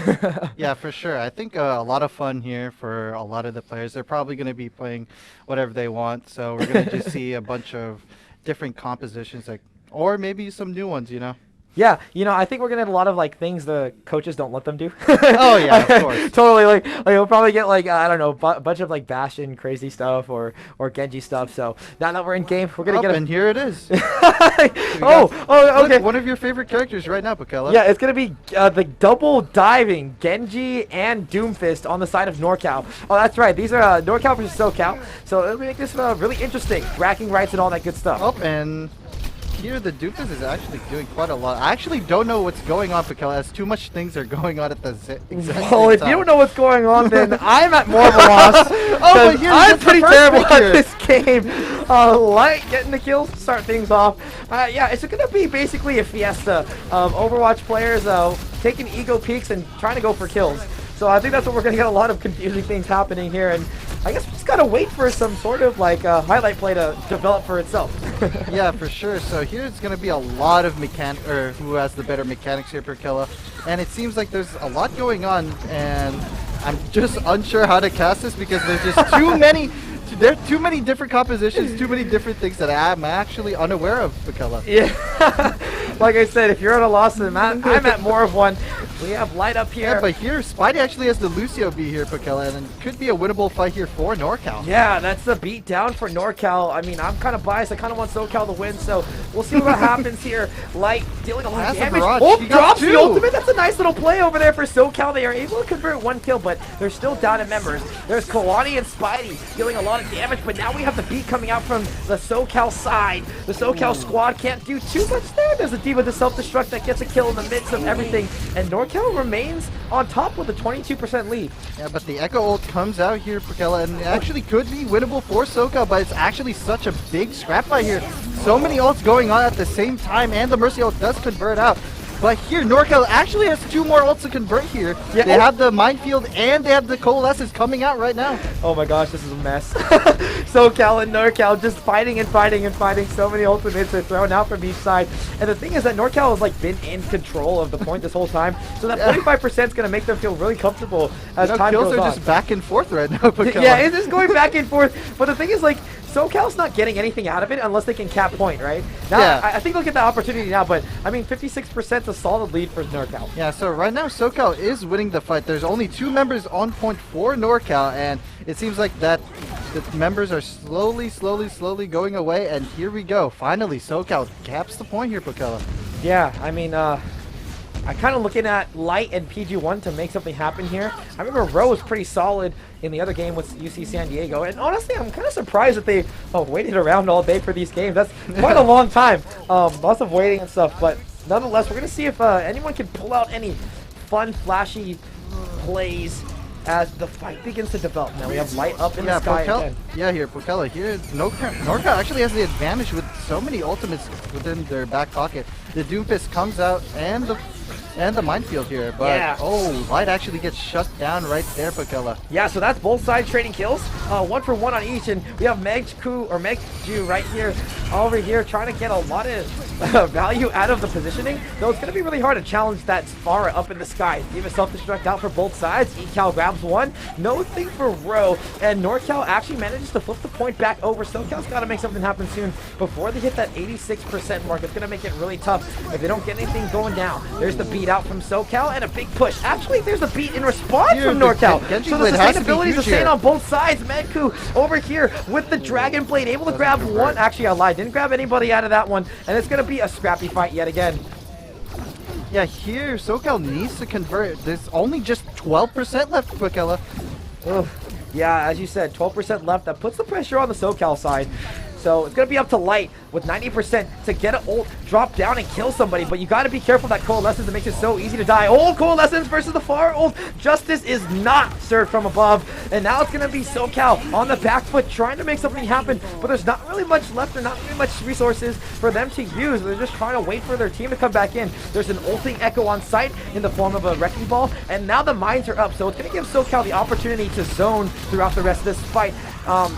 Yeah, for sure. I think a lot of fun here for a lot of the players. They're probably gonna be playing whatever they want, so we're gonna just see a bunch of different compositions, like, or maybe some new ones. You know. Yeah, you know, I think we're gonna have a lot of like things the coaches don't let them do. Oh yeah, of course. Totally, like we'll probably get like I don't know, a bunch of like Bastion crazy stuff or Genji stuff. So now that we're in game, we're gonna get. And here it is. Okay. One of your favorite characters right now, Pokello. Yeah, it's gonna be the double diving Genji and Doomfist on the side of NorCal. Oh, that's right. These are NorCal versus SoCal. So it'll make this really interesting, bragging rights and all that good stuff. Oh, and here the Doofus is actually doing quite a lot. I actually don't know what's going on, Pokello, as too much things are going on at the exact same time. Well, if you don't know what's going on, then I'm at more of a loss. But here's I'm pretty terrible picture. at this game. Light getting the kills to start things off. Yeah, it's going to be basically a fiesta of Overwatch players taking ego peaks and trying to go for kills. So I think that's what we're going to get a lot of confusing things happening here. And I guess we just got to wait for some sort of like highlight play to develop for itself. Yeah, for sure. So here's going to be a lot of who has the better mechanics here, Pokello. And it seems like there's a lot going on, and I'm just unsure how to cast this because there's just too many. There are too many different compositions, too many different things that I'm actually unaware of, Pokello. Yeah. Like I said, if you're at a loss, I'm at more of one. We have Light up here. Yeah, but here, Spidey actually has the Lucio B here, Pokello, and it could be a winnable fight here for NorCal. Yeah, that's the beat down for NorCal. I mean, I'm kind of biased. I kind of want SoCal to win, so we'll see what happens here. Light dealing a lot of damage. Oh, drops the ultimate. That's a nice little play over there for SoCal. They are able to convert one kill, but they're still down in members. There's Kawani and Spidey dealing a lot of damage, but now we have the beat coming out from the SoCal side. The SoCal squad can't do too much there. There's a D with the self-destruct that gets a kill in the midst of everything, and NorCal remains on top with a 22% lead. Yeah, but the Echo ult comes out here, Pokello, and it actually could be winnable for SoCal, but it's actually such a big scrap fight here. So many ults going on at the same time, and the Mercy ult does convert out. But here, NorCal actually has 2 more ults to convert here. Yeah. They have the Minefield and they have the Coalescence coming out right now. Oh my gosh, this is a mess. SoCal and NorCal just fighting and fighting and fighting. So many ultimates are thrown out from each side. And the thing is that NorCal has like been in control of the point this whole time. So that 45% is going to make them feel really comfortable as time goes on. Kills are just back and forth right now, Pokello. Yeah, it's just going back and forth. But the thing is, like, SoCal's not getting anything out of it unless they can cap point, right? Now, yeah. I think they'll get that opportunity now, but I mean, 56% is a solid lead for NorCal. Yeah, so right now SoCal is winning the fight. There's only 2 members on point for NorCal, and it seems like that the members are slowly going away, and here we go. Finally, SoCal caps the point here, Pokello. Yeah, I mean, I'm kind of looking at Light and PG1 to make something happen here. I remember Rowe was pretty solid in the other game with UC San Diego, and honestly, I'm kind of surprised that they waited around all day for these games. That's quite a long time. Lots of waiting and stuff, but nonetheless, we're going to see if anyone can pull out any fun, flashy plays as the fight begins to develop. Now we have Light up in the sky again. Yeah, here, Pokello, here, NorCal actually has the advantage with so many ultimates within their back pocket. The Doomfist comes out and the Minefield here, but yeah. Oh, Light actually gets shut down right there, Pokello. Yeah, so that's both sides trading kills, 1 for 1 on each, and we have Megju right here, over here, trying to get a lot of value out of the positioning, though it's going to be really hard to challenge that Spara up in the sky. Give a self-destruct out for both sides, ECal grabs one, no thing for Rowe, and NorCal actually manages to flip the point back over. SoCal's got to make something happen soon before they hit that 86% mark. It's going to make it really tough if they don't get anything going down. There's the beat out from SoCal and a big push. Actually, there's a beat in response from NorCal. So the sustainability is the same on both sides. Medku over here with the Dragon Blade, able to grab one. Actually, I lied. Didn't grab anybody out of that one. And it's going to be a scrappy fight yet again. Yeah, here, SoCal needs to convert. There's only just 12% left, Pokello. Yeah, as you said, 12% left. That puts the pressure on the SoCal side. So it's going to be up to Light with 90% to get an ult, drop down, and kill somebody. But you got to be careful that Coalescence. It makes it so easy to die. Oh, Coalescence versus the far ult. Justice is not served from above. And now it's going to be SoCal on the back foot trying to make something happen. But there's not really much left. There's not really much resources for them to use. They're just trying to wait for their team to come back in. There's an ulting Echo on site in the form of a Wrecking Ball. And now the mines are up. So it's going to give SoCal the opportunity to zone throughout the rest of this fight.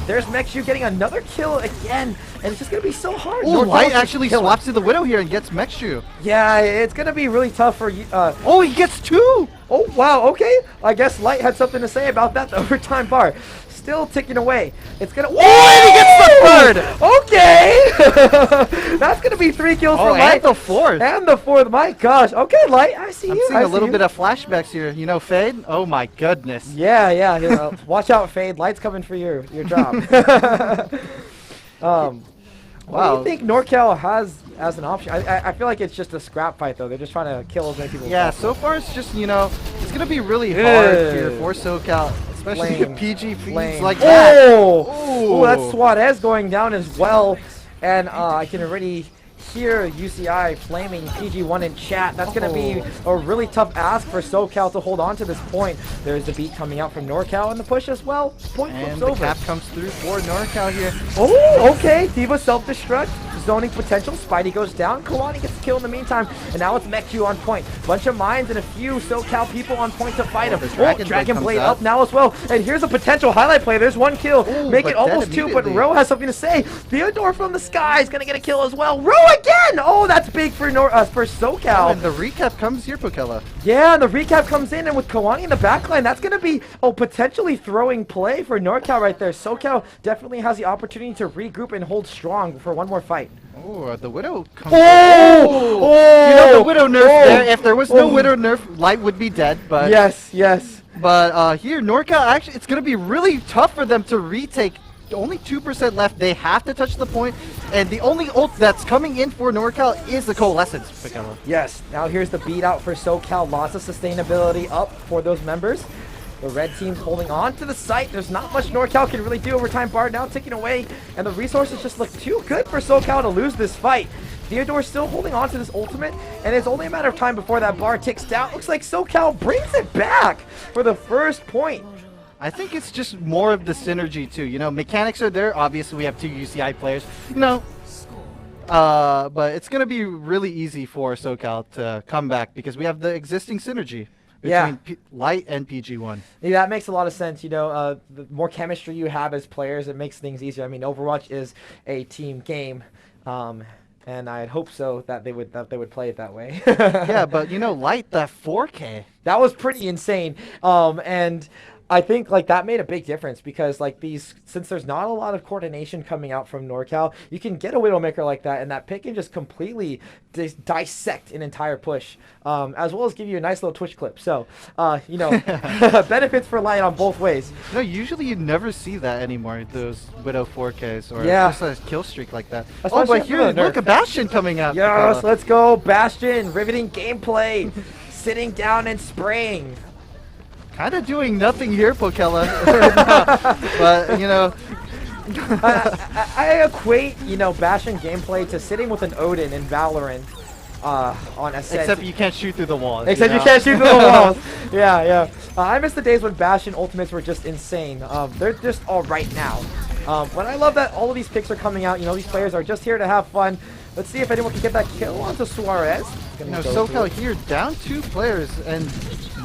There's Mexu getting another kill again, and it's just going to be so hard. Oh, Light actually swaps to the Widow here and gets Mexu. Yeah, it's going to be really tough for you. Oh, he gets 2! Oh, wow, okay. I guess Light had something to say about that. The overtime bar still ticking away. It's going to... Oh, and he gets the 3rd! Okay! That's going to be 3 kills for Light. And the 4th. And the 4th. My gosh. Okay, Light, I see you. I'm seeing a little bit of flashbacks here. You know, Fade? Oh, my goodness. Yeah. You know, watch out, Fade. Light's coming for your job. What do you think NorCal has as an option? I feel like it's just a scrap fight, though. They're just trying to kill as many people as possible. So far it's just, you know, it's going to be really hard here for SoCal, especially if PG feeds like that. Oh, that's Suarez going down as well. And I can already hear UCI flaming PG1 in chat. That's going to be a really tough ask for SoCal to hold on to this point. There's the beat coming out from NorCal in the push as well. Point and flips the over. cap comes through for NorCal here. Oh, okay. Diva self-destruct. Zoning potential. Spidey goes down. Kalani gets killed in the meantime. And now it's Mekju on point. Bunch of mines and a few SoCal people on point to fight him. Dragon Blade up now as well. And here's a potential highlight play. There's 1 kill. Make it almost 2, but Ro has something to say. Theodore from the sky is going to get a kill as well. Ro again! Oh, that's big for SoCal. And the recap comes here, Pokella. Yeah, and the recap comes in, and with Kalani in the backline, that's going to be potentially throwing play for NorCal right there. SoCal definitely has the opportunity to regroup and hold strong for one more fight. Oh, the Widow comes you know, the Widow nerf there. If there was no Widow nerf, Light would be dead, but... Yes. But here, NorCal, actually, it's going to be really tough for them to retake. Only 2% left. They have to touch the point, and the only ult that's coming in for NorCal is the Coalescence. Yes, now here's the beat out for SoCal. Lots of sustainability up for those members. The red team's holding on to the site. There's not much NorCal can really do. Overtime bar now ticking away, and the resources just look too good for SoCal to lose this fight. Theodore's still holding on to this ultimate, and it's only a matter of time before that bar ticks down. Looks like SoCal brings it back for the first point. I think it's just more of the synergy too. You know, mechanics are there. Obviously, we have 2 UCI players. No. But it's going to be really easy for SoCal to come back because we have the existing synergy between Light and PG1. Yeah, that makes a lot of sense. You know, the more chemistry you have as players, it makes things easier. I mean, Overwatch is a team game. And I'd hope so that they would play it that way. Yeah, but you know, Light, that 4K. That was pretty insane. And I think like that made a big difference because like since there's not a lot of coordination coming out from NorCal, you can get a Widowmaker like that, and that pick can just completely dissect an entire push, as well as give you a nice little Twitch clip. So, you know, benefits for Light on both ways. No, usually you never see that anymore. Those Widow 4Ks or just a kill streak like that. But here, look, a Bastion coming out. Yes, let's go, Bastion! Riveting gameplay, sitting down and spraying. Kind of doing nothing here, Pokella. But, you know... I equate, you know, Bastion gameplay to sitting with an Odin in Valorant on Ascent. Except you can't shoot through the walls. Except you can't shoot through the walls. Yeah. I miss the days when Bastion ultimates were just insane. They're just all right now. But I love that all of these picks are coming out. You know, these players are just here to have fun. Let's see if anyone can get that kill onto Suarez. You know, SoCal here down 2 players, and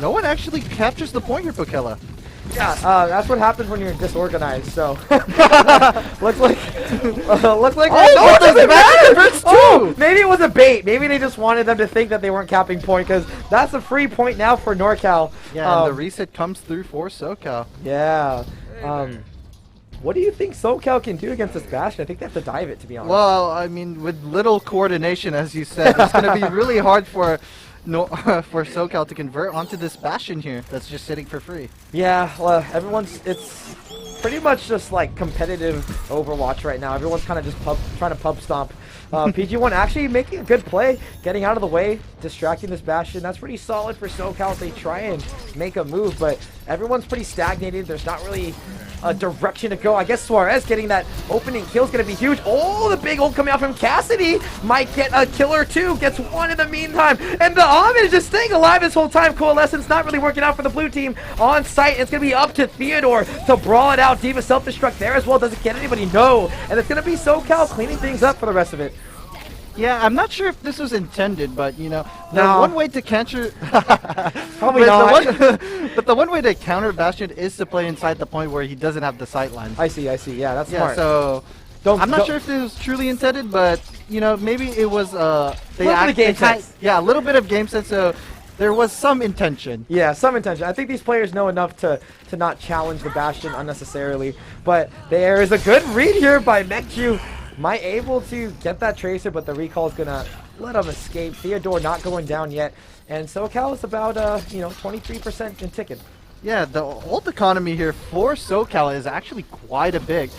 no one actually captures the point here, Pokella. Yeah, that's what happens when you're disorganized. So looks like no, it doesn't matter. Oh, maybe it was a bait. Maybe they just wanted them to think that they weren't capping point because that's a free point now for NorCal. Yeah, and the reset comes through for SoCal. Yeah. What do you think SoCal can do against this Bastion? I think they have to dive it, to be honest. Well, I mean, with little coordination, as you said, it's going to be really hard for SoCal to convert onto this Bastion here that's just sitting for free. Yeah, well, it's pretty much just like competitive Overwatch right now. Everyone's kind of just trying to pub stomp. PG1 actually making a good play, getting out of the way, distracting this Bastion. That's pretty solid for SoCal if they try and make a move, but everyone's pretty stagnated. There's not really direction to go. I guess Suarez getting that opening kill is going to be huge. Oh, the big ult coming out from Cassidy might get a kill or two. Gets one in the meantime. And the Ahmed is just staying alive this whole time. Coalescence not really working out for the blue team on site. It's going to be up to Theodore to brawl it out. D.Va self-destruct there as well. Doesn't get anybody, no. And it's going to be SoCal cleaning things up for the rest of it. Yeah, I'm not sure if this was intended, but you know, the No. one way to counter Probably not. But the one way to counter Bastion is to play inside the point where he doesn't have the sight lines. I see. Yeah, that's Yeah, smart. so I'm not sure if it was truly intended, but you know, maybe it was little bit of game sense. Yeah, a little bit of game sense. So there was some intention. Yeah, some intention. I think these players know enough to not challenge the Bastion unnecessarily. But there is a good read here by Mekju. Might able to get that Tracer, but the recall is going to let him escape. Theodore not going down yet. And SoCal is about, 23% in ticket. Yeah, the ult economy here for SoCal is actually quite a bit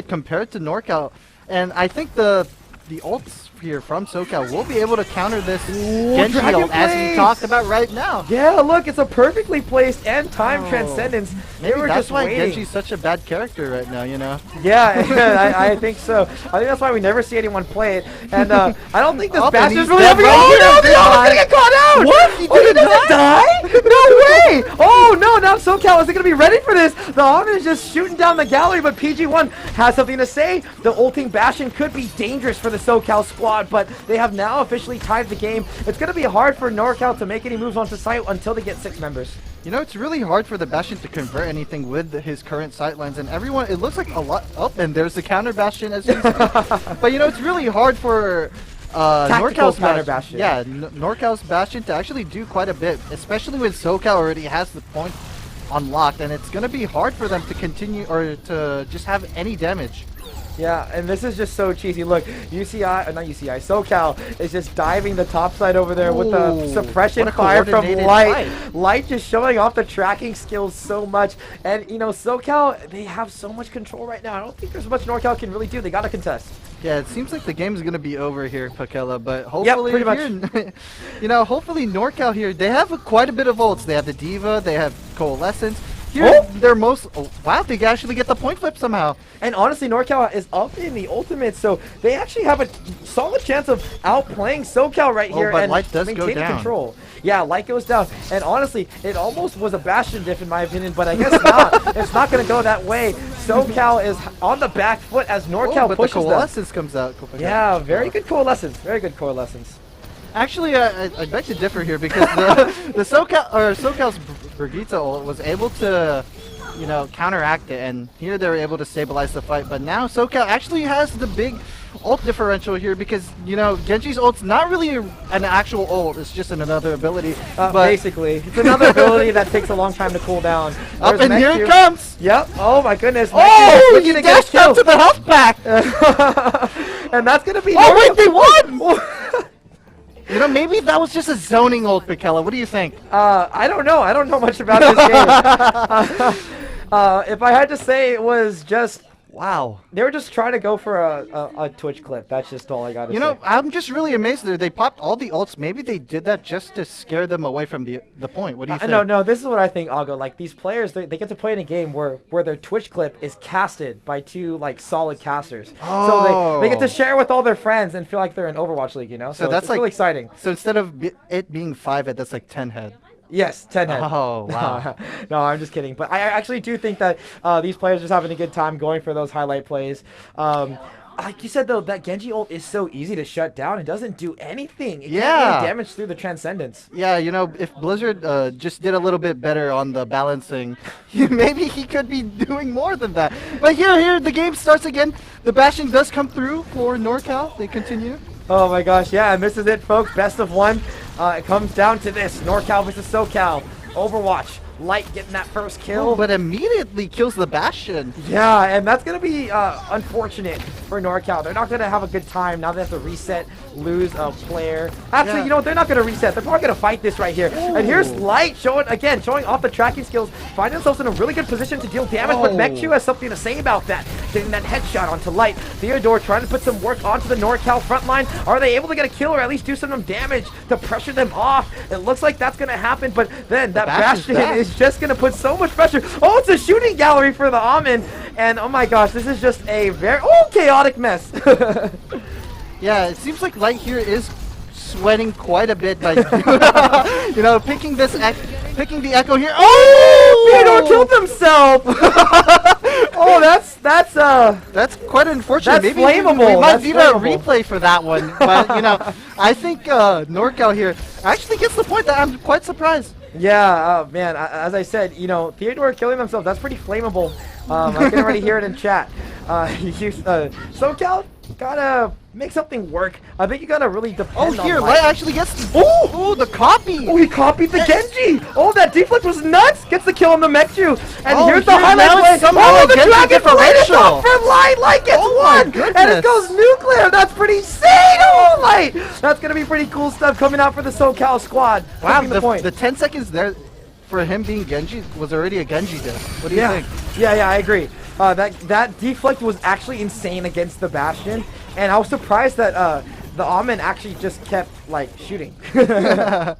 compared to NorCal. And I think the ults here from SoCal will be able to counter this Genji Dragon ult as we Blaze! talked about right now. Yeah, look, it's a perfectly placed and time transcendence. They Maybe were that's just why waiting. Genji's such a bad character right now, you know? Yeah, I think so. I think that's why we never see anyone play it. And I don't think this Oh, and Bastion's he's really dead ever right gonna here. he's gonna get caught out! What? He doesn't die? No way! Oh no, now SoCal isn't gonna be ready for this. The Ahmed is just shooting down the gallery, but PG1 has something to say. The ulting Bastion could be dangerous for the SoCal squad, but they have now officially tied the game. It's gonna be hard for NorCal to make any moves onto site until they get 6 members. You know, it's really hard for the Bastion to convert anything with his current sightlines, and everyone, it looks like a lot. Oh, and there's the counter Bastion as you see. But you know, it's really hard for NorCal's counter Bastion. Yeah, NorCal's Bastion to actually do quite a bit, especially when SoCal already has the point unlocked, and it's going to be hard for them to continue or to just have any damage. Yeah, and this is just so cheesy. Look, SoCal is just diving the top side over there with the suppression what a fire from coordinated Light. fight. Light just showing off the tracking skills so much. And, you know, SoCal, they have so much control right now. I don't think there's much NorCal can really do. They got to contest. Yeah, it seems like the game is going to be over here, Pakela, but hopefully, pretty much. here, you know, hopefully NorCal here, they have quite a bit of ults. They have the D.Va, they have Coalescence. Here, they're most, wow, they actually get the point flip somehow. And honestly, NorCal is up in the ultimate, so they actually have a solid chance of outplaying SoCal right here but and Light does go maintaining down. control. Yeah, Light goes down. And honestly, it almost was a Bastion diff in my opinion, but I guess not. It's not going to go that way. SoCal is on the back foot as NorCal but pushes the them. Coalescence comes out. Yeah, very good Coalescence. Very good Coalescence. Actually, I beg to differ here because the SoCal's Brigitte ult was able to, you know, counteract it, and here they were able to stabilize the fight. But now SoCal actually has the big ult differential here because, you know, Genji's ult's not really an actual ult; it's just another ability. But Basically, it's another ability that takes a long time to cool down. Up There's and here Mekju. it comes! Yep. Oh my goodness. Oh, Mekju he looking to get a dashed out kill. to the health pack! And that's gonna be. Oh wait, they won! You know, maybe that was just a zoning ult, Pakela. What do you think? I don't know. I don't know much about this game. If I had to say, it was just wow. They were just trying to go for a Twitch clip. That's just all I got to say. You know, I'm just really amazed there. They popped all the ults. Maybe they did that just to scare them away from the point. What do you think? No, this is what I think, Algo. Like, these players, they get to play in a game where their Twitch clip is casted by two, like, solid casters. So they get to share with all their friends and feel like they're in Overwatch League, you know? So that's it's like really exciting. So instead of it being 5 head, that's like 10 head. Yes, 10 head. Oh, wow. No, I'm just kidding. But I actually do think that these players are just having a good time going for those highlight plays. Like you said, though, that Genji ult is so easy to shut down. It doesn't do anything. It can't really damage through the Transcendence. Yeah, you know, if Blizzard just did a little bit better on the balancing, maybe he could be doing more than that. But here, the game starts again. The Bastion does come through for NorCal. They continue. Oh my gosh, yeah, and this is it, folks. Best of one. It comes down to this. NorCal versus SoCal. Overwatch. Light getting that first kill. Oh, but immediately kills the Bastion. Yeah, and that's going to be unfortunate for NorCal. They're not going to have a good time now they have to reset, lose a player. Actually, you know what? They're not going to reset. They're probably going to fight this right here. Ooh. And here's Light showing off the tracking skills, finding themselves in a really good position to deal damage, but Mekju has something to say about that. Getting that headshot onto Light. Theodore trying to put some work onto the NorCal front line. Are they able to get a kill or at least do some damage to pressure them off? It looks like that's going to happen, but then that Bastion is is just going to put so much pressure. Oh, it's a shooting gallery for the Amin. And oh my gosh, this is just a very chaotic mess. Yeah, it seems like Light here is sweating quite a bit by you know, picking the echo here. Oh, Theodore killed himself. Oh, that's quite unfortunate. That's Maybe flammable. we might That's need flammable. a replay for that one. But you know, I think NorCal here actually gets the point that I'm quite surprised. Yeah, man, as I said, you know, Theodore killing themselves, that's pretty flammable. I can already hear it in chat. SoCal gotta make something work. I think you gotta really depend on here, Light. Light actually gets the copy. Oh, he copied the Genji. Oh, that deflect was nuts. Gets the kill on the Mekju. And Oh, here's the here, highlight now play. it's somehow Oh, a the Genji Dragon Blade is differential. off for Light. Light gets one. And goodness. it goes nuclear. That's pretty insane. Oh, Light. That's gonna be pretty cool stuff coming out for the SoCal squad. Wow, Taking the point. the 10 seconds there for him being Genji was already a Genji death. What do you think? Yeah, I agree. That deflect was actually insane against the Bastion, and I was surprised that the Amin actually just kept like shooting. But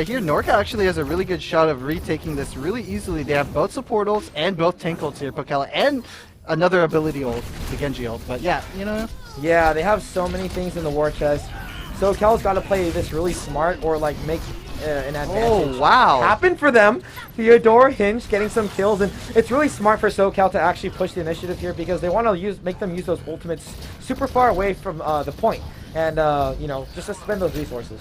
here, NorCal actually has a really good shot of retaking this really easily. They have both support ults and both tank ults here, Pokella, and another ability ult, the Genji ult. But yeah, you know. Yeah, they have so many things in the war chest. SoCal's got to play this really smart or like make an advantage happen for them. Theodore, Hinge getting some kills, and it's really smart for SoCal to actually push the initiative here because they want to make them use those ultimates super far away from the point, and you know, just to spend those resources.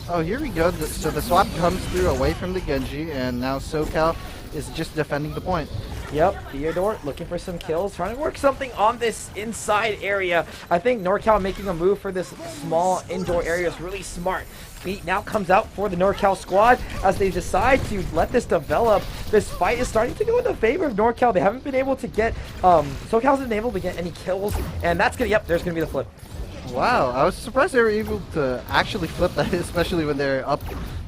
Oh, here we go. So the swap comes through away from the Genji, and now SoCal is just defending the point. Yep, Theodore looking for some kills, trying to work something on this inside area. I think NorCal making a move for this small indoor area is really smart. Beat now comes out for the NorCal squad as they decide to let this develop. This fight is starting to go in the favor of NorCal. They haven't been able to get, SoCal hasn't been able to get any kills, and that's gonna, there's gonna be the flip. Wow, I was surprised they were able to actually flip that, especially when they're up,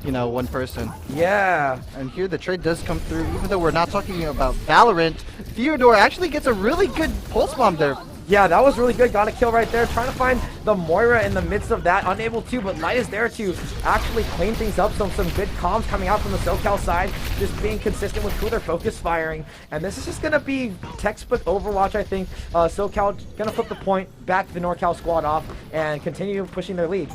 you know, one person. Yeah. And here the trade does come through, even though we're not talking about Valorant. Theodore actually gets a really good pulse bomb there. Yeah, that was really good. Got a kill right there. Trying to find the Moira in the midst of that. Unable to, but Light is there to actually clean things up. Some good comms coming out from the SoCal side. Just being consistent with who they're focus firing. And this is just going to be textbook Overwatch, I think. SoCal going to flip the point, back the NorCal squad off, and continue pushing their lead.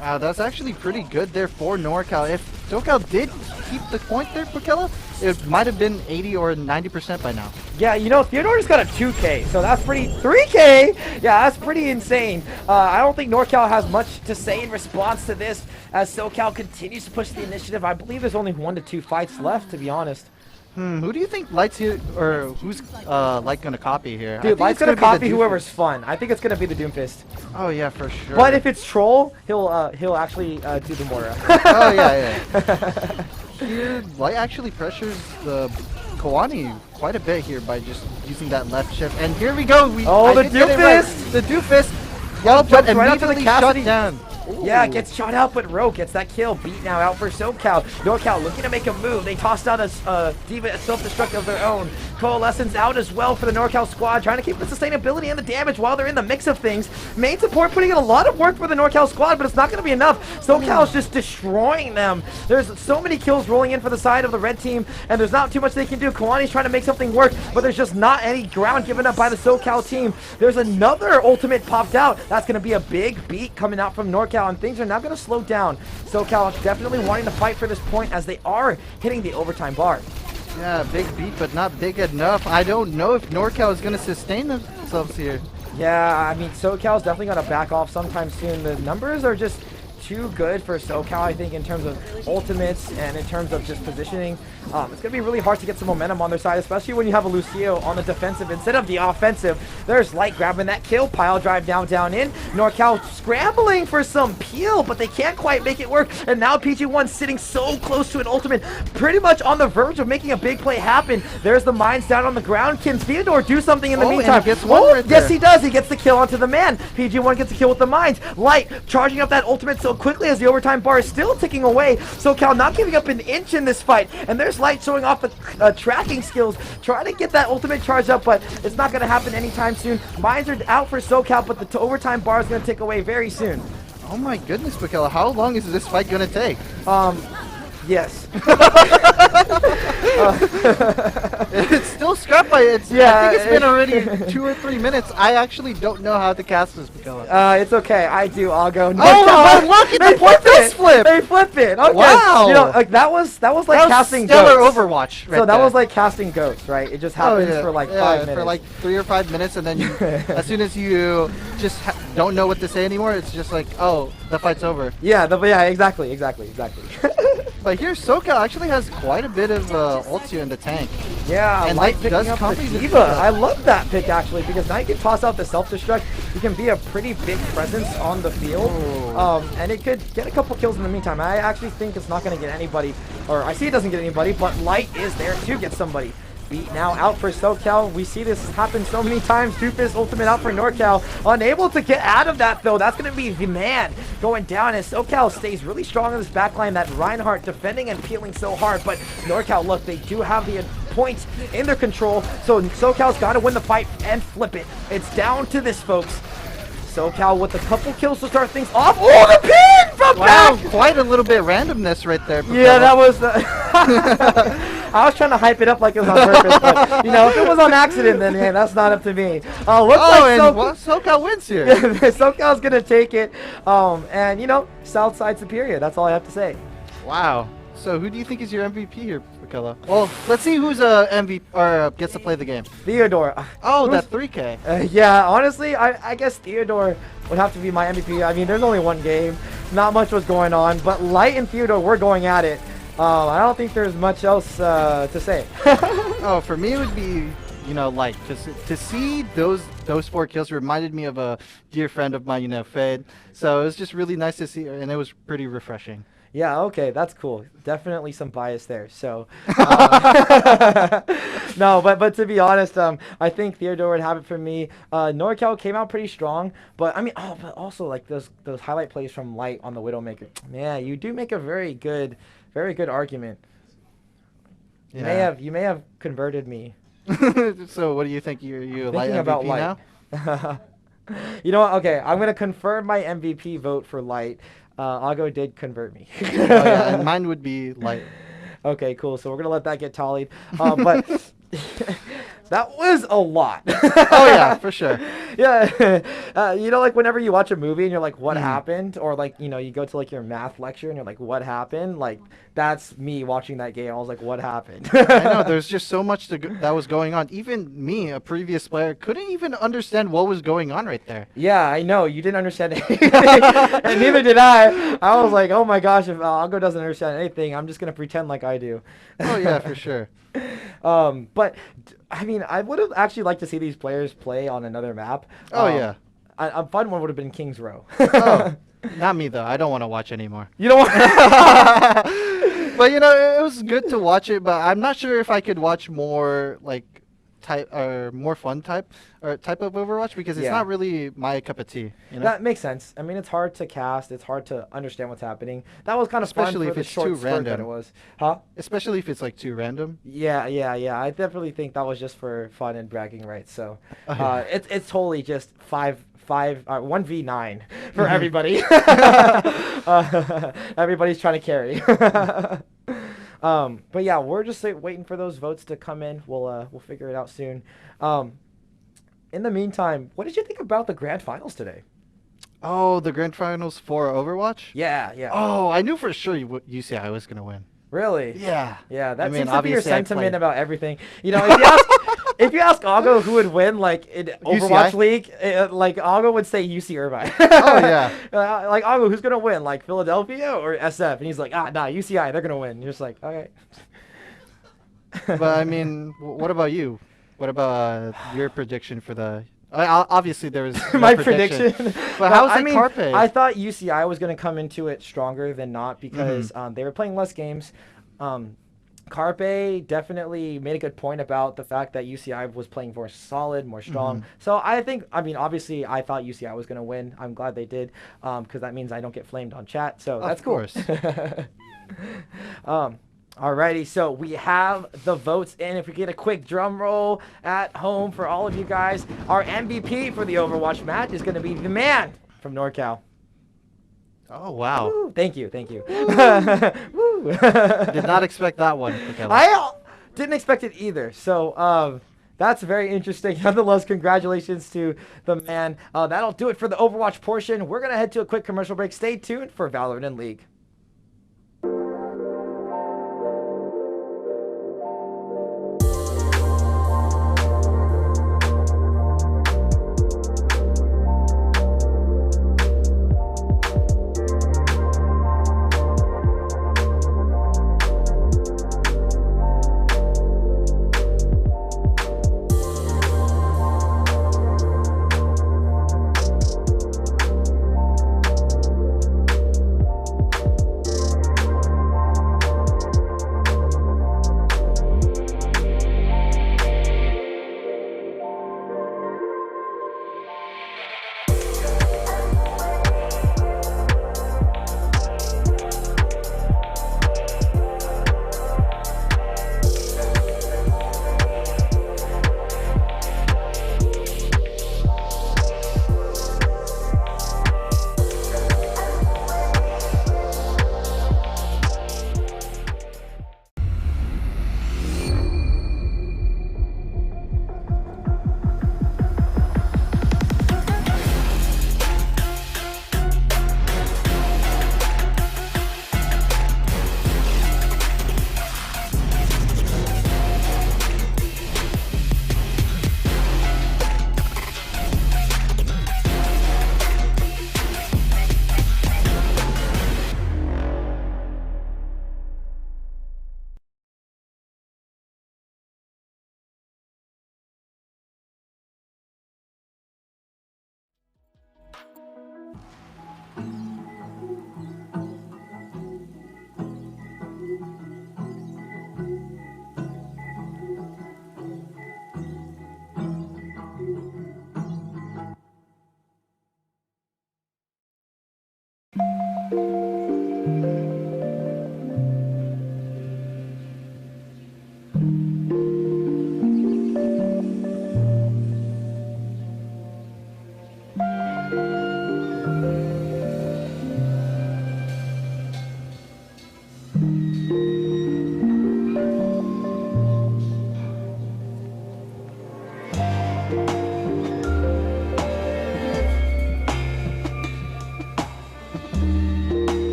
Wow, that's actually pretty good there for NorCal. If SoCal did keep the point there, Pokella, it might have been 80 or 90% by now. Yeah, you know, Theodore just got a 2K, so that's pretty... 3K? Yeah, that's pretty insane. I don't think NorCal has much to say in response to this as SoCal continues to push the initiative. I believe there's only 1 to 2 fights left, to be honest. Who do you think Light's here, or who's Light gonna copy here? Dude, Light's gonna copy whoever's fun. I think it's gonna be the Doomfist. Oh yeah, for sure. But if it's Troll, he'll actually do the Moira. Oh yeah. Here, Light actually pressures the Kawani quite a bit here by just using that left shift. And here we go. The Doomfist! The Doomfist. Well, but right out to the immediately Cassidy. shut down. Yeah, gets shot out, but Ro gets that kill. Beat now out for SoCal. NorCal looking to make a move. They tossed out a D.Va self-destruct of their own. Coalescence out as well for the NorCal squad, trying to keep the sustainability and the damage while they're in the mix of things. Main support putting in a lot of work for the NorCal squad, but it's not going to be enough. SoCal's just destroying them. There's so many kills rolling in for the side of the red team, and there's not too much they can do. Kawani's trying to make something work, but there's just not any ground given up by the SoCal team. There's another ultimate popped out. That's going to be a big beat coming out from NorCal, and things are now going to slow down. SoCal definitely wanting to fight for this point as they are hitting the overtime bar. Yeah, big beat, but not big enough. I don't know if NorCal is going to sustain themselves here. Yeah, I mean, SoCal is definitely going to back off sometime soon. The numbers are just too good for SoCal, I think, in terms of ultimates and in terms of just positioning. It's going to be really hard to get some momentum on their side, especially when you have a Lucio on the defensive instead of the offensive. There's Light grabbing that kill, pile drive down in. NorCal scrambling for some peel, but they can't quite make it work. And now PG1 sitting so close to an ultimate, pretty much on the verge of making a big play happen. There's the mines down on the ground. Can Theodore do something in the meantime? And he gets one right there. Yes, he does. He gets the kill onto the man. PG1 gets the kill with the mines. Light charging up that ultimate so quickly as the overtime bar is still ticking away. SoCal not giving up an inch in this fight. And there's Light showing off the tracking skills, trying to get that ultimate charge up, but it's not going to happen anytime soon. Mines are out for SoCal, but the overtime bar is going to tick away very soon. Oh my goodness, Pokella, how long is this fight going to take? Yes. It's still scrap fight. I think it's been already 2 or 3 minutes. I actually don't know how to cast this, Michaela. It's okay. I do. I'll go. Oh, look at the point this flip. They flip it. Okay. Wow. You know, like that was like casting stellar Ghosts. Overwatch. Right So that there. was like casting Ghosts, right? It just happens for like 5 minutes. For like 3 or 5 minutes, and then you, as soon as you just don't know what to say anymore, it's just like, oh, the fight's over. Yeah. Exactly. But here, SoCal actually has quite a bit of ults here in the tank. Yeah, and Light Light picking does up the compensate Diva. for that. I love that pick actually because now you can toss out the self-destruct. You can be a pretty big presence on the field, and it could get a couple kills in the meantime. I actually think it's not going to get anybody, or I see it doesn't get anybody, but Light is there to get somebody. Beat now out for SoCal. We see this happen so many times. Doofus ultimate out for NorCal. Unable to get out of that though. That's going to be the man going down as SoCal stays really strong in this backline. That Reinhardt defending and peeling so hard. But NorCal, look, they do have the points in their control. So SoCal's got to win the fight and flip it. It's down to this, folks. SoCal with a couple kills to start things off. Oh, the pin from Wow, back! quite a little bit randomness right there. Yeah, that was... I was trying to hype it up like it was on purpose, but, you know, if it was on accident, then, hey, that's not up to me. Looks like SoCal wins here. Yeah, SoCal's going to take it, and, you know, Southside superior. That's all I have to say. Wow. So who do you think is your MVP here, Michaela? Well, let's see who's MVP or gets to play the game. Theodore. Oh, that 3K. Yeah, honestly, I guess Theodore would have to be my MVP. I mean, there's only one game. Not much was going on, but Light and Theodore were going at it. I don't think there's much else to say. Oh, for me it would be, you know, Light. Because to see those 4 kills reminded me of a dear friend of mine, you know, Fed. So it was just really nice to see her, and it was pretty refreshing. Yeah, okay, that's cool. Definitely some bias there. So, no, but to be honest, I think Theodore would have it for me. NorCal came out pretty strong, but I mean, but also like those highlight plays from Light on the Widowmaker. Man, you do make a very good argument. Yeah. You may have converted me. So what do you think? You Light Thinking MVP about Light now? You know what? Okay, I'm gonna confirm my MVP vote for Light. Ago did convert me. Oh, yeah, and mine would be Light. Okay, cool. So we're gonna let that get tallied. But that was a lot. Oh yeah, for sure. Yeah, you know, like whenever you watch a movie and you're like, what happened? Or like, you know, you go to like your math lecture and you're like, what happened? Like, that's me watching that game. I was like, what happened? I know, there's just so much that was going on. Even me, a previous player, couldn't even understand what was going on right there. Yeah, I know. You didn't understand anything. And neither did I. I was like, oh my gosh, if Algo doesn't understand anything, I'm just going to pretend like I do. Oh yeah, for sure. But I mean, I would have actually liked to see these players play on another map. Oh yeah. A fun one would have been King's Row. Oh, not me though. I don't want to watch anymore. You don't want But you know, it was good to watch it, but I'm not sure if I could watch more like type or more fun type of Overwatch because it's not really my cup of tea. You know? That makes sense. I mean, it's hard to cast. It's hard to understand what's happening. That was kind of Especially fun if for it's the short too spurt random. that it was. Huh? Especially if it's like too random. Yeah. I definitely think that was just for fun and bragging rights. So it's totally just 1v9 for everybody. Everybody's trying to carry. But yeah, we're just waiting for those votes to come in. We'll figure it out soon. In the meantime, what did you think about the grand finals today? Oh, the grand finals for Overwatch? Yeah. Oh, I knew for sure UCI was gonna win. Really? Yeah. Yeah, that I mean, seems to be your obviously I sentiment played. about everything. You know, if you ask Ago who would win, like in Overwatch UCI? League, like Ago would say UC Irvine. Oh yeah. Like Ago, who's gonna win? Like Philadelphia or SF? And he's like, nah, UCI, they're gonna win. You're just like, okay. But I mean, what about you? What about your prediction for the? Obviously, there was no My prediction. prediction. But how's I the mean, Carpe? I thought UCI was going to come into it stronger than not because they were playing less games. Carpe definitely made a good point about the fact that UCI was playing more solid, more strong. So I mean, obviously, I thought UCI was going to win. I'm glad they did because that means I don't get flamed on chat. So that's cool. Alrighty, so we have the votes in. If we get a quick drum roll at home for all of you guys, our MVP for the Overwatch match is going to be the man from NorCal. Oh wow! Woo, thank you. Woo. Ooh. Did not expect that one. I didn't expect it either. So that's very interesting. Nonetheless, congratulations to the man. That'll do it for the Overwatch portion. We're going to head to a quick commercial break. Stay tuned for Valorant and League.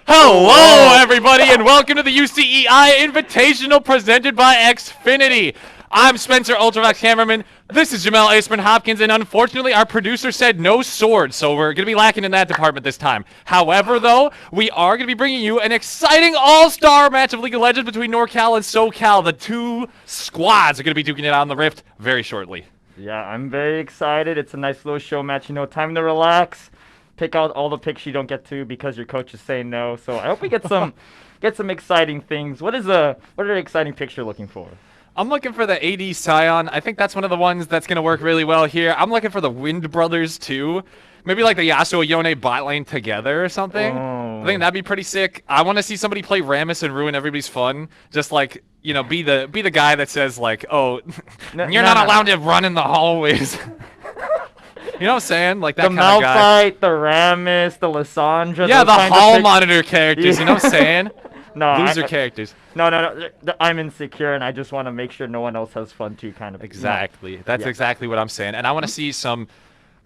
Hello, everybody, and welcome to the UCEI Invitational presented by Xfinity. I'm Spencer Ultravox Cameraman. This is Jamel Aceman Hopkins, and unfortunately, our producer said no swords, so we're going to be lacking in that department this time. However, though, we are going to be bringing you an exciting all-star match of League of Legends between NorCal and SoCal. The two squads are going to be duking it out on the Rift very shortly. Yeah, I'm very excited. It's a nice little show match. You know, time to relax. Pick out all the picks you don't get to because your coach is saying no. So I hope we get some exciting things. What are the exciting picks you're looking for? I'm looking for the AD Scion. I think that's one of the ones that's going to work really well here. I'm looking for the Wind Brothers too. Maybe like the Yasuo Yone bot lane together or something. I think that'd be pretty sick. I want to see somebody play Rammus and ruin everybody's fun. Just like, you know, be the guy that says like, "Oh, you're not allowed to run in the hallways." You know what I'm saying? Like that the kind of guy. Malphite, the Rammus, the Lissandra. Yeah, those the kinds of hall picks. monitor characters. You know what I'm saying? No, Loser characters. No. I'm insecure, and I just want to make sure no one else has fun too. Kind of. Exactly. That's Yeah. exactly what I'm saying. And I want to see some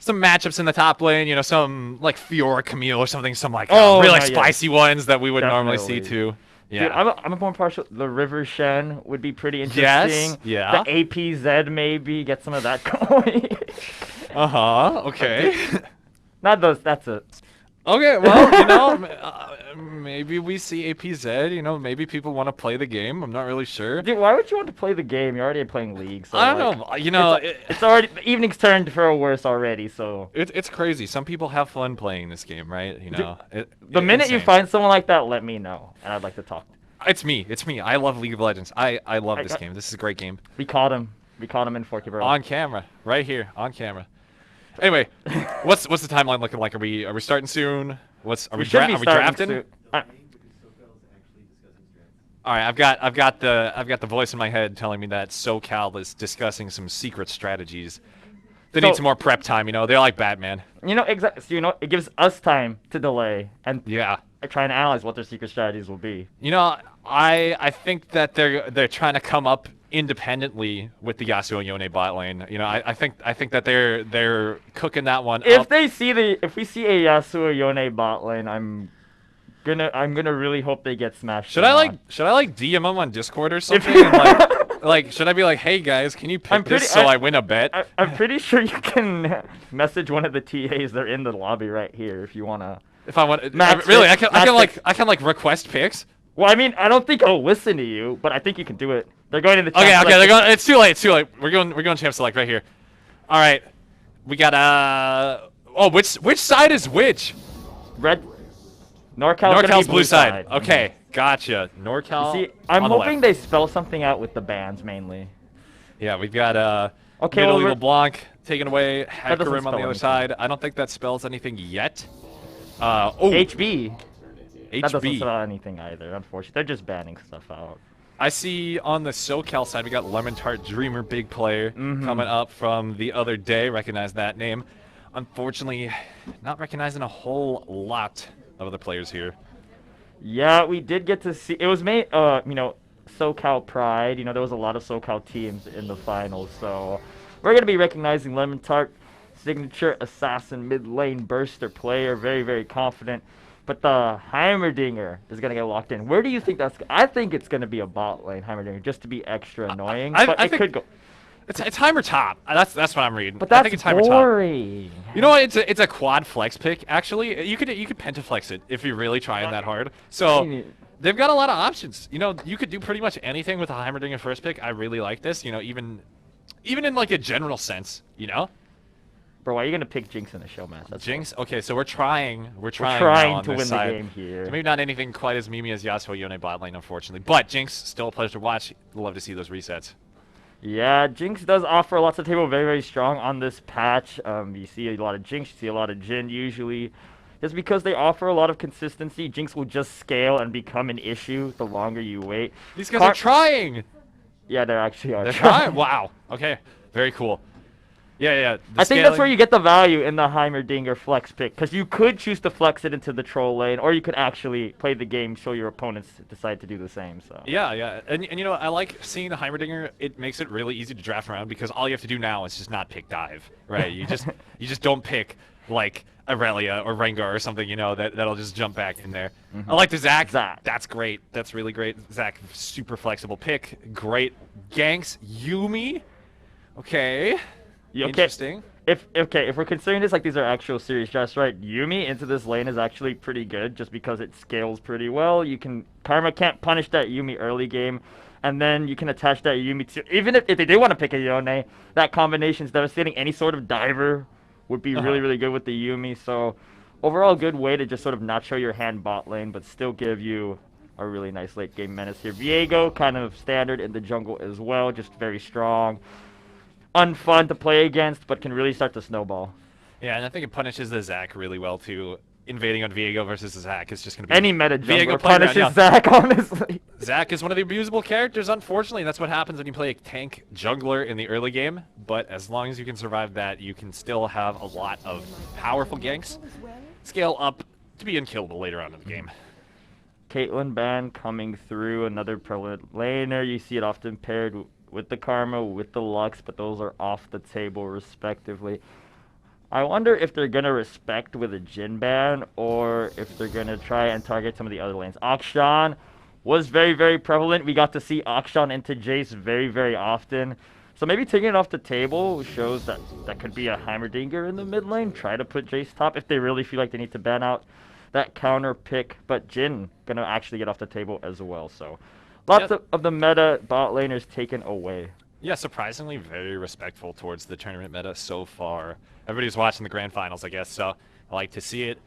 matchups in the top lane. You know, some like Fiora Camille or something. Some like really spicy ones that we would normally see too. Yeah. Dude, I'm more partial. The River Shen would be pretty interesting. Yes. Yeah. The APZ maybe get some of that going. Okay. Not those. That's it. Okay, well, you know, maybe we see APZ, you know, maybe people want to play the game. I'm not really sure. Dude, why would you want to play the game? You're already playing League. So I don't know, you know... It's already... The evening's turned for a worse already, so... It's crazy. Some people have fun playing this game, right? You know, the minute you find someone like that, let me know, and I'd like to talk. It's me. I love League of Legends. I love this game. This is a great game. We caught him. We caught him in Forky Borough. On camera. Right here. On camera. Anyway, what's the timeline looking like? Are we starting soon? Are we drafting? All right, I've got the voice in my head telling me that SoCal is discussing some secret strategies. They need some more prep time, you know. They're like Batman. You know, exactly. So, you know, it gives us time to delay and try and analyze what their secret strategies will be. You know, I think that they're trying to come up independently with the Yasuo Yone bot lane. You know, I think that they're cooking that one up. If we see a Yasuo Yone bot lane, I'm gonna really hope they get smashed. Should I DM them on Discord or something? And like should I be like, hey guys, can you pick this so I win a bet? I'm pretty sure you can message one of the TAs. They're in the lobby right here if you wanna. If I want, really, I can like request picks. Well, I mean, I don't think I'll listen to you, but I think you can do it. They're going in the okay, they're going. It's too late. We're going champ select right here. All right, we got oh, which side is which? Red. NorCal's blue side. Okay, gotcha. NorCal. You see, I'm hoping they spell something out with the bans mainly. Yeah, we've got okay, Middle Eagle Blanc taken away. Hecarim on the other anything. side. I don't think that spells anything yet. HB. HB. That doesn't spell anything either, unfortunately. They're just banning stuff out. I see on the SoCal side, we got Lemon Tart Dreamer, big player, coming up from the other day. Recognize that name. Unfortunately, not recognizing a whole lot of other players here. Yeah, we did get to see. It was made, you know, SoCal Pride. You know, there was a lot of SoCal teams in the finals. So we're going to be recognizing Lemon Tart, signature assassin mid lane burster player. Very, very confident. But the Heimerdinger is going to get locked in. Where do you think that's... I think it's going to be a bot lane Heimerdinger, just to be extra annoying. But it could go... It's Heimer top. That's what I'm reading. But that's I think it's Heimer boring. Top. You know what? It's a quad flex pick, actually. You could pentaflex it if you're really trying that hard. So they've got a lot of options. You know, you could do pretty much anything with a Heimerdinger first pick. I really like this. You know, even in like a general sense, you know? Bro, why are you gonna pick Jinx in the show match? Jinx? Okay, so we're trying to win the game here. So maybe not anything quite as memey as Yasuo Yone bot lane, unfortunately. But Jinx, still a pleasure to watch. Love to see those resets. Yeah, Jinx does offer lots of table, very, very strong on this patch. You see a lot of Jinx, you see a lot of Jhin usually. Just because they offer a lot of consistency, Jinx will just scale and become an issue the longer you wait. These guys are trying! Yeah, they actually are. They're trying? Wow. Okay, very cool. Yeah. I think that's where you get the value in the Heimerdinger flex pick, because you could choose to flex it into the troll lane, or you could actually play the game, show your opponents decide to do the same. So yeah, and you know, I like seeing the Heimerdinger. It makes it really easy to draft around because all you have to do now is just not pick dive, right? You just don't pick like Aurelia or Rengar or something, you know, that'll just jump back in there. Mhm. I like the Zac. Zac. That's great. That's really great. Zac, super flexible pick. Great ganks. Yuumi. Okay. Yeah, okay. Interesting. If we're considering this like these are actual series just right, Yuumi into this lane is actually pretty good just because it scales pretty well. Karma can't punish that Yuumi early game, and then you can attach that Yuumi to even if they do want to pick a Yone, that combination is devastating. Any sort of diver would be really good with the Yuumi. So overall, good way to just sort of not show your hand bot lane, but still give you a really nice late game menace here. Viego kind of standard in the jungle as well, just very strong. Unfun to play against, but can really start to snowball. Yeah, and I think it punishes the Zac really well too. Invading on Viego versus the Zac is just going to be Any meta jungler Viego punishes Zac, honestly. Zac is one of the abusable characters, unfortunately. That's what happens when you play a tank jungler in the early game. But as long as you can survive that, you can still have a lot of powerful ganks. Scale up to be unkillable later on in the game. Caitlyn ban coming through, another prevalent laner. You see it often paired with the Karma, with the Lux, but those are off the table respectively. I wonder if they're going to respect with a Jhin ban, or if they're going to try and target some of the other lanes. Akshan was very prevalent. We got to see Akshan into Jace very often. So maybe taking it off the table shows that that could be a Heimerdinger in the mid lane. Try to put Jace top if they really feel like they need to ban out that counter pick. But Jhin going to actually get off the table as well. So lots of the meta bot laners taken away. Yeah, surprisingly very respectful towards the tournament meta so far. Everybody's watching the grand finals, I guess, so I like to see it.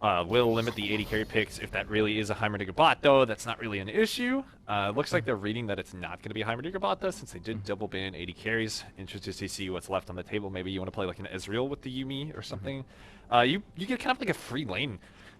Will limit the 80 carry picks if that really is a Heimerdinger bot, though. That's not really an issue. Looks like they're reading that it's not going to be a Heimerdinger bot, though, since they did double ban 80 carries. Interested to see what's left on the table. Maybe you want to play like an Ezreal with the Yuumi or something. You get kind of like a free lane.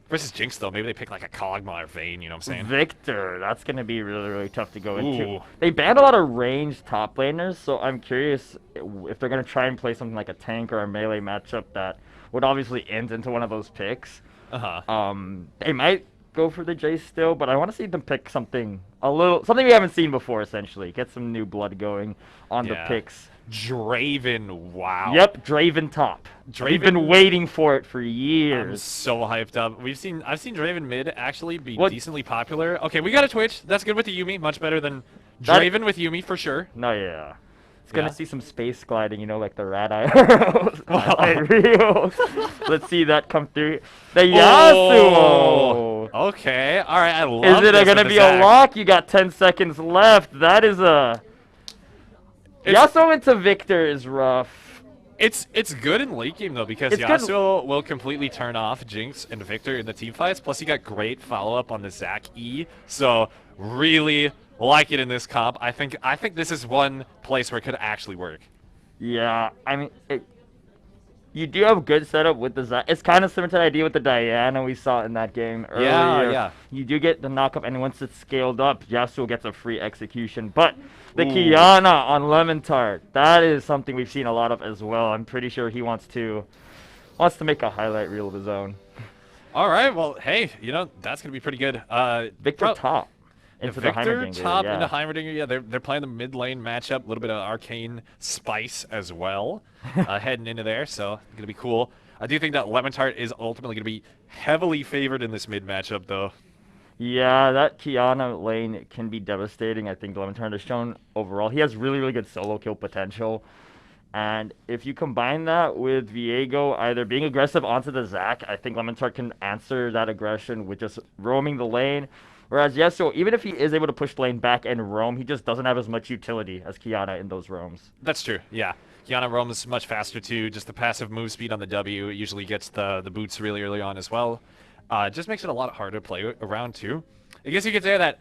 Versus Jinx, though, maybe they pick like a Kog'Maw or Vayne, you know what I'm saying? Victor, that's going to be really tough to go into. Ooh. They banned a lot of ranged top laners, so I'm curious if they're going to try and play something like a tank or a melee matchup that would obviously end into one of those picks. They might go for the Jace still, but I want to see them pick something something we haven't seen before, essentially. Get some new blood going on the picks. Draven, wow. Yep, Draven top. We've been waiting for it for years. I'm so hyped up. I've seen Draven mid actually be decently popular. Okay, we got a Twitch. That's good with the Yuumi. Much better than Draven with Yuumi for sure. No, yeah. It's gonna see some space gliding, you know, like the rat eye reels. Let's see that come through. The Yasuo. Okay, all right. I love. Is it gonna be a lock? You got 10 seconds left. That is a. Yasuo into Victor is rough. It's good in late game though because Yasuo will completely turn off Jinx and Victor in the team fights. Plus, he got great follow up on the Zac E. So really like it in this comp. I think this is one place where it could actually work. Yeah, I mean, you do have a good setup with the Zac. It's kind of similar to the idea with the Diana we saw in that game earlier. Yeah. You do get the knockup, and once it's scaled up, Yasuo gets a free execution. But the Kiana on Lemon Tart, that is something we've seen a lot of as well. I'm pretty sure he wants to make a highlight reel of his own. All right, well, hey, you know, that's going to be pretty good. Victor top. Into the Heimerdinger, into Heimerdinger, yeah. They're playing the mid lane matchup, a little bit of arcane spice as well, heading into there, so gonna be cool. I do think that Lemon Tart is ultimately gonna be heavily favored in this mid matchup, though. Yeah, that Kiana lane can be devastating. I think Lemon Tart has shown overall he has really good solo kill potential, and if you combine that with Viego either being aggressive onto the Zac, I think Lemon Tart can answer that aggression with just roaming the lane. Whereas Yasuo, even if he is able to push the lane back and roam, he just doesn't have as much utility as Kiana in those roams. That's true, yeah. Kiana roams much faster too. Just the passive move speed on the W usually gets the boots really early on as well. Just makes it a lot harder to play around too. I guess you could say that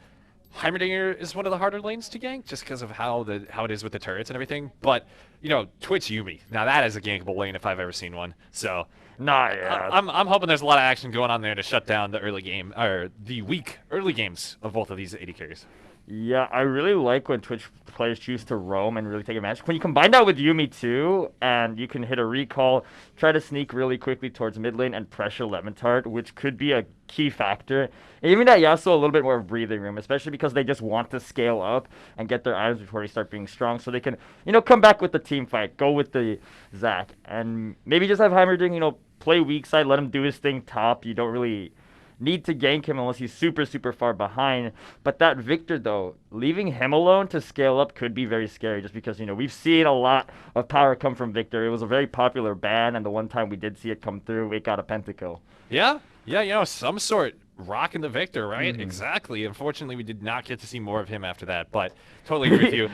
Heimerdinger is one of the harder lanes to gank just because of how it is with the turrets and everything. But, you know, Twitch Yuumi, now that is a gankable lane if I've ever seen one. So yeah. I'm hoping there's a lot of action going on there to shut down the early game, or the weak early games of both of these 80 carries. Yeah, I really like when Twitch players choose to roam and really take advantage. When you combine that with Yuumi too, and you can hit a recall, try to sneak really quickly towards mid lane and pressure Lemon Tart, which could be a key factor. And even that Yasuo a little bit more breathing room, especially because they just want to scale up and get their items before they start being strong, so they can, you know, come back with the team fight, go with the Zac, and maybe just have Heimerdinger, you know, play weak side, let him do his thing top. You don't really need to gank him unless he's super, super far behind. But that Victor, though, leaving him alone to scale up could be very scary just because, we've seen a lot of power come from Victor. It was a very popular ban, and the one time we did see it come through, it got a pentakill. Yeah, some sort rocking the Victor, right? Exactly. Unfortunately, we did not get to see more of him after that, but totally agree with you.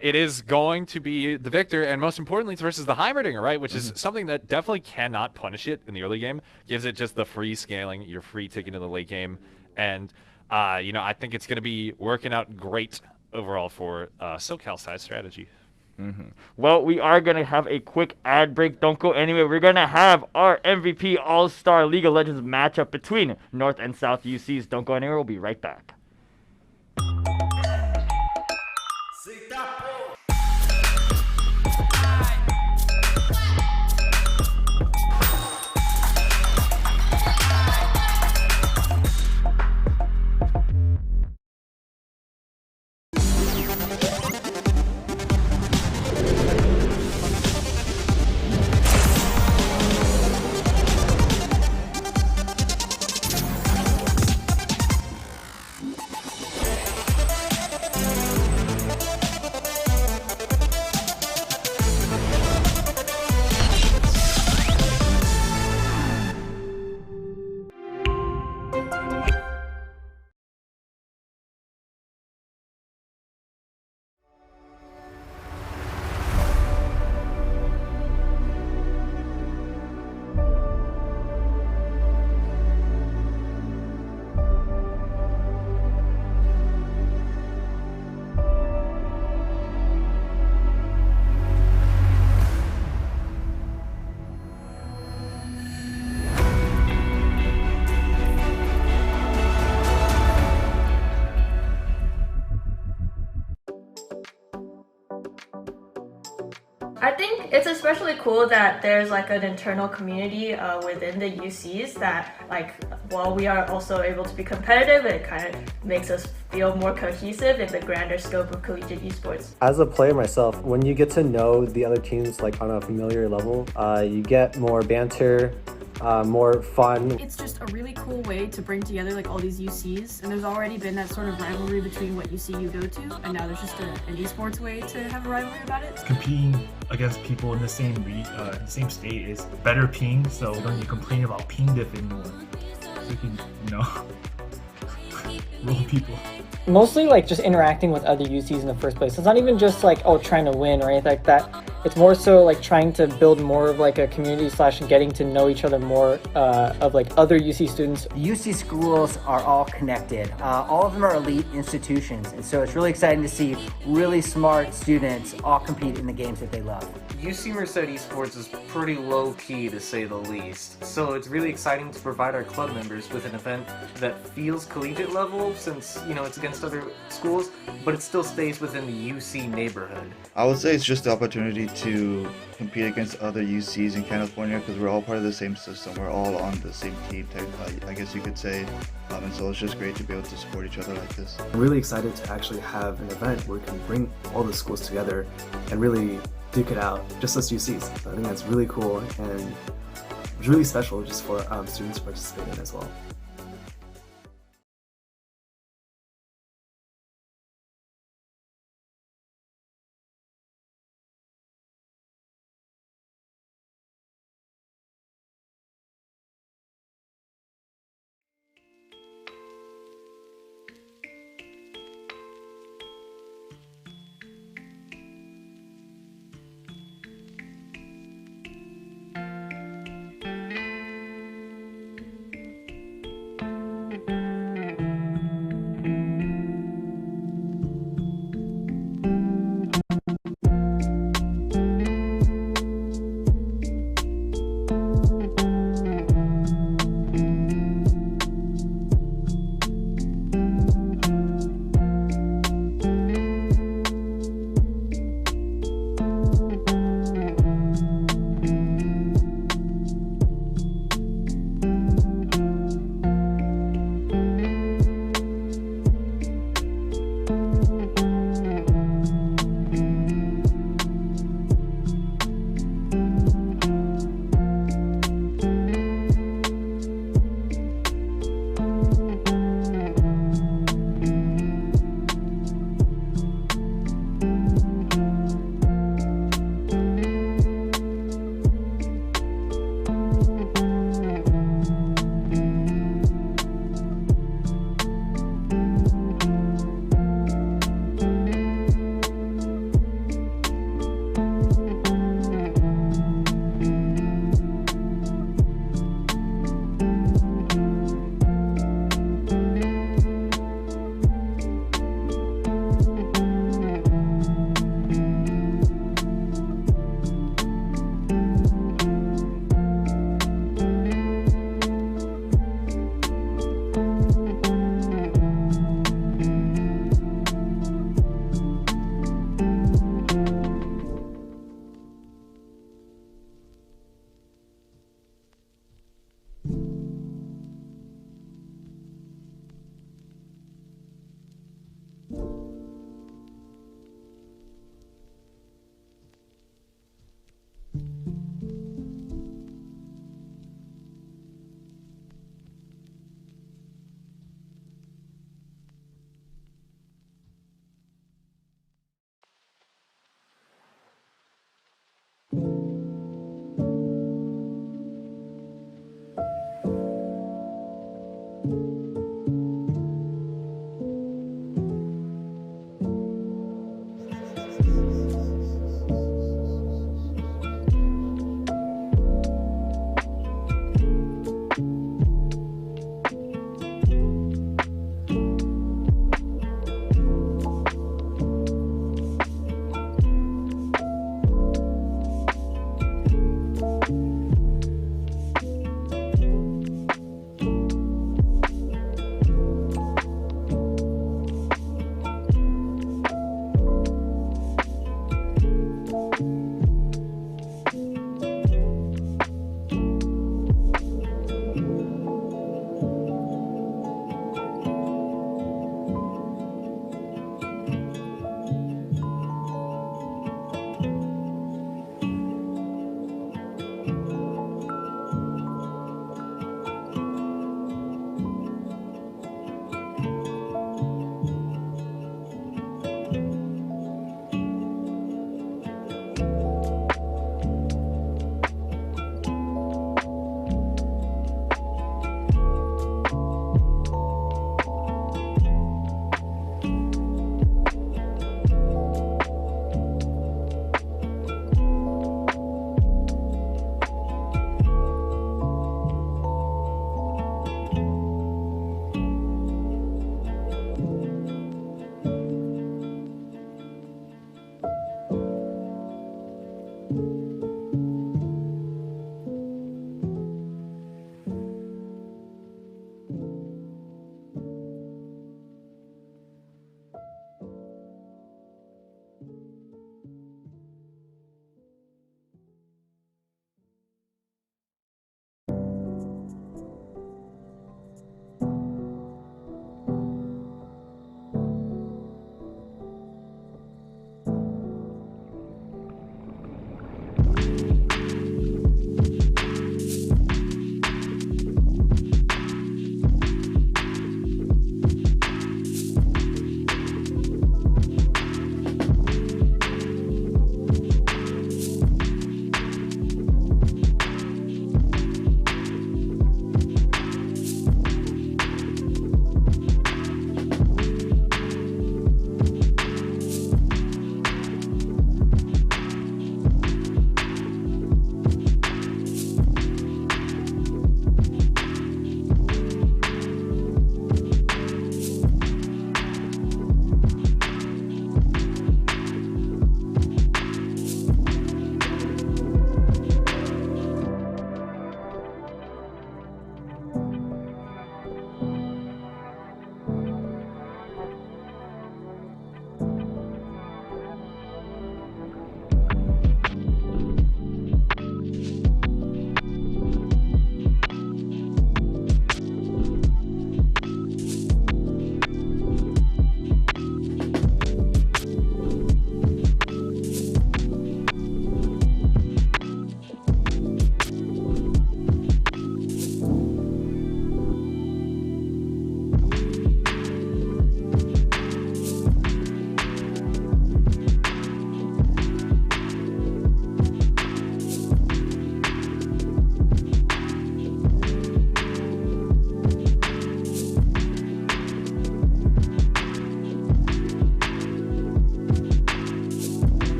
It is going to be the Victor, and most importantly, it's versus the Heimerdinger, right? Which is something that definitely cannot punish it in the early game. Gives it just the free scaling, your free ticket in the late game, and I think it's going to be working out great overall for SoCal side strategy. Well, we are going to have a quick ad break. Don't go anywhere. We're going to have our MVP All-Star League of Legends matchup between North and South UCs. Don't go anywhere. We'll be right back. I think it's especially cool that there's like an internal community within the UCs that while we are also able to be competitive, it kind of makes us feel more cohesive in the grander scope of collegiate esports. As a player myself, when you get to know the other teams on a familiar level, you get more banter, more fun. It's just a really cool way to bring together all these UCs, and there's already been that sort of rivalry between what UC you go to, and now there's just an esports way to have a rivalry about it. Competing against people in the same same state is better ping, so don't need to complain about ping diff anymore. So you can, roll people. Mostly just interacting with other UCs in the first place. It's not even just trying to win or anything like that. It's more so trying to build more of a community / getting to know each other more of other UC students. UC schools are all connected. All of them are elite institutions, and so it's really exciting to see really smart students all compete in the games that they love. UC Merced Esports is pretty low-key to say the least, so it's really exciting to provide our club members with an event that feels collegiate level since, it's against other schools, but it still stays within the UC neighborhood. I would say it's just the opportunity to compete against other UCs in California because we're all part of the same system. We're all on the same team, I guess you could say. And so it's just great to be able to support each other like this. I'm really excited to actually have an event where we can bring all the schools together and really duke it out, just as UCs. So I think that's really cool and it's really special just for students to participate in as well.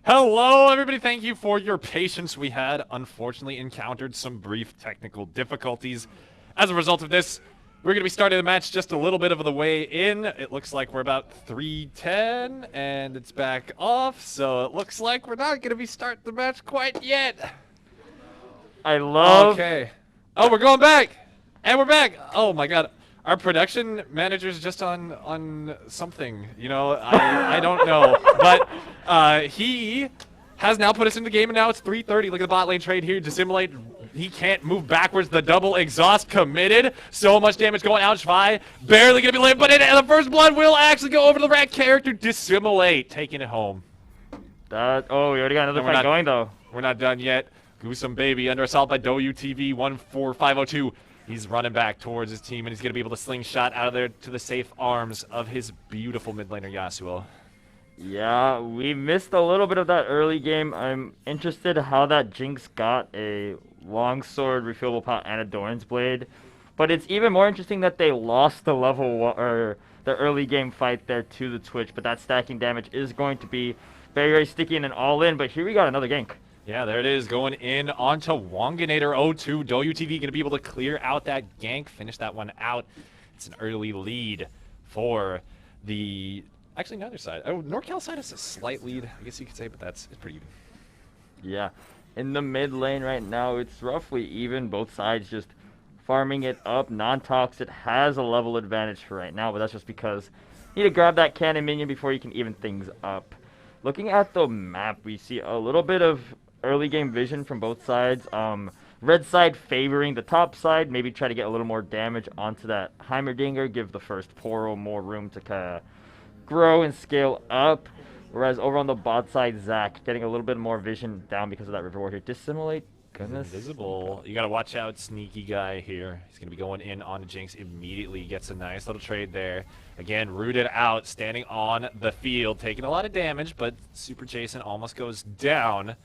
Hello, everybody. Thank you for your patience. We had, unfortunately, encountered some brief technical difficulties. As a result of this, we're going to be starting the match just a little bit of the way in. It looks like we're about 3:10, and it's back off, so it looks like we're not going to be starting the match quite yet. I love... Okay. Oh, we're going back! And we're back! Oh, my God. Our production manager's just on something, you know, I don't know. But he has now put us in the game, and now it's 3:30. Look at the bot lane trade here. Dissimulate. He can't move backwards. The double exhaust committed. So much damage going out. Shvi barely going to be lived, but the first blood will actually go over to the rat character. Dissimulate. Taking it home. Oh, we already got another fight going, though. We're not done yet. Goosum Baby under assault by Doyu TV 14502. He's running back towards his team, and he's going to be able to slingshot out of there to the safe arms of his beautiful mid laner, Yasuo. Yeah, we missed a little bit of that early game. I'm interested how that Jinx got a longsword, refillable pot, and a Doran's Blade. But it's even more interesting that they lost the the early game fight there to the Twitch. But that stacking damage is going to be very, very sticky and an all-in. But here we got another gank. Yeah, there it is, going in onto Wonganator 0-2. Doyu TV going to be able to clear out that gank, finish that one out. It's an early lead for the... Actually, neither side. Oh, NorCal side has a slight lead, I guess you could say, but it's pretty even. Yeah. In the mid lane right now, it's roughly even. Both sides just farming it up. Non-Toxic has a level advantage for right now, but that's just because you need to grab that cannon minion before you can even things up. Looking at the map, we see a little bit of early game vision from both sides. Red side favoring the top side, maybe try to get a little more damage onto that Heimerdinger, give the first Poro more room to kind of grow and scale up. Whereas over on the bot side, Zach getting a little bit more vision down because of that River Ward here. Dissimulate, goodness. Invisible. You got to watch out, sneaky guy here. He's going to be going in on Jinx immediately. Gets a nice little trade there. Again, rooted out, standing on the field, taking a lot of damage, but Super Jason almost goes down.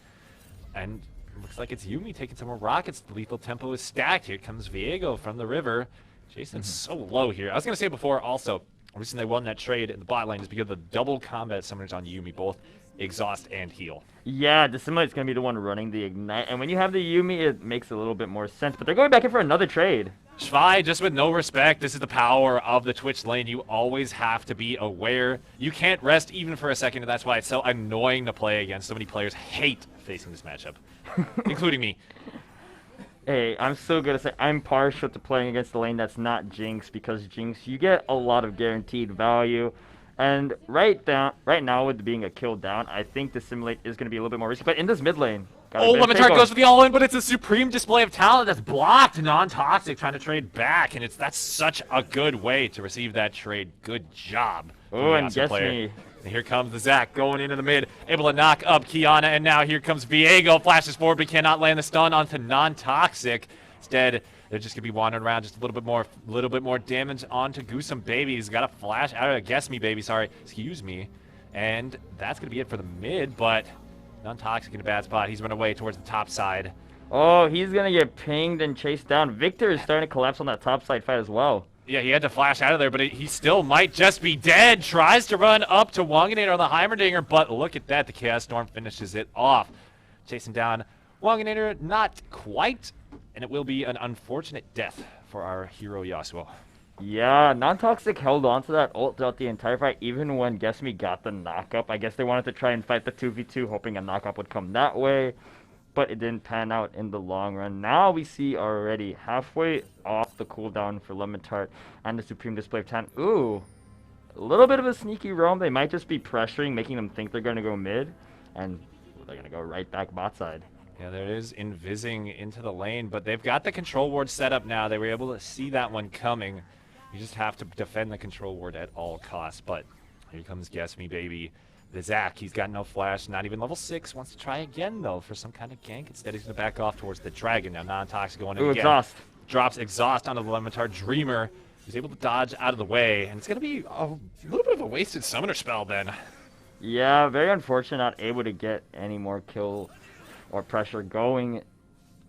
And looks like it's Yuumi taking some more rockets. The lethal tempo is stacked. Here comes Viego from the river. Jason's so low here. I was going to say before also, the reason they won that trade in the bot lane is because of the double combat summoners on Yuumi, both exhaust and heal. Yeah, Dissimulate's going to be the one running the ignite. And when you have the Yuumi, it makes a little bit more sense. But they're going back in for another trade. Shvi, just with no respect, this is the power of the Twitch lane. You always have to be aware. You can't rest even for a second, and that's why it's so annoying to play against. So many players hate facing this matchup, including me. Hey, I'm still going to say I'm partial to playing against the lane that's not Jinx, because Jinx, you get a lot of guaranteed value. And right now, with being a kill down, I think Dissimulate is going to be a little bit more risky. But in this mid lane... Oh, Levitar goes for the all-in, but it's a supreme display of talent that's blocked. Non-Toxic trying to trade back, and that's such a good way to receive that trade. Good job. Oh, and guess me. And here comes the Zach going into the mid, able to knock up Kiana, and now here comes Viego, flashes forward, but cannot land the stun onto Non-Toxic. Instead, they're just gonna be wandering around, just a little bit more damage onto Goosum Baby. He's got a flash out of Guess Me Baby, sorry, excuse me. And that's gonna be it for the mid, but Non-Toxic in a bad spot. He's run away towards the top side. Oh, he's gonna get pinged and chased down. Victor is starting to collapse on that top side fight as well. Yeah, he had to flash out of there, but he still might just be dead. Tries to run up to Wonganator on the Heimerdinger, but look at that. The Chaos Storm finishes it off. Chasing down Wonganator, not quite, and it will be an unfortunate death for our hero Yasuo. Yeah, Non-Toxic held on to that ult throughout the entire fight, even when Guess Me got the knockup. I guess they wanted to try and fight the 2v2, hoping a knockup would come that way, but it didn't pan out in the long run. Now we see already halfway off the cooldown for Lemon Tart and the Supreme Display of Talent. Ooh, a little bit of a sneaky roam. They might just be pressuring, making them think they're going to go mid, and they're going to go right back bot side. Yeah, there it is, invising into the lane, but they've got the control ward set up now. They were able to see that one coming. You just have to defend the control ward at all costs, but here comes Guess Me Baby. The Zach, he's got no flash, not even level 6. Wants to try again, though, for some kind of gank. Instead, he's going to back off towards the Dragon. Now, Non-Toxic going in again. Exhaust. Drops Exhaust onto the Limitar Dreamer. He's able to dodge out of the way, and it's going to be a little bit of a wasted Summoner spell, then. Yeah, very unfortunate, not able to get any more kill or pressure going.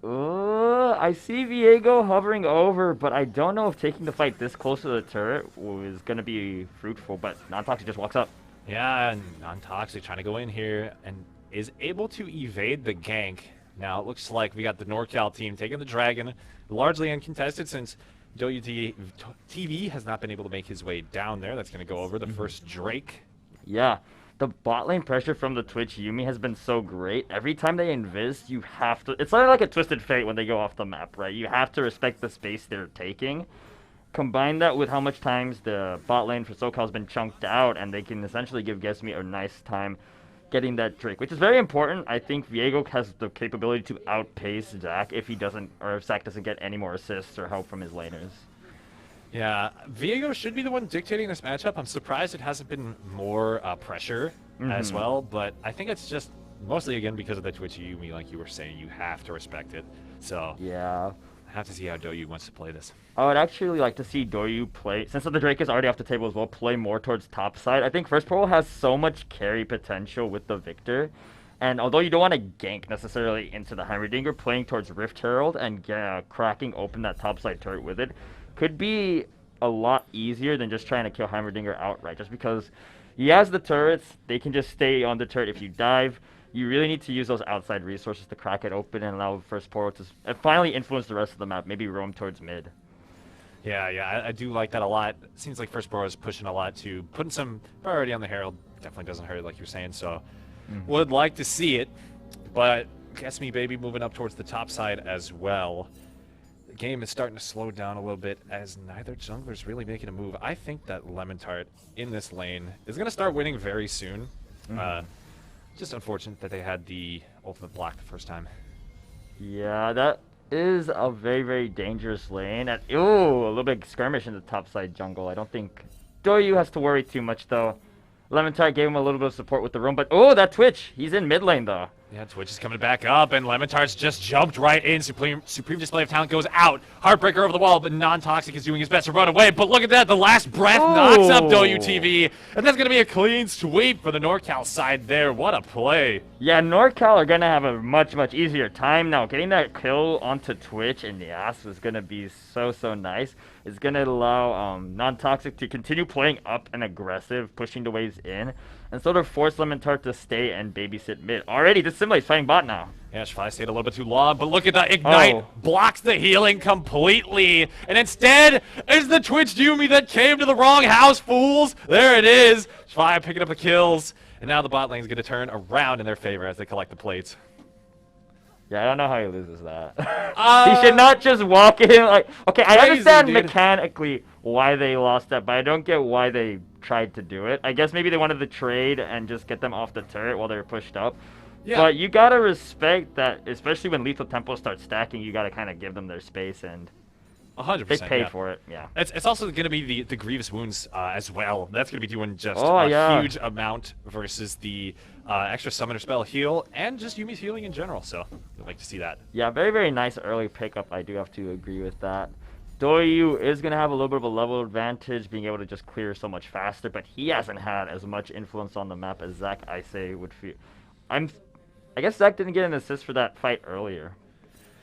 I see Viego hovering over, but I don't know if taking the fight this close to the turret was going to be fruitful, but Non-Toxic just walks up. Yeah, and Non-Toxic trying to go in here and is able to evade the gank. Now it looks like we got the NorCal team taking the Dragon, largely uncontested since TV has not been able to make his way down there. That's going to go over the first Drake. Yeah, the bot lane pressure from the Twitch Yumi has been so great. Every time they invis, you have to... It's like a Twisted Fate when they go off the map, right? You have to respect the space they're taking. Combine that with how much times the bot lane for SoCal has been chunked out, and they can essentially give Guess Me a nice time getting that Drake, which is very important. I think Viego has the capability to outpace Zach if he doesn't, or if Zach doesn't get any more assists or help from his laners. Yeah, Viego should be the one dictating this matchup. I'm surprised it hasn't been more pressure as well, but I think it's just mostly, again, because of the Twitch Yumi, like you were saying. You have to respect it. So yeah, I have to see how Doyu wants to play this. I would actually like to see Doyu play, since the Drake is already off the table as well, play more towards top side. I think First Pro has so much carry potential with the Victor. And although you don't want to gank necessarily into the Heimerdinger, playing towards Rift Herald and cracking open that top side turret with it could be a lot easier than just trying to kill Heimerdinger outright. Just because he has the turrets, they can just stay on the turret if you dive. You really need to use those outside resources to crack it open and allow First Pro to finally influence the rest of the map, maybe roam towards mid. Yeah, I do like that a lot. It seems like First Pro is pushing a lot to putting some priority on the Herald. Definitely doesn't hurt, like you're saying, so would like to see it. But Guess Me Baby moving up towards the top side as well. The game is starting to slow down a little bit as neither jungler's really making a move. I think that Lemon Tart in this lane is going to start winning very soon. Just unfortunate that they had the ultimate block the first time. Yeah, that is a very, very dangerous lane. And, ooh, a little bit skirmish in the top side jungle. I don't think Doyu has to worry too much, though. Lemon Tart gave him a little bit of support with the roam, but oh, that Twitch! He's in mid lane, though. Yeah, Twitch is coming back up, and Lemon Tart's just jumped right in. Supreme Display of Talent goes out. Heartbreaker over the wall, but Non-Toxic is doing his best to run away. But look at that, the last breath knocks up Doyu TV, and that's going to be a clean sweep for the NorCal side there. What a play. Yeah, NorCal are going to have a much, much easier time now. Getting that kill onto Twitch and Yas is going to be so, so nice. It's going to allow Non-Toxic to continue playing up and aggressive, pushing the waves in, and sort of force Lemon Tart to stay and babysit mid. Already, this Simulate's fighting bot now. Yeah, Shvai stayed a little bit too long, but look at that Ignite. Blocks the healing completely. And instead, it's the Twitch Yumi that came to the wrong house, fools. There it is. Shvai picking up the kills. And now the bot lane's going to turn around in their favor as they collect the plates. Yeah, I don't know how he loses that. He should not just walk in like... Okay, I understand mechanically why they lost that, but I don't get why they tried to do it. I guess maybe they wanted to trade and just get them off the turret while they were pushed up. Yeah. But you gotta respect that, especially when Lethal Tempo starts stacking, you gotta kind of give them their space, and 100%. they paid for it, yeah. It's also going to be the Grievous Wounds as well. That's going to be doing just a huge amount versus the extra Summoner Spell heal, and just Yumi's healing in general, so I'd like to see that. Yeah, very, very nice early pickup. I do have to agree with that. Doyu is going to have a little bit of a level advantage, being able to just clear so much faster, but he hasn't had as much influence on the map as Zach, I say, would feel. I guess Zach didn't get an assist for that fight earlier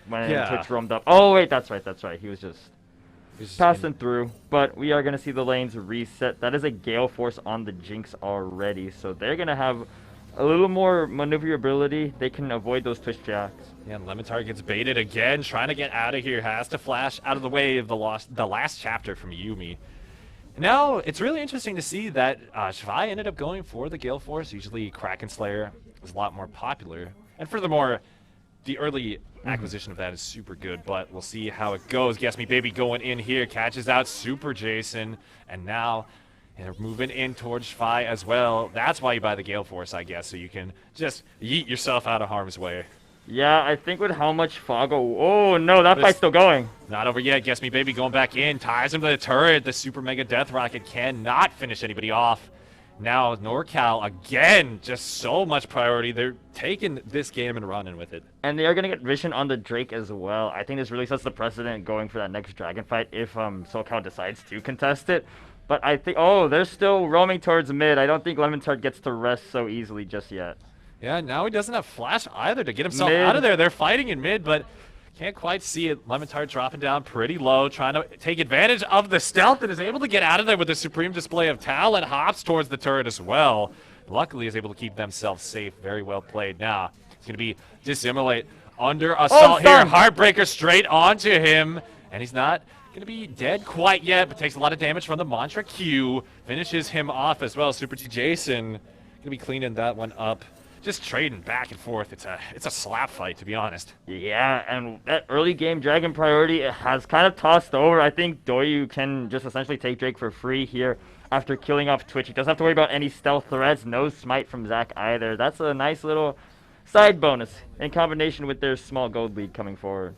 when Twitch roamed up. Oh, wait, that's right. He was just passing through. But we are going to see the lanes reset. That is a Gale Force on the Jinx already, so they're going to have a little more maneuverability. They can avoid those Twitch jacks. Yeah, and Lemon Tart gets baited again, trying to get out of here. Has to flash out of the way of the last chapter from Yumi. Now, it's really interesting to see that Shvai ended up going for the Gale Force. Usually Kraken Slayer is a lot more popular. And furthermore, the early acquisition of that is super good, but we'll see how it goes. Guess Me Baby going in here, catches out Super Jason, and now they're moving in towards Shvai as well. That's why you buy the Gale Force, I guess, so you can just yeet yourself out of harm's way. Yeah, I think with how much Fago... Oh, no, that fight's still going. Not over yet. Guess Me Baby going back in. Ties him to the turret. The Super Mega Death Rocket cannot finish anybody off. Now, NorCal, again, just so much priority. They're taking this game and running with it. And they are going to get vision on the Drake as well. I think this really sets the precedent going for that next Dragon fight if SoCal decides to contest it. But I think... Oh, they're still roaming towards mid. I don't think Lemon Tart gets to rest so easily just yet. Yeah, now he doesn't have flash either to get himself out of there. They're fighting in mid, but can't quite see it. Lemon Tart dropping down pretty low, trying to take advantage of the stealth and is able to get out of there with the Supreme Display of Talent. Hops towards the turret as well. luckily is able to keep themselves safe. Very well played. Now, it's going to be Dissimulate under assault here. Heartbreaker straight onto him, and he's not going to be dead quite yet, but takes a lot of damage from the Mantra Q. Finishes him off as well. Super T Jason going to be cleaning that one up. Just trading back and forth. It's a slap fight, to be honest. Yeah, and that early game Dragon priority has kind of tossed over. I think Doyu can just essentially take Drake for free here after killing off Twitch. He doesn't have to worry about any stealth threats. No smite from Zac either. That's a nice little side bonus in combination with their small gold lead coming forward.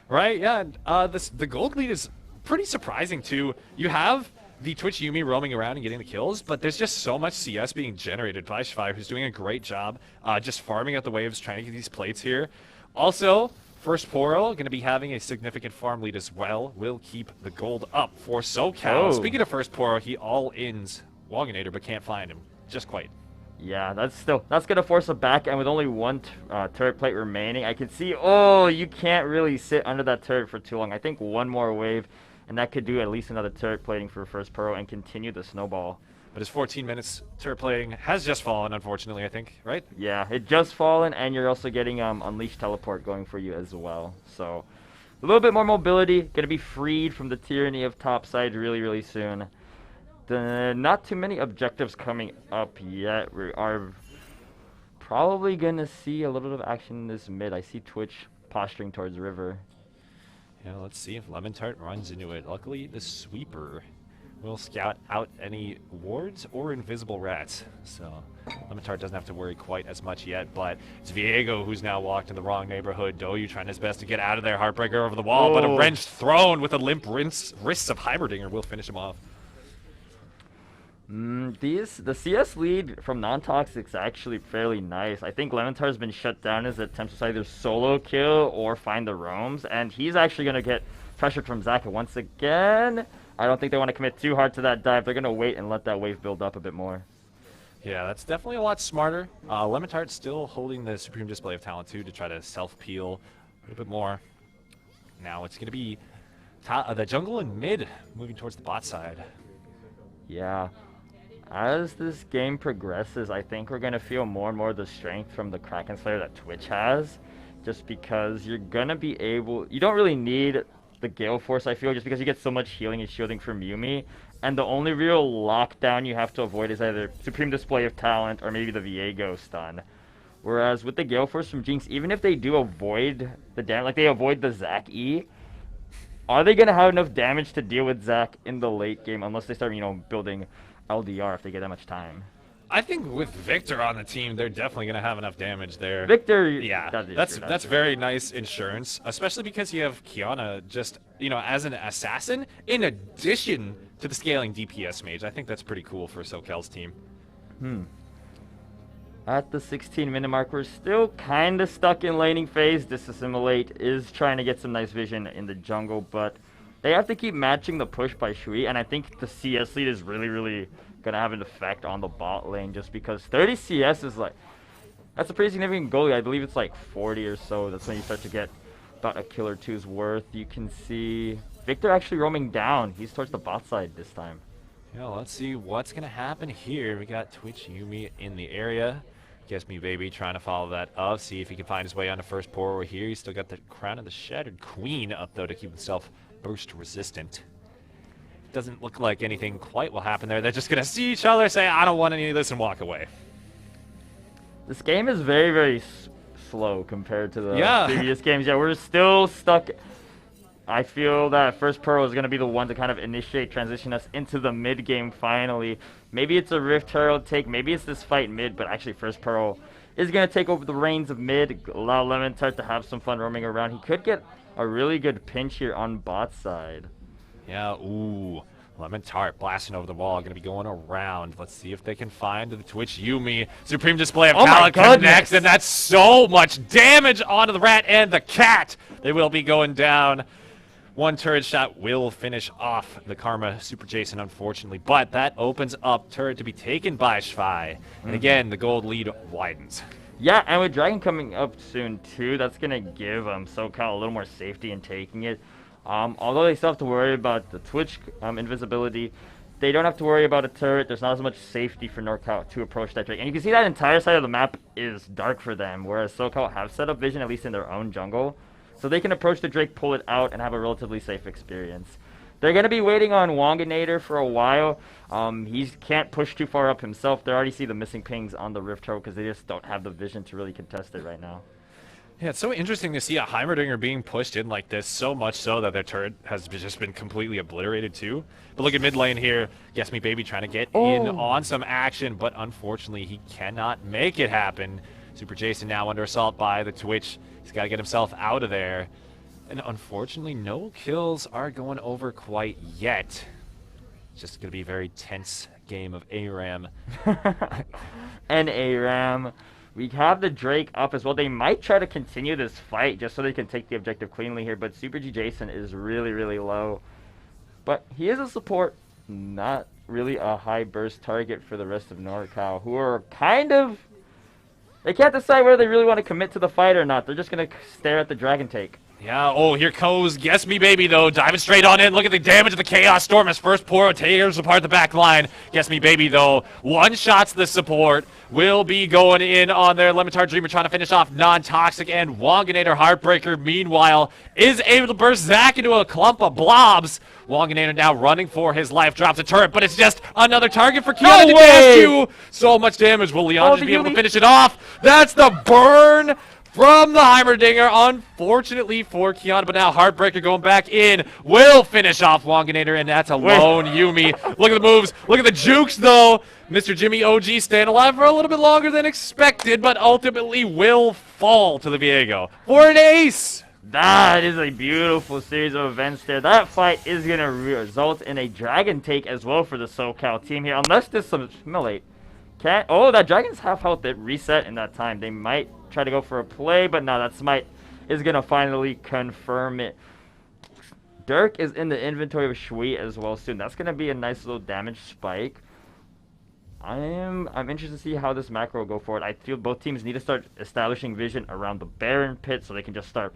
Right, yeah. The gold lead is pretty surprising, too. You have the Twitch Yumi roaming around and getting the kills, but there's just so much CS being generated by Shvi, who's doing a great job just farming out the waves, trying to get these plates here. Also, First Poro going to be having a significant farm lead as well. Will keep the gold up for SoCal. Oh. Speaking of First Poro, he all-ins Woganator, but can't find him. Just quite. Yeah, that's going to force a back, and with only one turret plate remaining, I can see, oh, you can't really sit under that turret for too long. I think one more wave, and that could do at least another turret plating for First Pro and continue the snowball. But his 14 minutes turret plating has just fallen, unfortunately, I think, right? Yeah, it just fallen, and you're also getting Unleashed Teleport going for you as well. So, a little bit more mobility, going to be freed from the tyranny of topside really, really soon. Not too many objectives coming up yet. We are probably going to see a little bit of action in this mid. I see Twitch posturing towards River. Yeah, let's see if Lemon Tart runs into it. Luckily, the sweeper will scout out any wards or invisible rats. So Lemon Tart doesn't have to worry quite as much yet, but it's Viego who's now walked in the wrong neighborhood. Doyu trying his best to get out of there. Heartbreaker over the wall, but a wrench thrown with a limp wrists of Heimerdinger will finish him off. The CS lead from Non-Toxic is actually fairly nice. I think Lemon Tart's been shut down as attempts to either solo kill or find the roams, and he's actually going to get pressured from Zac once again. I don't think they want to commit too hard to that dive. They're going to wait and let that wave build up a bit more. Yeah, that's definitely a lot smarter. Lemon Tart's still holding the Supreme Display of Talent too to try to self-peel a little bit more. Now it's going to be the jungle and mid moving towards the bot side. Yeah. As this game progresses, I think we're going to feel more and more of the strength from the Kraken Slayer that Twitch has. Just because you're going to be able... You don't really need the Gale Force, I feel, just because you get so much healing and shielding from Yumi. And the only real lockdown you have to avoid is either Supreme Display of Talent or maybe the Viego stun. Whereas with the Gale Force from Jinx, even if they do avoid the damage, like they avoid the Zac E, are they going to have enough damage to deal with Zac in the late game unless they start, building LDR if they get that much time? I think with Victor on the team, they're definitely going to have enough damage there. Victor, yeah, that's very nice insurance, especially because you have Kiana just, as an assassin, in addition to the scaling DPS mage. I think that's pretty cool for SoCal's team. At the 16-minute mark, we're still kind of stuck in laning phase. Disassimilate is trying to get some nice vision in the jungle, but they have to keep matching the push by Shui, and I think the CS lead is really, really going to have an effect on the bot lane, just because 30 CS is that's a pretty significant goalie. I believe it's like 40 or so. That's when you start to get about a kill or two's worth. You can see Victor actually roaming down. He's towards the bot side this time. Yeah, let's see what's going to happen here. We got Twitch Yumi in the area. Guess Me Baby trying to follow that up, see if he can find his way on the first pour over here. He's still got the Crown of the Shattered Queen up, though, to keep himself burst resistant. Doesn't look like anything quite will happen there. They're just going to see each other, say, I don't want any of this, and walk away. This game is very, very slow compared to the previous games. Yeah, we're still stuck. I feel that First Pearl is going to be the one to kind of initiate, transition us into the mid game finally. Maybe it's a Rift Herald take, maybe it's this fight mid, but actually First Pearl is going to take over the reins of mid, allow Lemon Tart to have some fun roaming around. He could get a really good pinch here on bot side. Yeah, ooh. Lemon Tart blasting over the wall, going to be going around. Let's see if they can find the Twitch Yumi. Supreme Display of Talent connects, and that's so much damage onto the rat and the cat. They will be going down. One turret shot will finish off the Karma Super Jason, unfortunately, but that opens up turret to be taken by Shvi. And again, the gold lead widens. Yeah, and with Dragon coming up soon too, that's going to give SoCal a little more safety in taking it. Although they still have to worry about the Twitch invisibility, they don't have to worry about a turret. There's not as much safety for NorCal to approach that Drake. And you can see that entire side of the map is dark for them, whereas SoCal have set up vision, at least in their own jungle. So they can approach the Drake, pull it out, and have a relatively safe experience. They're going to be waiting on Wonginator for a while. He can't push too far up himself. They already see the missing pings on the Rift Turret because they just don't have the vision to really contest it right now. Yeah, it's so interesting to see a Heimerdinger being pushed in like this, so much so that their turret has just been completely obliterated too. But look at mid lane here. Yes, Me Baby trying to get in on some action, but unfortunately he cannot make it happen. Super Jason now under assault by the Twitch. He's got to get himself out of there. And unfortunately, no kills are going over quite yet. It's just going to be a very tense game of ARAM. And ARAM. We have the Drake up as well. They might try to continue this fight just so they can take the objective cleanly here, but Super G Jason is really, really low. But he is a support, not really a high burst target for the rest of NorCal, who are kind of... They can't decide whether they really want to commit to the fight or not. They're just going to stare at the Dragon Take. Yeah, oh, here goes Guess Me Baby, though, diving straight on in. Look at the damage of the Chaos Storm as first pour tears apart the back line. Guess Me Baby, though, one-shots the support. Will be going in on their Limitar Dreamer, trying to finish off Non-Toxic, and Wonginator Heartbreaker, meanwhile, is able to burst Zac into a clump of blobs. Wonginator now running for his life, drops a turret, but it's just another target for Kiana to dash you. So much damage. Will Leon just be able to finish it off? That's the burn from the Heimerdinger, unfortunately for Kiana, but now Heartbreaker going back in will finish off Wonginator, and that's a lone Yuumi. Look at the moves. Look at the jukes, though. Mr. Jimmy OG staying alive for a little bit longer than expected, but ultimately will fall to the Viego for an ace. That is a beautiful series of events there. That fight is going to result in a Dragon Take as well for the SoCal team here, unless this assimilate. Oh, that Dragon's half health that reset in that time. They might try to go for a play, but no, that smite is going to finally confirm it. Dirk is in the inventory of Shui as well soon. That's going to be a nice little damage spike. I'm interested to see how this macro will go forward. I feel both teams need to start establishing vision around the Baron pit so they can just start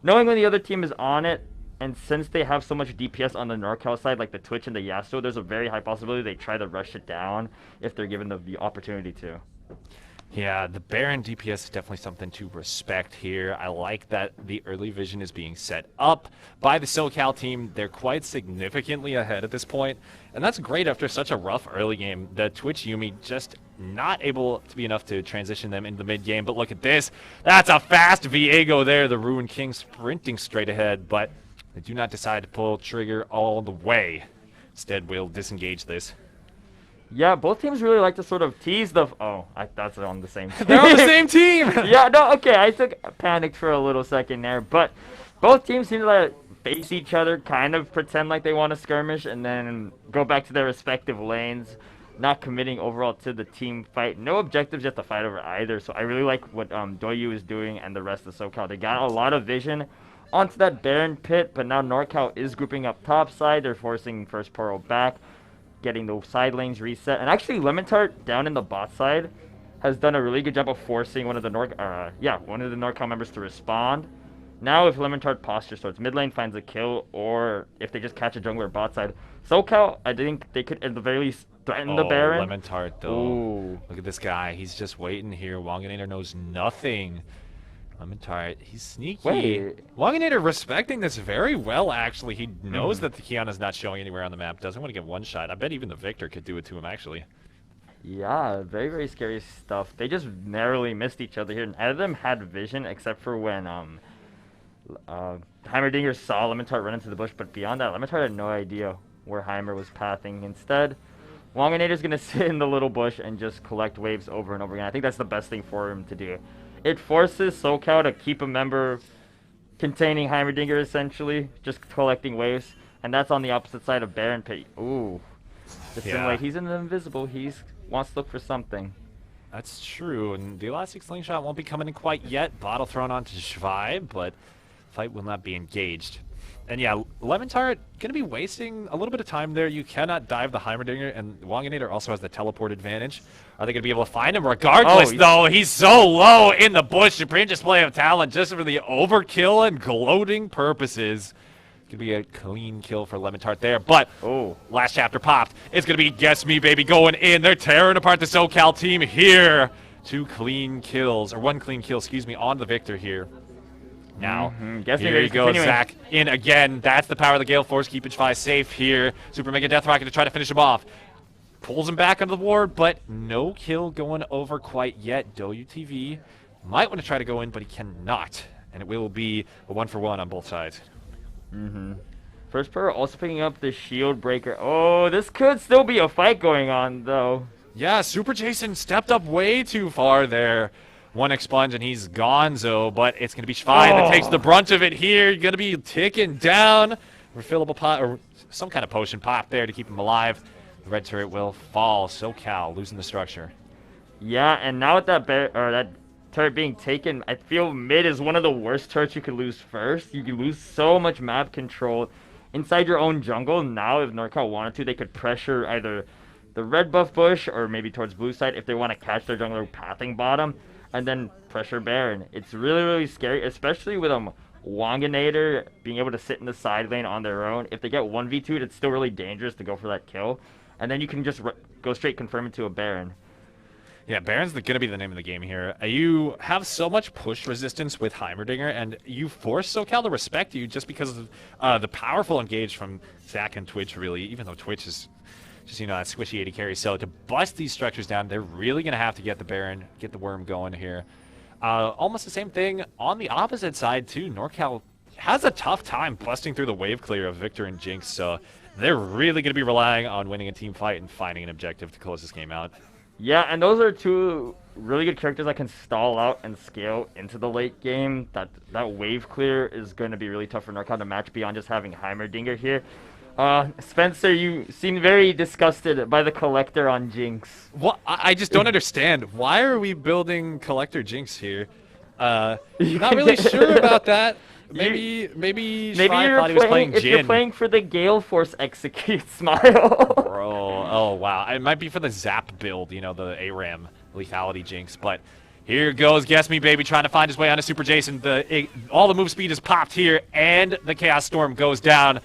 knowing when the other team is on it. And since they have so much DPS on the NorCal side, like the Twitch and the Yasuo, there's a very high possibility they try to rush it down if they're given the opportunity to. Yeah, the Baron DPS is definitely something to respect here. I like that the early vision is being set up by the SoCal team. They're quite significantly ahead at this point, and that's great after such a rough early game. The Twitch Yuumi just not able to be enough to transition them into the mid game, but look at this. That's a fast Viego there. The Ruined King sprinting straight ahead, but they do not decide to pull trigger all the way. Instead, we'll disengage this. Yeah, both teams really like to sort of tease the... Oh, that's on the same team. They're on the same team! Yeah, no, okay, I panicked for a little second there, but both teams seem to like face each other, kind of pretend like they want to skirmish, and then go back to their respective lanes, not committing overall to the team fight. No objectives yet to fight over either, so I really like what Doyu is doing and the rest of SoCal. They got a lot of vision onto that Baron pit, but now NorCal is grouping up top side. They're forcing first Poro back, getting the side lanes reset. And actually, Lemon-Tart down in the bot side has done a really good job of forcing one of the NorCal members to respond. Now, if Lemon-Tart posture starts mid lane, finds a kill, or if they just catch a jungler bot side, SoCal, I think they could at the very least threaten the Baron. Lemon-Tart, though. Ooh. Look at this guy. He's just waiting here. Wonginator knows nothing. Lemon-Tart, he's sneaky. Wait. Wonginator respecting this very well, actually. He knows that the Kiana's not showing anywhere on the map. Doesn't want to get one shot. I bet even the Victor could do it to him, actually. Yeah, very, very scary stuff. They just narrowly missed each other here. Neither of them had vision, except for when Heimerdinger saw Lemon-Tart run into the bush. But beyond that, Lemon-Tart had no idea where Heimer was pathing. Instead, Wonginator's going to sit in the little bush and just collect waves over and over again. I think that's the best thing for him to do. It forces SoCal to keep a member containing Heimerdinger, essentially, just collecting waves. And that's on the opposite side of Baron Pit. Ooh. Dissimulate. He's in the invisible. He wants to look for something. That's true. And the Elastic Slingshot won't be coming in quite yet. Bottle thrown onto Shvai, but fight will not be engaged. And yeah, Lemon-Tart going to be wasting a little bit of time there. You cannot dive the Heimerdinger, and Wonginator also has the teleport advantage. Are they going to be able to find him? Regardless, though, he's so low in the bush. Supreme display of talent just for the overkill and gloating purposes. Going going to be a clean kill for Lemon Tart there. But last chapter popped. It's going to be Guess Me Baby going in. They're tearing apart the SoCal team here. 2 clean kills, or 1 clean kill, excuse me, on the Victor here. Now, here you go, Zach in again. That's the power of the Gale Force, keeping Shvi safe here. Super Mega Death Rocket to try to finish him off. Pulls him back onto the ward, but no kill going over quite yet. DouYuTV might want to try to go in, but he cannot. And it will be a 1-for-1 on both sides. First player also picking up the shield breaker. Oh, this could still be a fight going on, though. Yeah, Super Jason stepped up way too far there. 1 expunge and he's gonzo, but it's going to be Shvi that takes the brunt of it here. Going to be ticking down. Refillable pot, or some kind of potion pop there to keep him alive. The red turret will fall. SoCal losing the structure. Yeah, and now with that that turret being taken, I feel mid is one of the worst turrets you could lose first. You could lose so much map control inside your own jungle. Now, if NorCal wanted to, they could pressure either the red buff bush or maybe towards blue side if they want to catch their jungler pathing bottom. And then pressure Baron. It's really, really scary, especially with Wanginator being able to sit in the side lane on their own. If they get 1v2'd, it's still really dangerous to go for that kill. And then you can just go straight confirm into a Baron. Yeah, Baron's going to be the name of the game here. You have so much push resistance with Heimerdinger, and you force SoCal to respect you just because of the powerful engage from Zach and Twitch, really, even though Twitch is just, that squishy 80 carry. So to bust these structures down, they're really going to have to get the Baron, get the worm going here. Almost the same thing on the opposite side, too. NorCal has a tough time busting through the wave clear of Victor and Jinx, so they're really going to be relying on winning a team fight and finding an objective to close this game out. Yeah, and those are 2 really good characters that can stall out and scale into the late game. That wave clear is going to be really tough for NorCal to match beyond just having Heimerdinger here. Spencer, you seem very disgusted by the Collector on Jinx. What? I just don't understand. Why are we building Collector Jinx here? Not really sure about that. Maybe Shvi thought he was playing Jhin. If you're playing for the Gale Force Execute, Smile. Bro, oh wow. It might be for the Zap build, the ARAM lethality Jinx, but here goes Guess Me Baby trying to find his way onto Super Jason. All the move speed is popped here, and the Chaos Storm goes down.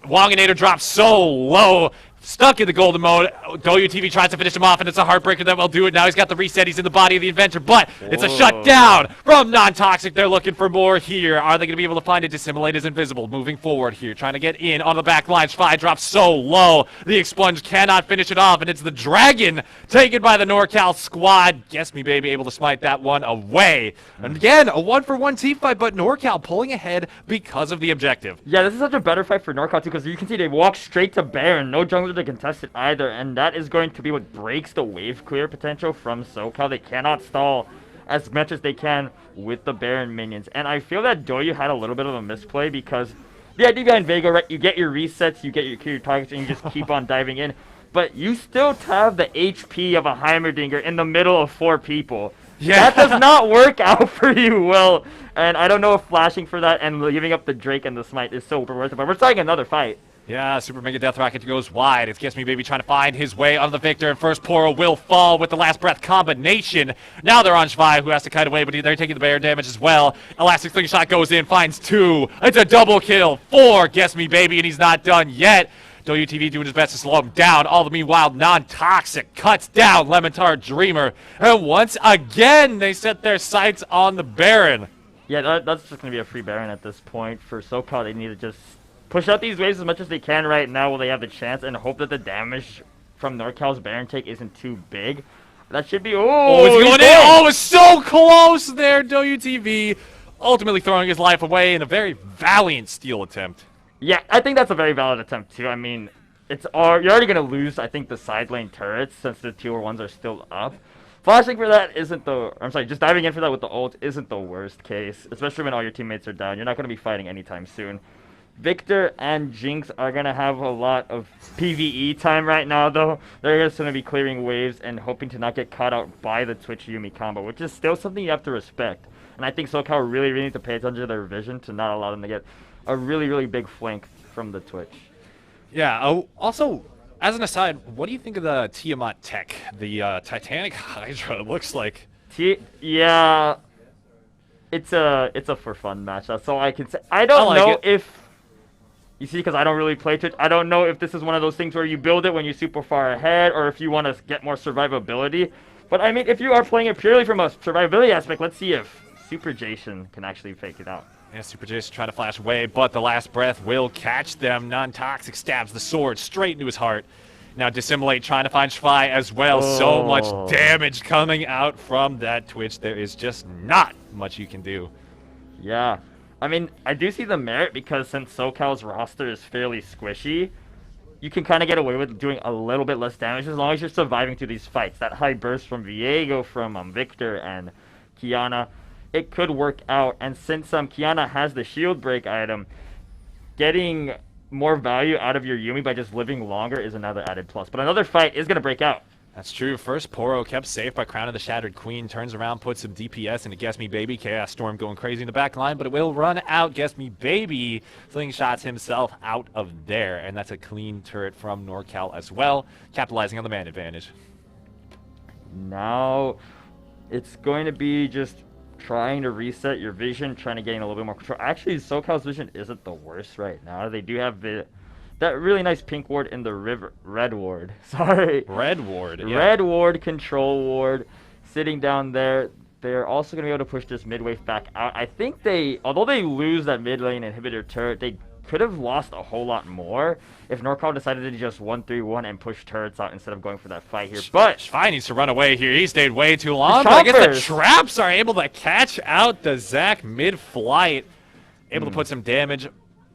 Wanginator drops so low, stuck in the golden mode. DouYuTV tries to finish him off, and it's a heartbreaker that will do it. Now he's got the reset. He's in the body of the Inventor, but it's a shutdown from Non-Toxic. They're looking for more here. Are they going to be able to find it? Dissimulate is invisible. Moving forward here, trying to get in on the back line. Shvi drops so low. The Expunge cannot finish it off, and it's the Dragon taken by the NorCal squad. Guess Me Baby able to smite that one away. And again, a 1-for-1 team fight, but NorCal pulling ahead because of the objective. Yeah, this is such a better fight for NorCal, too, because you can see they walk straight to Baron. No jungler to contest it either, and that is going to be what breaks the wave clear potential from SoCal. They cannot stall as much as they can with the Baron minions, and I feel that Doyu had a little bit of a misplay because the idea behind Vega, right, you get your resets, you get your targets, and you just keep on diving in, but you still have the HP of a Heimerdinger in the middle of 4 people. Yeah. That does not work out for you well, and I don't know if flashing for that and giving up the Drake and the Smite is so worth it, but we're starting another fight. Yeah, Super Mega Death Rocket goes wide. It's Guess Me Baby trying to find his way on the Victor, and first Poro will fall with the Last Breath combination. Now they're on Shvi, who has to kite away, but they're taking the bear damage as well. Elastic Slingshot goes in, finds 2. It's a double kill for Guess Me Baby, and he's not done yet. DouYuTV doing his best to slow him down. All the meanwhile, Non-Toxic cuts down Lemon Tart Dreamer, and once again they set their sights on the Baron. Yeah, that's just going to be a free Baron at this point. For SoCal, they need to just push out these waves as much as they can right now while they have the chance, and hope that the damage from NorCal's Baron take isn't too big. That should be... Oh, he's going in! Oh, it's so close there, DouYuTV. Ultimately throwing his life away in a very valiant steal attempt. Yeah, I think that's a very valid attempt, too. I mean, you're already going to lose, I think, the side lane turrets since the tier 1s are still up. Flashing for that isn't the... I'm sorry, just diving in for that with the ult isn't the worst case, especially when all your teammates are down. You're not going to be fighting anytime soon. Victor and Jinx are going to have a lot of PvE time right now, though. They're just going to be clearing waves and hoping to not get caught out by the Twitch Yumi combo, which is still something you have to respect. And I think SoCal really needs to pay attention to their vision to not allow them to get a really, really big flank from the Twitch. Yeah, oh, also, as an aside, what do you think of the Tiamat tech? The Titanic Hydra looks like... Yeah, it's a for fun match. That's all I can say. I don't know if You see, because I don't really play Twitch, I don't know if this is one of those things where you build it when you're super far ahead, or if you want to get more survivability. But I mean, if you are playing it purely from a survivability aspect, let's see if Super Jason can actually fake it out. Yeah, Super Jason trying to flash away, but the last breath will catch them. Non-toxic stabs the sword straight into his heart. Now Dissimulate trying to find Shvi as well. So much damage coming out from that Twitch. There is just not much you can do. Yeah. I mean, I do see the merit because since SoCal's roster is fairly squishy, you can kind of get away with doing a little bit less damage as long as you're surviving through these fights. That high burst from Viego, from Victor, and Kiana, it could work out. And since Kiana has the shield break item, getting more value out of your Yumi by just living longer is another added plus. But another fight is going to break out. That's true. First, Poro kept safe by Crown of the Shattered Queen. Turns around, puts some DPS into Guess Me Baby. Chaos Storm going crazy in the back line, but it will run out. Guess Me Baby slingshots himself out of there, and that's a clean turret from NorCal as well, capitalizing on the man advantage. Now, it's going to be just trying to reset your vision, trying to gain a little bit more control. Actually, SoCal's vision isn't the worst right now. They do have that really nice pink ward in the red ward. Sorry. Red ward, yeah. Red ward, control ward, sitting down there. They're also going to be able to push this mid wave back out. I think although they lose that mid lane inhibitor turret, they could have lost a whole lot more if NorCal decided to just 1-3-1 and push turrets out instead of going for that fight here. But Shvi needs to run away here. He stayed way too long. But I guess the traps are able to catch out the Zac mid-flight. Able to put some damage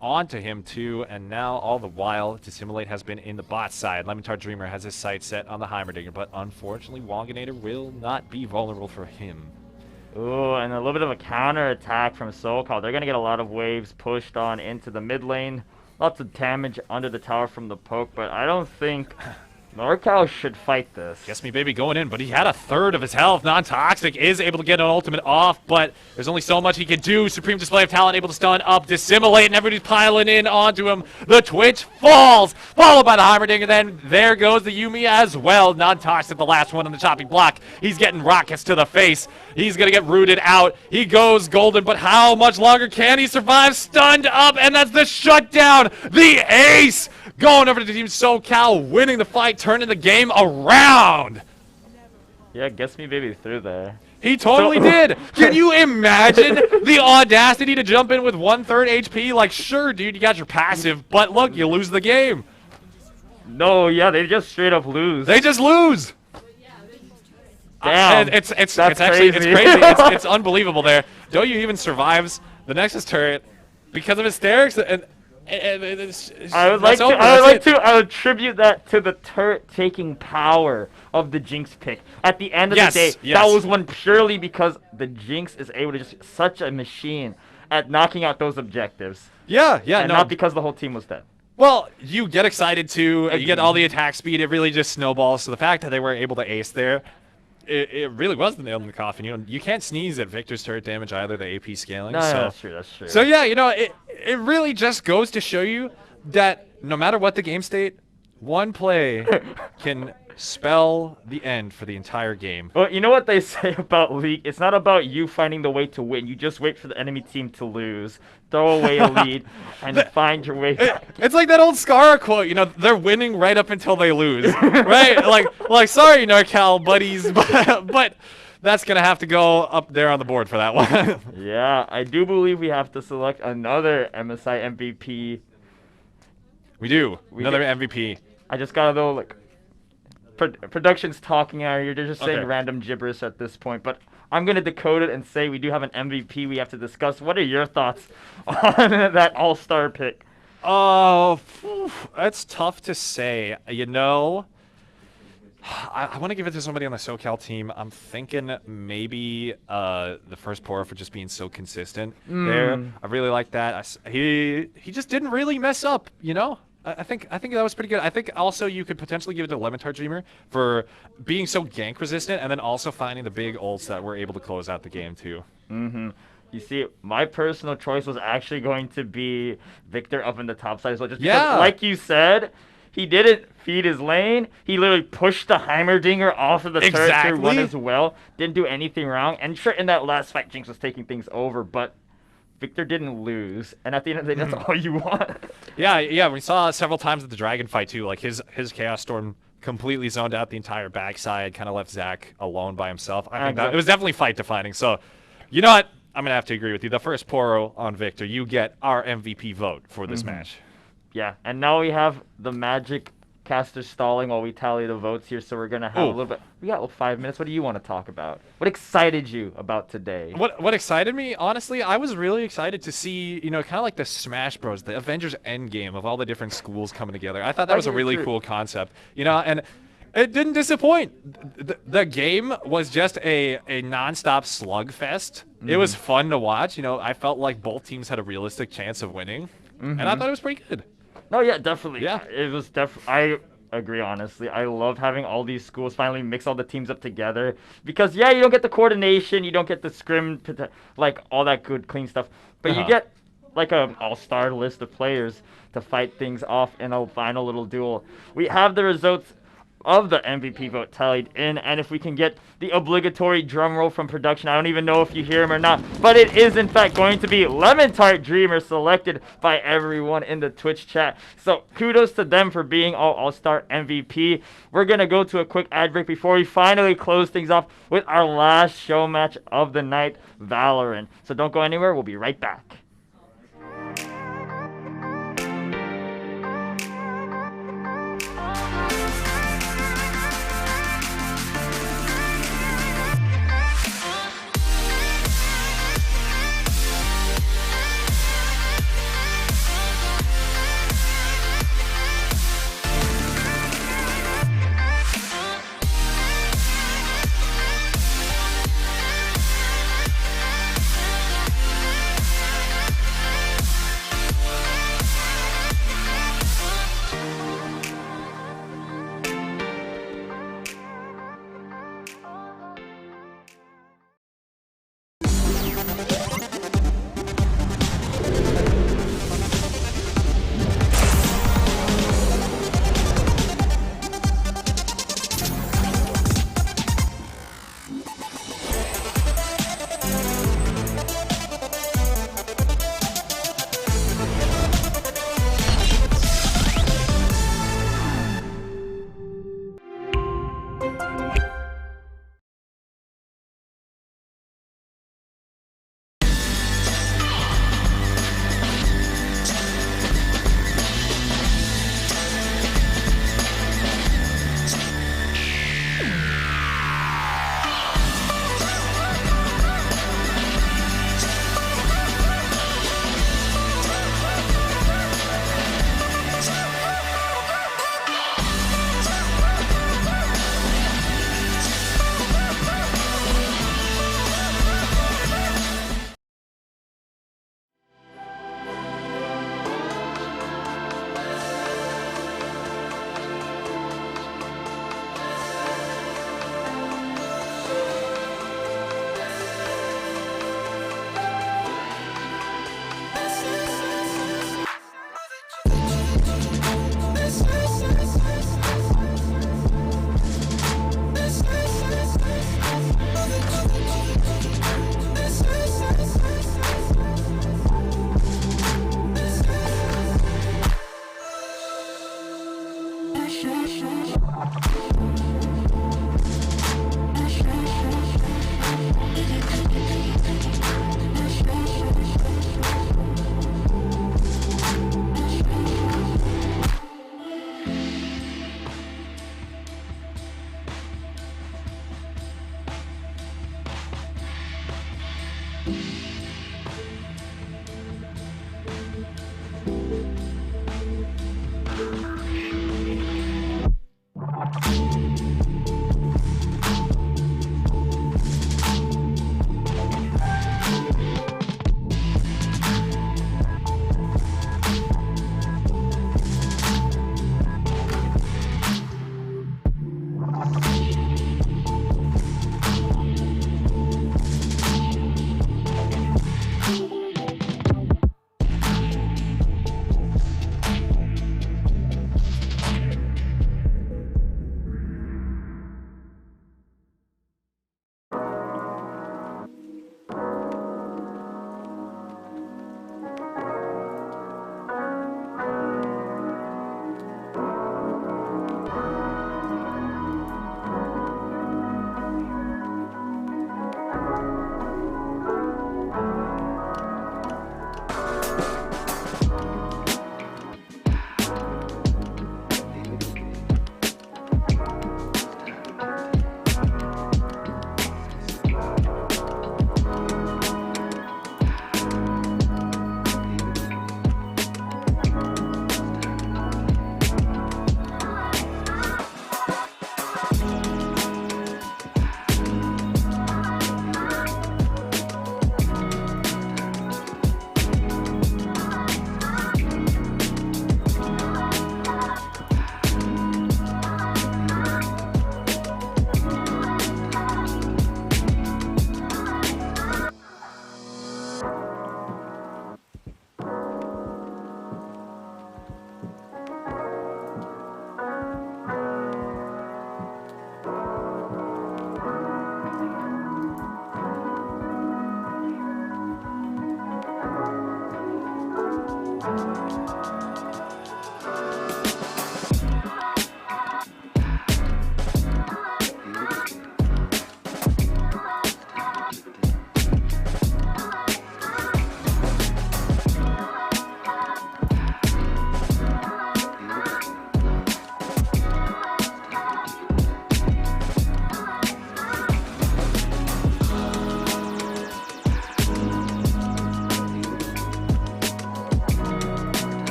onto him too, and now all the while Dissimulate has been in the bot side. Lemontar Dreamer has his sight set on the Heimerdinger, but unfortunately Wonganator will not be vulnerable for him. Ooh, and a little bit of a counter attack from SoCal. They're gonna get a lot of waves pushed on into the mid lane. Lots of damage under the tower from the poke, but I don't think NorCal should fight this. Guess Me Baby going in, but he had a third of his health. Non-toxic is able to get an ultimate off, but there's only so much he can do. Supreme Display of Talent able to stun up, Dissimulate, and everybody's piling in onto him. The Twitch falls, followed by the Heimerdinger. Then there goes the Yumi as well. Non-toxic, the last one on the chopping block. He's getting rockets to the face. He's gonna get rooted out. He goes golden, but how much longer can he survive? Stunned up, and that's the shutdown. The ace going over to Team SoCal, winning the fight, turning the game around. Yeah, Guess Me Baby through there. He totally did. Can you imagine the audacity to jump in with 1/3 HP? Like, sure, dude, you got your passive, but look, you lose the game. No, yeah, they just straight up lose. They just lose. Damn, it's crazy. It's unbelievable there. Doyu even survives the Nexus turret because of hysterics, and I would like to attribute that to the turret taking power of the Jinx pick. At the end of the day, that was one purely because the Jinx is able to just such a machine at knocking out those objectives. Yeah, and not because the whole team was dead. Well, you get excited too. You get all the attack speed. It really just snowballs. So the fact that they were able to ace there, it really was the nail in the coffin. You know, you can't sneeze at Victor's turret damage either. The AP scaling. No, so, that's true. That's true. So yeah, you know, it really just goes to show you that no matter what the game state, one play can spell the end for the entire game. Well, you know what they say about League? It's not about you finding the way to win. You just wait for the enemy team to lose, throw away a lead, and find your way back. It's like that old Scar quote, you know, they're winning right up until they lose, right? Like sorry, NorCal buddies, but that's going to have to go up there on the board for that one. Yeah, I do believe we have to select another MSI MVP. We do. Another MVP. I just got to know, like, production's talking out here. They're just saying Okay. random gibberish at this point. But I'm going to decode it and say we do have an MVP we have to discuss. What are your thoughts on that all-star pick? Oh, that's tough to say. You know, I want to give it to somebody on the SoCal team. I'm thinking maybe the first Poro for just being so consistent there. I really like that. He just didn't really mess up, you know? I think that was pretty good. I think also you could potentially give it to Lemontar Dreamer for being so gank resistant and then also finding the big ults that were able to close out the game too. You see, my personal choice was actually going to be Victor up in the top side as well. Just because, like you said, he didn't feed his lane. He literally pushed the Heimerdinger off of the turret through one as well. Didn't do anything wrong. And sure, in that last fight, Jinx was taking things over, but Victor didn't lose, and at the end of the day, that's all you want. Yeah, we saw several times at the Dragon fight too. Like his Chaos Storm completely zoned out the entire backside, kind of left Zach alone by himself. I think that it was definitely fight defining. So, you know what? I'm gonna have to agree with you. The first Poro on Victor, you get our MVP vote for this match. Yeah, and now we have the Magic caster stalling while we tally the votes here, so we're gonna have a little bit. We got 5 minutes. What do you want to talk about? What excited you about today? What excited me? Honestly, I was really excited to see, kind of like the Smash Bros, the Avengers Endgame of all the different schools coming together. I thought that was a really cool concept, and it didn't disappoint. The game was just a nonstop slugfest. It was fun to watch. I felt like both teams had a realistic chance of winning, and I thought it was pretty good. No, yeah, definitely. Yeah, it was I agree, honestly. I love having all these schools finally mix all the teams up together because, you don't get the coordination, you don't get the scrim, like all that good, clean stuff, but you get like an all-star list of players to fight things off in a final little duel. We have the results of the MVP vote tallied in, and if we can get the obligatory drum roll from production, I don't even know if you hear him or not, but it is in fact going to be Lemon Tart Dreamer, selected by everyone in the Twitch chat. So kudos to them for being all-star MVP. We're gonna go to a quick ad break before we finally close things off with our last show match of the night, Valorant. So don't go anywhere, we'll be right back.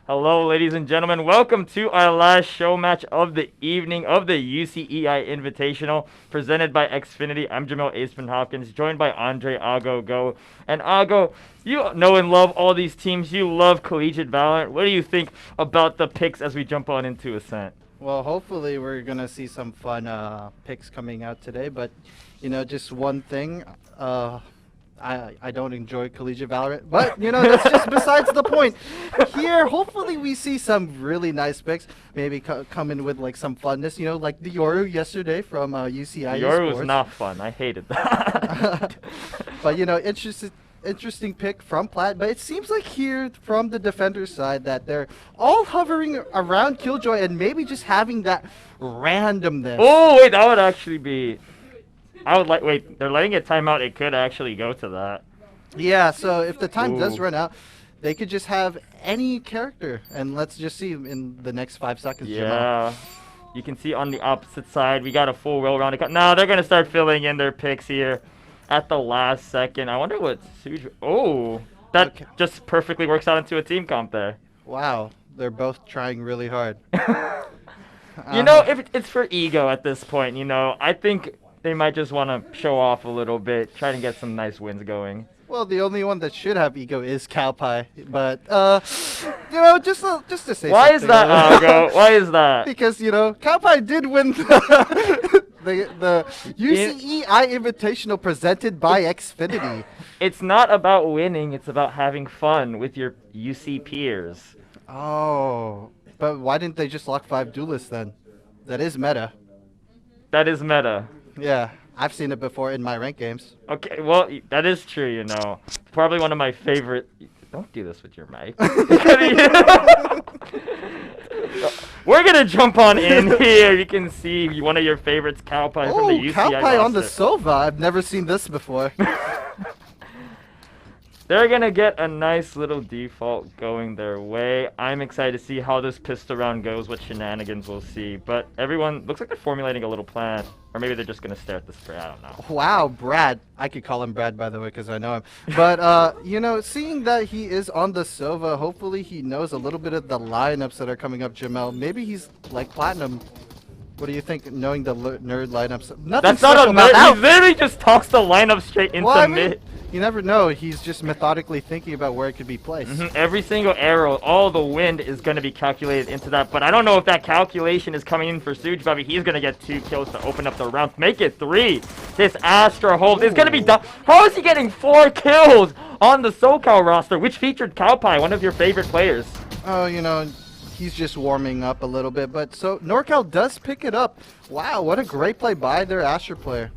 Hello, ladies and gentlemen. Welcome to our last show match of the evening of the UCEI Invitational, presented by Xfinity. I'm Jamil Aceman Hopkins, joined by Andre Ago Go. And Ago, you know and love all these teams. You love collegiate Valorant. What do you think about the picks as we jump on into Ascent? Well, hopefully we're gonna see some fun picks coming out today. But you know, just one thing. I don't enjoy collegiate Valorant, but you know that's just besides the point. Here, hopefully we see some really nice picks. Maybe come in with like some funness, you know, like the Yoru yesterday from UCI. Yoru was not fun. I hated that. But you know, interesting pick from Plat. But it seems like here from the defender side that they're all hovering around Killjoy and maybe just having that randomness. Oh wait, that would actually be. I would like. Wait, they're letting it time out. It could actually go to that. Yeah, so if the time does Ooh. run out, they could just have any character, and let's just see in the next 5 seconds. Yeah. Jamal. You can see on the opposite side, we got a full well-rounded. Now they're gonna start filling in their picks here at the last second. I wonder what Suju. Oh, that just perfectly works out into a team comp there. Wow, they're both trying really hard. You know, if it's for ego at this point, you know, I think they might just want to show off a little bit, try to get some nice wins going. Well, the only one that should have ego is Cowpie, but you know, just to say. Why is something, that, Algo? Why is that? Because you know, Cowpie did win the UCEI Invitational presented by Xfinity. It's not about winning; it's about having fun with your UC peers. Oh, but why didn't they just lock 5 duelists then? That is meta. That is meta. Yeah, I've seen it before in my ranked games. Okay, well, that is true, you know. Probably one of my favorite Don't do this with your mic. We're gonna jump on in here. You can see one of your favorites, Cowpie from the UCI Cowpie roster. on the Sova. I've never seen this before. They're gonna get a nice little default going their way. I'm excited to see how this pistol round goes, what shenanigans we'll see. But everyone looks like they're formulating a little plan. Or maybe they're just gonna stare at the spray, I don't know. Wow, Brad. I could call him Brad, by the way, because I know him. But, you know, seeing that he is on the Sova, hopefully he knows a little bit of the lineups that are coming up, Jamel. Maybe he's like Platinum. What do you think, knowing the nerd lineups? That's not a nerd. He literally just talks the lineup straight into mid. You never know. He's just methodically thinking about where it could be placed. Every single arrow, all the wind is going to be calculated into that. But I don't know if that calculation is coming in for Suj, but he's going to get 2 kills to open up the round. Make it 3. This Astra hold is going to be done. How is he getting 4 kills on the SoCal roster, which featured Cowpie, one of your favorite players? Oh, you know, he's just warming up a little bit. But so NorCal does pick it up. Wow, what a great play by their Astra player.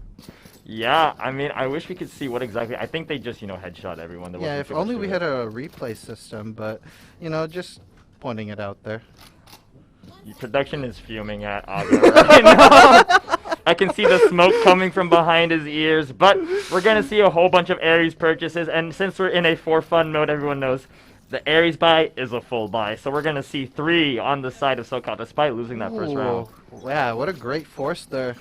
Yeah, I mean, I wish we could see what exactly. I think they just, you know, headshot everyone. Yeah, if only we had a replay system, but, you know, just pointing it out there. Your production is fuming at Aga right now. I can see the smoke coming from behind his ears, but we're going to see a whole bunch of Ares purchases, and since we're in a for fun mode, everyone knows the Ares buy is a full buy. So we're going to see 3 on the side of SoCal, despite losing that first round. Wow, what a great force there.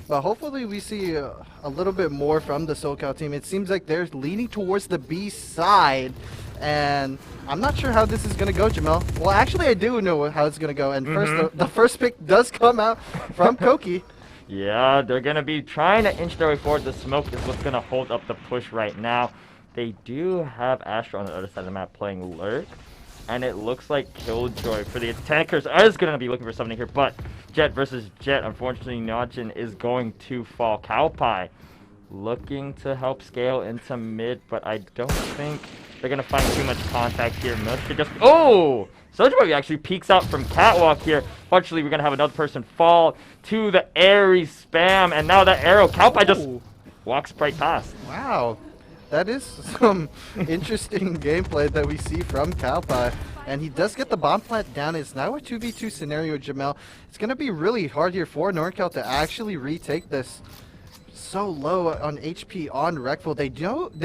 But hopefully we see a little bit more from the SoCal team. It seems like they're leaning towards the B side, and I'm not sure how this is going to go, Jamel. Well, actually, I do know how it's going to go, and first, the first pick does come out from Koki. Yeah, they're going to be trying to inch their way forward. The smoke is what's going to hold up the push right now. They do have Astra on the other side of the map playing Lurk. And it looks like Killjoy for the attackers is going to be looking for something here. But Jet versus Jet, unfortunately, Najin is going to fall. Cowpie looking to help scale into mid, but I don't think they're going to find too much contact here. Milchka just... Oh! Sojaboy actually peeks out from Catwalk here. Fortunately, we're going to have another person fall to the Ares spam. And now that arrow, Cowpie just walks right past. Wow. That is some interesting gameplay that we see from Cowpie. And he does get the bomb plant down. It's now a 2v2 scenario, Jamel. It's going to be really hard here for NorCal to actually retake this. So low on HP on Rekful. They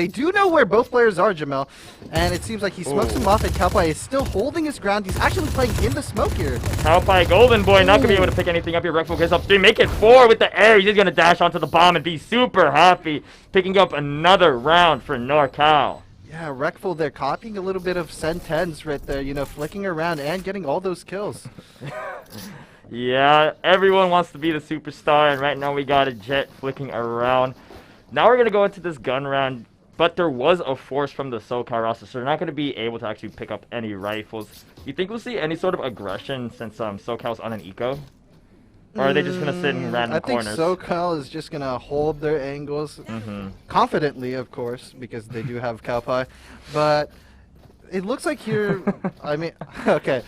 do know where both players are, Jamel. And it seems like he smokes him off, and Cowpie is still holding his ground. He's actually playing in the smoke here. Cowpie, Golden Boy, not going to be able to pick anything up here. Rekful gets up 3, make it 4 with the air. He's going to dash onto the bomb and be super happy. Picking up another round for NorCal. Yeah, Rekful, they're copying a little bit of Sen10s right there, you know, flicking around and getting all those kills. Yeah, everyone wants to be the superstar, and right now we got a Jet flicking around. Now we're going to go into this gun round, but there was a force from the SoCal roster, so they're not going to be able to actually pick up any rifles. You think we'll see any sort of aggression since SoCal's on an eco? Or are they just going to sit in random corners? I think SoCal is just going to hold their angles confidently, of course, because they do have Cowpie, but... It looks like here, I mean, okay.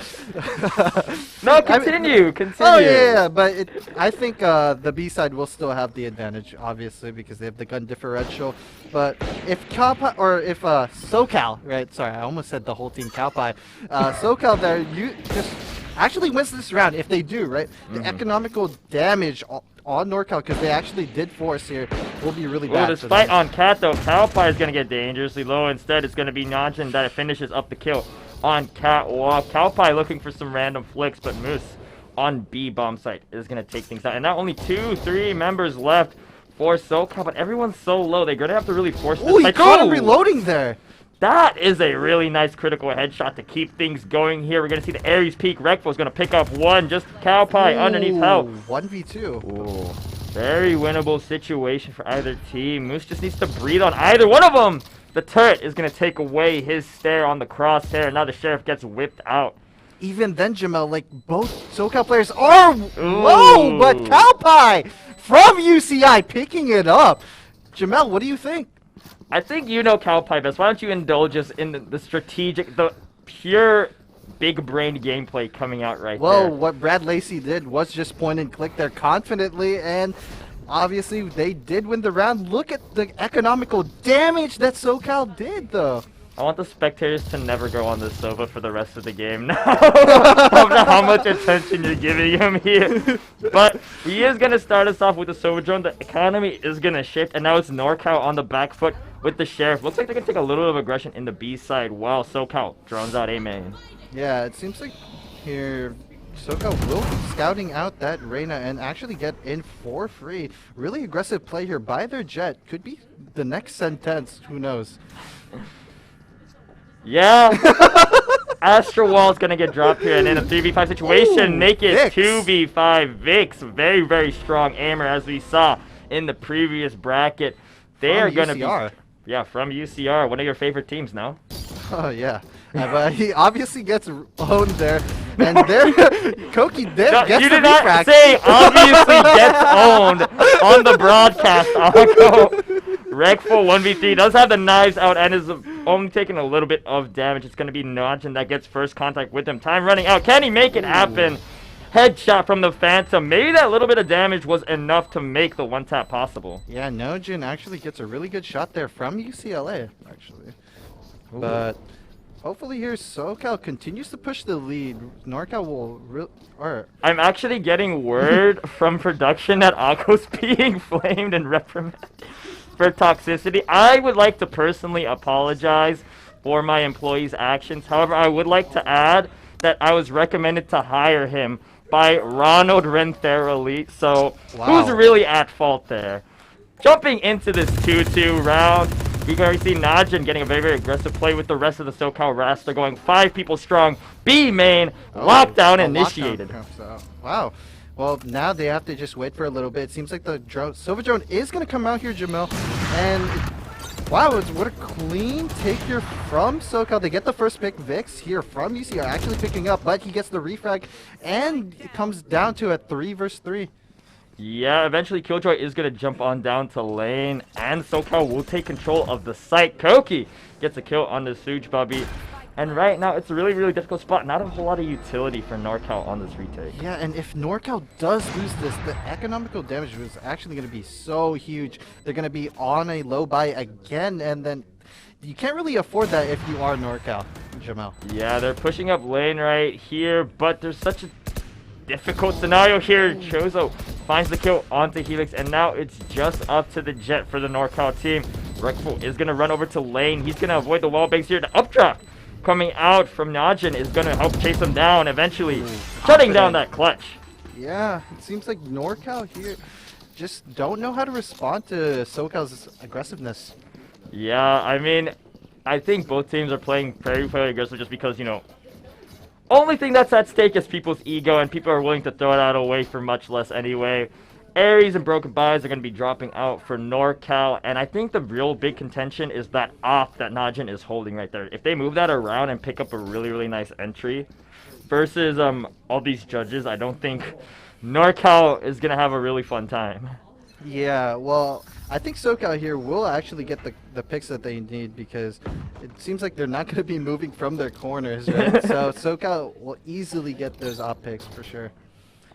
No, continue. Oh, yeah, but I think the B side will still have the advantage, obviously, because they have the gun differential. But if Cowpie, or if SoCal, right, sorry, I almost said the whole team Cowpie. SoCal there, you just actually wins this round, if they do, right? The economical damage on NorCal, because they actually did force here, will be really bad. This fight on Cat, though, Cowpie is going to get dangerously low. Instead, it's going to be Najin that finishes up the kill on Catwalk. Cowpie looking for some random flicks, but Moose on B bomb site is going to take things out. And now only 2-3 members left for SoCal, but everyone's so low, they're going to have to really force this fight. He caught him reloading there. That is a really nice critical headshot to keep things going here. We're going to see the Ares peak. Rekful is going to pick up 1. Just Cowpie underneath help. 1v2. Ooh. Very winnable situation for either team. Moose just needs to breathe on either one of them. The turret is going to take away his stare on the crosshair. Now the Sheriff gets whipped out. Even then, Jamel, like, both SoCal players are low, but Cowpie from UCI picking it up. Jamel, what do you think? I think you know Cowpie best. Why don't you indulge us in the strategic, the pure big-brained gameplay coming out right there? Well, what Brad Lacey did was just point and click there confidently, and obviously they did win the round. Look at the economical damage that SoCal did, though. I want the spectators to never go on this Sova for the rest of the game now. After how much attention you're giving him here. But he is going to start us off with the Sova drone. The economy is going to shift, and now it's NorCal on the back foot with the Sheriff. Looks like they're going to take a little bit of aggression in the B side while SoCal drones out A main. Yeah, it seems like here SoCal will be scouting out that Reyna and actually get in for free. Really aggressive play here by their Jet. Could be the next sentence, who knows? Yeah. Astro Wall's gonna get dropped here, and in a 3v5 situation, Ooh, make it Vix. 2v5. Vix, very, very strong aimer, as we saw in the previous bracket. They From are gonna UCR. be, yeah, from UCR, one of your favorite teams now. Oh yeah, but he obviously gets owned there, and there Koki did No, gets you the did not refract. say obviously gets owned on the broadcast, Akko. Rekful 1v3 does have the knives out and is only taking a little bit of damage. It's going to be Najin that gets first contact with him. Time running out. Can he make it happen? Headshot from the Phantom. Maybe that little bit of damage was enough to make the one tap possible. Yeah, Nojin actually gets a really good shot there from UCLA, actually. But hopefully here SoCal continues to push the lead. NorCal will I'm actually getting word from production that Akko's being flamed and reprimanded for toxicity. I would like to personally apologize for my employee's actions. However, I would like to add that I was recommended to hire him by Ronald Renthera, so who's really at fault there? Jumping into this 2-2 round, you can already see Najin getting a very, very aggressive play with the rest of the SoCal roster going 5 people strong. B main, lockdown initiated. Wow. Well, now they have to just wait for a little bit. It seems like the Silver Drone is going to come out here, Jamil. And wow, what a clean take here from SoCal. They get the first pick. Vix here from UCR actually picking up, but he gets the refrag, and it comes down to a 3 versus 3. Yeah, eventually Killjoy is going to jump on down to lane, and SoCal will take control of the site. Koki gets a kill on the Suge Bubby. And right now, it's a really, really difficult spot. Not a whole lot of utility for NorCal on this retake. Yeah, and if NorCal does lose this, the economical damage was actually going to be so huge. They're going to be on a low buy again, and then you can't really afford that if you are NorCal, Jamel. Yeah, they're pushing up lane right here, but there's such a difficult scenario here. Chozo finds the kill onto Helix, and now it's just up to the Jet for the NorCal team. Rekful is going to run over to lane. He's going to avoid the wall bangs here. The updraft coming out from Najin is going to help chase him down eventually, shutting down that clutch. Yeah, it seems like NorCal here just don't know how to respond to SoCal's aggressiveness. Yeah, I mean, I think both teams are playing very, very aggressive just because, you know, only thing that's at stake is people's ego, and people are willing to throw that away for much less anyway. Ares and Broken Buys are going to be dropping out for NorCal, and I think the real big contention is that off that Najin is holding right there. If they move that around and pick up a really, really nice entry versus all these judges, I don't think NorCal is going to have a really fun time. Yeah, well, I think SoCal here will actually get the picks that they need, because it seems like they're not going to be moving from their corners, right? So SoCal will easily get those op picks for sure.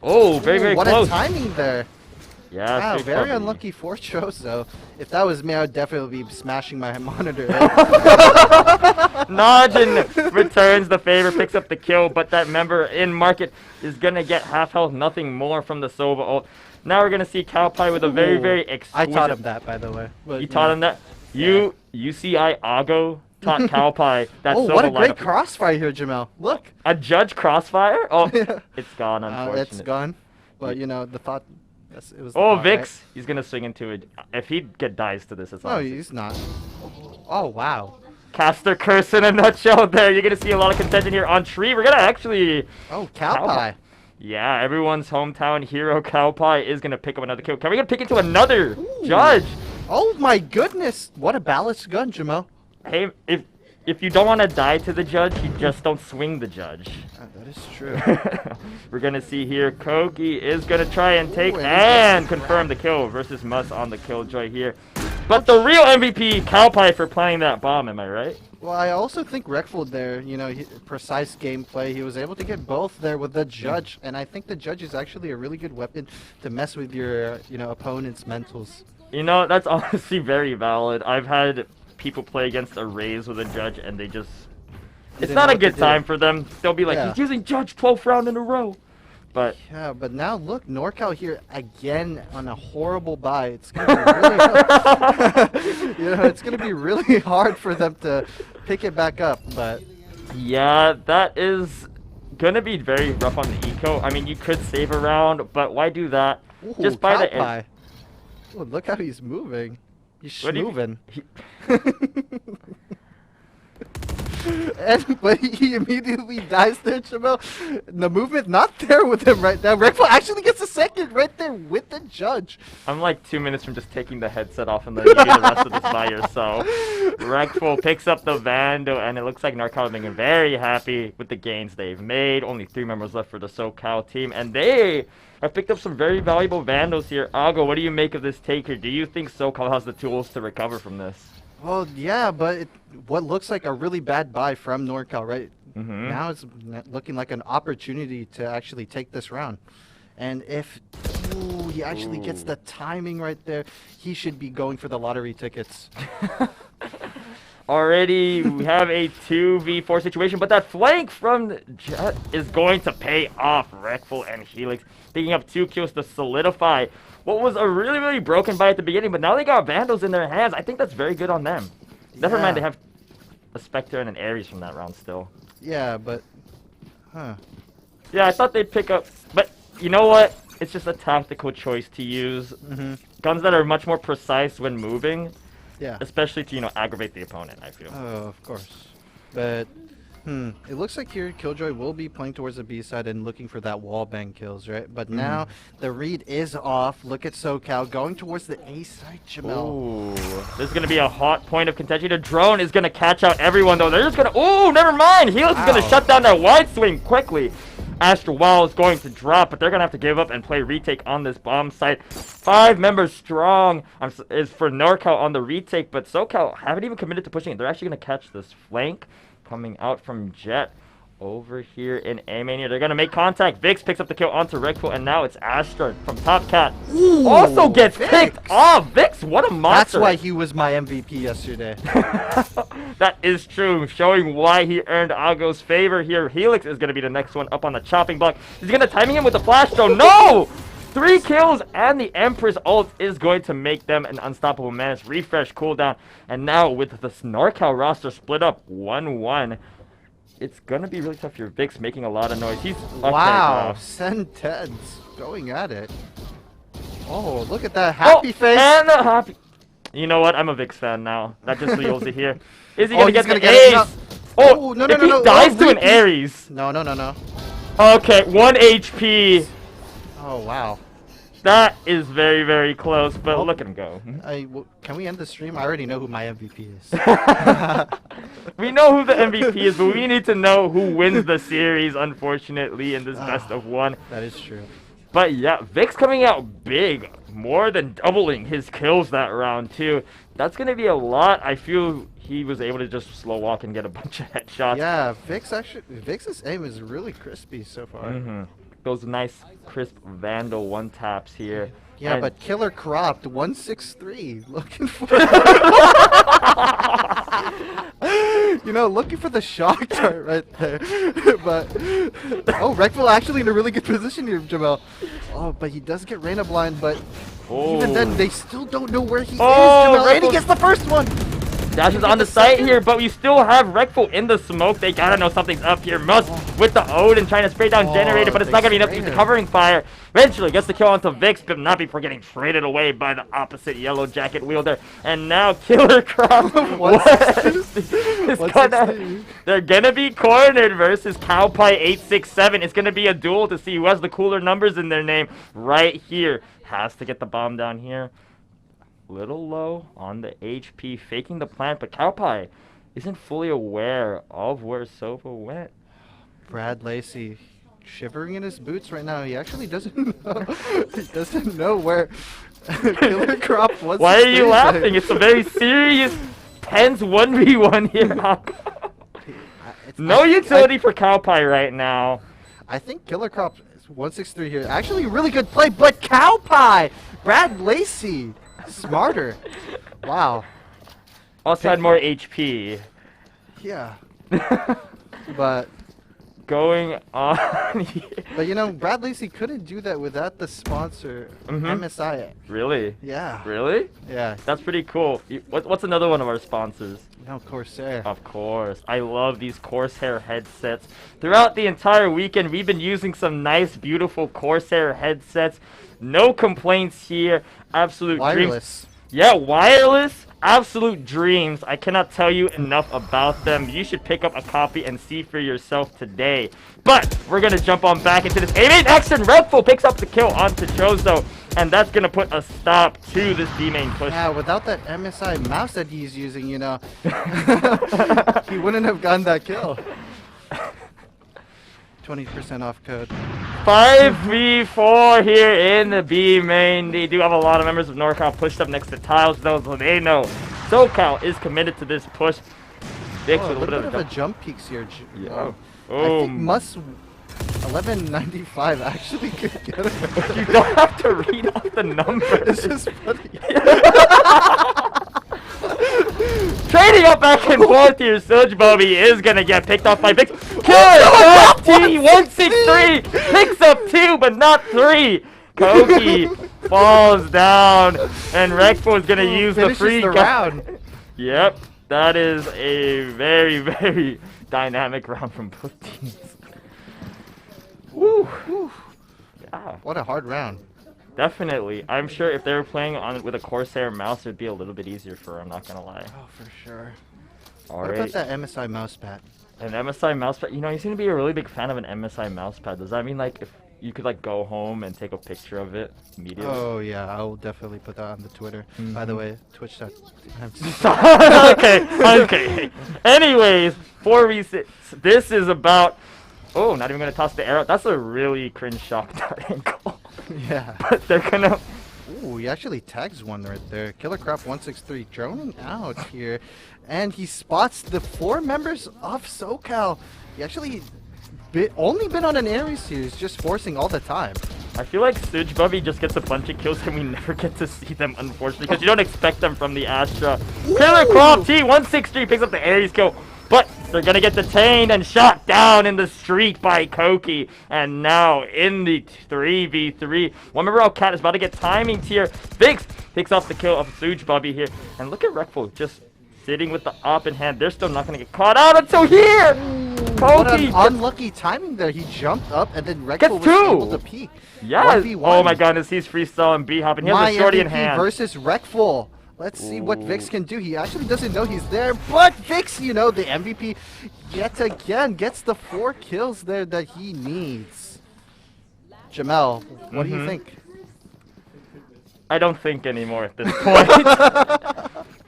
Oh, very, very what close. What a timing there. Yeah, wow, very unlucky for Chozo. If that was me, I would definitely be smashing my monitor. Najin returns the favor, picks up the kill, but that member in market is going to get half health, nothing more from the Sova ult. Now we're going to see Cowpie with a very, very exquisite... I taught him that, by the way. You taught him that? Yeah. UCI Ago taught Cowpie that Sova what a great lineup. crossfire here, Jamel. Look. A judge crossfire? Oh, it's gone, unfortunately. It's gone. But, you know, the thought... It was oh, thought, Vix. right? He's going to swing into it. If he dies to this, it's No, he's not. Oh, wow. Caster curse in a nutshell there. You're going to see a lot of contention here on Tree. We're going to actually... Oh, Cowpie. Yeah, everyone's hometown hero Cowpie is going to pick up another kill. Can we get pick into another judge? Oh my goodness. What a balanced gun, Jamel. Hey, if you don't want to die to the judge, you just don't swing the judge. That is true. We're going to see here Koki is going to try and take and confirm the kill versus Mus on the Killjoy here. But the real MVP, Cowpie, for planting that bomb, am I right? Well, I also think Rekful there, you know, precise gameplay. He was able to get both there with the judge, and I think the judge is actually a really good weapon to mess with your, you know, opponent's mentals. You know, that's honestly very valid. I've had people play against a Raze with a judge and they just... It's didn't not know a what to good do. time for them. They'll be like, Yeah. he's using judge 12th round in a row. But yeah, but now look, NorCal here again on a horrible bye. It's gonna be really hard. You know, it's gonna be really hard for them to pick it back up. But yeah, that is gonna be very rough on the eco. I mean, you could save a round, but why do that? ooh, Just by the Cowpie. Oh, look how he's moving. He's What do you- moving. But he immediately dies there, Jamel. The movement not there with him right now. Rekful actually gets a second right there with the judge. I'm like 2 minutes from just taking the headset off and letting you do the rest of this by yourself. Rekful picks up the Vando, and it looks like NorCal being very happy with the gains they've made. Only 3 members left for the SoCal team, and they have picked up some very valuable Vandos here. Ago, what do you make of this take here? Do you think SoCal has the tools to recover from this? Well, yeah, but what looks like a really bad buy from NorCal, right? Mhm. Now it's looking like an opportunity to actually take this round. And if he actually gets the timing right there, he should be going for the lottery tickets. Already, we have a 2v4 situation, but that flank from Jet is going to pay off. Rekful and Helix picking up 2 kills to solidify what was a really, really broken buy at the beginning, but now they got Vandals in their hands. I think that's very good on them. Never mind, they have a Spectre and an Ares from that round still. Yeah, but... Huh. Yeah, I thought they'd pick up, but you know what? It's just a tactical choice to use guns that are much more precise when moving. Yeah. Especially to, you know, aggravate the opponent, I feel. Oh, of course. But, it looks like here Killjoy will be playing towards the B side and looking for that wallbang kills, right? But now the read is off. Look at SoCal going towards the A side, Jamel. Ooh, this is going to be a hot point of contention. The drone is going to catch out everyone, though. They're just going to... Ooh, never mind. Helix is going to shut down that wide swing quickly. Astro Wall is going to drop, but they're going to have to give up and play retake on this bomb site. 5 members strong is for NorCal on the retake, but SoCal haven't even committed to pushing it. They're actually going to catch this flank coming out from Jet over here in A-Mania. They're going to make contact. Vix picks up the kill onto Rekful, and now it's Astra from Top Cat. Ooh, also gets Vix. picked off. Vix, what a monster. That's why he was my MVP yesterday. That is true, showing why he earned Ago's favor here. Helix is going to be the next one up on the chopping block. He's going to timing him with the flash throw. No! 3 kills, and the Empress ult is going to make them an unstoppable menace. Refresh, cooldown, and now with the NorCal roster split up 1-1, it's going to be really tough here. Vix making a lot of noise. He's okay, Wow, Send Teds going at it. Oh, look at that happy face. And the happy... You know what? I'm a Vix fan now. That just seals it here. Is he Oh, going to he's get the gonna get it. ace? Oh, no, no, if no, he no. dies Oh, to an repeat. Ares. No, no, no, no. Okay, 1 HP. Oh, wow. That is very, very close, but look at him go. Can we end the stream? I already know who my MVP is. We know who the MVP is, but we need to know who wins the series, unfortunately, in this best of 1. That is true. But yeah, Vix coming out big, more than doubling his kills that round too. That's going to be a lot. I feel he was able to just slow walk and get a bunch of headshots. Yeah, Vix's aim is really crispy so far. Those nice, crisp Vandal 1-taps here. Yeah, And- but Killer Cropped 163 looking for you know, looking for the shock dart right there. But Rekful actually in a really good position here, Jamel. Oh, but he does get Reyna blind, but even then they still don't know where he is, Jamel. And he Rekful- gets the first one. Dash is on the site here, but we still have Rekful in the smoke. They gotta know something's up here. Musk with the Odin trying to spray down Generator, but it's not gonna be enough to use the covering fire. Eventually gets the kill onto Vix, but not before getting traded away by the opposite yellow jacket wielder. And now Killer Crop they're gonna be cornered versus Cowpie 867. It's gonna be a duel to see who has the cooler numbers in their name right here. Has to get the bomb down here. Little low on the HP, faking the plant, but Cowpie isn't fully aware of where Sova went. Brad Lacey shivering in his boots right now. He actually doesn't know. He doesn't know where Killer Crop was. Why are you laughing? It's a very serious, tense 1v1 here. No utility for Cowpie right now. I think Killer Crop is 163 here. Actually, really good play, but Cowpie! Brad Lacey! Smarter. Wow. Also had more HP. Yeah. But going on. But you know, Brad Lacey couldn't do that without the sponsor, MSI. Really? Yeah. Really? Yeah. That's pretty cool. What's another one of our sponsors? No, Corsair. Of course. I love these Corsair headsets. Throughout the entire weekend, we've been using some nice, beautiful Corsair headsets. No complaints here. Absolute Wireless. dreams. Yeah, wireless. Absolute dreams. I cannot tell you enough about them. You should pick up a copy and see for yourself today. But we're going to jump on back into this. Aim X and Redful picks up the kill onto Chozo. And that's going to put a stop to this B main push. Yeah, without that MSI mouse that he's using, you know, he wouldn't have gotten that kill. 20% off code. 5v4 here in the B main. They do have a lot of members of NorCal pushed up next to Tiles, though, so they know SoCal is committed to this push. Vix Oh, with a little bit of a jump peaks here. Yeah. I think Must 1195 actually could get it. You don't have to read off the numbers. It's just funny. Trading up back and forth here, Suge Bobby is gonna get picked off by Vix. Killer T163 picks up 2 but not 3. Koki falls down and Rexful is gonna use the free round. Yep, that is a very, very dynamic round from both teams. Woo. Yeah. What a hard round. Definitely. I'm sure if they were playing on with a Corsair mouse, it would be a little bit easier for her, I'm not gonna lie. Oh, for sure. Alright. What about that MSI mousepad? An MSI mousepad? You know, you seem to be a really big fan of an MSI mousepad. Does that mean, like, if you could, like, go home and take a picture of it immediately? Oh, yeah. I'll definitely put that on the Twitter. By the way, Twitch. Okay. Anyways, 4v6. This is about... Oh, not even gonna toss the arrow. That's a really cringe shock dart angle. Yeah. But they're gonna... Ooh, he actually tags one right there. KillerCrop163 droning out here. And he spots the 4 members of SoCal. He actually only been on an Ares series, just forcing all the time. I feel like Suge Bubby just gets a bunch of kills and we never get to see them, unfortunately, because you don't expect them from the Astra. KillerCrop T163 picks up the Ares kill. But they're going to get detained and shot down in the street by Koki. And now in the 3v3. One member of Cat is about to get timing here. Vix picks off the kill of Suge Bubby here. And look at Rekful just sitting with the op in hand. They're still not going to get caught out until here. What an unlucky timing there. He jumped up and then Rekful was able to peek. Yes. 1v1. Oh my goodness. He's freestyling B-hopping. He has a shorty in hand. Versus Rekful. Let's see what Vix can do. He actually doesn't know he's there, but Vix, you know, the MVP yet again gets the 4 kills there that he needs. Jamel, what do you think? I don't think anymore at this point.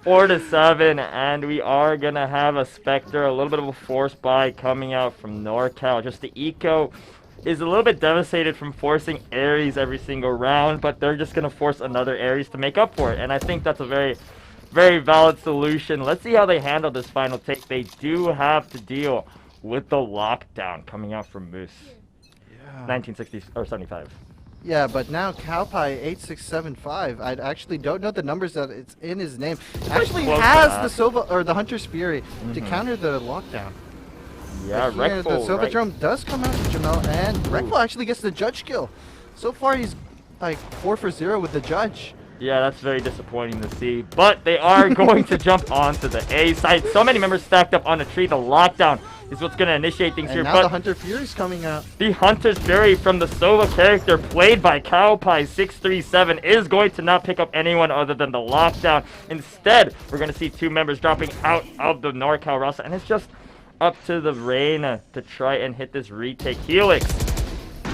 4-7, and we are gonna have a Spectre, a little bit of a force buy coming out from NorCal. Just the eco is a little bit devastated from forcing Ares every single round, but they're just going to force another Ares to make up for it. And I think that's a very, very valid solution. Let's see how they handle this final take. They do have to deal with the lockdown coming out from Moose. Yeah. 1960 or 75. Yeah, but now Cowpie8675, I actually don't know the numbers that it's in his name. Actually has the Sova or the Hunter's Fury to counter the lockdown. Yeah, here, the Silverdrome does come out to Jamel, and Rekful actually gets the judge kill. So far, he's like 4 for 0 with the judge. Yeah, that's very disappointing to see. But they are going to jump onto the A side. So many members stacked up on a tree. The lockdown is what's going to initiate things here. Now but the Hunter Fury's coming out. The Hunter's Fury from the Sova character played by Cowpie637 is going to not pick up anyone other than the lockdown. Instead, we're going to see 2 members dropping out of the NorCal roster. And it's just up to the Reina to try and hit this retake. Helix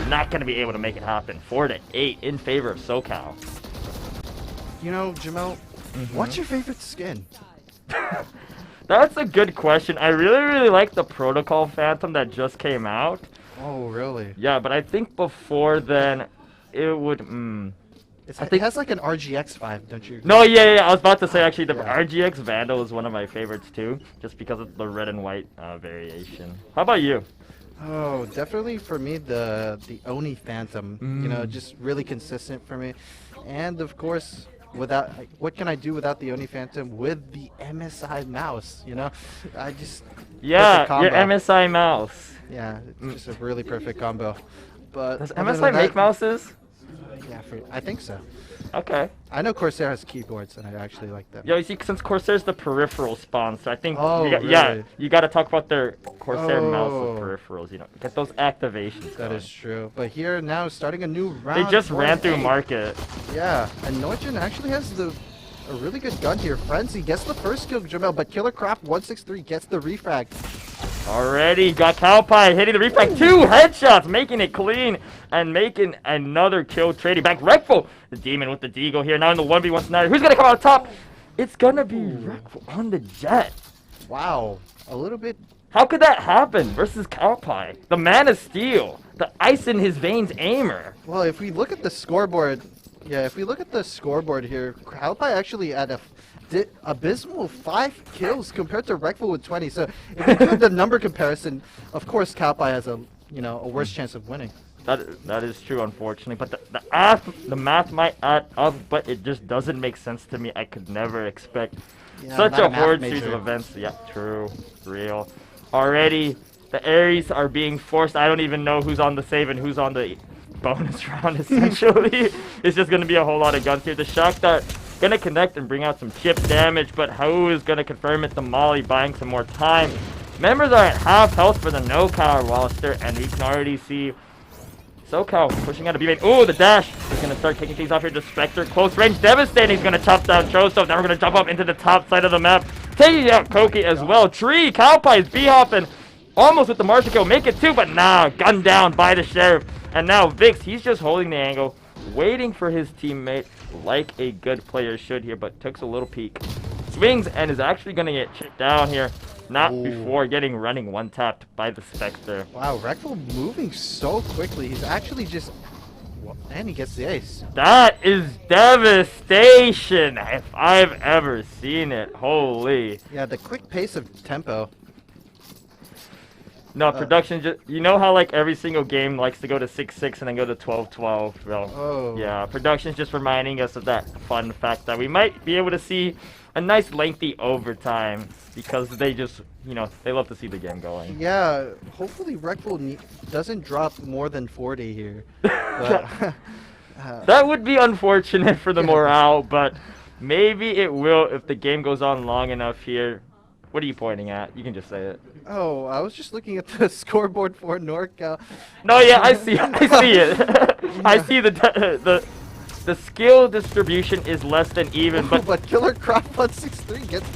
not going to be able to make it happen. 4-8 in favor of SoCal. You know, Jamel, what's your favorite skin? That's a good question. I really, really like the Protocol Phantom that just came out. Oh, really? Yeah, but I think before then, it would... It has like an RGX vibe, don't you? No, yeah, I was about to say actually the RGX Vandal is one of my favorites too, just because of the red and white variation. How about you? Oh, definitely for me the Oni Phantom. You know, just really consistent for me, and of course what can I do without the Oni Phantom with the MSI mouse? You know, I just Yeah, perfect your combo. MSI mouse. Yeah, it's just a really perfect combo. But Does other MSI than make that- mouses? Yeah, I think so. Okay. I know Corsair has keyboards, and I actually like them. Yo, you see, since Corsair's the peripheral sponsor, I think Oh, yeah, really? you got to talk about their Corsair mouse Oh. with peripherals. You know, get those activations. That going. is true. But here now, starting a new round. They just ran through 4-8. market. Yeah, and Nojin actually has a really good gun here. Frenzy gets the first kill, Jamel, but Killer Crop 163 gets the refrag. Already got Cowpie hitting the refrag. 2 headshots, making it clean and making another kill. Trading back. Rekful, the demon with the deagle here. Now in the 1v1 scenario. Who's gonna come out top? It's gonna be Rekful on the jet. Wow, a little bit. How could that happen versus Cowpie? The man of steel, the ice in his veins aimer. Well, if we look at the scoreboard, if we look at the scoreboard here, Cowpie actually had a abysmal 5 kills compared to Rekful with 20. So if you do the number comparison, of course Cowpie has a worse chance of winning. That is true, unfortunately. But the math might add up, but it just doesn't make sense to me. I could never expect such not a a math horrid series major. of events. Yeah, true, real. Already, the Ares are being forced. I don't even know who's on the save and who's on the bonus round, essentially. It's just going to be a whole lot of guns here. The Shock Dart going to connect and bring out some chip damage, but Hau is going to confirm it. The Molly buying some more time. Members are at half health for the no-cower Wallister, and we can already see SoCal pushing out a B-main. Ooh, the dash is going to start kicking things off here. The Spectre, close range, devastating. He's going to chop down Chostov. Now we're going to jump up into the top side of the map. Taking out Koki as well. Tree, Cowpie is B-hopping. Almost with the Marshall kill. Make it 2, but nah, gunned down by the Sheriff. And now Vix, he's just holding the angle, waiting for his teammate like a good player should here, but takes a little peek. Swings and is actually going to get chipped down here. Not before getting running one-tapped by the Spectre. Wow, Rekful moving so quickly. He's actually just... And he gets the ace. That is devastation if I've ever seen it. Holy. Yeah, the quick pace of tempo. No, production just... You know how, like, every single game likes to go to 6-6 and then go to 12-12? Well, Oh. yeah, production's just reminding us of that fun fact that we might be able to see a nice lengthy overtime because they just, they love to see the game going. Yeah, hopefully Rekful doesn't drop more than 40 here. But, That would be unfortunate for the morale, but maybe it will if the game goes on long enough here. What are you pointing at? You can just say it. oh, I was just looking at the scoreboard for NorCal. No, yeah, I see it. I see the skill distribution is less than even, but Killer Crop 163 gets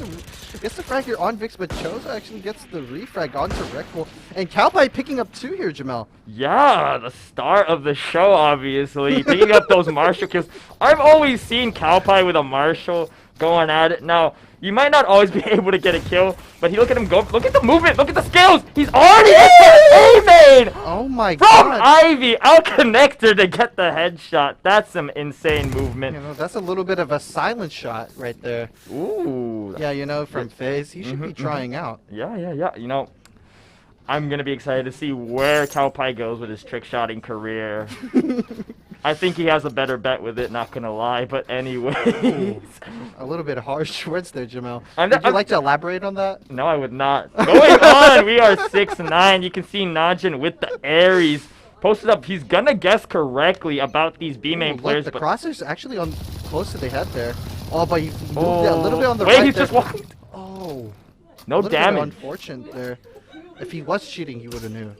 the frag here on Vix, but Choza actually gets the refrag onto Rekful. And Cowpie picking up 2 here, Jamel. yeah, the star of the show, obviously, picking up those Marshall kills. I've always seen Cowpie with a Marshall going at it. Now, you might not always be able to get a kill, but look at him go. Look at the movement. Look at the skills. He's already hit the A-main. Oh my From god. Ivy, out connector to get the headshot. That's some insane movement. That's a little bit of a silent shot right there. Ooh. Yeah, from FaZe. He should be trying out. Yeah. I'm going to be excited to see where Cowpie goes with his trick shotting career. I think he has a better bet with it, not going to lie. But anyways. A little bit harsh words there, Jamel. I'm- Would you I'm- like to elaborate on that? No, I would not. Going on, we are 6-9. You can see Najin with the Ares. Posted up, he's going to guess correctly about these B-main Ooh, players. Look, the but crosshair's actually on close to the head there. Oh, but he moved a little bit on the wait, right he's there. just walking. Oh. No a little damage. Bit unfortunate there. If he was cheating, he would have knew.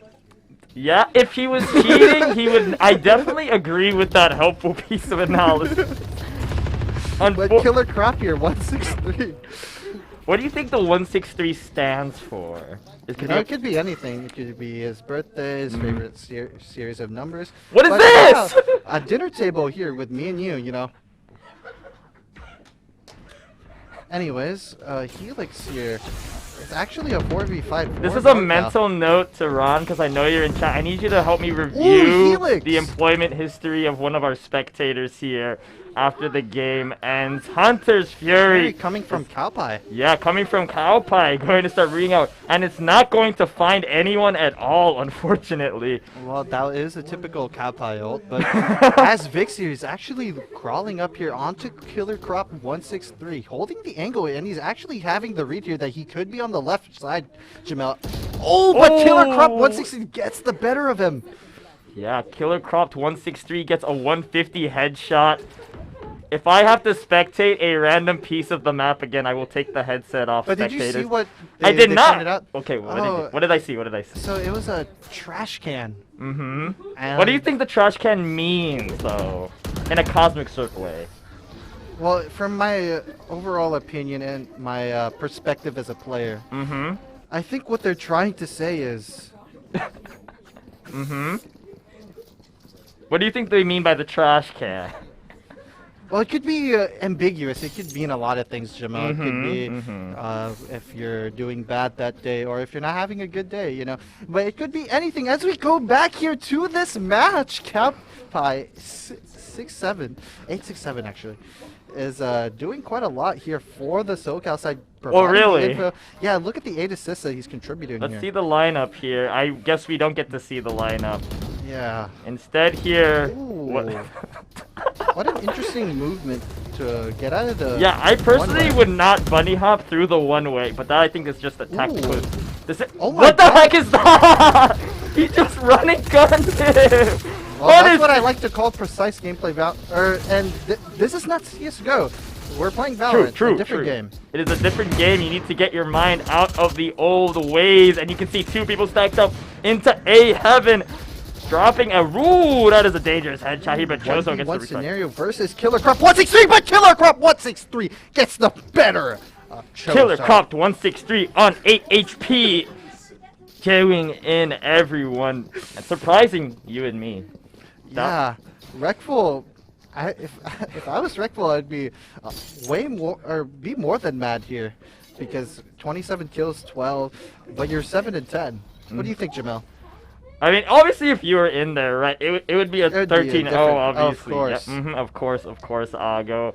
Yeah, if he was cheating, he would. I definitely agree with that helpful piece of analysis. But Killer Crop here, 163. What do you think the 163 stands for? It could be anything. It could be his birthday, his favorite series of numbers. What is But, this? A dinner table here with me and you, Anyways, Helix here. It's actually a 4v5. This is a mental note to Ron, because I know you're in chat. I need you to help me review Helix! the employment history of one of our spectators here. after the game ends. Hunter's Fury coming from Cowpie. Yeah, coming from Cowpie, going to start reading out, and it's not going to find anyone at all, unfortunately. Well, that is a typical Cowpie ult, but as Vixie is actually crawling up here onto Killer Crop 163, holding the angle, and he's actually having the read here that he could be on the left side, Jamel. Oh, but Killer Crop 160 gets the better of him. Yeah, Killer Cropped 163 gets a 150 headshot. If I have to spectate a random piece of the map again, I will take the headset off. But spectators. did you see what I did they not. pointed out? Okay, what did I see? What did I see? So it was a trash can. Mm-hmm. What do you think the trash can means, though, in a cosmic sort of way? Well, from my overall opinion and my perspective as a player, I think what they're trying to say is... What do you think they mean by the trash can? Well, it could be ambiguous. It could mean a lot of things, Jamal. It could be if you're doing bad that day or if you're not having a good day, you know. But it could be anything. As we go back here to this match, Cowpie 867 actually, is doing quite a lot here for the SoCal side. Oh, really? Yeah, look at the 8 assists that he's contributing Let's here. see the lineup here. I guess we don't get to see the lineup. Yeah. Instead here... What an interesting movement to get out of the... Yeah, I personally would not bunny hop through the one way, but that I think is just a tactical... What the heck is that? He just running gunned him! Well, that's what I like to call precise gameplay. This is not CSGO. We're playing Valorant, a different game. It is a different game. You need to get your mind out of the old ways, and you can see two people stacked up into A heaven. Dropping a that is a dangerous headshot here, but Chozo gets the refresh. Scenario versus Killer Crop 163, but Killer Crop 163 gets the better of Chozo. Killer Crop 163 on 8 HP, killing in everyone and surprising you and me. Yeah, Wreckful. If I was Wreckful, I'd be way more or be more than mad here, because 27 kills, 12, but you're 7 and 10. What do you think, Jamel? I mean, obviously, if you were in there, right, it would be a 13-0, obviously. Of course. Of course, Ago.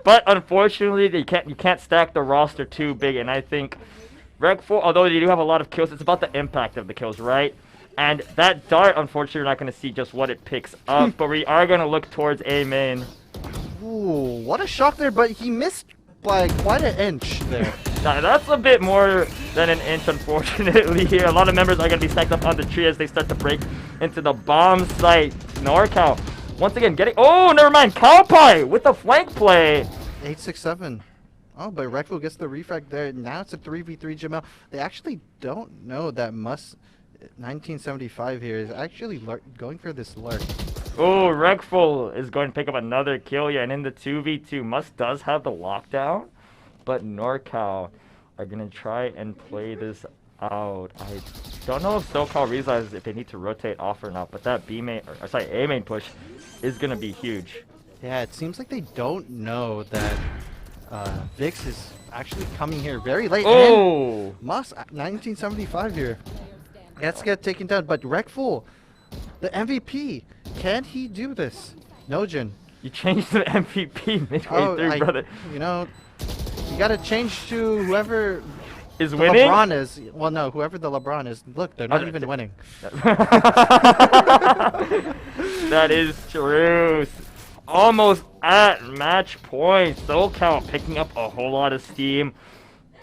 But unfortunately, you can't stack the roster too big, and I think Wreckful, although they do have a lot of kills, it's about the impact of the kills, right? And that dart, unfortunately, you're not going to see just what it picks up, but we are going to look towards A main. Ooh, what a shock there, but he missed by quite an inch there. That's a bit more than an inch, unfortunately, here. A lot of members are going to be stacked up on the tree as they start to break into the bomb site. NorCal, once again, getting... Oh, never mind. Cowpie with the flank play. 867. Oh, but Wreckful gets the refrag there. Now it's a 3v3, Jamel. They actually don't know that 1975 here is actually going for this lurk. Oh, Wreckful is going to pick up another kill here, and in the 2v2, Must does have the lockdown, but NorCal are going to try and play this out. I don't know if SoCal realizes if they need to rotate off or not, but that A main push is going to be huge. Yeah, it seems like they don't know that Vix is actually coming here very late. Oh! And Must 1975 here. Let's get taken down, but Wreckful, the MVP, can he do this? Nojin. You changed the MVP midway through, brother. You know, you gotta change to whoever is the winning. LeBron is. Well, no, whoever the LeBron is. Look, they're not even winning. That is true. Almost at match point. SoCal picking up a whole lot of steam.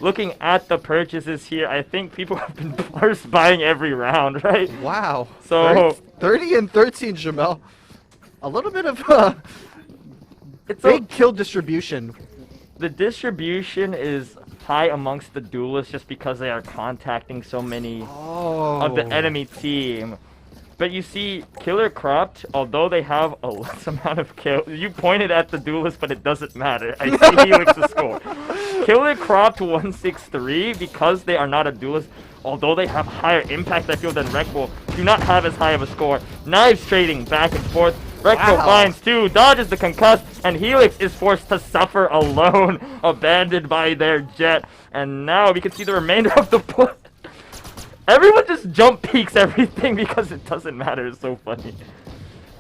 Looking at the purchases here, I think people have been first buying every round, right? Wow. So 30 and 13, Jamel. A little bit of big kill distribution. The distribution is high amongst the duelists just because they are contacting so many of the enemy team. But you see, Killer Cropped, although they have a less amount of kills, you pointed at the duelist, but it doesn't matter. I see Helix's score. Killer Cropped 163, because they are not a duelist, although they have higher impact, I feel, than Wreckful, do not have as high of a score. Knives trading back and forth. Wreckful finds two, dodges the concuss, and Helix is forced to suffer alone, abandoned by their jet. And now we can see the remainder of the push. Everyone just jump peeks everything because it doesn't matter. It's so funny.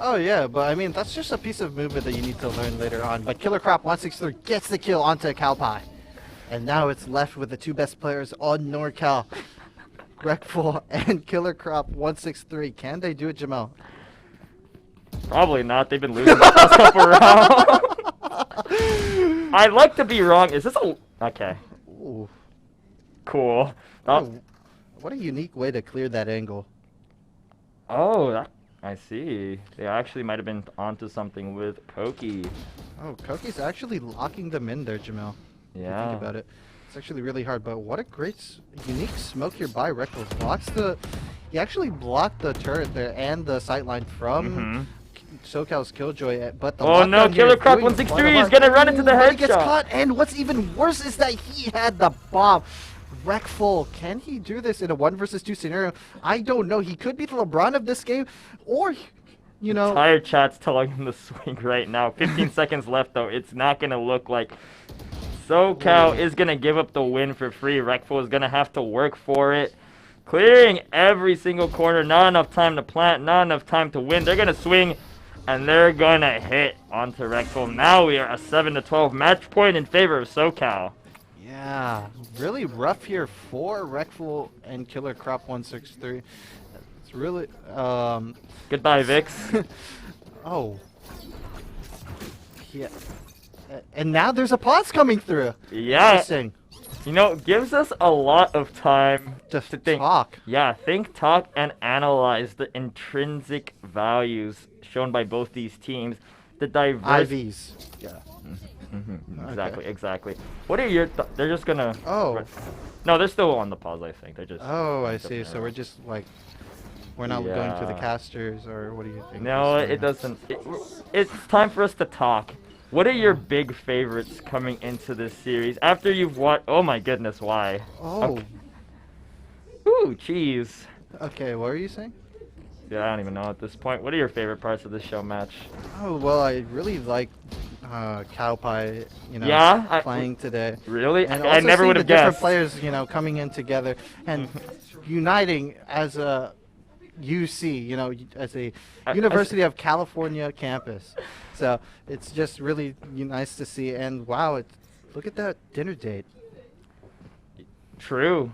Oh yeah, but I mean that's just a piece of movement that you need to learn later on. But Killer Crop 163 gets the kill onto Calpie. And now it's left with the two best players on NorCal. Wreckful and Killer Crop 163. Can they do it, Jamel? Probably not. They've been losing the past couple rounds. I'd like to be wrong. Is this a... Okay. Ooh. Cool. What a unique way to clear that angle. Oh, I see. They actually might have been onto something with Koki. Oh, Koki's actually locking them in there, Jamel. If you Yeah. think about it. It's actually really hard, but what a great, unique smoke here by Reckless. He actually blocked the turret there and the sightline from SoCal's Killjoy, but the Oh no, lockdown here Killer is Crop doing 163 quite is gonna run into the but he gets headshot. caught, and what's even worse is that he had the bomb. Wreckful, can he do this in a 1 versus 2 scenario? I don't know. He could be the LeBron of this game, or, you know... Entire chat's telling him to swing right now. 15 seconds left though. It's not gonna look like SoCal is gonna give up the win for free. Wreckful is gonna have to work for it. Clearing every single corner. Not enough time to plant. Not enough time to win. They're gonna swing, and they're gonna hit onto Wreckful. Now we are a 7-12 match point in favor of SoCal. Yeah, really rough here for Wreckful and Killer Crop 163. It's really Goodbye, Vix. Oh. Yeah. And now there's a pause coming through. Yeah. Interesting. You know, it gives us a lot of time to think. Talk. Yeah, think, talk, and analyze the intrinsic values shown by both these teams. The diverse... IVs. Yeah. Exactly, Okay. exactly. What are your... They're just gonna... Oh. No, they're still on the pause, I think. They're just... Oh, I see. So we're just like... We're not going to the Yeah. casters, or what do you think? No, it doesn't. It's time for us to talk. What are your big favorites coming into this series? After you've watched... Oh my goodness, why? Oh. Okay. Ooh, cheese. Okay, what were you saying? Yeah, I don't even know at this point. What are your favorite parts of this show match? Oh, well, I really like Cow Pie, you know, Yeah? playing today. Really? And I also never seeing would the have different guessed. players, you know, coming in together and uniting as a UC, you know, as a University of California campus. So it's just really nice to see. And wow, look at that dinner date. True.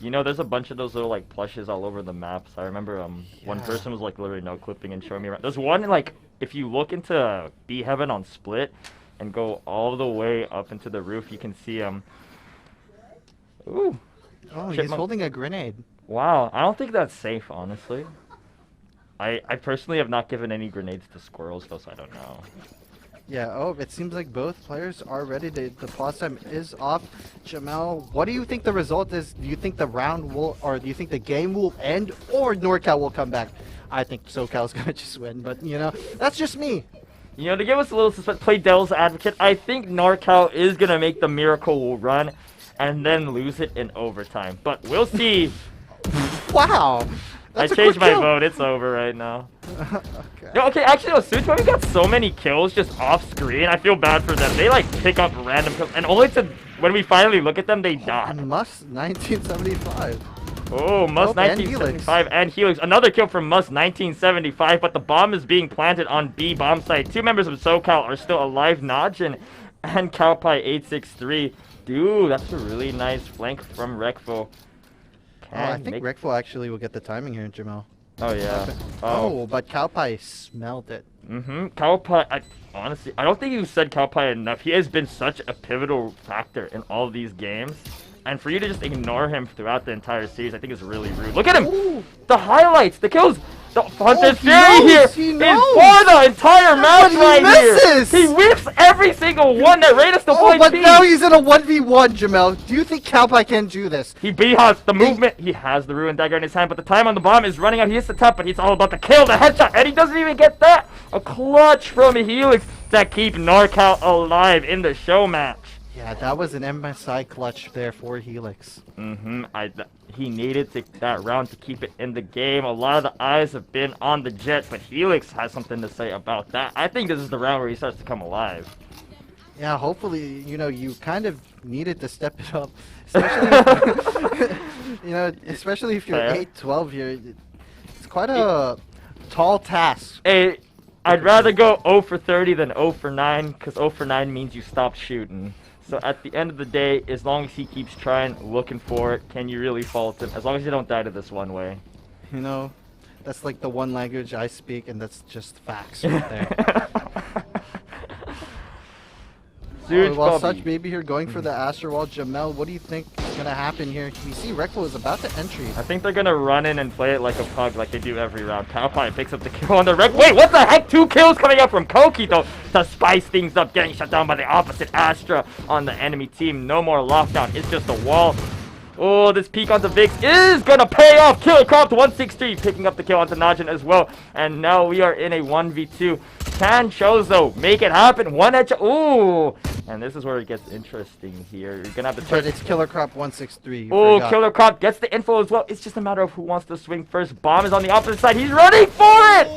You know, there's a bunch of those little like plushes all over the maps. I remember one Yeah. person was like literally no clipping and showing me around. There's one like if you look into B Heaven on Split and go all the way up into the roof, you can see Ooh. Oh, he's Chipmunk. holding a grenade. Wow, I don't think that's safe, honestly. I personally have not given any grenades to squirrels though, so I don't know. Yeah, oh, it seems like both players are ready. The pause time is off. Jamel, what do you think the result is? Do you think the round will, or do you think the game will end, or NorCal will come back? I think SoCal's gonna just win, but you know, that's just me. You know, to give us a little suspense, play devil's advocate, I think NorCal is gonna make the miracle run and then lose it in overtime. But we'll see. Wow. I That's a changed quick my kill. vote. It's over right now. Okay. No, okay, actually, no, Suits, we got so many kills just off screen. I feel bad for them. They like pick up random kills, and only to when we finally look at them, they die. Must 1975. Oh, Must Oh, and 1975 and Helix. Another kill from Must 1975, but the bomb is being planted on B bomb site. Two members of SoCal are still alive, Najin and Cowpie863. Dude, that's a really nice flank from Wreckful. I think Wreckful actually will get the timing here, Jamel. Oh, yeah. Oh, but Cowpie smelled it. Cowpie, honestly, I don't think you said Cowpie enough. He has been such a pivotal factor in all of these games. And for you to just ignore him throughout the entire series, I think is really rude. Look at him! Ooh. The highlights, the kills! The Hunter's he Fury knows, here he is knows. for the entire match But he right misses. here! He whips every single one that Raiders to Oh, point but B. now he's in a 1v1, Jamel. Do you think Cowpie can do this? He has the movement. He has the Ruin Dagger in his hand, but the time on the bomb is running out. He hits the top, but he's all about the kill, the headshot, and he doesn't even get that. A clutch from Helix to keep NorCal alive in the show match. Yeah, that was an MSI clutch there for Helix. He needed that round to keep it in the game. A lot of the eyes have been on the Jet, but Helix has something to say about that. I think this is the round where he starts to come alive. Yeah, hopefully, you know, you kind of needed to step it up. Especially, you know, especially if you're Fair. 8-12 here. It's quite a tall task. Hey, I'd rather go 0 for 30 than 0 for 9, because 0 for 9 means you stop shooting. So at the end of the day, as long as he keeps trying, looking for it, can you really fault him? As long as you don't die to this one way. You know, that's like the one language I speak, and that's just facts right there. Well, Such Baby here going for the Astro Wall. Jamel, what do you think is going to happen here? We see Reklo is about to entry. I think they're going to run in and play it like a pug like they do every round. Palpine picks up the kill on the Rek. Wait, what the heck? 2 kills coming up from Koki, though, to spice things up, getting shut down by the opposite Astra on the enemy team. No more lockdown. It's just a wall. Oh, this peek onto Vix is going to pay off. Killer Crop to 163, picking up the kill onto Najin as well. And now we are in a 1v2. Can Chozo make it happen? One edge. Ooh. And this is where it gets interesting here. You're going to have to... But it's Killer Crop 163. Oh, Killer Crop gets the info as well. It's just a matter of who wants to swing first. Bomb is on the opposite side. He's running for it!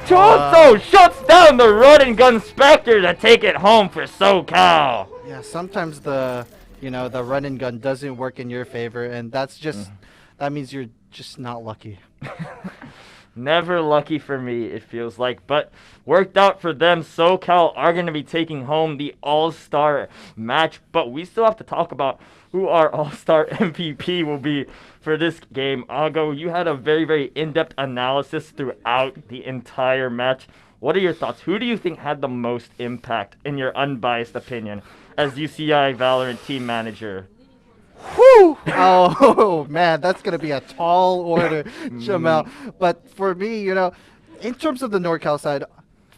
Chozo shuts down the run and gun Spectre to take it home for SoCal. Yeah, sometimes the run and gun doesn't work in your favor, and that's just that means you're just not lucky. Never lucky for me, it feels like, but worked out for them. SoCal are going to be taking home the All-Star match, but we still have to talk about who our All-Star MVP will be for this game. Ago, you had a very, very in-depth analysis throughout the entire match. What are your thoughts? Who do you think had the most impact, in your unbiased opinion, as UCI Valorant team manager? Whew! Oh, man, that's going to be a tall order, Jamel. But for me, in terms of the NorCal side,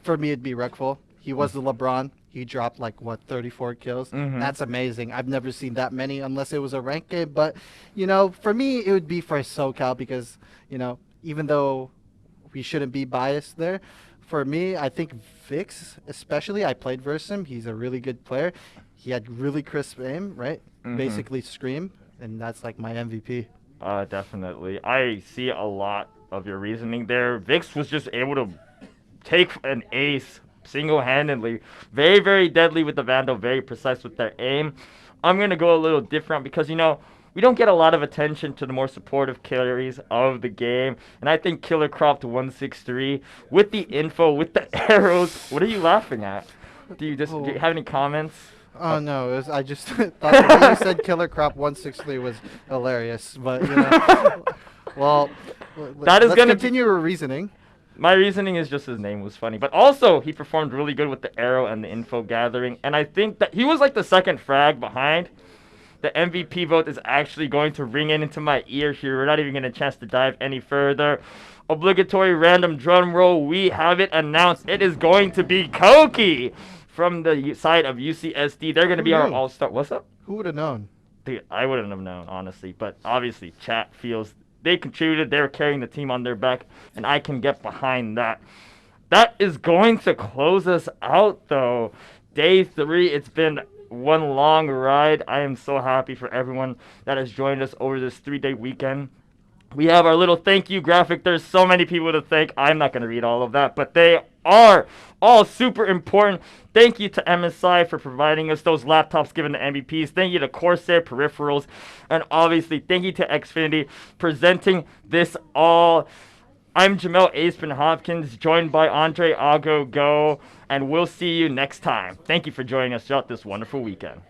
for me, it'd be Rekful. He was the LeBron. He dropped, 34 kills. That's amazing. I've never seen that many unless it was a ranked game. But, for me, it would be for SoCal because, even though we shouldn't be biased there, for me, I think Vix, especially, I played versus him. He's a really good player. He had really crisp aim, right? Basically Scream, and that's my MVP. Definitely. I see a lot of your reasoning there. Vix was just able to take an ace single-handedly. Very, very deadly with the Vandal, very precise with their aim. I'm going to go a little different because, we don't get a lot of attention to the more supportive carries of the game. And I think Killer Crop to 163 with the info, with the arrows. What are you laughing at? Do you have any comments? Oh, no, I just thought the way you said Killer Crop 163 was hilarious. But, well, let's continue your reasoning. My reasoning is just his name was funny. But also, he performed really good with the arrow and the info gathering. And I think that he was the second frag behind. The MVP vote is actually going to ring into my ear here. We're not even getting a chance to dive any further. Obligatory random drum roll. We have it announced. It is going to be Koki from the side of UCSD. They're going to be our all-star. What's up? Who would have known? Dude, I wouldn't have known, honestly. But obviously, chat feels they contributed. They were carrying the team on their back, and I can get behind that. That is going to close us out, though. Day 3, it's been one long ride. I am so happy for everyone that has joined us over this 3-day weekend. We have our little thank you graphic. There's so many people to thank. I'm not going to read all of that, but they are all super important. Thank you to MSI for providing us those laptops given the MVPs. Thank you to Corsair Peripherals. And obviously, thank you to Xfinity presenting this all. I'm Jamel Aspin Hopkins, joined by Andre Ago Go, and we'll see you next time. Thank you for joining us throughout this wonderful weekend.